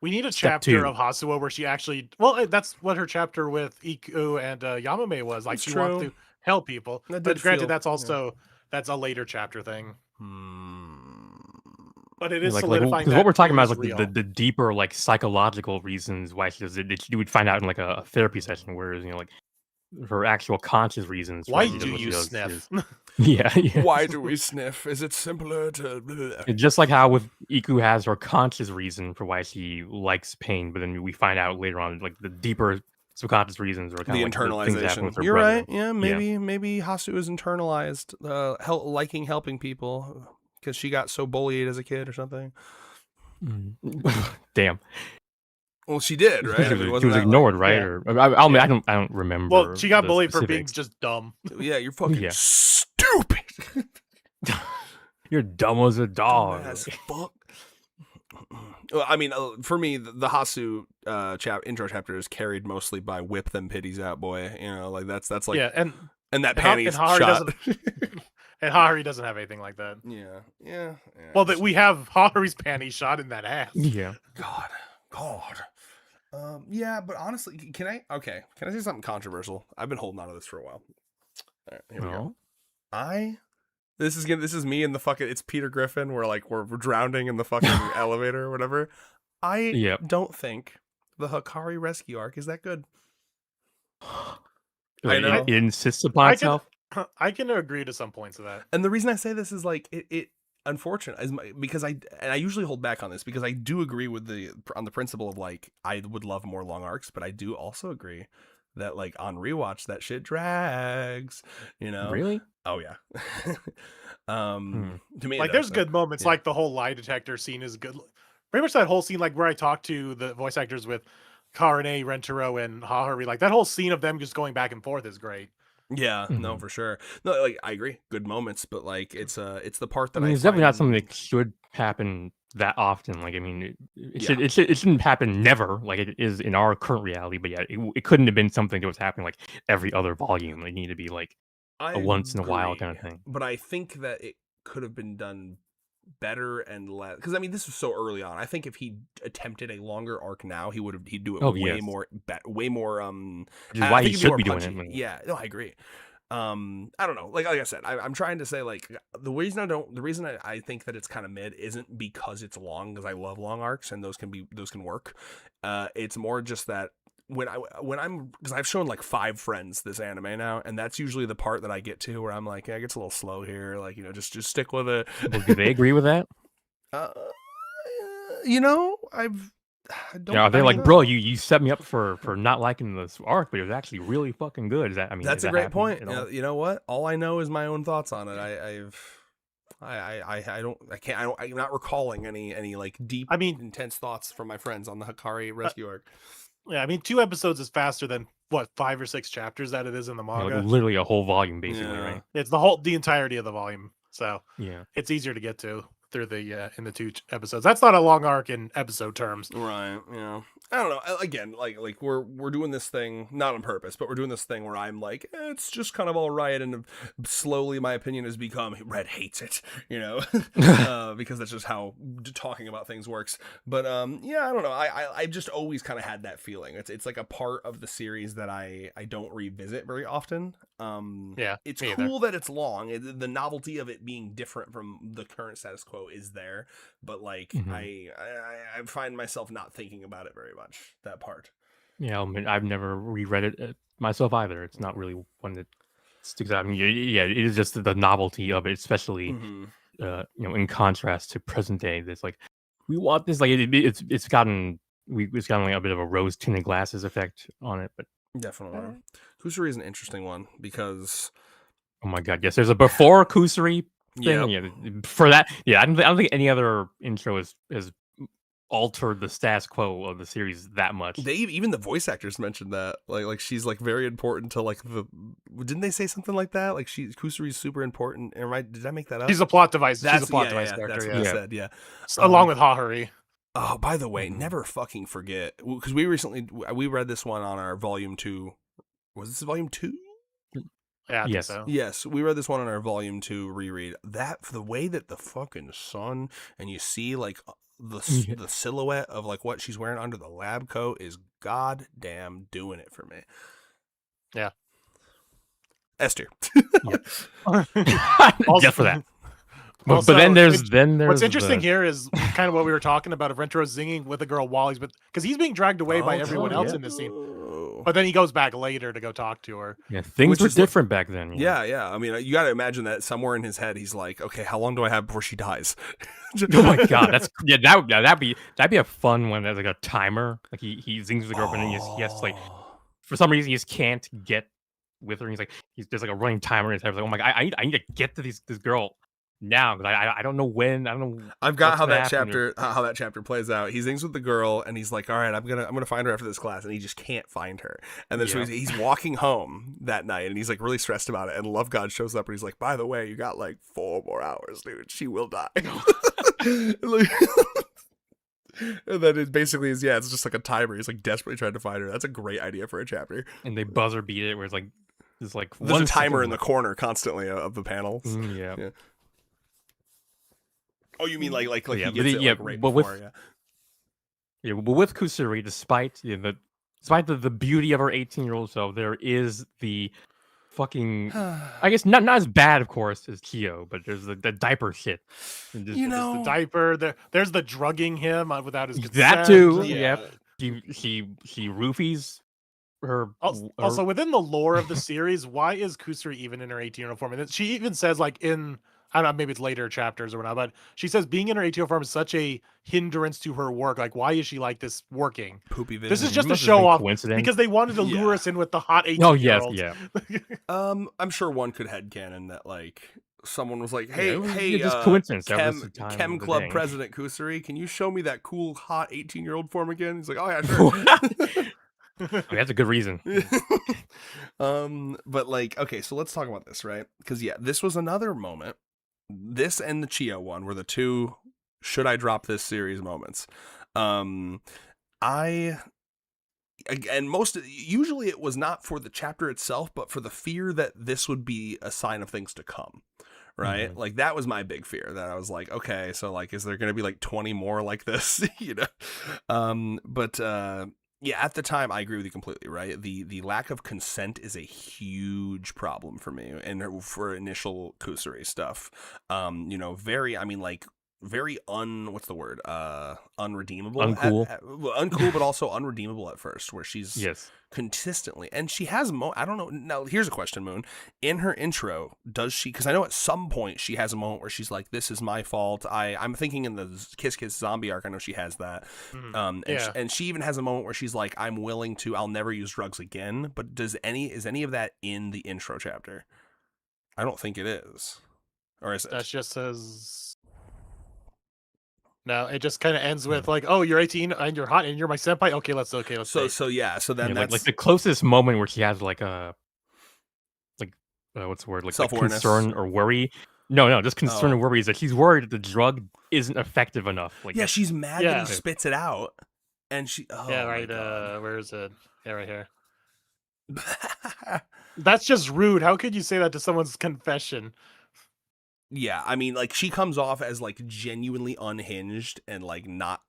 We need a Step chapter two. of Hasuo where she actually. Well, that's what her chapter with Iku and Yamame was. Like That's she wants true. to help people. That But did granted, feel- that's yeah. also that's a later chapter thing. Hmm. But it is like solidifying because that what we're talking it about is is like real. the deeper like psychological reasons why she does it. That you would find out in like a therapy session, whereas like her actual conscious reasons. Why she does do what she you does sniff? is- yeah. Why do we sniff? Is it simpler to? It's just like how with Iku has her conscious reason for why she likes pain, but then we find out later on like the deeper subconscious reasons or kind The of like the things that happen internalization. with her You're brother. right. Yeah, maybe Hasu is internalized, liking helping people because she got so bullied as a kid or something. Damn, Well, she did, right? I she mean, was wasn't that, ignored, like- right? Yeah. Or I don't remember. Well, she got the bullied for being specifics. just dumb. Yeah, you're fucking Yeah. stupid. You're dumb as a dog. Dumbass fuck. Well, I mean, for me, the Hasu intro chapter is carried mostly by "whip them pitties out, boy." You know, like that's like, Yeah, and and that and Ha- panties and Haru shot. and Hahari doesn't have anything like that. yeah. Well, that we have Hahari's panties shot in that ass. Yeah. God. Yeah, but honestly, can I say something controversial? I've been holding on to this for a while. All right, here we go. No. This is me in the fucking. It's Peter Griffin. We're drowning in the fucking elevator or whatever. I Yep. don't think the Hikari rescue arc is that good. I Like, know. It insists upon I can- itself. I can agree to some points of that. And the reason I say this is like it unfortunate because I usually hold back on this because I do agree with on the principle of like I would love more long arcs, but I do also agree that like on rewatch that shit drags, you know. Really? Oh yeah. To me, Like, it there's does, good moments. yeah. Like the whole lie detector scene is good. Pretty much that whole scene, like where I talk to the voice actors with Karane, Rentaro, and Hahari. Like that whole scene of them just going back and forth is great. Yeah, no, Mhm. for sure. No, like I agree, good moments, but like it's the part I that mean, it's definitely not find- something that should happen that often. Like, I mean, it Yeah. shouldn't happen never, like it is in our current reality. But yeah, it couldn't have been something that was happening like every other volume. It needed to be like I a once in a while kind of agree, thing. But I think that it could have been done better and less because I mean this was so early on. I think if he attempted a longer arc now, he'd do it Oh, way yes. more way more Which is I why think he it'd should more be doing punchy. it. when- Yeah, no, I agree. I don't know. Like I said, I'm trying to say like the reason I think that it's kind of mid isn't because it's long because I love long arcs and those can work. It's more just that when I'm because I've shown like 5 friends this anime now, and that's usually the part that I get to where I'm like, yeah, it gets a little slow here. Like just stick with it. Well, do they agree with that? You know, I don't. Yeah, they're I like, don't bro, know. you set me up for not liking this arc, but it was actually really fucking good. Is that? I mean, That's does a that great happen point. at all? You know what? All I know is my own thoughts on it. I'm not recalling any like deep, I mean- intense thoughts from my friends on the Hikari rescue arc. Yeah, I mean, 2 episodes is faster than what 5 or 6 chapters that it is in the You know, manga. literally a whole volume, basically, Yeah. right? It's the entirety of the volume, so Yeah. it's easier to get to through the in the 2 episodes. That's not a long arc in episode terms. Right. Yeah. I don't know. Again, like we're doing this thing not on purpose, but we're doing this thing where I'm like, it's just kind of all right, and slowly my opinion has become Red hates it, you know, because that's just how talking about things works. But yeah, I don't know. I just always kind of had that feeling. It's like a part of the series that I don't revisit very often. Yeah, it's me cool that it's long. The novelty of it being different from the current status quo is there, but like Mhm. I find myself not thinking about it very much. That part. Yeah, I mean, I've never reread it myself either. It's not really one that sticks out. I mean, yeah, it is just the novelty of it, especially Mm-hmm. you know, in contrast to present day. That's like we want this. Like it's gotten it's gotten like a bit of a rose tinted glasses effect on it. But Definitely. Kusari is an interesting one because oh my god, yes, there's a before Kusari thing. Yep. Yeah, for that, yeah, I don't think any other intro has altered the status quo of the series that much. they even the voice actors mentioned that like she's like very important to like the didn't they say something like that, like Kusari's super important, did I make that up? She's a plot device. That's She's a plot yeah, device yeah, character. that's Yeah. what they said. Yeah. Along with Hahari. Oh, by the way, Mhm. never fucking forget, because we recently we read this one on our volume 2. Was this volume 2? Yeah, I think Yes. so. Yes, we read this one on our volume 2 reread. That the way that the fucking sun and you see like the silhouette of like what she's wearing under the lab coat is goddamn doing it for me. Yeah. Esther. Just for that. But Also, then there's What's interesting the- here is kind of what we were talking about of Rentaro zinging with the girl Wally's, but because he's being dragged away by everyone else yeah. in this scene. Oh. But then he goes back later to go talk to her. Yeah, things Which were is like- different back then. Yeah. I mean, you got to imagine that somewhere in his head, he's like, "Okay, how long do I have before she dies?" Oh my god, that'd be a fun one. That's like a timer. Like he zings with the girlfriend, and he has to like for some reason he just can't get with her. And there's like a running timer in his head. He's like, oh my god, I need to get to this girl now because I don't know when. I don't know. I've got what's how gonna that happen chapter how that chapter plays out. He zings with the girl and he's like, "All right, I'm gonna find her after this class," and he just can't find her. And then so Yeah. he's walking home that night and he's like really stressed about it. And Love God shows up and he's like, "By the way, you got like 4 more hours, dude. She will die." And then it basically is it's just like a timer. He's like desperately trying to find her. That's a great idea for a chapter. And they buzzer beat it where it's like there's like There's one a timer second in the corner constly of the panels. yeah. Yeah. Oh, you mean like Yeah, he but gets it yeah, like right but before? with- Yeah, but with Kusari, despite the beauty of her 18-year-old self, there is the fucking I guess not as bad, of course, as Kyo, but there's the diaper shit. And just- You There's know, the diaper. There's the drugging him without his consent. that too. Yeah. Yep. She roofies her. Also, within the lore of the series, why is Kusari even in her 18-year-old form? And she even says, like, I don't know, maybe it's later chapters or whatnot, but she says being in her 18-year-old form is such a hindrance to her work. Like, why is she like this working? poopy vision. This is just a must have been show off coincidence. because they wanted to lure Yeah. us in with the hot 18 Oh year yes, olds. yeah. I'm sure one could headcanon that like someone was like, Yeah, "Hey, it was hey, just coincidence. That was Chem, the time Chem of the Club day. President Kusari, can you show me that cool hot 18-year-old form again?" He's like, "Oh yeah, sure." I mean, that's a good reason. But like, okay, so let's talk about this, right? Because this was another moment. This and the Chio one were the two should I drop this series moments. Usually it was not for the chapter itself, but for the fear that this would be a sign of things to come. Right? Mhm. Like that was my big fear, that I was like, okay, so like, is there going to be like 20 more like this? Yeah, at the time, I agree with you completely, right? The lack of consent is a huge problem for me and for initial Kusari stuff. Very what's the word? Unredeemable. Uncool. Uncool, but also unredeemable at first, where she's Yes. consistently, and she has I don't know. Now, here's a question, Moon. In her intro, does she, because I know at some point she has a moment where she's like, "This is my fault." I'm thinking in the Kiss Kiss zombie arc, I know she has that. Yeah. And she even has a moment where she's like, I'll never use drugs again. But is any of that in the intro chapter? I don't think it is. Or is it? That just says No, it just kind of ends with like, "Oh, you're 18 and you're hot and you're my senpai. Okay, let's So date." so then Yeah, that's like the closest moment where she has like a what's the word, like self-awareness. concern or worry. No, just concern Oh. and worry is that she's worried that the drug isn't effective enough. Like yeah, she's mad Yeah. that he spits it out, and she Yeah, my right. God. Where is it? Yeah, right here. That's just rude. How could you say that to someone's confession? Yeah, I mean, like she comes off as like genuinely unhinged and like not,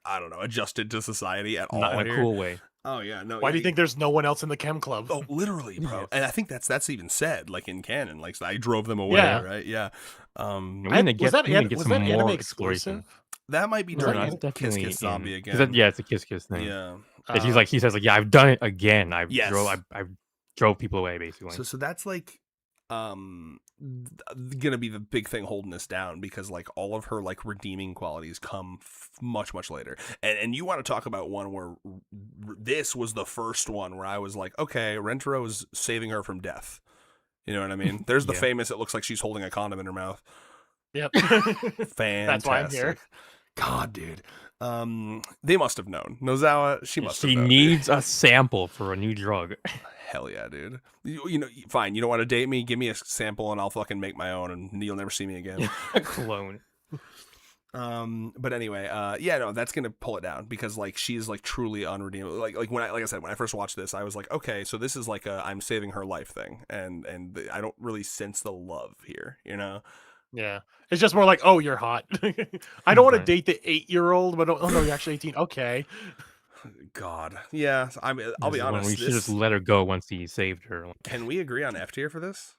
I don't know, adjusted to society at all. not in a here. cool way. Oh yeah, no. Why do you think there's no one else in the chem club? Oh, literally, bro. Yes. And I think that's even said like in canon. Like I drove them away, Yeah. right? Yeah. And we need to get, we need to get some anime more exclusive? exploration. That might be No, during no, it's Kiss definitely Kiss Zombie in- 'cause again. that- yeah, it's a Kiss thing. Yeah. And he says like, yeah, I've done it again. I've Yes. drove people away basically. So that's like gonna be the big thing holding this down, because like all of her like redeeming qualities come much later, and you want to talk about one where this was the first one where I was like, okay, Rentaro is saving her from death. You know what I mean? There's the Yeah. famous, it looks like she's holding a condom in her mouth. Yep. Fantastic. That's why I'm here. God, dude. They must have known. Nozawa, she must have She known. needs a sample for a new drug. Hell yeah, dude. You know, fine. You don't want to date me? Give me a sample and I'll fucking make my own, and you'll never see me again. A clone. But anyway, yeah, no, that's gonna pull it down, because like she is like truly unredeemable. Like when I said, when I first watched this, I was like, okay, so this is like a I'm saving her life thing, and I don't really sense the love here, you know. Yeah. It's just more like, oh, you're hot. I don't want to Right. date the 8-year-old, but oh no, you're actually 18. Okay. God, yeah. I mean, I'll be This is when honest. we should just let her go once he saved her. Can we agree on F tier for this?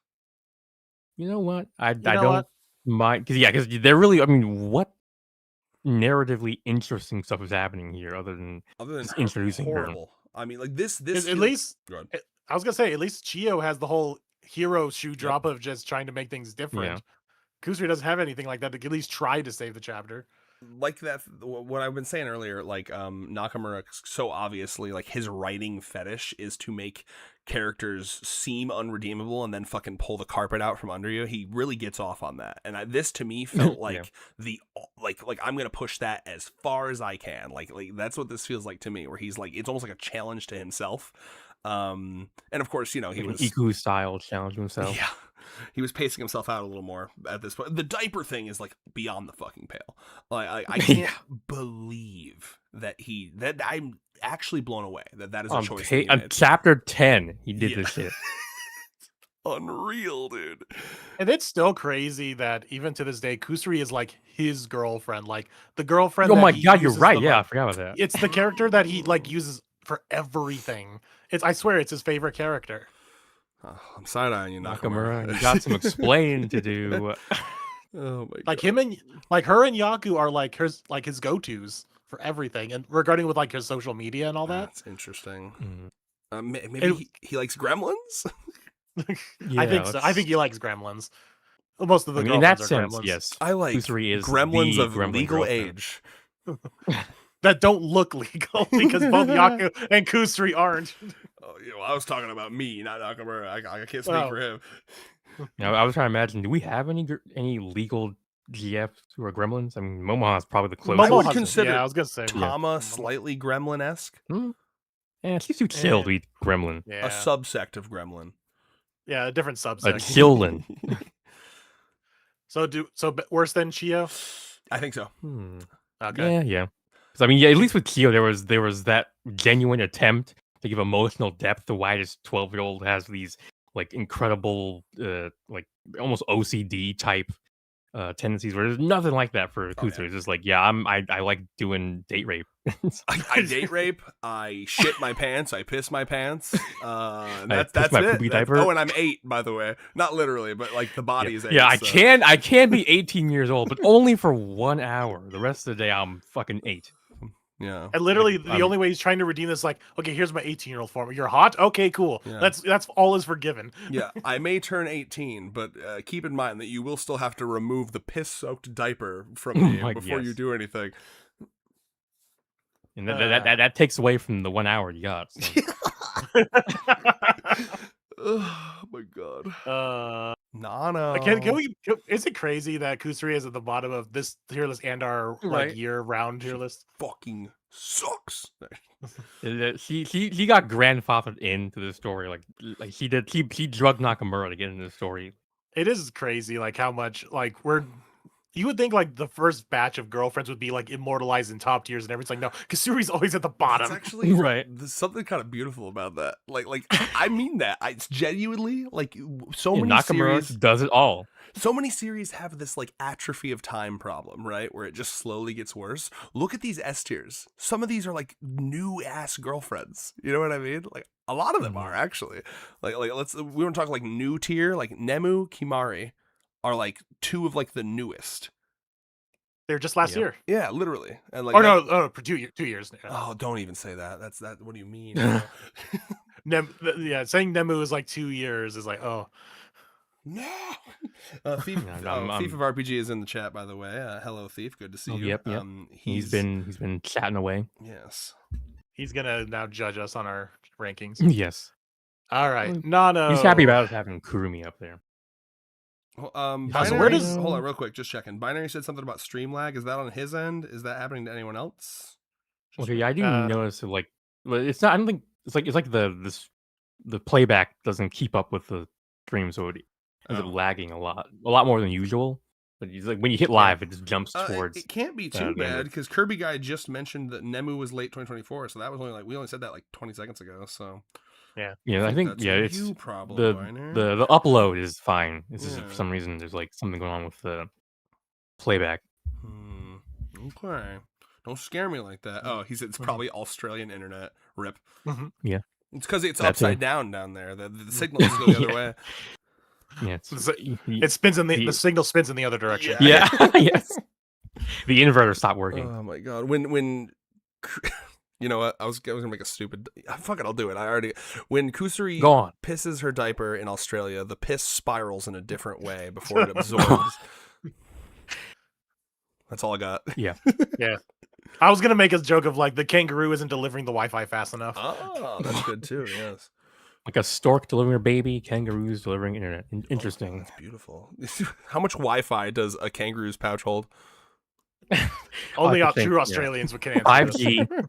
You know what? I know don't what? mind, because they're really. I mean, what narratively interesting stuff is happening here other than Just her introducing her? horrible. I mean, like this. At least Go ahead. I was gonna say, at least Chio has the whole hero shoe drop of just trying to make things different. Kusuri doesn't have anything like that to at least try to save the chapter. Like that, what I've been saying earlier, like Nakamura, so obviously like his writing fetish is to make characters seem unredeemable and then fucking pull the carpet out from under you. He really gets off on that, and this to me felt like the like I'm gonna push that as far as I can. Like that's what this feels like to me, where he's like, it's almost like a challenge to himself. And of course, you know, he was Iku style challenge himself. yeah. He was pacing himself out a little more at this point. The diaper thing is like beyond the fucking pale. Like I can't believe that I'm actually blown away that is a choice. That he On made. chapter 10, he did this shit. Unreal, dude. And it's still crazy that even to this day, Kusuri is like his girlfriend, like the girlfriend. Oh that my he god, you're uses right. the Yeah, I most. forgot about that. It's the character that he like uses for everything. I swear it's his favorite character. Oh, I'm side-eyeing you, Nakamura, you got some explaining to do. Oh my god. Like him and like her and Yaku are like his go-tos for everything, and regarding with like his social media and all that. That's interesting. Mm. Maybe he likes gremlins. Yeah, I think so. I think he likes gremlins. Most of the I mean, in that girlfriends are sense, gremlins. yes. I like Kusuri is gremlins the of gremlin legal girlfriend. age. That don't look legal because both Yaku and Kusuri aren't. Oh, yeah, well, I was talking about me, not Nakamura. I can't speak Oh. for him. Now, I was trying to imagine, do we have any legal GFs who are gremlins? I mean, Momoha's probably the closest. I would Momoha's- consider Yeah, I was gonna say. Tama slightly gremlin-esque. Yeah, she's too chill to be gremlin. Yeah, A subsect of gremlin. yeah, a different A subset. chillin. So worse than Chio? I think so. Okay. Yeah. 'Cause, I mean, yeah, at least with Kyo, there was that genuine attempt to give emotional depth to why this 12-year-old has these like incredible, like almost OCD type tendencies. Where there's nothing like that for Kusuri. yeah. It's just like, yeah, I like doing date rape. I date rape. I shit my pants. I piss my pants. That's piss my it. poopy That's- diaper. Oh, and I'm 8, by the way. Not literally, but like the body is 8. Yeah, so. I can be 18 years old, but only for 1 hour. The rest of the day, I'm fucking 8. Yeah. And literally, Like, the only way he's trying to redeem this, like, okay, here's my 18-year-old form. You're hot. Okay, cool. Yeah. That's all is forgiven. Yeah, I may turn 18, but keep in mind that you will still have to remove the piss-soaked diaper from me Like, before you yes. do anything. And that takes away from the 1 hour you got. So. Oh my god. Nano. Is it crazy that Kusari is at the bottom of this tier list and our Right. year-round tier list? Fucking sucks. She got grandfathered into the story. Like she drugged Nakamura to get into the story. It is crazy, like how much you would think like the first batch of girlfriends would be like immortalized in top tiers and everything's like no, Kusuri's always at the It's bottom. actually Right. There's something kind of beautiful about that. Like I mean that. It's genuinely like so Yeah, many Nakamura series. does it all. So many series have this like atrophy of time problem, right? Where it just slowly gets worse. Look at these S tiers. Some of these are like new ass girlfriends. You know what I mean? Like a lot of them are actually. Like we want to talk like new tier, like Nemu, Kimari are like two of like the newest. They're just last Yeah. year. Yeah, literally. And like For 2 years. Oh, don't even say that. That's that. What do you mean? Saying Nemu is like 2 years is like, oh. No. Thief, Thief of RPG is in the chat, by the way. Hello, Thief. Good to see you. Yep. He's been chatting away. Yes. He's gonna now judge us on our rankings. Yes. All right, Nano. He's happy about us having Kurumi up there. Binary, where does- hold on real quick, just checking. Binary said something about stream lag. Is that on his end? Is that happening to anyone else? Okay, yeah, I do notice that, like, well, it's not. I don't think it's like the playback doesn't keep up with the stream, so it ends up lagging a lot more than usual. But it's like when you hit live, it just jumps towards. It can't be too the end bad of- because Kirby Guy just mentioned that Nemu was late 2024, so that was only like we only said that like 20 seconds ago. So Yeah, I think that's yeah, a it's you problem, the Binary. the upload is fine. It's just Yeah. for some reason there's like something going on with the playback. Okay. Don't scare me like that. Oh, he said it's probably Australian internet. Rip. Mhm. Yeah. It's because it's That too. upside down there. The signal is go the other way. Yeah, It spins in the signal spins in the other direction. yeah, yes. The inverter stopped working. Oh my god. When you know what? I was gonna make a stupid. Fuck it, I'll do it. When Kusari Go on. pisses her diaper in Australia, the piss spirals in a different way before it absorbs. That's all I got. Yeah. I was gonna make a joke of like the kangaroo isn't delivering the Wi-Fi fast enough. Oh, that's good too. Yes. Like a stork delivering a baby, kangaroos delivering internet. Interesting. That's beautiful. How much Wi-Fi does a kangaroo's pouch hold? Only I think, true yeah. Australians would can answer this. 5G.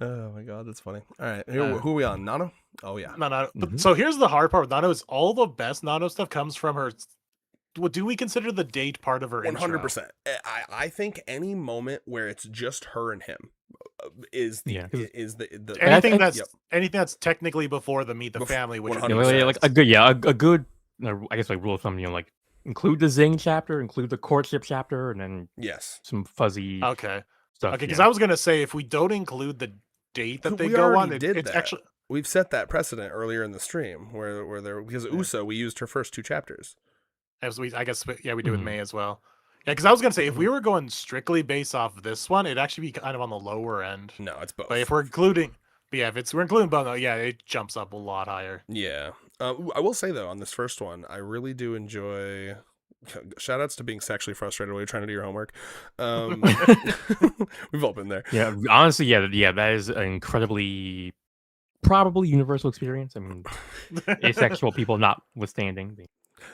Oh my god, that's funny. All right, here, who are we on? Nano? Oh yeah. No. But Mhm. so here's the hard part with Nano is all the best Nano stuff comes from her. What do we consider the date part of her? 100%. I think any moment where it's just her and him is the Yeah, 'cause- is the Anything I- that's yep. anything that's technically before the Meet the Family, which would be 100%. Like a good I guess like rule of thumb, like include the Zing chapter, include the courtship chapter, and then yes. some fuzzy okay. stuff. Okay, because I was gonna say if we don't include the date that they We go on, already did it's that. actually We've set that precedent earlier in the stream where there because Uso we used her first 2 chapters. I guess we do with Mhm. May as well. Yeah, because I was gonna say if we were going strictly based off this one, it'd actually be kind of on the lower end. No, it's both. But if we're including, we're including both, yeah, it jumps up a lot higher. Yeah. I will say though, on this first one, I really do enjoy. Shout outs to being sexually frustrated while you're trying to do your homework. We've all been there. Yeah, honestly, that is an incredibly probably universal experience. I mean, asexual people notwithstanding.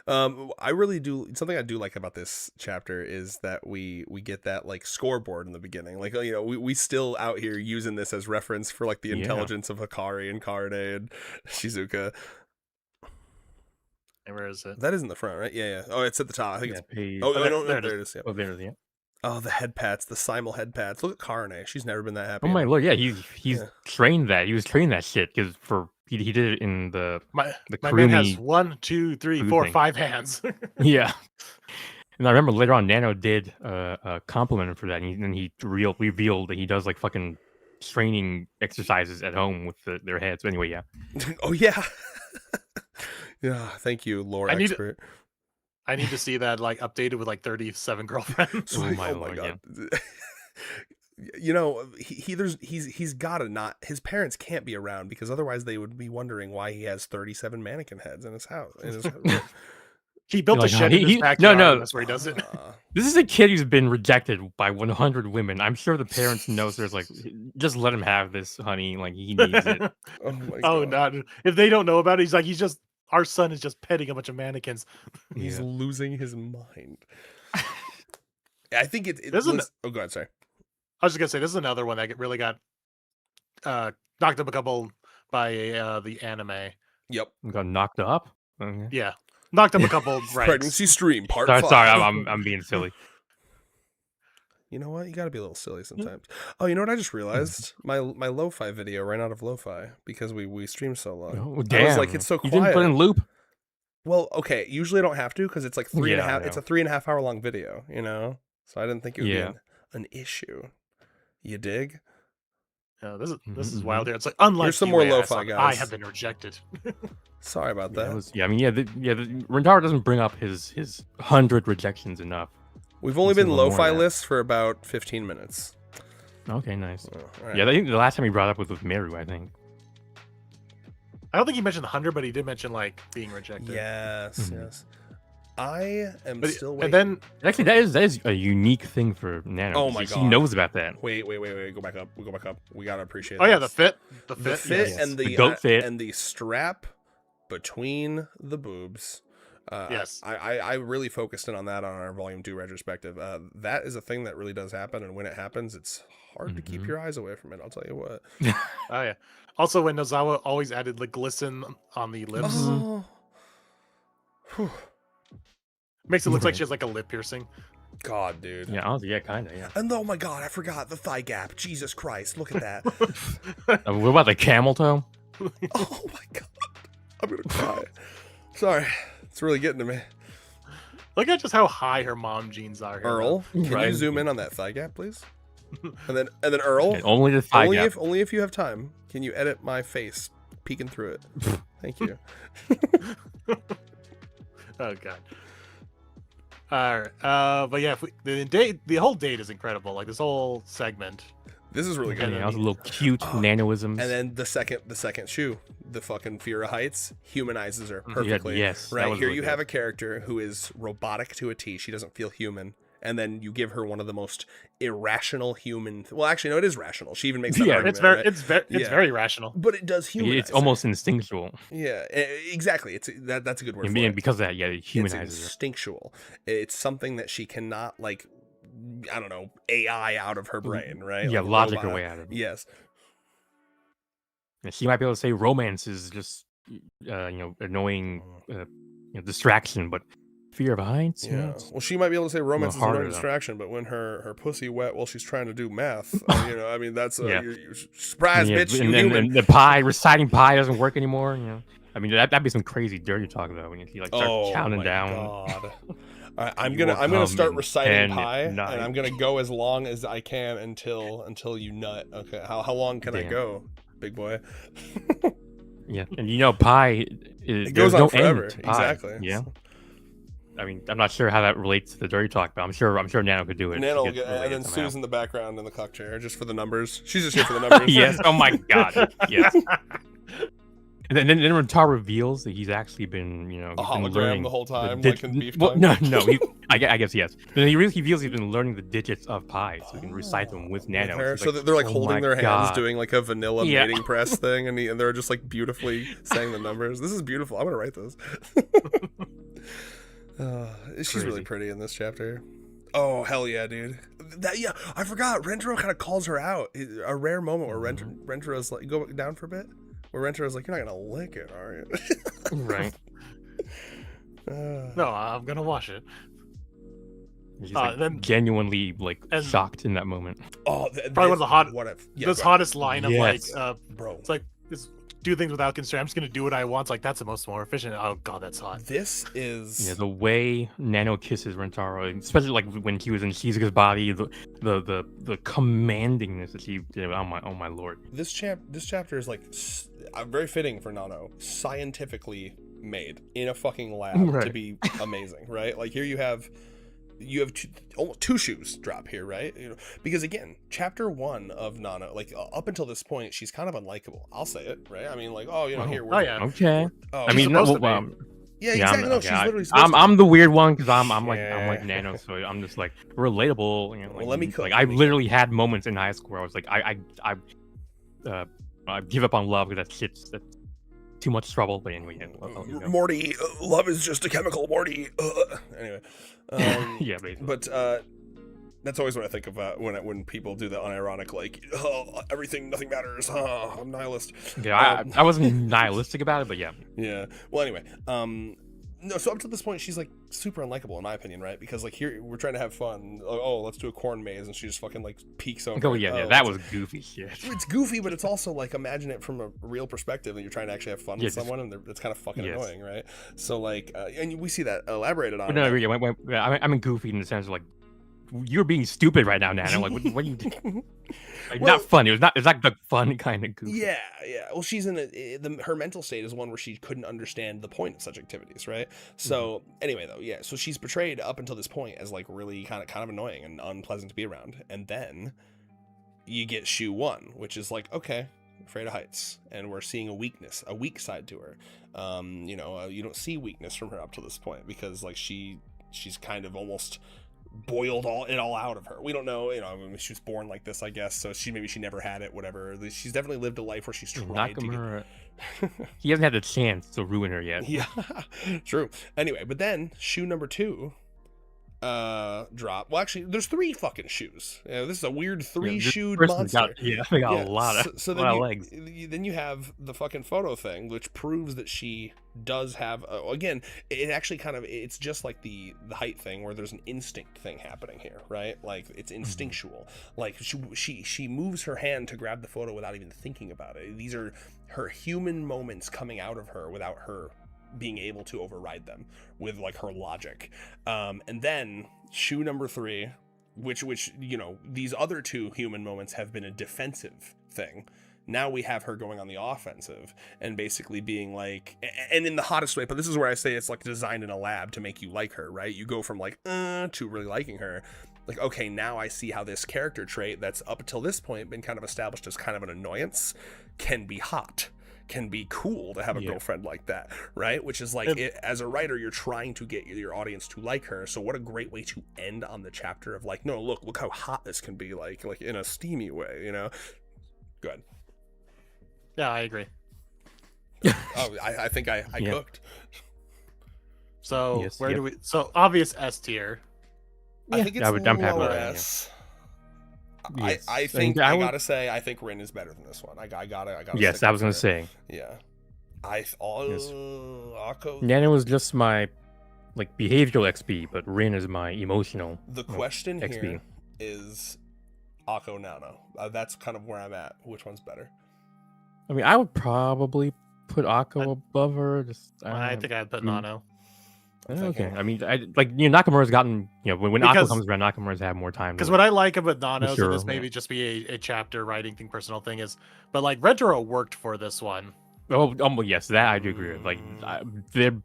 I really do. Something I do like about this chapter is that we get that like scoreboard in the beginning. Like we still out here using this as reference for like the intelligence of Hikari and Karne and Shizuka. And where is it? That is in the front, right? Yeah. Oh, it's at the top. I think it's. Page... Oh, there there it it is. Yep. Oh, there it is. Yeah. Oh, the head pats, the simul head pats. Look at Karne. She's never been that happy. Oh my lord, yeah, he's trained that. He was trained that shit because he did it in the My Kurumi man has 1, 2, 3, food 4, thing. 5 hands. Yeah. And I remember later on, Nano did a compliment for that, and then he revealed that he does like fucking training exercises at home with their heads. But anyway, yeah. Oh yeah. Yeah. Thank you, lore expert. I need to see that like updated with like 37 girlfriends. Oh my lord, god. He's gotta not. His parents can't be around because otherwise they would be wondering why he has 37 mannequin heads in his house. He built You're a like, shed no, in his he- backyard. no. That's where he does it. This is a kid who's been rejected by 100 women. I'm sure the parents knows there's like, just let him have this, honey. Like he needs it. Oh my god. Oh, not if they don't know about it. He's just our son is just petting a bunch of mannequins. He's Yeah. losing his mind. I think it This is oh, go ahead. Sorry. I was just gonna say this is another one that really got knocked up a couple by the anime. Yep. Got knocked up. Okay. Yeah, knocked up a couple ranks. Pregnancy stream part Sorry, 5. sorry, I'm being silly. You know what? You got to be a little silly sometimes. Oh, you know what? I just realized my lo-fi video ran out of lo-fi because we streamed so long. Oh, I was damn. like, it's so You quiet. didn't put in loop. Well, okay. Usually I don't have to because it's like three and a Yeah, I half. It's a know. 3.5 hour long video. You know, so I didn't think it would Yeah. be an issue. You dig? Yeah, this is Mhm, wild here. It's like unlike Here's some you, more AS, lo-fi, like, I guys. have been rejected. Sorry about Yeah, that. I mean, Rentaro doesn't bring up his 100 rejections enough. We've only Let's been do one more lo-fi of that. lists for about 15 minutes. Okay, nice. Oh, all right. Yeah, I think the last time he brought up was with Meru, I think. I don't think he mentioned the 100, but he did mention like being rejected. Yes, Mhm. yes. I am But, still waiting. and then Actually, that is a unique thing for Nano. Oh 'cause my he God. knows about that. Wait. Go back up. We go back up. We gotta appreciate. oh yeah, the this. fit, the fit, fit yes. and the, The goat fit. and the strap between the boobs. Yes. I really focused in on that on our volume 2 retrospective. That is a thing that really does happen, and when it happens, it's hard to keep Mhm. your eyes away from it. I'll tell you what. Oh yeah. Also, when Nozawa always added the glisten on the lips, Oh. Whew. makes it look like Right. she has like a lip piercing. God, dude. Yeah, honestly, yeah, kind of, yeah. And oh my God, I forgot the thigh gap. Jesus Christ, look at that. What about the camel toe? Oh my God, I'm gonna cry. Sorry, it's really getting to me. Look at just how high her mom jeans are. Here, Earl, can you Right. zoom in on that thigh gap, please? And then Earl, Okay, only the thigh gap. only if you have time, can you edit my face peeking through it? Thank you. Oh god. All right. But yeah, the whole date is incredible. Like this whole segment. This is really Yeah, good. that was a little cute nanoisms. And then the second shoe, the fucking Fear of Heights, humanizes her Mhm. perfectly. yes, that right was here really you good. have a character who is robotic to a T. She doesn't feel human. And then you give her one of the most irrational human. Well, actually, no, it is rational. She even makes that Yeah. argument, right? It's Yeah. very rational. But it does humanize. It's almost instinctual. her. Yeah, exactly. That's a good word And for it. because of that, yeah, it It's humanizes her. instinctual. It's something that she cannot like. I don't know, AI out of her brain, right? Yeah, Like a logic her robot. way out of it. Yes. And she might be able to say romance is just, annoying, distraction, but fear of heights. Yeah. Well, she might be able to say romance is a harder, no though. distraction, but when her pussy wet while she's trying to do math, I mean, that's Yeah. you're surprise, Yeah, bitch, you and human. the pie reciting pie doesn't work anymore. I mean that'd be some crazy dirty talk though when you start counting my down. God. All right, I'm You gonna will start come reciting in pi, 10, and 9. I'm gonna go as long as I can until you nut. Okay, how long can I Damn. go, big boy? Yeah, and pie. It goes on forever. To pie. Exactly. Yeah. I mean, I'm not sure how that relates to the dirty talk, but I'm sure Nano could do it. Nano, She could relate and it then somehow. Sue's in the background in the cock chair just for the numbers. She's just here for the numbers. Yes. Oh my God. Yes. And then Rentar reveals that he's actually been, he's A been hologram learning the whole time, dig- like in Beef well, Tongue? No. I guess yes. But he reveals he's been learning the digits of pi, so he can recite them with Nano. Her. She's So they're like "Oh holding my their hands, God." doing like a vanilla Yeah. mating press thing, and they're just like beautifully saying the numbers. This is beautiful. I'm gonna write this. She's really Crazy. pretty in this chapter. Oh hell yeah, dude! I forgot. Rentaro kind of calls her out. A rare moment where Rentaro's like, go down for a bit. Where Rentaro's like, you're not gonna lick it, are you? Right. No, I'm gonna wash it. She's like, then- genuinely like and- shocked in that moment. Oh, Probably one of the hot- What if? This go hottest line of Yes. like, bro. it's like do things without constraint. I'm just gonna do what I want. It's like that's the most more efficient. Oh god, that's hot. This is. Yeah, the way Nano kisses Rentaro, especially like when he was in Shizuka's body, the commandingness that he did. Oh my lord. This chapter is like very fitting for Nano, scientifically made in a fucking lab to Right. be amazing, right? Like here you have almost two shoes drop here, right? Because again, chapter 1 of Nano, like up until this point, she's kind of unlikable. I'll say it, right? I mean, like, here we're. Oh yeah. Okay. Oh, I mean, supposed to be. yeah, yeah, exactly. No, she's okay, literally. supposed I'm to the weird one because I'm like Yeah. Nano, so I'm just like relatable. Well, let me cook, Like let I me literally had moments in high school where I was like, I give up on love because that shit's too much trouble. But anyway, yeah, Morty, love is just a chemical, Morty. Anyway, yeah, basically. but that's always what I think about when people do the unironic, like, oh, everything, nothing matters. Oh, I'm nihilist. Yeah, I wasn't nihilistic about it, but yeah. Yeah. Well, anyway, no. So up to this point, she's like super unlikable in my opinion, right? Because like here we're trying to have fun. Oh, let's do a corn maze, and she just fucking like peeks over. Oh yeah, that was goofy shit. It's goofy, but it's also like imagine it from a real perspective, and you're trying to actually have fun with someone, and it's kind of fucking annoying, right? So like, and we see that elaborated on. But no, yeah, I mean goofy in the sense of like, you're being stupid right now, Nana. Like, what are you doing? Like, well, not funny. It's not the fun kind of goofy. Yeah. Well, she's in her mental state is one where she couldn't understand the point of such activities, right? So anyway, though, yeah. So she's portrayed up until this point as like really kind of annoying and unpleasant to be around, and then you get Shu 1, which is like, okay, afraid of heights, and we're seeing a weak side to her. You don't see weakness from her up to this point because like she's kind of almost boiled it all out of her. We don't know, I mean, she was born like this, I guess, so she never had it, whatever. She's definitely lived a life where she's tried to he hasn't had the chance to ruin her yet. Yeah. True. Anyway, but then Shu number 2 drop. Well, actually, there's 3 fucking shoes. This is a weird 3-shoed monster. They got a lot of legs. Then you have the fucking photo thing, which proves that she does have. Again, it actually it's just like the height thing, where there's an instinct thing happening here, right? Like it's instinctual. Like she moves her hand to grab the photo without even thinking about it. These are her human moments coming out of her without her being able to override them with like her logic. And then Shu number 3, which these other 2 human moments have been a defensive thing. Now we have her going on the offensive and basically being like, and in the hottest way, but this is where I say it's like designed in a lab to make you like her, right? You go from like to really liking her. Like, okay, now I see how this character trait that's up until this point been kind of established as kind of an annoyance can be hot, can be cool to have a girlfriend like that, right? Which is like, as a writer, you're trying to get your audience to like her. So what a great way to end on the chapter of like, no, look how hot this can be, like in a steamy way, Good. Yeah, I agree. I think I cooked. So do we? So obvious S tier. I think it's lower S. Yes. I think I gotta say I think Rin is better than this one. I gotta. Yes, I was gonna say. Yeah. Akko. Nana was just my like behavioral XP, but Rin is my emotional. The question here is Akko Nano. That's kind of where I'm at. Which one's better? I mean, I would probably put Akko above her. I think I'd put Nano. Okay, I mean, Nakamura's gotten, when Akko comes around, Nakamura's had more time. Because what I like about Nano, so this maybe just be a chapter writing thing, personal thing is, but like Rentaro worked for this one. Oh, yes, that I do agree with. Like, I didn't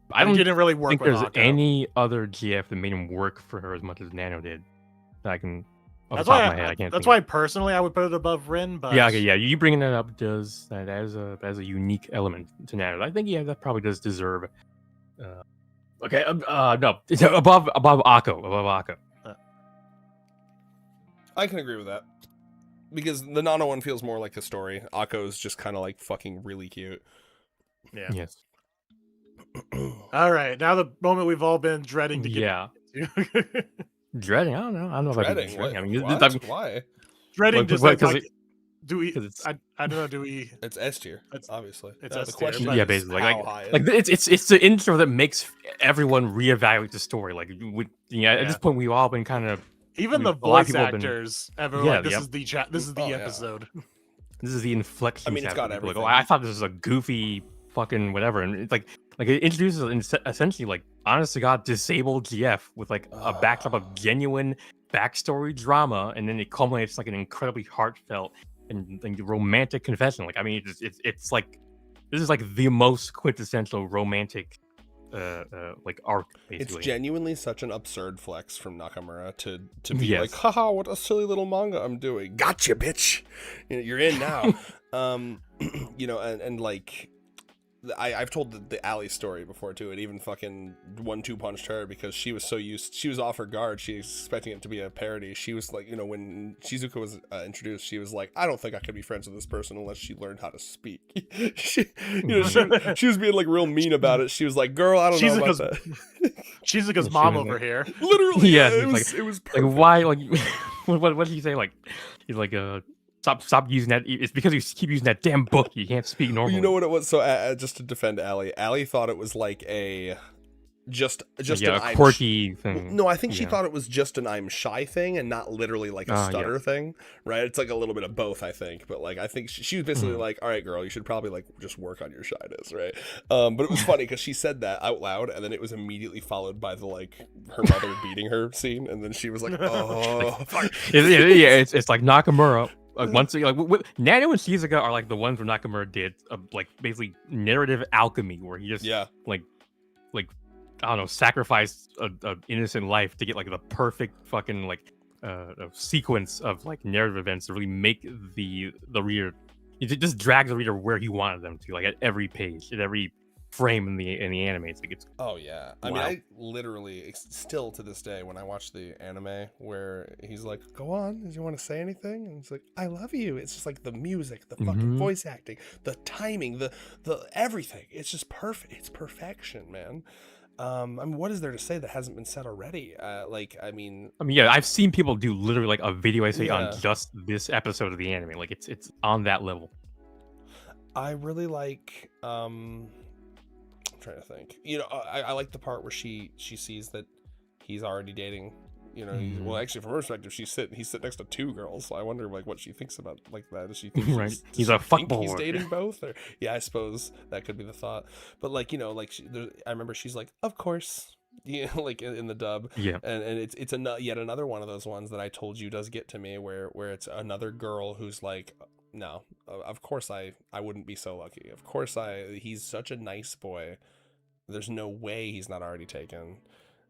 really work. Think with there's Akko. any other GF that made him work for her as much as Nano did. That I can. That's why personally I would put it above Rin. But you bringing that up does that as a unique element to Nano. I think that probably does deserve. Okay, no, it's above Akko. I can agree with that because the Nano one feels more like the story. Akko's just kind of like fucking really cute. Yeah. Yes. All right, now the moment we've all been dreading to get. Yeah. Dreading? I don't know. Dreading? I mean, why? Dreading just like do we? I don't know. Do we? It's S tier, obviously. It's the question. Yeah, basically, like it's the intro that makes everyone reevaluate the story. Like, at this point, we've all been kind of even the voice actors. This is the episode. This is the inflection. I mean, it's got everything. Like, I thought this was a goofy fucking whatever, and it's like it introduces essentially like honest to god disabled GF with like a backdrop of genuine backstory drama, and then it culminates like an incredibly heartfelt and romantic confession. Like, I mean, it's like this is like the most quintessential romantic like arc. Basically. It's genuinely such an absurd flex from Nakamura to be like, haha, what a silly little manga I'm doing. Gotcha, bitch. You're in now. And like I've told the Allie story before too. It even fucking 1-2 punched her because she was so used. She was off her guard. She was expecting it to be a parody. She was like, you know, when Shizuka was introduced, she was like, I don't think I could be friends with this person unless she learned how to speak. she was being like real mean about it. She was like, girl, I don't know about that. Shizuka's mom over here. Literally, Yeah, it was perfect. like why like what did he say? Like he's like stop using that. It's because you keep using that damn book. You can't speak normally. You know what it was? So just to defend Allie thought it was like a just a quirky thing. No, I think she thought it was just an I'm shy thing and not literally like a stutter thing, right? It's like a little bit of both, I think. But like I think she was basically like, all right, girl, you should probably like just work on your shyness, right? But it was funny because she said that out loud, and then it was immediately followed by the like her mother beating her scene, and then she was like, oh, fuck. It's like Nakamura. Like once like Nano and Shizuka are like the ones where Nakamura did like basically narrative alchemy, where he just like I don't know, sacrificed a innocent life to get like the perfect fucking like sequence of like narrative events to really make the reader. It just drags the reader where he wanted them to, like at every page, at every frame in the anime. It's like it's I mean, I literally still to this day when I watch the anime where he's like, go on, do you want to say anything? And it's like, I love you. It's just like the music, the fucking voice acting, the timing, the everything. It's just perfect. It's perfection, man. I mean, what is there to say that hasn't been said already? I mean, yeah, I've seen people do literally like a video essay on just this episode of the anime. Like it's on that level. I really like I'm trying to think. You know, I like the part where she sees that he's already dating. You know, well, actually, from her perspective, he's sitting next to 2 girls. So I wonder, like, what she thinks about like that. Does she think he's a fuckboy? He's dating both, or I suppose that could be the thought. But like, you know, like I remember she's like, of course, you know, like in the dub, and it's yet another one of those ones that I told you does get to me, where it's another girl who's like, no, of course I wouldn't be so lucky. Of course he's such a nice boy. There's no way he's not already taken.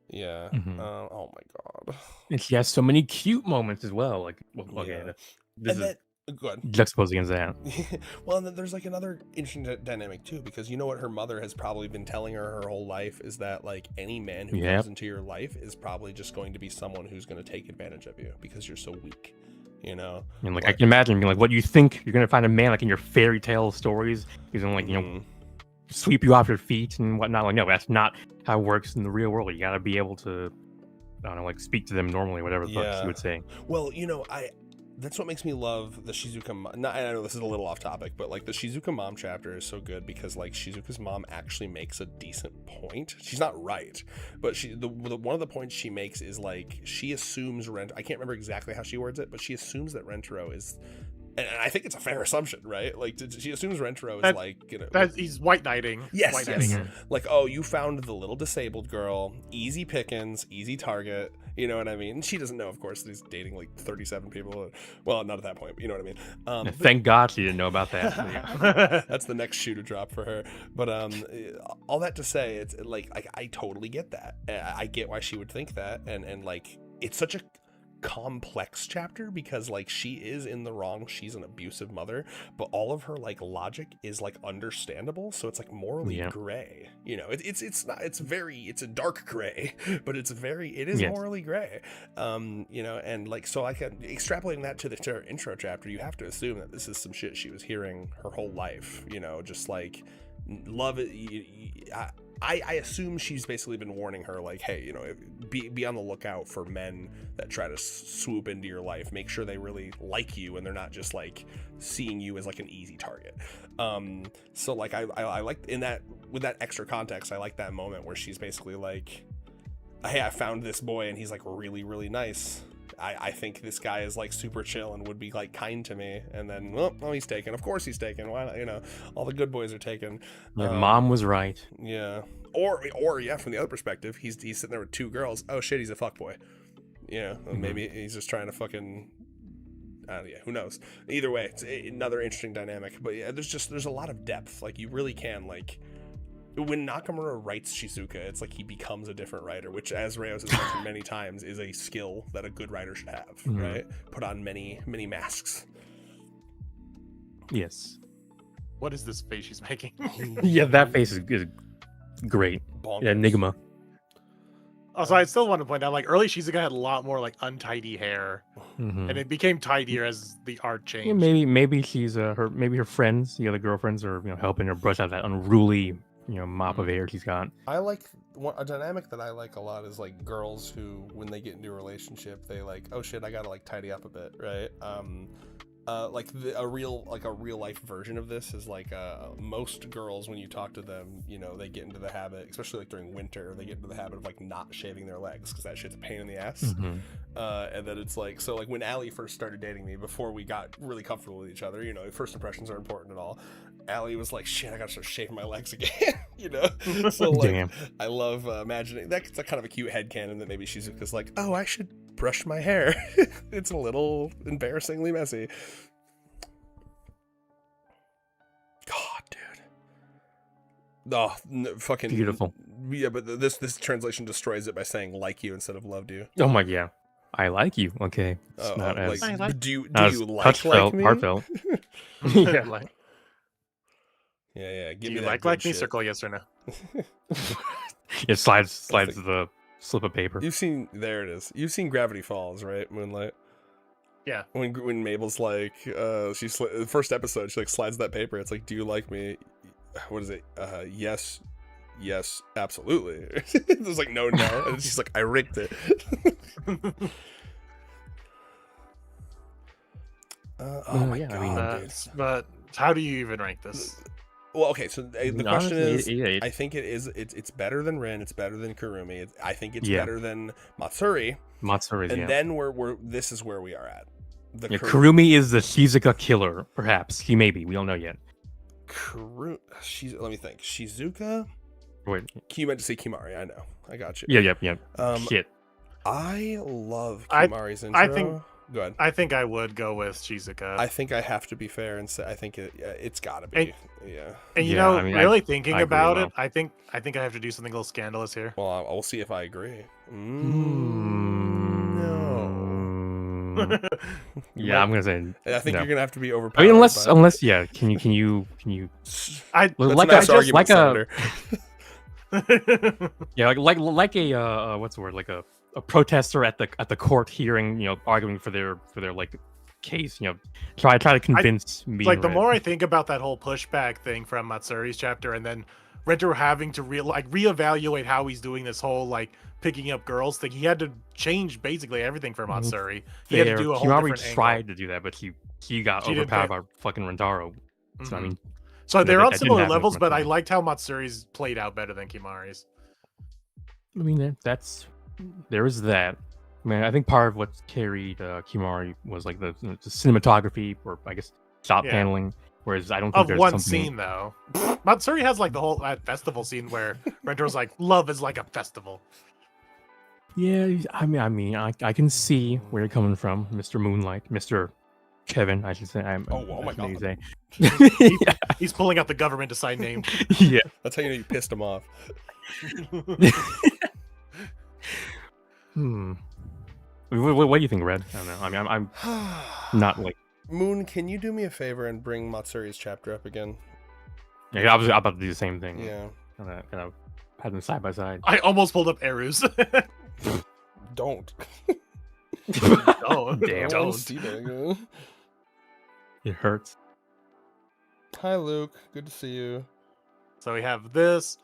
Yeah. Oh my god. And she has so many cute moments as well. Like, this is good. Juxtaposed against that. Well, and then there's like another interesting dynamic too, because you know what her mother has probably been telling her whole life is that like any man who comes into your life is probably just going to be someone who's going to take advantage of you because you're so weak. You know, and like I can imagine being like, what do you think you're gonna find a man like in your fairy tale stories? He's gonna like sweep you off your feet and whatnot. Like, no, that's not how it works in the real world. You gotta be able to, I don't know, like speak to them normally, whatever the fuck she would say. Well, you know, that's what makes me love the Shizuka. I know this is a little off topic, but like the Shizuka mom chapter is so good because like Shizuka's mom actually makes a decent point. She's not right, but one of the points she makes is like she assumes I can't remember exactly how she words it, but she assumes that Rentaro is. And I think it's a fair assumption, right? Like, she assumes Rentaro is like, you know, that he's white knighting. Yes. Like, oh, you found the little disabled girl, easy pickings, easy target. You know what I mean? She doesn't know, of course, that he's dating like 37 people. Well, not at that point, but you know what I mean. Thank God she didn't know about that. That's the next shoe to drop for her. But all that to say, it's like I totally get that. I get why she would think that, and like it's such a complex chapter because like she is in the wrong, she's an abusive mother, but all of her like logic is like understandable, so it's like morally gray, you know. It's a dark gray, but it is morally gray, you know. And like, so I can extrapolating that to her intro chapter, you have to assume that this is some shit she was hearing her whole life, you know, just like love it. I assume she's basically been warning her, like, hey, you know, be on the lookout for men that try to swoop into your life. Make sure they really like you and they're not just like seeing you as like an easy target. So like I like in that, with that extra context, I like that moment where she's basically like, hey, I found this boy and he's like really, really nice. I think this guy is like super chill and would be like kind to me, and then oh, he's taken. Of course he's taken. Why not? You know, all the good boys are taken. Mom was right. Yeah. Or yeah, from the other perspective, he's sitting there with 2 girls. Oh shit, he's a fuckboy. Yeah, maybe he's just trying to fucking. Yeah, who knows? Either way, it's another interesting dynamic. But yeah, there's a lot of depth. Like you really can like. When Nakamura writes Shizuka, it's like he becomes a different writer, which, as Reyes has mentioned many times, is a skill that a good writer should have, right? Put on many, many masks. Yes. What is this face she's making? Yeah, that face is great. Bonkers. Enigma. Also, I still want to point out, like, early Shizuka had a lot more like untidy hair, Mhm. and it became tidier as the art Yeah, changed. maybe she's her friends, the other girlfriends, are helping her brush out that unruly mop of hair she's got. I like a dynamic that I like a lot is like girls who, when they get into a relationship, they like, oh shit, I gotta like tidy up a bit, right? Like a real life version of this is like most girls, when you talk to them, they get into the habit, especially like during winter, they get into the habit of like not shaving their legs because that shit's a pain in the ass. Mhm. And then it's like, so like when Allie first started dating me, before we got really comfortable with each other, first impressions are important and all. Allie was like, shit, I gotta start shaving my legs again, So like, Damn. I love imagining that's a kind of a cute headcanon that maybe Shizuka's like, oh, I should brush my hair. It's a little embarrassingly messy. God, dude. Oh, fucking Beautiful. Yeah, but this translation destroys it by saying like you instead of loved you. Oh my yeah, I like you. Okay, it's not as like, do you not as like me? heartfelt. Yeah. Yeah. Do Give you me that like good me? shit. Circle yes or no. It slides the slip of paper. You've seen Gravity Falls, right? Moonlight. Yeah. When Mabel's like, the first episode, she like slides that paper. It's like, do you like me? What is it? Yes, absolutely. There's like no, and she's like, I rigged it. Oh my yeah, god, I mean, dude. But how do you even rank this? Well, okay, so the question Honestly, is, I think it's better than Rin, it's better than Kurumi, I think it's Yeah. better than Matsuri, Matsuri, and yeah. then this is where we are at. The Kurumi is the Shizuka killer, perhaps. He may be. We don't know yet. Let me think. Shizuka? Wait. You meant to say Kimari, I know. I got you. Yeah. Shit. I love I- Kimari's intro. I think- Go ahead. I think I would go with Shizuka. I think I have to be fair and say I think it's gotta be. Yeah. And Yeah, I mean, really thinking I agree about as it, I think I have to do something a little scandalous here. Well, I'll see if I agree. No. You Yeah, might- I'm gonna say. I think no. you're gonna have to be I overpowered. mean, by- unless, yeah. Can you? I That's like a nice a- argument, like a- Senator. Yeah, like a what's the word? Like a protester at the court hearing, arguing for their like case. Try to convince me. like the more I think about that whole pushback thing from Matsuri's chapter, and then Renter having to reevaluate how he's doing this whole like picking up girls thing, he had to change basically everything for Matsuri. He had to do a whole Kimari different tried angle. to do that, but he got She did overpowered that. by fucking Rentaro. So I Mhm. mean, So they're that on didn't similar happen with levels, but I Matsuri. liked how Matsuri's played out better than Kimari's. There is that. I mean, I think part of what carried Kimari was like the cinematography, or I guess shot Yeah. paneling. Whereas I don't think Of there's one something. scene though, Matsuri has like the whole festival scene where Renter's like, "Love is like a festival." Yeah, I mean, I can see where you're coming from, Mr. Moonlight, Mr. Kevin, I should say. Oh my should God. say. He's pulling out the government to sign names. Yeah. That's how you know you pissed him off. What do you think, Red? I don't know. I mean, I'm not like. Moon, can you do me a favor and bring Matsuri's chapter up again? Yeah, I was about to do the same thing. Yeah. Kind of had them side by side. I almost pulled up Eru's. Don't. Oh, Damn. I don't don't. see that. It hurts. Hi, Luke. Good to see you. So we have this.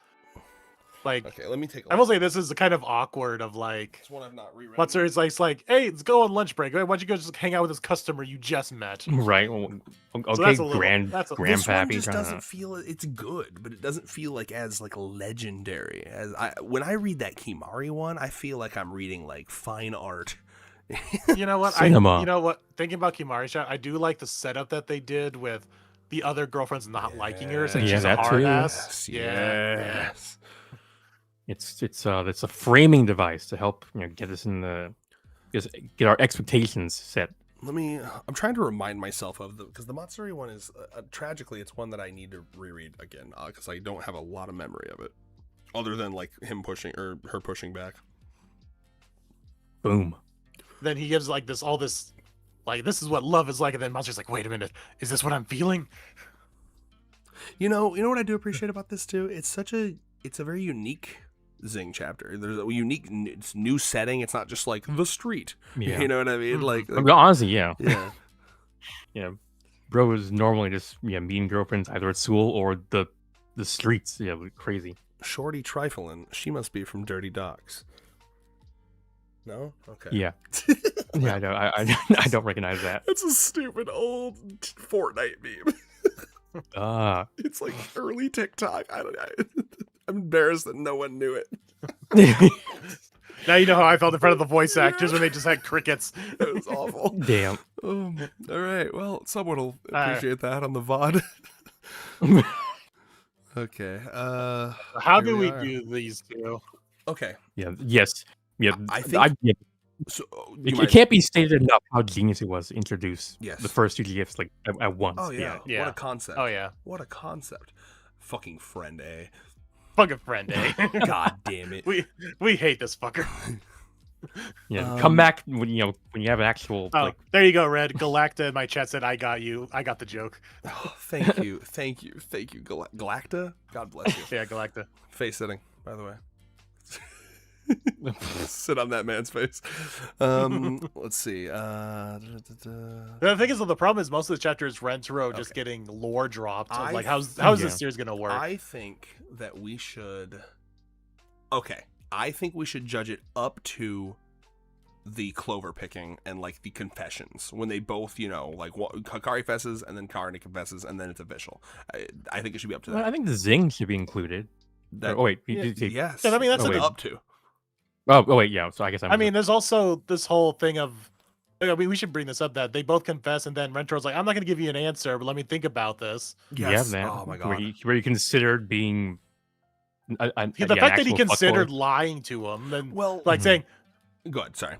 Like, Okay, let me take a I will say this is kind of awkward. Of like, It's one I've not reread. Matsuri's like, "Hey, let's go on lunch break. Why don't you go just hang out with this customer you just met?" Right. Well, okay, that's a little- This one grandpappy. just kinda- doesn't feel it's good, but it doesn't feel like as like legendary as when I read that Kimari one, I feel like I'm reading like fine art. You know what? Cinema. You know what? Thinking about Kimari's chat, I do like the setup that they did with the other girlfriends not liking her, saying Yeah, she's a that hard too. ass. Yes. It's a framing device to help get us get our expectations set. I'm trying to remind myself of because the Matsuri one is tragically it's one that I need to reread again because I don't have a lot of memory of it, other than like him pushing or her pushing back. Boom. Then he gives like this like this is what love is like, and then Matsuri's like, "Wait a minute, is this what I'm feeling?" You know what I do appreciate about this too? It's a very unique Zing chapter. There's a unique, it's new setting. It's not just like the street. Yeah. You know what I mean? Like I mean, honestly, yeah. yeah. Yeah. Bro is normally just meeting girlfriends either at school or the streets. Yeah, crazy. Shorty Triflin. She must be from Dirty Docks. No? Okay. Yeah. Yeah, I know. I don't recognize that. That's a stupid old Fortnite meme. It's like early TikTok. I'm embarrassed that no one knew it. Now you know how I felt in front of the voice actors when they just had crickets. It was awful. Damn. All right. Well, someone will appreciate that on the VOD. Okay. How here do we are. do these two? Okay. Yeah. Yes. Yeah. I think yeah, so. it can't be stated enough how genius it was to introduce Yes. the first two GIFs like at once. Oh yeah. Yeah. What a concept. Oh yeah, What a concept. Fucking friend A. fucking friend, eh? God damn it. we hate this fucker. Yeah. Come back when you have an actual Oh, like. there you go, Red. Galacta in my chat said, "I got you. I got the joke." Oh, thank you. Galacta? God bless you. Yeah, Galacta. Face sitting, by the way. Sit on that man's face. Let's see. The thing is, though, the problem is most of the chapter is Rentaro just getting lore dropped. Of, like, how's Yeah. this series gonna work? I think that we should. Okay, I think we should judge it up to the clover picking and like the confessions when they both, like Hakari confesses and then Karna confesses and then it's official. I think it should be up to that. I think the Zing should be included. Oh wait. Yes. Yeah, I mean, that's Oh, an wait. up to. Oh wait. Yeah. So I guess I mean, there's also this whole thing of. I mean, we should bring this up that they both confess, and then Rentaro's like, "I'm not going to give you an answer, but let me think about this." Yes. Yeah, man. Oh my god. Where he considered being. The fact that he considered lying to him, then Well, like saying, go ahead. Sorry.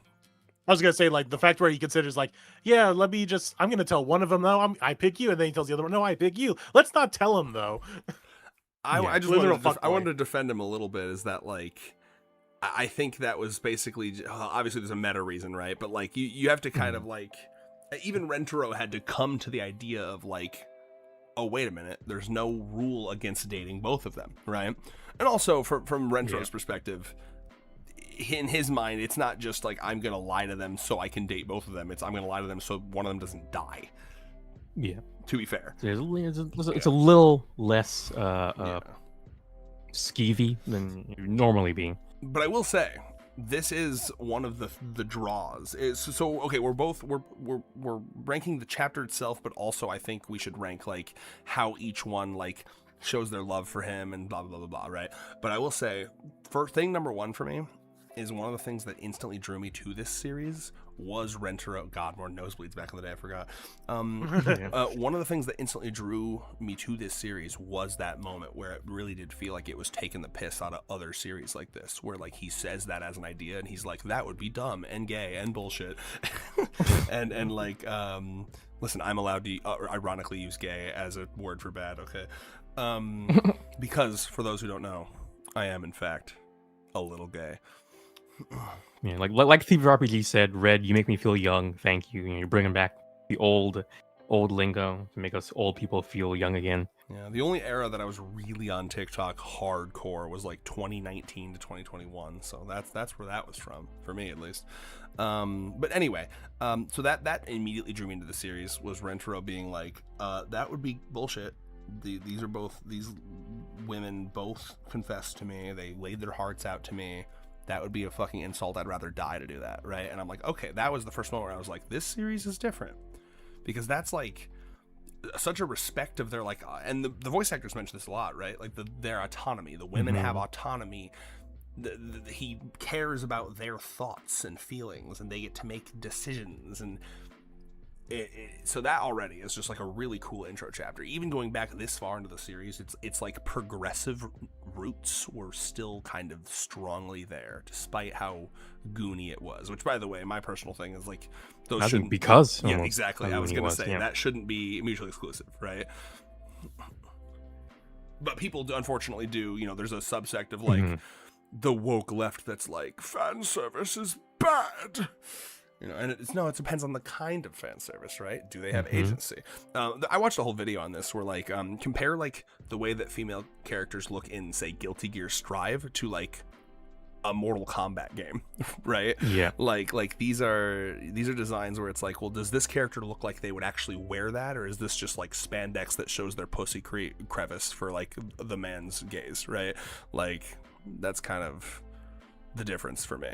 I was gonna say like the fact where he considers like, yeah, I'm gonna tell one of them though, I pick you, and then he tells the other one, no, I pick you. Let's not tell him though. I just Literal I wanted fuckboy. to defend him a little bit. Is that like, I think that was basically obviously there's a meta reason, right? But like you have to kind of like, even Rentaro had to come to the idea of like, oh wait a minute, there's no rule against dating both of them, right? And also from Rentaro's perspective, in his mind, it's not just like I'm gonna lie to them so I can date both of them. It's I'm gonna lie to them so one of them doesn't die. Yeah. To be fair, It's a little less skeevy than you're normally being. but I will say this is one of the draws. So okay, we're ranking the chapter itself, but also I think we should rank like how each one like shows their love for him and blah blah blah blah, right? But I will say, first thing number one for me is one of the things that instantly drew me to this series was Rentaro. God, more nosebleeds back in the day, I forgot. One of the things that instantly drew me to this series was that moment where it really did feel like it was taking the piss out of other series like this, where like he says that as an idea and he's like, that would be dumb and gay and bullshit. and like, listen, I'm allowed to ironically use gay as a word for bad, okay? Because for those who don't know, I am in fact a little gay. Yeah, like Thieves RPG said, Red, you make me feel young. Thank you. You're bringing back the old lingo to make us old people feel young again. Yeah, the only era that I was really on TikTok hardcore was like 2019 to 2021. So that's where that was from, for me at least. But anyway, so that immediately drew me into the series was Rentaro being like, that would be bullshit. These women both confessed to me. They laid their hearts out to me. That would be a fucking insult. I'd rather die to do that, right? And I'm like, okay, that was the first moment where I was like, this series is different. Because that's like such a respect of their like, and the voice actors mention this a lot, right? Like their autonomy. The women have autonomy. He cares about their thoughts and feelings, and they get to make decisions. And so that already is just like a really cool intro chapter. Even going back this far into the series, it's like progressive roots were still kind of strongly there, despite how goony it was. Which, by the way, my personal thing is like those shouldn't because yeah, exactly. I was gonna say that shouldn't be mutually exclusive, right? But people unfortunately do. There's a subsect of like the woke left that's like fan service is bad. You know, and it depends on the kind of fan service, right? Do they have Mhm. agency? I watched a whole video on this where like compare like the way that female characters look in say Guilty Gear Strive to like a Mortal Kombat game, right? Yeah. Like these are designs where it's like, well, does this character look like they would actually wear that, or is this just like spandex that shows their pussy crevice for like the man's gaze, right? Like that's kind of the difference for me.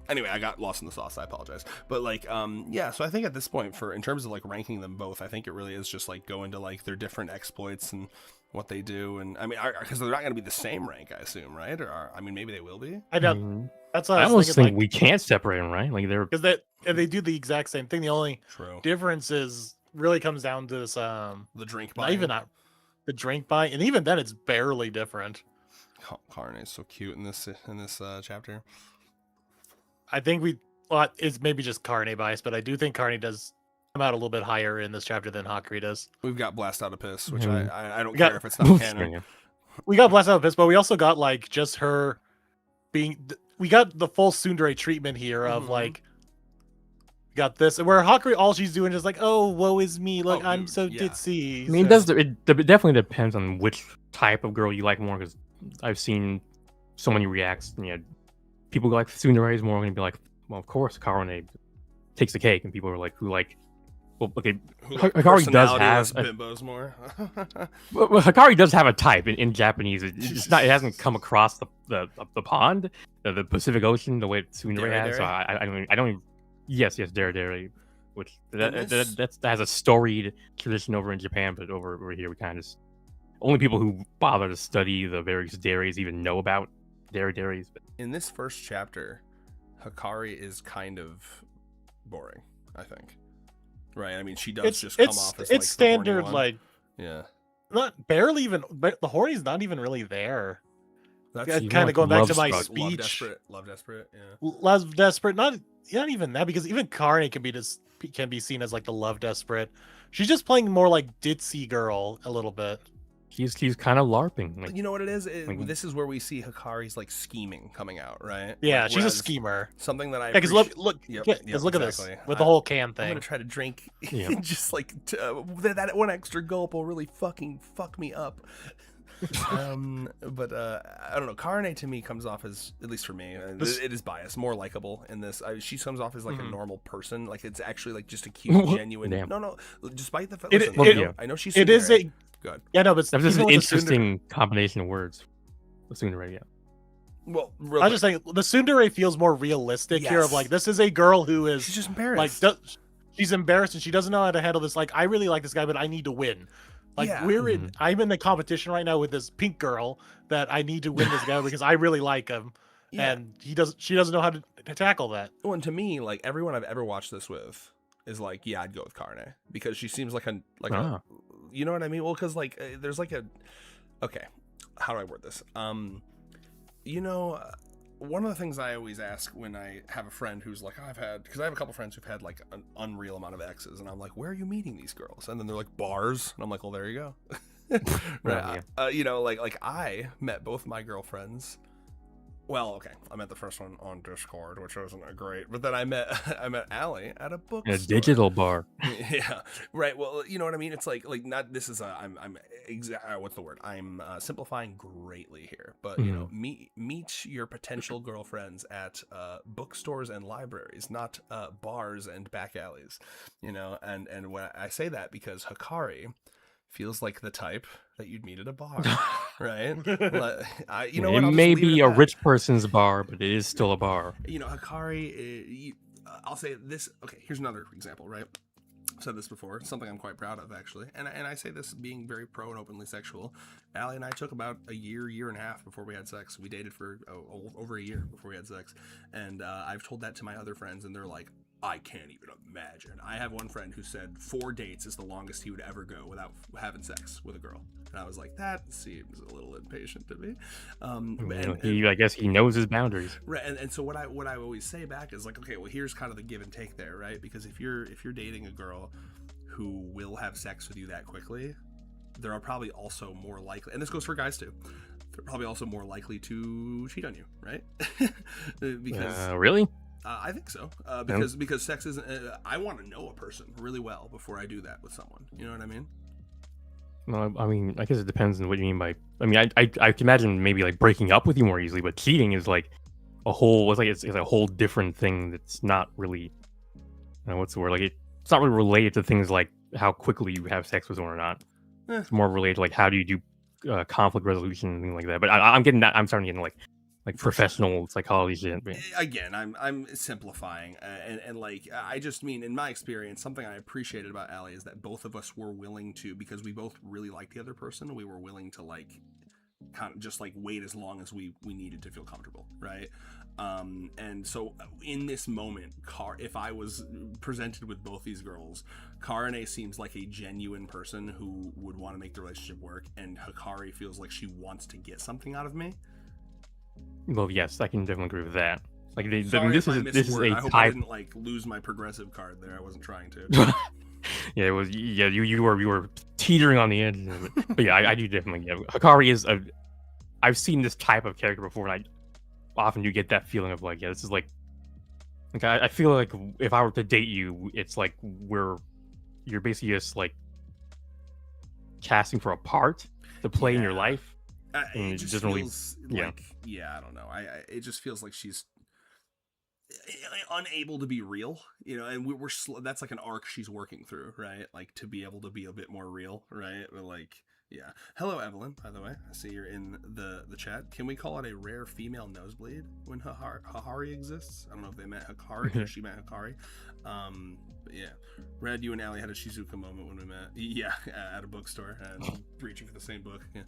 Anyway, I got lost in the sauce. I apologize, but like, yeah. So I think at this point, in terms of like ranking them both, I think it really is just like go into like their different exploits and what they do, and I mean, because they're not going to be the same rank, I assume, right? Or I mean, maybe they will be. I know. Mm, That's what I I was almost thinking. think we can't separate them, right? Like they're Because they do the exact same thing. The only True. difference is really comes down to this The drink not buying. even not the drink buy, and even then it's barely different. Karne is so cute in this chapter. I think it's maybe just Karne bias, but I do think Karne does come out a little bit higher in this chapter than Hakari does. We've got Blast Out of Piss, which Mhm. I don't We got- care if it's not canon. We got Blast Out of Piss, but we also got like just her being. We got the full Tsundere treatment here of Mhm. like. We got this where Hakari all she's doing is like, oh, woe is me, look, Oh, I'm dude, so yeah. ditzy. I mean, it definitely depends on which type of girl you like more. Because I've seen so many reacts. You know, people like Tsundere is more going to be like, well, of course, Karne takes the cake, and people are like, who like, well, okay, Who like Hakari does personality-less have bimbos more. well, Hakari does have a type in Japanese. It's not. It hasn't come across the pond, the Pacific Ocean, the way Tsundere has. So I don't even. Yes, Dare, which that has a storied tradition over in Japan, but over here we kind of just only people who bother to study the various dairies even know about dairies. But In this first chapter, Hakari is kind of boring, I think. Right? I mean, she does just come off as like it's the horny standard one. like Yeah. not barely even but the horny's not even really there. That's Yeah, even kind of like going back to love my struck. speech. Love desperate. Yeah. Love desperate, not even that, because even Karne can be seen as like the love desperate. She's just playing more like ditzy girl a little bit. he's kind of larping. Like, You know what it is? like- This is where we see Hakari's like scheming coming out, right? Yeah, Like, she's a whereas schemer. Something that I Yeah, because look, Yep, because yep, look at exactly. this with the whole can I'm thing. gonna try to drink, Yeah. just like that one extra gulp will really fucking fuck me up. But I don't know. Karne to me comes off as, at least for me, it is biased, more likable in this. She comes off as like a normal person. Like it's actually like just a cute, genuine. Damn. No. Despite the fact, It- I know she's. It is Tsundere. a Good. yeah, no, but that was just even an with the Tsundere- interesting combination of words. The Tsundere, yeah. Well, real I quick, was just saying the Tsundere feels more realistic here. Of Yes. like, this is a girl who is she's just like embarrassed. she's embarrassed and she doesn't know how to handle this. Like, I really like this guy, but I need to win. Like, Yeah. I'm in the competition right now with this pink girl that I need to win this guy because I really like him, Yeah. and she doesn't know how to tackle that. Well, and to me, like everyone I've ever watched this with is like, yeah, I'd go with Karne because she seems like a Ah. you know what I mean? Well, because like there's like okay, how do I word this? You know, one of the things I always ask when I have a friend who's like, because I have a couple friends who've had like an unreal amount of exes, and I'm like, where are you meeting these girls? And then they're like, bars, and I'm like, well, there you go. Right. You know, like I met both my girlfriends. Well, okay, I met the first one on Discord, which wasn't great, but then I met Allie at a In bookstore. a digital bar. Yeah, right. Well, you know what I mean. It's like not. This is I'm what's the word? I'm simplifying greatly here, but you know, meet your potential girlfriends at bookstores and libraries, not bars and back alleys. You know, and when I say that because Hakari feels like the type that you'd meet at a bar, right? You know, it what? I'll just may leave be at a that. rich person's bar, but it is still a bar. You know, Hakari, I'll say this. Okay, here's another example, right? I've said this before. It's something I'm quite proud of, actually. And I say this being very pro and openly sexual. Allie and I took about a year and a half before we had sex. We dated for over a year before we had sex. And I've told that to my other friends, and they're like, I can't even imagine. I have one friend who said 4 dates is the longest he would ever go without having sex with a girl. And I was like, that seems a little impatient to me. I guess he knows his boundaries. Right, and so what I always say back is like, okay, well, here's kind of the give and take there, right? Because if you're dating a girl who will have sex with you that quickly, there are probably also more likely, and this goes for guys too, they're probably also more likely to cheat on you, right? Because Really? I think so, because sex isn't. I want to know a person really well before I do that with someone. You know what I mean? No, I mean, I guess it depends on what you mean by. I mean, I can imagine maybe like breaking up with you more easily, but cheating is like a whole. It's a whole different thing that's not really. What's the word? Like it's not really related to things like how quickly you have sex with someone or not. It's more related to like how do you do conflict resolution and things like that. But I'm getting that. I'm starting to get like professional psychology shit. Again, I'm simplifying, and like I just mean in my experience, something I appreciated about Allie is that both of us were willing to, because we both really liked the other person, we were willing to like kind of just like wait as long as we needed to feel comfortable, right? And so in this moment, if I was presented with both these girls, Karine seems like a genuine person who would want to make the relationship work, and Hikari feels like she wants to get something out of me. Well, yes, I can definitely agree with that. Like, this is I a hope type. I didn't like lose my progressive card there. I wasn't trying to. Yeah, it was. Yeah, you were teetering on the edge of it. But yeah, I do definitely. Yeah, Hikari is a. I've seen this type of character before, and I often do get that feeling of like, yeah, this is like I feel like if I were to date you, it's like you're basically just like casting for a part to play in your life. It just feels like, I don't know. It just feels like she's unable to be real, you know, and we're that's like an arc she's working through, right? Like to be able to be a bit more real, right? But like, yeah. Hello, Evelyn, by the way. I see you're in the chat. Can we call it a rare female nosebleed when Hahari exists? I don't know if they meant Hikari or she meant Hikari. But yeah. Red, you and Allie had a Shizuka moment when we met. Yeah, at a bookstore and reaching for the same book. Yeah.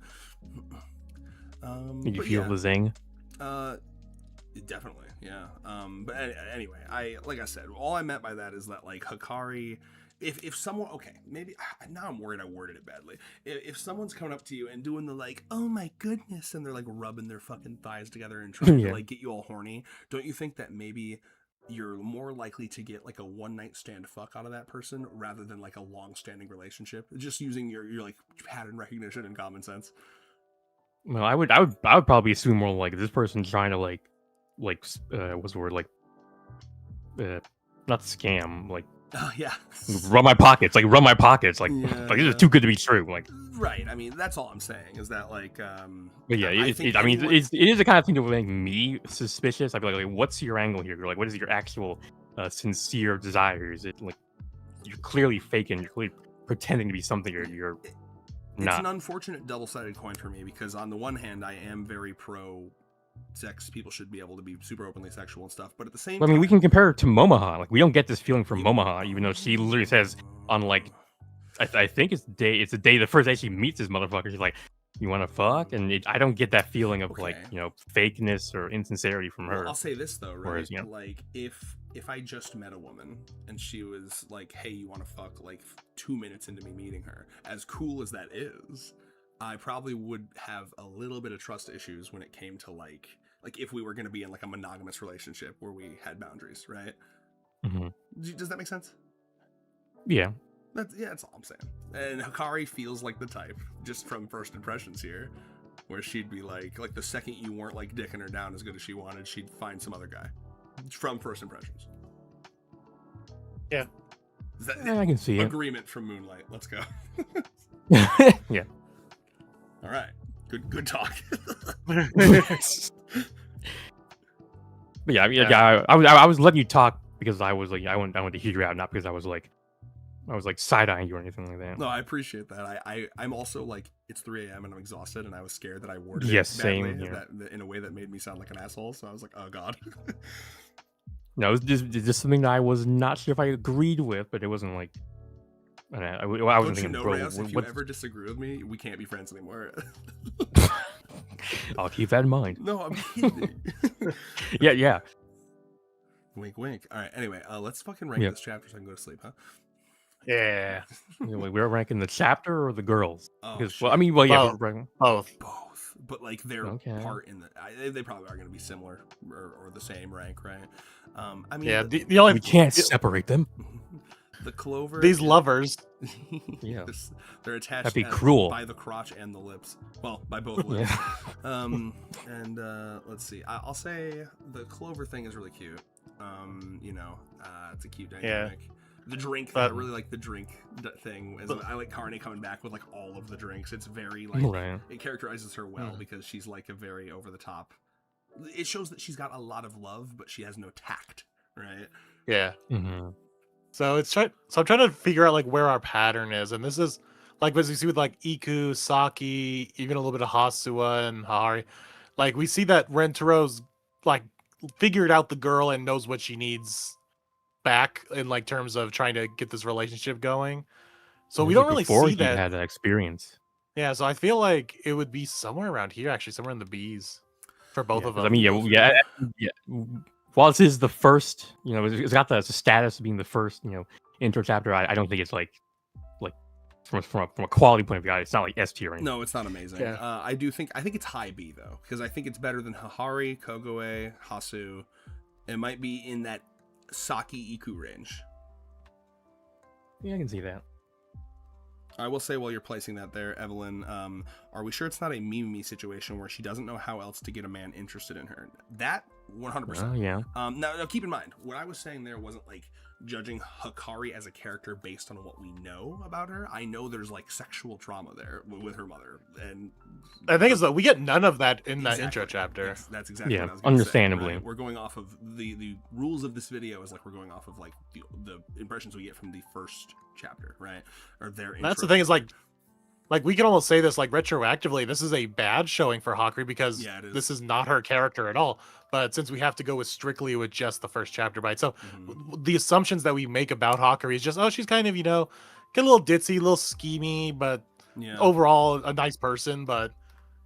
Did you feel the zing? Definitely, yeah. But anyway, like I said, all I meant by that is that like Hikari, if someone, okay, maybe now I'm worried I worded it badly. If someone's coming up to you and doing the like, oh my goodness, and they're like rubbing their fucking thighs together and trying to like get you all horny, don't you think that maybe you're more likely to get like a one night stand fuck out of that person rather than like a long standing relationship? Just using your like pattern recognition and common sense. Well, I would probably assume more like this person's trying to like what's the word, like not scam, like run my pockets, like this is too good to be true, like right. I mean, that's all I'm saying is that like but yeah, it is the kind of thing that would make me suspicious. I'd be like, what's your angle here? Like, what is your actual sincere desire? Is it like you're clearly faking, you're clearly pretending to be something you're not? It's an unfortunate double-sided coin for me, because on the one hand I am very pro sex, people should be able to be super openly sexual and stuff, but at the same time, I mean, we can compare her to Momoha. Like, we don't get this feeling from Momoha, even though she literally says on like I think it's the day, the first day she meets this motherfucker, she's like, you want to fuck? And I don't get that feeling of like, you know, fakeness or insincerity from her. I'll say this though, right? Whereas, you know, like if I just met a woman and she was like, hey, you want to fuck, like 2 minutes into me meeting her, as cool as that is, I probably would have a little bit of trust issues when it came to like if we were going to be in like a monogamous relationship where we had boundaries, right? Does that make sense? Yeah. That's all I'm saying. And Hikari feels like the type, just from first impressions here, where she'd be like the second you weren't like dicking her down as good as she wanted, she'd find some other guy. From first impressions. Yeah. I can see agreement from Moonlight. Let's go. Yeah. All right. Good talk. But yeah, I mean, I was letting you talk because I was like, I wanted to hear you out, not because I was like side-eyeing you or anything like that. No, I appreciate that. I'm also like, it's 3 a.m. and I'm exhausted, and I was scared that I worded it badly in a way that made me sound like an asshole. So I was like, oh god. No, it's just something that I was not sure if I agreed with, but it wasn't like. I wasn't thinking, bro. Reyes, if you ever disagree with me, we can't be friends anymore. I'll keep that in mind. No, I'm kidding. Yeah. Wink, wink. All right. Anyway, let's fucking rank this chapter so I can go to sleep, huh? Yeah. We're ranking the chapter or the girls? Oh, because, well, I mean, well, yeah, both. But like their part in they probably are going to be similar or the same rank, right? I mean, yeah. The only we can't separate them. The Clover. These lovers. Yeah, they're attached. That'd be cruel. By the crotch and the lips. Well, by both lips. Yeah. And let's see. I'll say the Clover thing is really cute. It's a cute Yeah. dynamic. The drink, But- I really like the drink thing. I like Karne coming back with like all of the drinks. It's very like Right. it characterizes her well because she's like a very over the top. It shows that she's got a lot of love, but she has no tact, right? Yeah. Hmm. So I'm trying to figure out like where our pattern is, and this is like as we see with like Iku, Saki, even a little bit of Hasua and Hahari. Like we see that Rentero's like figured out the girl and knows what she needs back in like terms of trying to get this relationship going. So we don't really before see he that. had that experience. Yeah, so I feel like it would be somewhere around here, actually, somewhere in the B's for both Yeah, of 'cause them. I mean, yeah. While this is the first, it's got the status of being the first, intro chapter. I don't think it's like from a quality point of view, it's not like S tier. No, it's not amazing. Yeah. I think it's high B though, because I think it's better than Hahari, Kogoe, Hasu. It might be in that Saki Iku range. Yeah, I can see that. I will say while you're placing that there, Evelyn, are we sure it's not a Mimi situation where she doesn't know how else to get a man interested in her? That 100%. Oh yeah. Now keep in mind, what I was saying there wasn't like judging Hikari as a character based on what we know about her. I know there's like sexual trauma there with her mother, and I think it's that we get none of that in that Exactly. intro chapter. That's exactly Yeah, what I was gonna say, understandably. right? We're going off of the rules of this video is like we're going off of like the impressions we get from the first chapter, right? Or their That's intro the thing is chapter. like we can almost say this like retroactively. This is a bad showing for Hikari because Yeah, it is. this is not her character at all. But since we have to go with strictly with just the first chapter by itself, Mhm. the assumptions that we make about Hikari is just she's kind of get a little ditzy, a little schemy, but Yeah. overall a nice person, but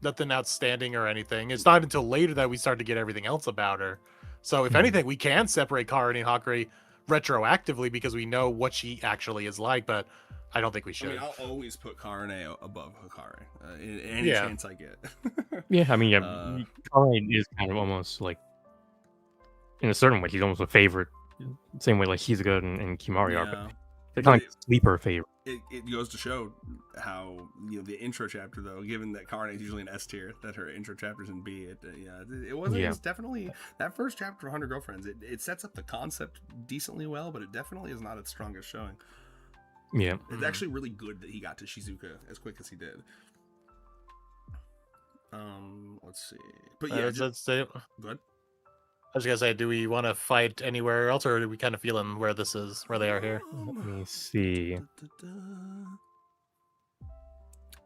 nothing outstanding or anything. It's not until later that we start to get everything else about her. So if Mhm. anything, we can separate Karne and Hikari retroactively because we know what she actually is like, but I don't think we I should. mean, I'll always put Karne above Hikari in any Yeah. chance I get. Yeah, I mean, Karne is kind of almost like, in a certain way, he's almost a favorite. Same way like Shizuka and Kimari are, Yeah. but they're kind of like sleeper favorite. It goes to show how the intro chapter though, given that Karne is usually an S tier, that her intro chapter's in B. It was definitely that first chapter of 100 Girlfriends. It sets up the concept decently well, but it definitely is not its strongest showing. Yeah. It's actually really good that he got to Shizuka as quick as he did. Let's see, but yeah, let's say. good. I was gonna say, do we want to fight anywhere else, or are we kind of feeling where this is, where they are here? Let me see.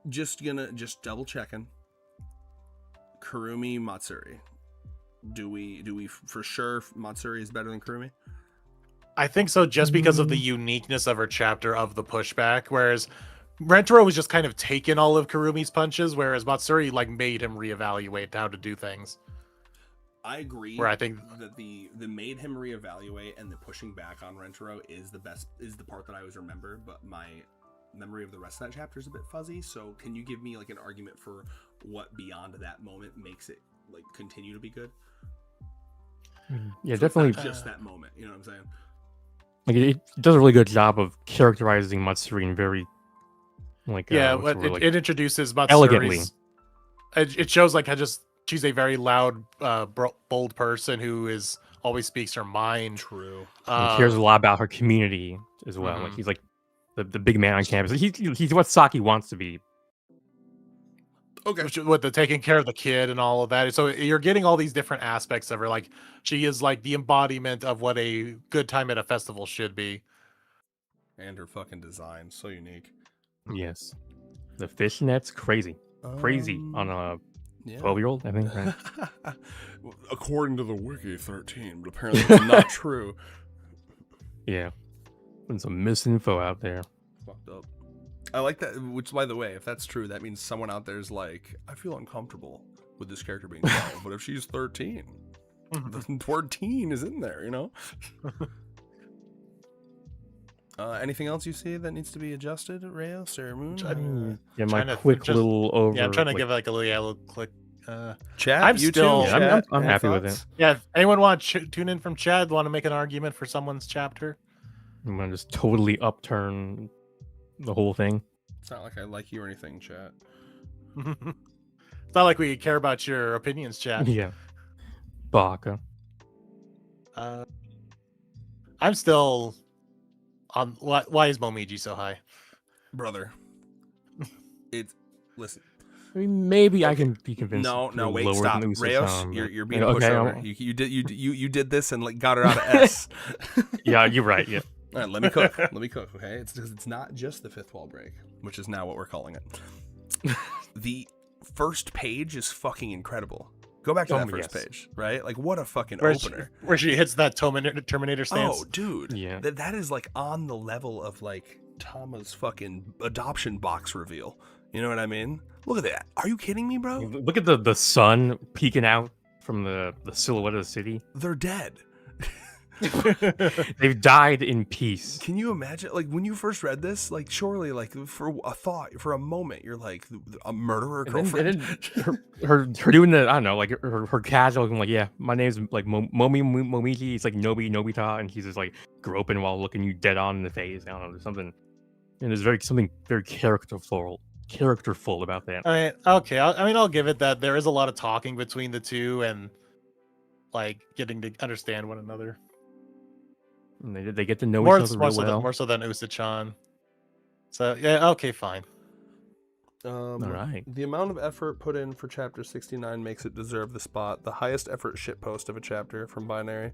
Just double checking. Kurumi, Matsuri. Do we for sure Matsuri is better than Kurumi? I think so, just because of the uniqueness of her chapter of the pushback. Whereas Rentaro was just kind of taking all of Kurumi's punches, whereas Matsuri like made him reevaluate how to do things. I agree. Where I think that the made him reevaluate and the pushing back on Rentaro is the part that I always remember, but my memory of the rest of that chapter is a bit fuzzy. So can you give me like an argument for what beyond that moment makes it like continue to be good? Yeah, So it's not definitely. just that moment. You know what I'm saying? Like it does a really good job of characterizing Matsuri in very like it introduces Matsuri's elegantly. It shows like how she's a very loud, bold person who always speaks her mind. True. He cares a lot about her community as well. Like he's like the big man on campus. He's what Saki wants to be. Okay. With the taking care of the kid and all of that. So you're getting all these different aspects of her. Like she is like the embodiment of what a good time at a festival should be. And her fucking design, so unique. Yes, the fishnet's crazy on a 12-year-old. I think. Right? According to the wiki, 13, but apparently it's not true. Yeah, there's some misinfo out there. Fucked up. I like that, which, by the way, if that's true, that means someone out there's like, I feel uncomfortable with this character being 12, but if she's 13, the word teen is in there, you know? Anything else you see that needs to be adjusted, Reyes or Moon? Yeah, my quick little over. Yeah, I'm trying to give like a little click. Chat, I'm YouTube, still. chat, I'm any happy with thoughts? it. Yeah, if anyone want to tune in from Chad, want to make an argument for someone's chapter? I'm gonna just totally upturn the whole thing. It's not like I like you or anything, chat. It's not like we care about your opinions, Chad. Yeah, Baka. I'm still on. Why is Momiji so high? Brother. Listen. I mean, maybe I Okay. can be convinced. No, to wait, lower stop. than Rayos, but- you're being Okay, pushed over. I'm- You did this and like got her out of S. Yeah, you're right. Yeah. All right, let me cook. Okay, it's because it's not just the fifth wall break, which is now what we're calling it. The first page is fucking incredible. Go back to that first page, right? Like, what a fucking opener. Where she hits that Terminator stance. Oh, dude. Yeah. That is like on the level of like Tama's fucking adoption box reveal. You know what I mean? Look at that. Are you kidding me, bro? Look at the sun peeking out from the silhouette of the city. They're dead. They've died in peace. Can you imagine? Like, when you first read this, like, surely, like, for a moment, you're like, a murderer girlfriend? And then her doing the, I don't know, like, her casual, like, yeah, my name's, like, Momiji. It's like Nobita, and he's just, like, groping while looking you dead on in the face. I don't know, there's something, and there's something very characterful about that. I mean, okay. I'll give it that there is a lot of talking between the two and, like, getting to understand one another. And they get to know More, each other real well. more so than Usa-chan. So, yeah, okay, fine. All right. The amount of effort put in for chapter 69 makes it deserve the spot. The highest effort shitpost of a chapter from Binary.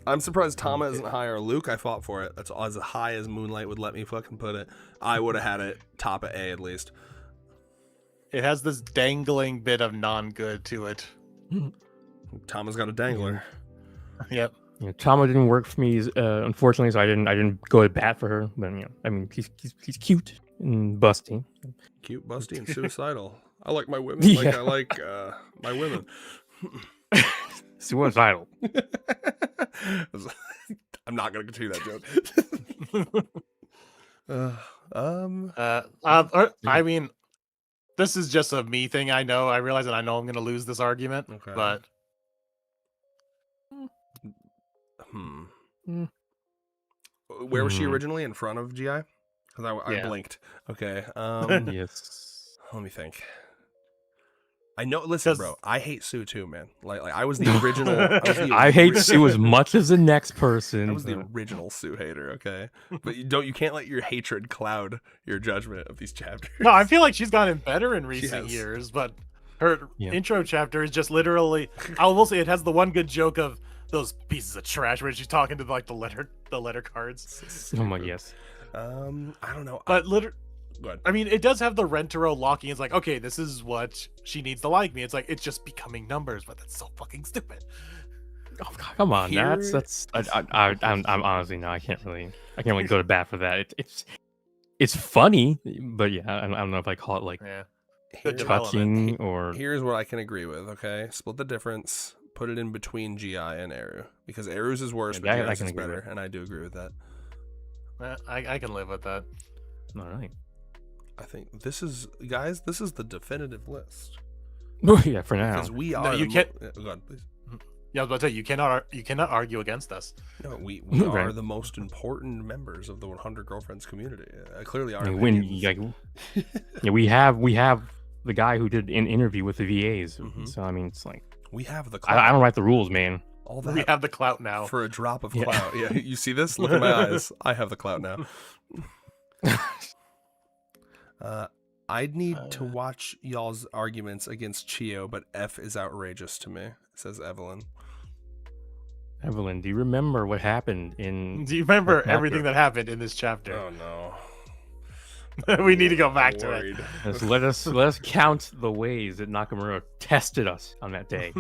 I'm surprised Tama isn't higher. Luke, I fought for it. That's as high as Moonlight would let me fucking put it. I would have had it top at A at least. It has this dangling bit of non-good to it. Tama's got a dangler. Yep. You know, Tama didn't work for me, unfortunately, so I didn't go to bat for her. But you know, I mean, he's cute and busty. Cute, busty, and suicidal. I like my women like I like my women. Suicidal. I'm not gonna continue that joke. I mean, this is just a me thing. I know. I realize that I know I'm going to lose this argument, Okay. but Where was she originally? In front of GI? Because I Yeah. blinked. Okay. Yes. Let me think. I know. Listen, bro. I hate Sue too, man. Like I was the original. I hate Sue as much as the next person. I was the original Sue hater. Okay, but you can't let your hatred cloud your judgment of these chapters. no, I feel like she's gotten better in recent has. years, but her Yeah. intro chapter is just literally, I will say it has the one good joke of those pieces of trash where she's talking to like the letter cards. Oh my yes. I don't know. But Go ahead. I mean, it does have the Rentaro locking. It's like, okay, this is what she needs to like me. It's like, it's just becoming numbers, but that's so fucking stupid. Oh, God, come on, Here- that's. I'm honestly no, I can't really go to bat for that. It's funny, but yeah, I don't know if I call it like Yeah. Here- touching or. Here's what I can agree with. Okay, split the difference. Put it in between GI and Eru because Eru's is worse, Yeah, but I GI's can is agree better, with. and I do agree with that. I can live with that. All right. I think this is the definitive list Yeah, for now. because we are. you can't- Yeah, go on, please. Yeah, I was about to say, you cannot argue against us. No, we Right. are the most important members of the 100 Girlfriends community. Clearly, our I mean, when opinions- yeah, we have the guy who did an interview with the VAs. Mhm. So I mean, it's like we have the I clout. don't write the rules, man. All We that have the clout now. for a drop of Yeah. clout. Yeah, you see this? Look at my eyes. I have the clout now. I'd need to watch y'all's arguments against Chio, but F is outrageous to me, says Evelyn. Evelyn, do you remember what happened in? Do you remember Chapter. everything that happened in this chapter? Oh no. We need to go back to it. Worried. Let us count the ways that Nakamura tested us on that day.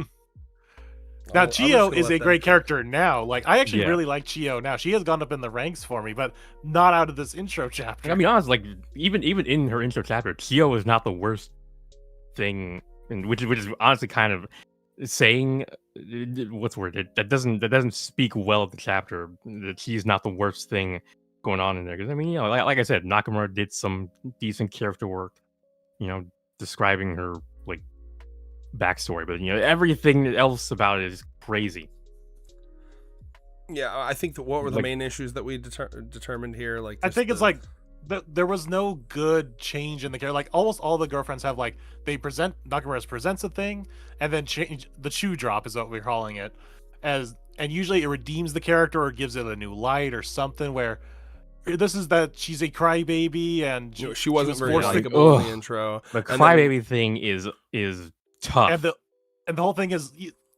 Now, I'm just Chio gonna is let a that- great character now. Like, I actually Yeah. really like Chio now. She has gone up in the ranks for me, but not out of this intro chapter. I mean, honestly, like even in her intro chapter, Chio is not the worst thing, and which is honestly kind of saying what's the word that doesn't speak well of the chapter. That she's not the worst thing going on in there. Because I mean, you know, like I said, Nakamura did some decent character work, you know, describing her like backstory, but you know, everything else about it is crazy. Yeah, I think that what were the Like- main issues that we determined here? Like, I just think it's the- like there was no good change in the character. Like, almost all the girlfriends have like Nakamura presents a thing and then change the shoe drop is what we're calling it, as and usually it redeems the character or gives it a new light or something. Where this is that she's a crybaby and she wasn't was very forced to- likable in the intro. The And then- crybaby thing is tough. and the whole thing is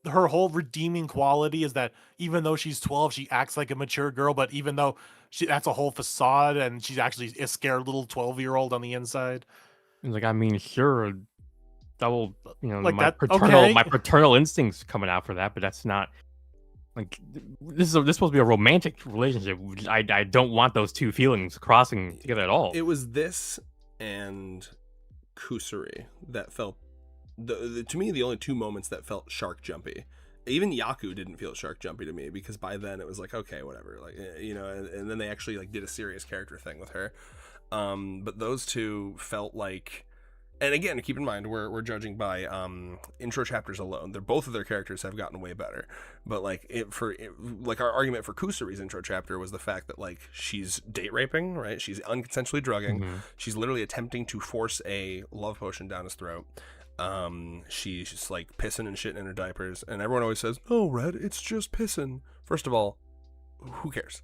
her whole redeeming quality is that even though she's 12, she acts like a mature girl, but even though that's a whole facade and she's actually a scared little 12-year-old on the inside. It's like, I mean, sure, that will, Like my that- paternal okay. my paternal instincts coming out for that, but that's not like this is supposed to be a romantic relationship. I don't want those two feelings crossing together at all. It was this and Kusuri that felt to me the only two moments that felt shark jumpy. Even Yaku didn't feel shark jumpy to me because by then it was like, okay, whatever, like, and then they actually like did a serious character thing with her. But those two felt like, and again, keep in mind we're judging by intro chapters alone. Both of their characters have gotten way better, but like our argument for Kusuri's intro chapter was the fact that like she's date raping, right? She's unconsensually drugging. Mhm. She's literally attempting to force a love potion down his throat. She's just like pissing and shitting in her diapers, and everyone always says, "No, Red, it's just pissing." First of all, who cares?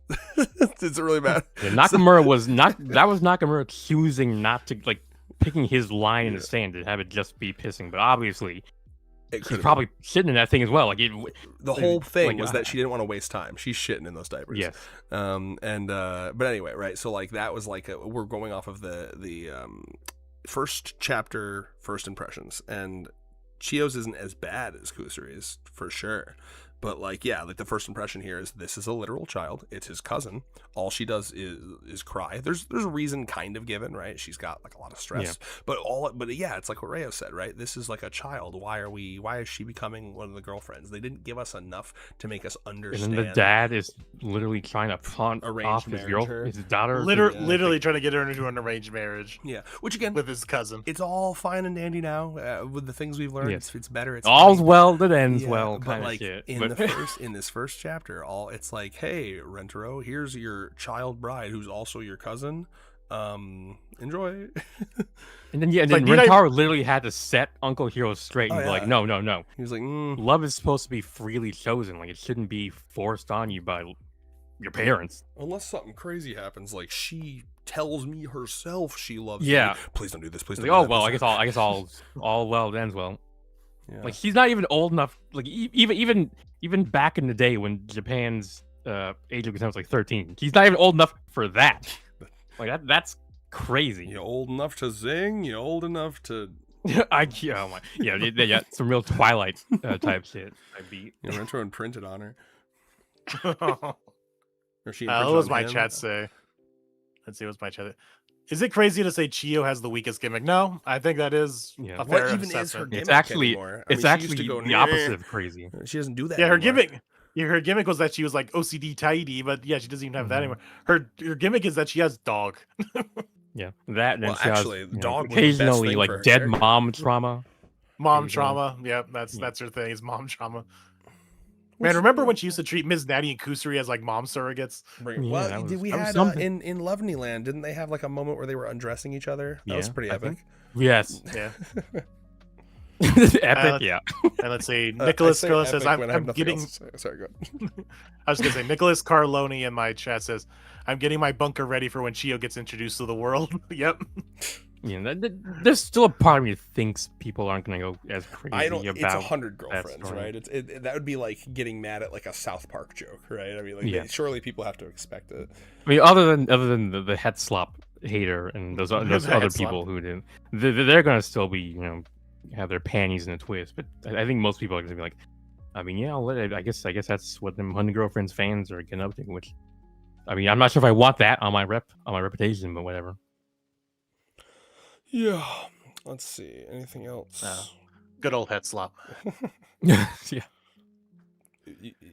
It's really bad. Yeah, Nakamura was Nakamura choosing not to, like, picking his line in the sand to have it just be pissing, but obviously It she's could've probably sitting in that thing as well. Like, the whole thing like, was that she didn't want to waste time. She's shitting in those diapers. yes, But anyway, right? So like that was like we're going off of the first chapter, first impressions, and Chio's isn't as bad as Kusuri's for sure. But like, yeah, like the first impression here is this is a literal child. It's his cousin. All she does is cry. There's a reason kind of given, right? She's got like a lot of stress. But yeah, it's like what Rayo said, right? This is like a child. Why is she becoming one of the girlfriends? They didn't give us enough to make us understand. and then the dad is literally trying to pawn Arranged off his marriage her. his daughter. Literally trying to get her into an arranged marriage Yeah, which again, with his cousin. it's all fine and dandy now with the things we've learned. Yes. It's better. It's All's fine. well that ends Yeah, well, but kind of like shit. in But- this first chapter, it's like, hey, Rentaro, here's your child bride who's also your cousin. Enjoy. And then then like, dude, Rentaro literally had to set Uncle Hero straight and Oh, be like, yeah. no. He was like, Love is supposed to be freely chosen. Like, it shouldn't be forced on you by your parents. unless something crazy happens, like she tells me herself she loves Yeah. me. Please don't do this. Please It's don't. like, do oh that. well, I guess all well ends well. Yeah. Like, she's not even old enough. Like, even back in the day when Japan's age of consent was like 13, she's not even old enough for that. Like that's crazy. You old enough to zing? You old enough to? Yeah, some real Twilight type shit. I beat. You know, Rentaro imprinted on her. What Or she was imprinted my on him. chat say? Let's see, what's my chat? Is it crazy to say Chio has the weakest gimmick? No, I think that is Yeah. a What fair What even is her assessment. gimmick It's actually anymore? I it's mean, she used actually to go, the "Nah." opposite of crazy. She doesn't do that. Yeah, her anymore. gimmick. Yeah, her gimmick was that she was like OCD tidy, but yeah, she doesn't even have that Mhm. anymore. Her gimmick is that she has dog. Yeah, that and Well, she has, actually, dog was the best occasionally thing like for her dead character. mom trauma. Mom There you go. trauma. Yeah, that's her thing. Is mom trauma. Man, remember when she used to treat Ms. Natty and Kusuri as like mom surrogates? Bring- Yeah, well, that was- we that was had something. in Lovely Land, didn't they have like a moment where they were undressing each other? That was Yeah, pretty I epic. think. Yes, Yeah. epic. Yeah, And let's see, I Nicholas say Scola says, epic when I have I'm nothing getting. else to say. Sorry, go ahead. I was gonna say Nicholas Carloni in my chat says, I'm getting my bunker ready for when Chio gets introduced to the world. Yep. yeah. There's still a part of me that thinks people aren't gonna go as crazy I don't. about. It's 100 girlfriends, story. right? That would be like getting mad at like a South Park joke, right? I mean, like Yeah. surely people have to expect it. I mean, other than the head slop hater and those The other head slop. people who did, they're gonna still be have their panties in a twist. But I think most people are gonna be like, I mean, yeah, I'll let it. I guess that's what them 100 Girlfriends fans are getting up to. Which, I mean, I'm not sure if I want that on my reputation, but whatever. Yeah. Let's see. Anything else? Good old head slop. yeah.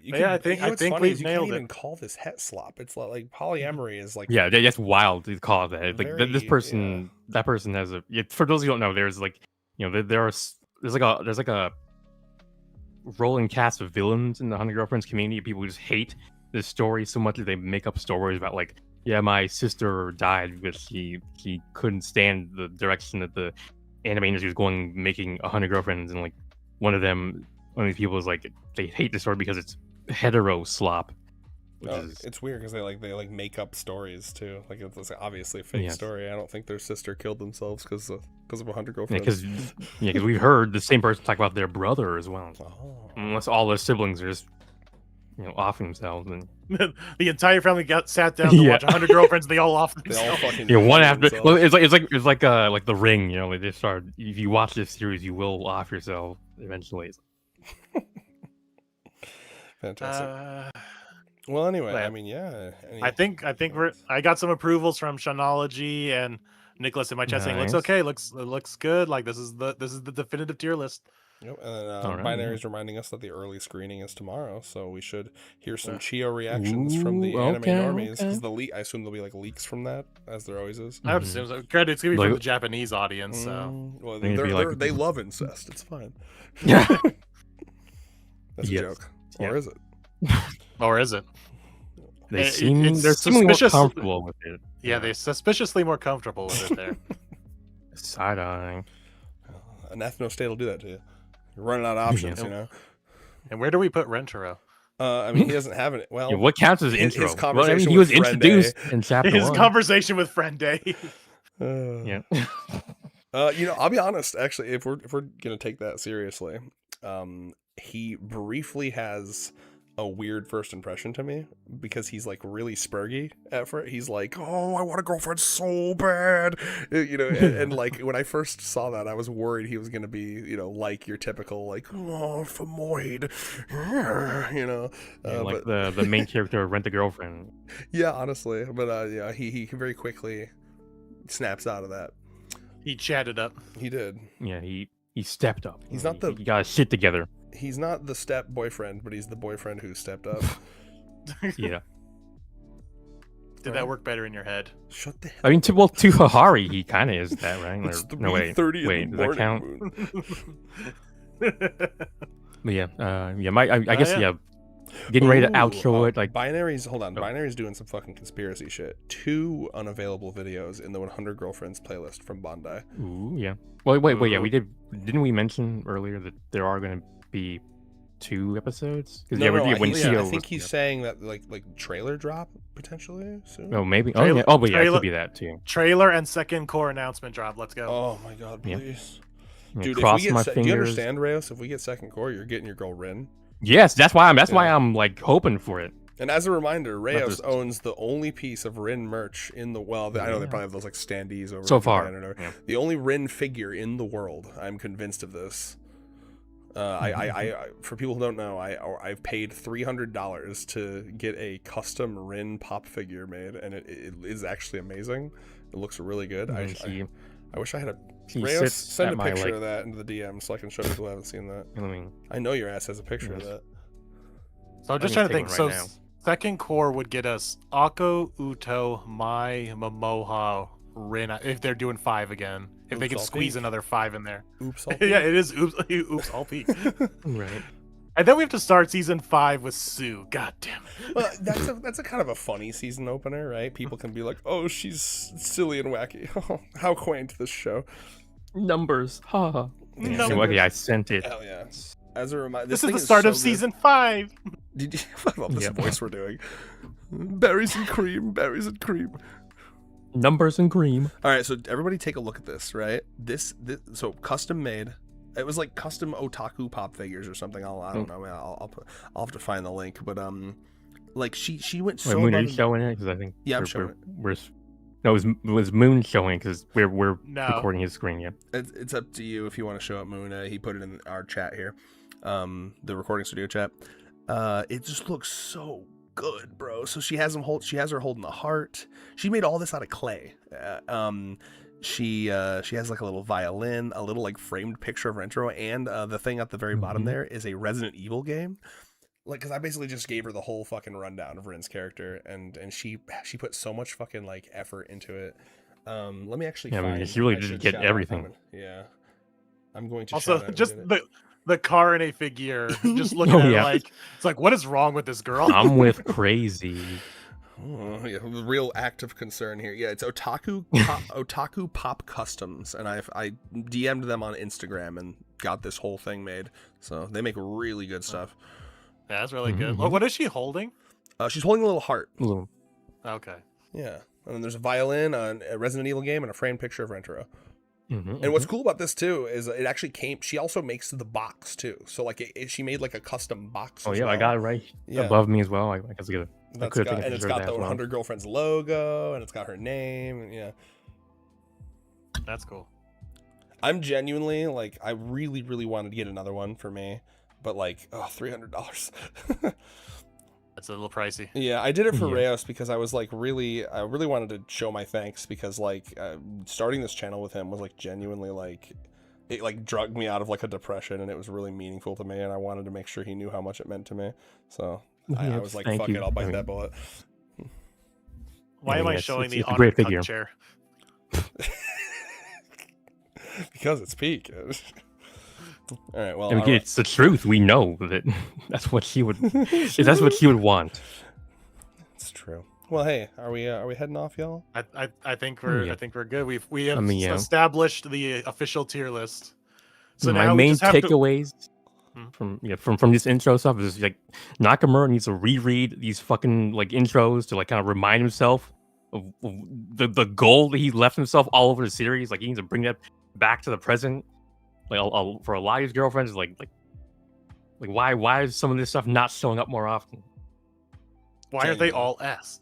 Yeah, I think- I think we've you nailed can't it. even call this het slop. It's like polyamory is like Yeah, that's wild to call it that. Like this Very, person, that person has a. For those who don't know, there's like, there's like a rolling cast of villains in the 100 Girlfriends community. People who just hate this story so much that they make up stories about like, yeah, my sister died because she couldn't stand the direction that the anime industry was going, making 100 Girlfriends, and like one of these people is like, they hate the story because hetero slop. Which is, it's weird because they make up stories too. Like it's obviously a fake story. I don't think their sister killed themselves because of 100 girlfriends. Because we've heard the same person talk about their brother as well. Oh. Unless all their siblings are just off themselves, and the entire family sat down to watch 100 girlfriends. They all off themselves. They all fucking one after. themselves. Well, it's like the Ring. They just start. If you watch this series, you will off yourself eventually. Fantastic. Well, anyway, I mean, yeah. I think I got some approvals from Shawnology and Nicholas in my chat saying looks okay, looks good. Like this is the definitive tier list. Yep, and then Binary's reminding us that the early screening is tomorrow, so we should hear some Chio reactions from the anime normies. Because I assume there'll be like leaks from that, as there always is. I assume so. Granted, it's gonna be from the Japanese audience, so well, they love incest. It's fine. Yeah, that's a joke, or is it? Or is it? They're seemingly more comfortable with it. Yeah, they're suspiciously more comfortable with it there. Side-eyeing. An ethno state will do that to you. You're running out of options, And where do we put Rentaro? I mean, he doesn't have it. Well, what counts as intro? His conversation he was introduced in chapter 1. His conversation with Friend A. Yeah. I'll be honest. Actually, if we're gonna take that seriously, he briefly has a weird first impression to me because he's like really spurgy at first. He's like, "Oh, I want a girlfriend so bad," and like when I first saw that, I was worried he was gonna be, like your typical like, "Oh, Famoid," like the main character of Rent a Girlfriend. Yeah, honestly, but he very quickly snaps out of that. He chatted up. He did. Yeah, he stepped up. He got his shit together. He's not the step boyfriend, but he's the boyfriend who stepped up. Yeah. Did that work better in your head? Shut the hell I mean, to Hahari, he kind of is that, right? No, wait, does that count? But yeah, I guess getting ready to outro it. Like Binary's Binary's doing some fucking conspiracy shit. 2 unavailable videos in the 100 Girlfriends playlist from Bandai. Ooh, yeah. Well, wait, yeah, didn't we mention earlier that there are going to be 2 episodes? I think he's saying that like trailer drop potentially soon. Oh, maybe. Trailer, but yeah, it could be that too. Trailer and second core announcement drop. Let's go. Oh my god, please. Yeah. Dude, cross if we my get, fingers. Do you understand, Reyes? If we get second core, you're getting your girl Rin. Yes, that's why I'm like hoping for it. And as a reminder, Reyes owns the only piece of Rin merch in the I know they probably have those like standees over so far. The only Rin figure in the world. I'm convinced of this. I for people who don't know, I've paid $300 to get a custom Rin pop figure made, and it is actually amazing. It looks really good. I wish I had a Reyes, send a picture of that into the DM so I can show people who haven't seen that. I know your ass has a picture of that. So I'm just trying to think. So second core would get us Akko, Uto, Mai, Momoha, Rin, if they're doing 5 again. If they could squeeze another 5 in there. Oops, all yeah, it is oops, all peak. Right. And then we have to start season 5 with Sue. God damn it. Well, that's a kind of a funny season opener, right? People can be like, "Oh, she's silly and wacky." How quaint this show. Numbers, ha. Numbers. Okay, I sent it. Hell yeah. As a reminder, this is the start of season 5. I love this voice we're doing. Berries and cream, berries and cream. Numbers and cream. All right, so everybody take a look at this, right? This so custom made. It was like custom otaku pop figures or something. I don't know. I'll have to find the link, but like she went so. Wait, Moon, are you showing it? Because I think I'm showing it. No, it was Moon showing because we're recording his screen. Yeah, it's up to you if you want to show up Moon. He put it in our chat here, the recording studio chat. It just looks so good, bro. So she has her holding the heart. She made all this out of clay. She has like a little violin, a little like framed picture of Rentaro, and the thing at the very bottom there is a Resident Evil game. Like, because I basically just gave her the whole fucking rundown of Rin's character, and she put so much fucking like effort into it. Let me actually. Yeah, I mean, she really did get everything. Yeah, I'm going to also just the Karine figure. Just looking at her like it's like, what is wrong with this girl? I'm with crazy. Oh, yeah, real act of concern here. Yeah, it's Otaku Pop Customs, and I DM'd them on Instagram and got this whole thing made. So they make really good stuff. Yeah, that's really good. Mhm. What is she holding? She's holding a little heart. A little. Okay. Yeah. And then there's a violin, a Resident Evil game, and a framed picture of Rentaro. Mhm, And what's mhm. cool about this too is it actually came. She also makes the box too. So like she made like a custom box. Oh as yeah, I well. got it right Yeah. above me as well. I guess I could That's have got, taken a and it's picture of got that the as well. 100 Girlfriends logo, and it's got her name. And yeah. That's cool. I'm genuinely like, I really, really wanted to get another one for me, but like, $300. That's a little pricey. Yeah, I did it for Yeah. Reyes because I was like, I really wanted to show my thanks because like, starting this channel with him was like genuinely like, it like drugged me out of like a depression, and it was really meaningful to me, and I wanted to make sure he knew how much it meant to me. So I Yeah, was like, thank fuck you. it, I'll bite I mean, that bullet. Why I am mean, I it's- showing it's- the it's a great honored figure. cuck chair? Because it's peak. All right, well, I mean, it's the truth. We know that that's what she would. That's what she would want. It's true. Well, hey, are we heading off, y'all? I think we're Yeah. I think we're good. We have I mean, yeah. established the official tier list. So My now we main just have to. takeaways Hmm. from this intro stuff is like Nakamura needs to reread these fucking like intros to like kind of remind himself of the goal that he left himself all over the series. Like he needs to bring that back to the present. Like for a lot of his girlfriends, like why is some of this stuff not showing up more often? Why are they Genuinely. all S?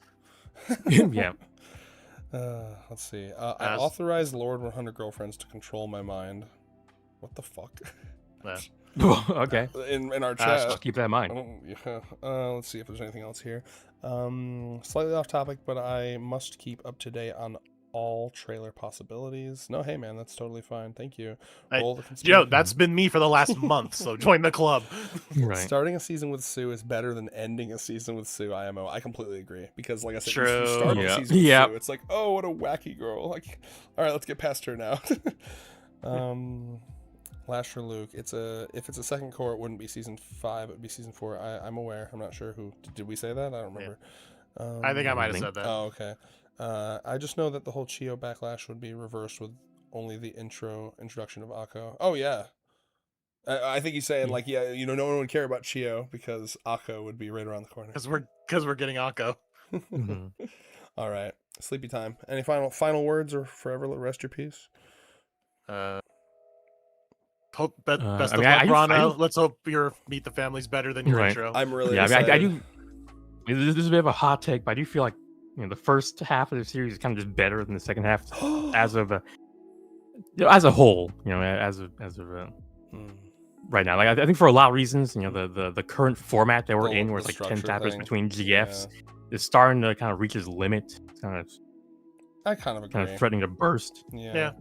Yeah. Let's see. I As- authorized Lord 100 Girlfriends to control my mind. What the fuck? Okay. In our Ash, chat. Keep that in I mind. don't, yeah. Let's see if there's anything else here. Slightly off topic, but I must keep up to date on all trailer possibilities. No, hey man, that's totally fine. Thank you. Hey, Roll the Joe, conspiracy. that's been me for the last month. So join the club. Right. Starting a season with Sue is better than ending a season with Sue IMO. I completely agree because, like I said, you True. start a Yeah. season with Yeah. Sue, it's like, oh, what a wacky girl. Like, all right, let's get past her now. Last for Luke. If it's a second core, it wouldn't be season 5. It would be season 4. I'm aware. I'm not sure who. Did we say that? I don't remember. I think I might have think- said that. Oh, okay. I just know that the whole Chio backlash would be reversed with only the introduction of Akko. Oh yeah. I think he's saying like, yeah, no one would care about Chio because Akko would be right around the corner. Because we're getting Akko. Mhm. All right, sleepy time. Any final words or forever rest your peace? Hope best I of mean, luck, I do- Rana. Let's hope your Meet the Family's better than your Right. intro. I'm really Yeah, I excited. do. This is a bit of a hot take, but I do feel like the first half of the series is kind of just better than the second half as of as a whole. As of Hmm. right now. Like I think for a lot of reasons, the current format that we're The- in, where the it's like 10 structure chapters thing. between GFs, is starting to kind of reach its limit. It's kind I kind of agree. of threatening to burst. Yeah.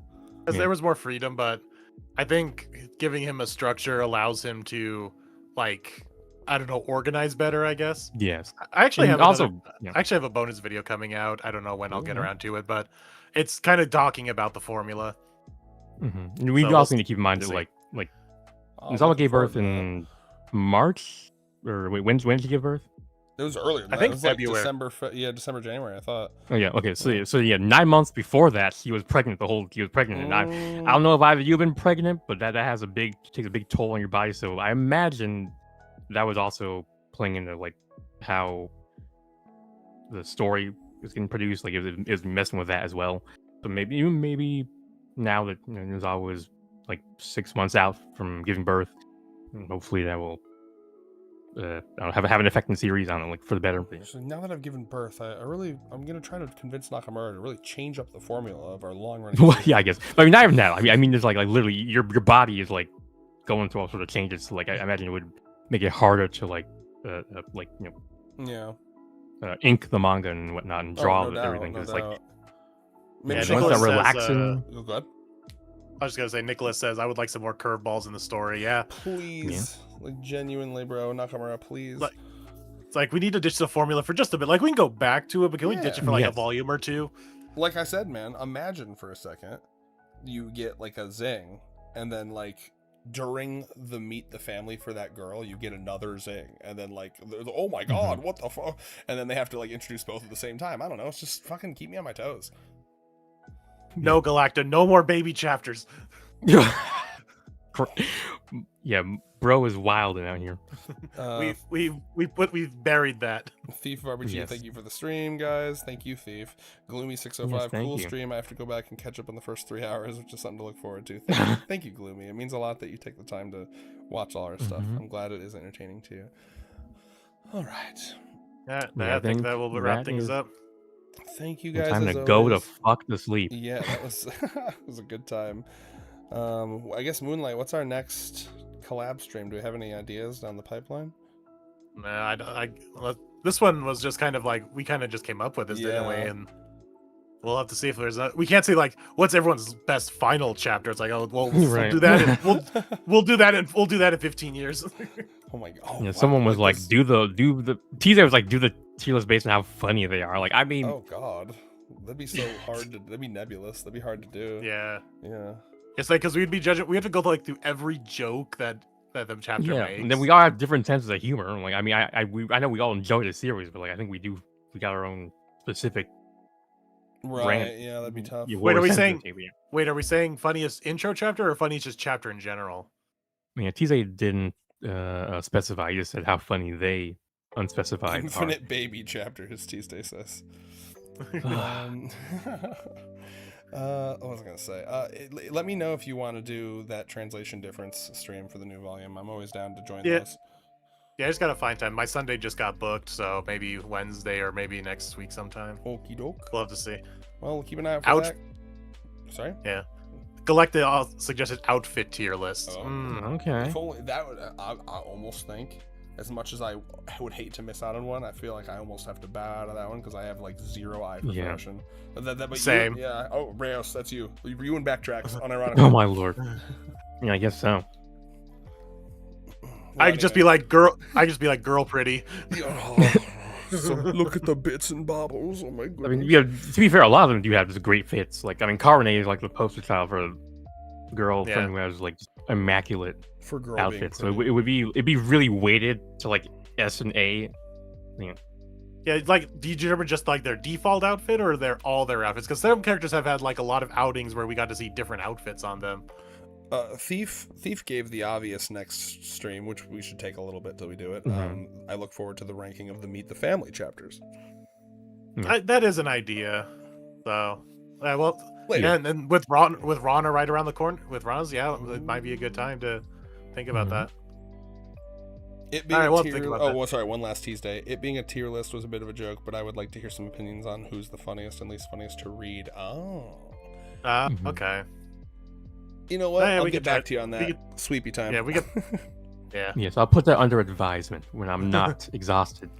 Because Yeah. there was more freedom, but I think giving him a structure allows him to, like, I don't know, organize better. I guess. Yes. I actually And have also, another- you know, I actually have a bonus video coming out. I don't know when I'll get Ooh. around to it, but it's kind of talking about the formula. And we So also we'll need to keep in mind see. that like I'm Nizama looking gave forward birth to that. in March, or wait, when did she give birth? It was earlier. Than I that. think it was like February. December, January. I thought. Oh yeah, okay. So yeah, 9 months before that, she was pregnant. She was pregnant, and I don't know if either of you have been pregnant, but that takes a big toll on your body. So I imagine that was also playing into like how the story was getting produced. Like it was messing with that as well. So maybe now that Nozawa was like 6 months out from giving birth, and hopefully that will have an effect in the series. I don't know, like for the better. So now that I've given birth, I'm gonna try to convince Nakamura to really change up the formula of our long running. Well, yeah, I guess. But I mean, not even that. I mean, there's like literally your body is like going through all sort of changes. So like, I imagine it would make it harder to like Yeah. ink the manga and whatnot and draw no doubt, everything. no 'Cause it's like doubt. Yeah, Maybe once Nicholas that says, relaxing. Oh, good. I was just gonna say, Nicholas says I would like some more curveballs in the story. Yeah, Please, like genuinely, bro, Nakamura, please. Like- it's like we need to ditch the formula for just a bit. Like we can go back to it, but can we ditch it for like a Yes. volume or two? Like I said, man, imagine for a second you get like a zing, and then like during the meet the family for that girl, you get another zing, and then like, oh my god, what the fuck? And then they have to like introduce both at the same time. I don't know. It's just fucking keep me on my toes. No, Galacta, no more baby chapters. Yeah, bro is wild out here. We've buried that. Thief RPG, Yes. thank you for the stream, guys. Thank you, Thief. Gloomy605, Yes, thank cool you. stream. I have to go back and catch up on the first 3 hours, which is something to look forward to. Thank you, Gloomy. It means a lot that you take the time to watch all our stuff. Mhm. I'm glad it is entertaining to you. All right. I think that will wrap that things is- up. Thank you guys. Time as to go to always. fuck to sleep. Yeah, that was it was a good time. I guess Moonlight. What's our next collab stream? Do we have any ideas down the pipeline? Nah, this one was just kind of like we kind of just came up with this, didn't we? Yeah. And we'll have to see if there's we can't say like what's everyone's best final chapter. It's like, oh well, we'll Right. do that. We'll do that in 15 years. Oh my god! Oh, Yeah, wow, someone was like, this- do the teaser was like, do the tier list based on how funny they are. Like, I mean, Oh god, that'd be so hard to. That'd be nebulous. That'd be hard to do. Yeah, Yeah. it's like because we'd be judging. We have to go like through every joke that the chapter yeah. makes. And then we all have different senses of humor. Like, I mean, I know we all enjoy the series, but like, I think we got our own specific. Right. Rant. Yeah, that'd be tough. Yeah, Wait, we're are we sensitive saying- to, yeah. Wait, are we saying funniest intro chapter or funniest just chapter in general? Yeah, TZ didn't specify. He just said how funny they unspecified. are. Infinite baby chapter. His Tuesday says. What was I gonna say? Let me know if you want to do that translation difference stream for the new volume. I'm always down to join Yeah. those. Yeah, I just gotta find time. My Sunday just got booked, so maybe Wednesday or maybe next week sometime. Okie doke. We'll have to see. Well, keep an eye out for Out- that. Sorry. Collect the suggested outfit tier list. Oh. Okay. If only that would. I almost think, as much as I would hate to miss out on one, I feel like I almost have to bow out of that one because I have like 0 eye for Yeah. fashion. But you- Same. yeah. Oh, Reyes, that's you. You and backtracks. Unironically. Oh my lord. Yeah, I guess so. I could just be like girl. Girl pretty. So look at the bits and bobbles. Oh my I god. mean, yeah. To be fair, a lot of them do have just great fits. Like, I mean, Carbonated is like the poster child for a girl Yeah. who has like just immaculate For girl outfits. So being it'd be really weighted to like S and A. Yeah, like, do you remember just like their default outfit or all their outfits? Because some characters have had like a lot of outings where we got to see different outfits on them. Thief gave the obvious next stream, which we should take a little bit till we do it. Mhm. I look forward to the ranking of the Meet the Family chapters. That is an idea. So, well, Later. yeah, and then with Rana right around the corner, with Rana's, yeah, it might be a good time to think about Mhm. that. It being All right, a we'll tier, think about oh, that. well, sorry, one last Tuesday. It being a tier list was a bit of a joke, but I would like to hear some opinions on who's the funniest and least funniest to read. Oh, Mhm. Okay. you know what? Yeah, I'll we get could back try- to you on that. we Sweepy time. Yeah, we could. Yeah. Yes, I'll put that under advisement when I'm not exhausted.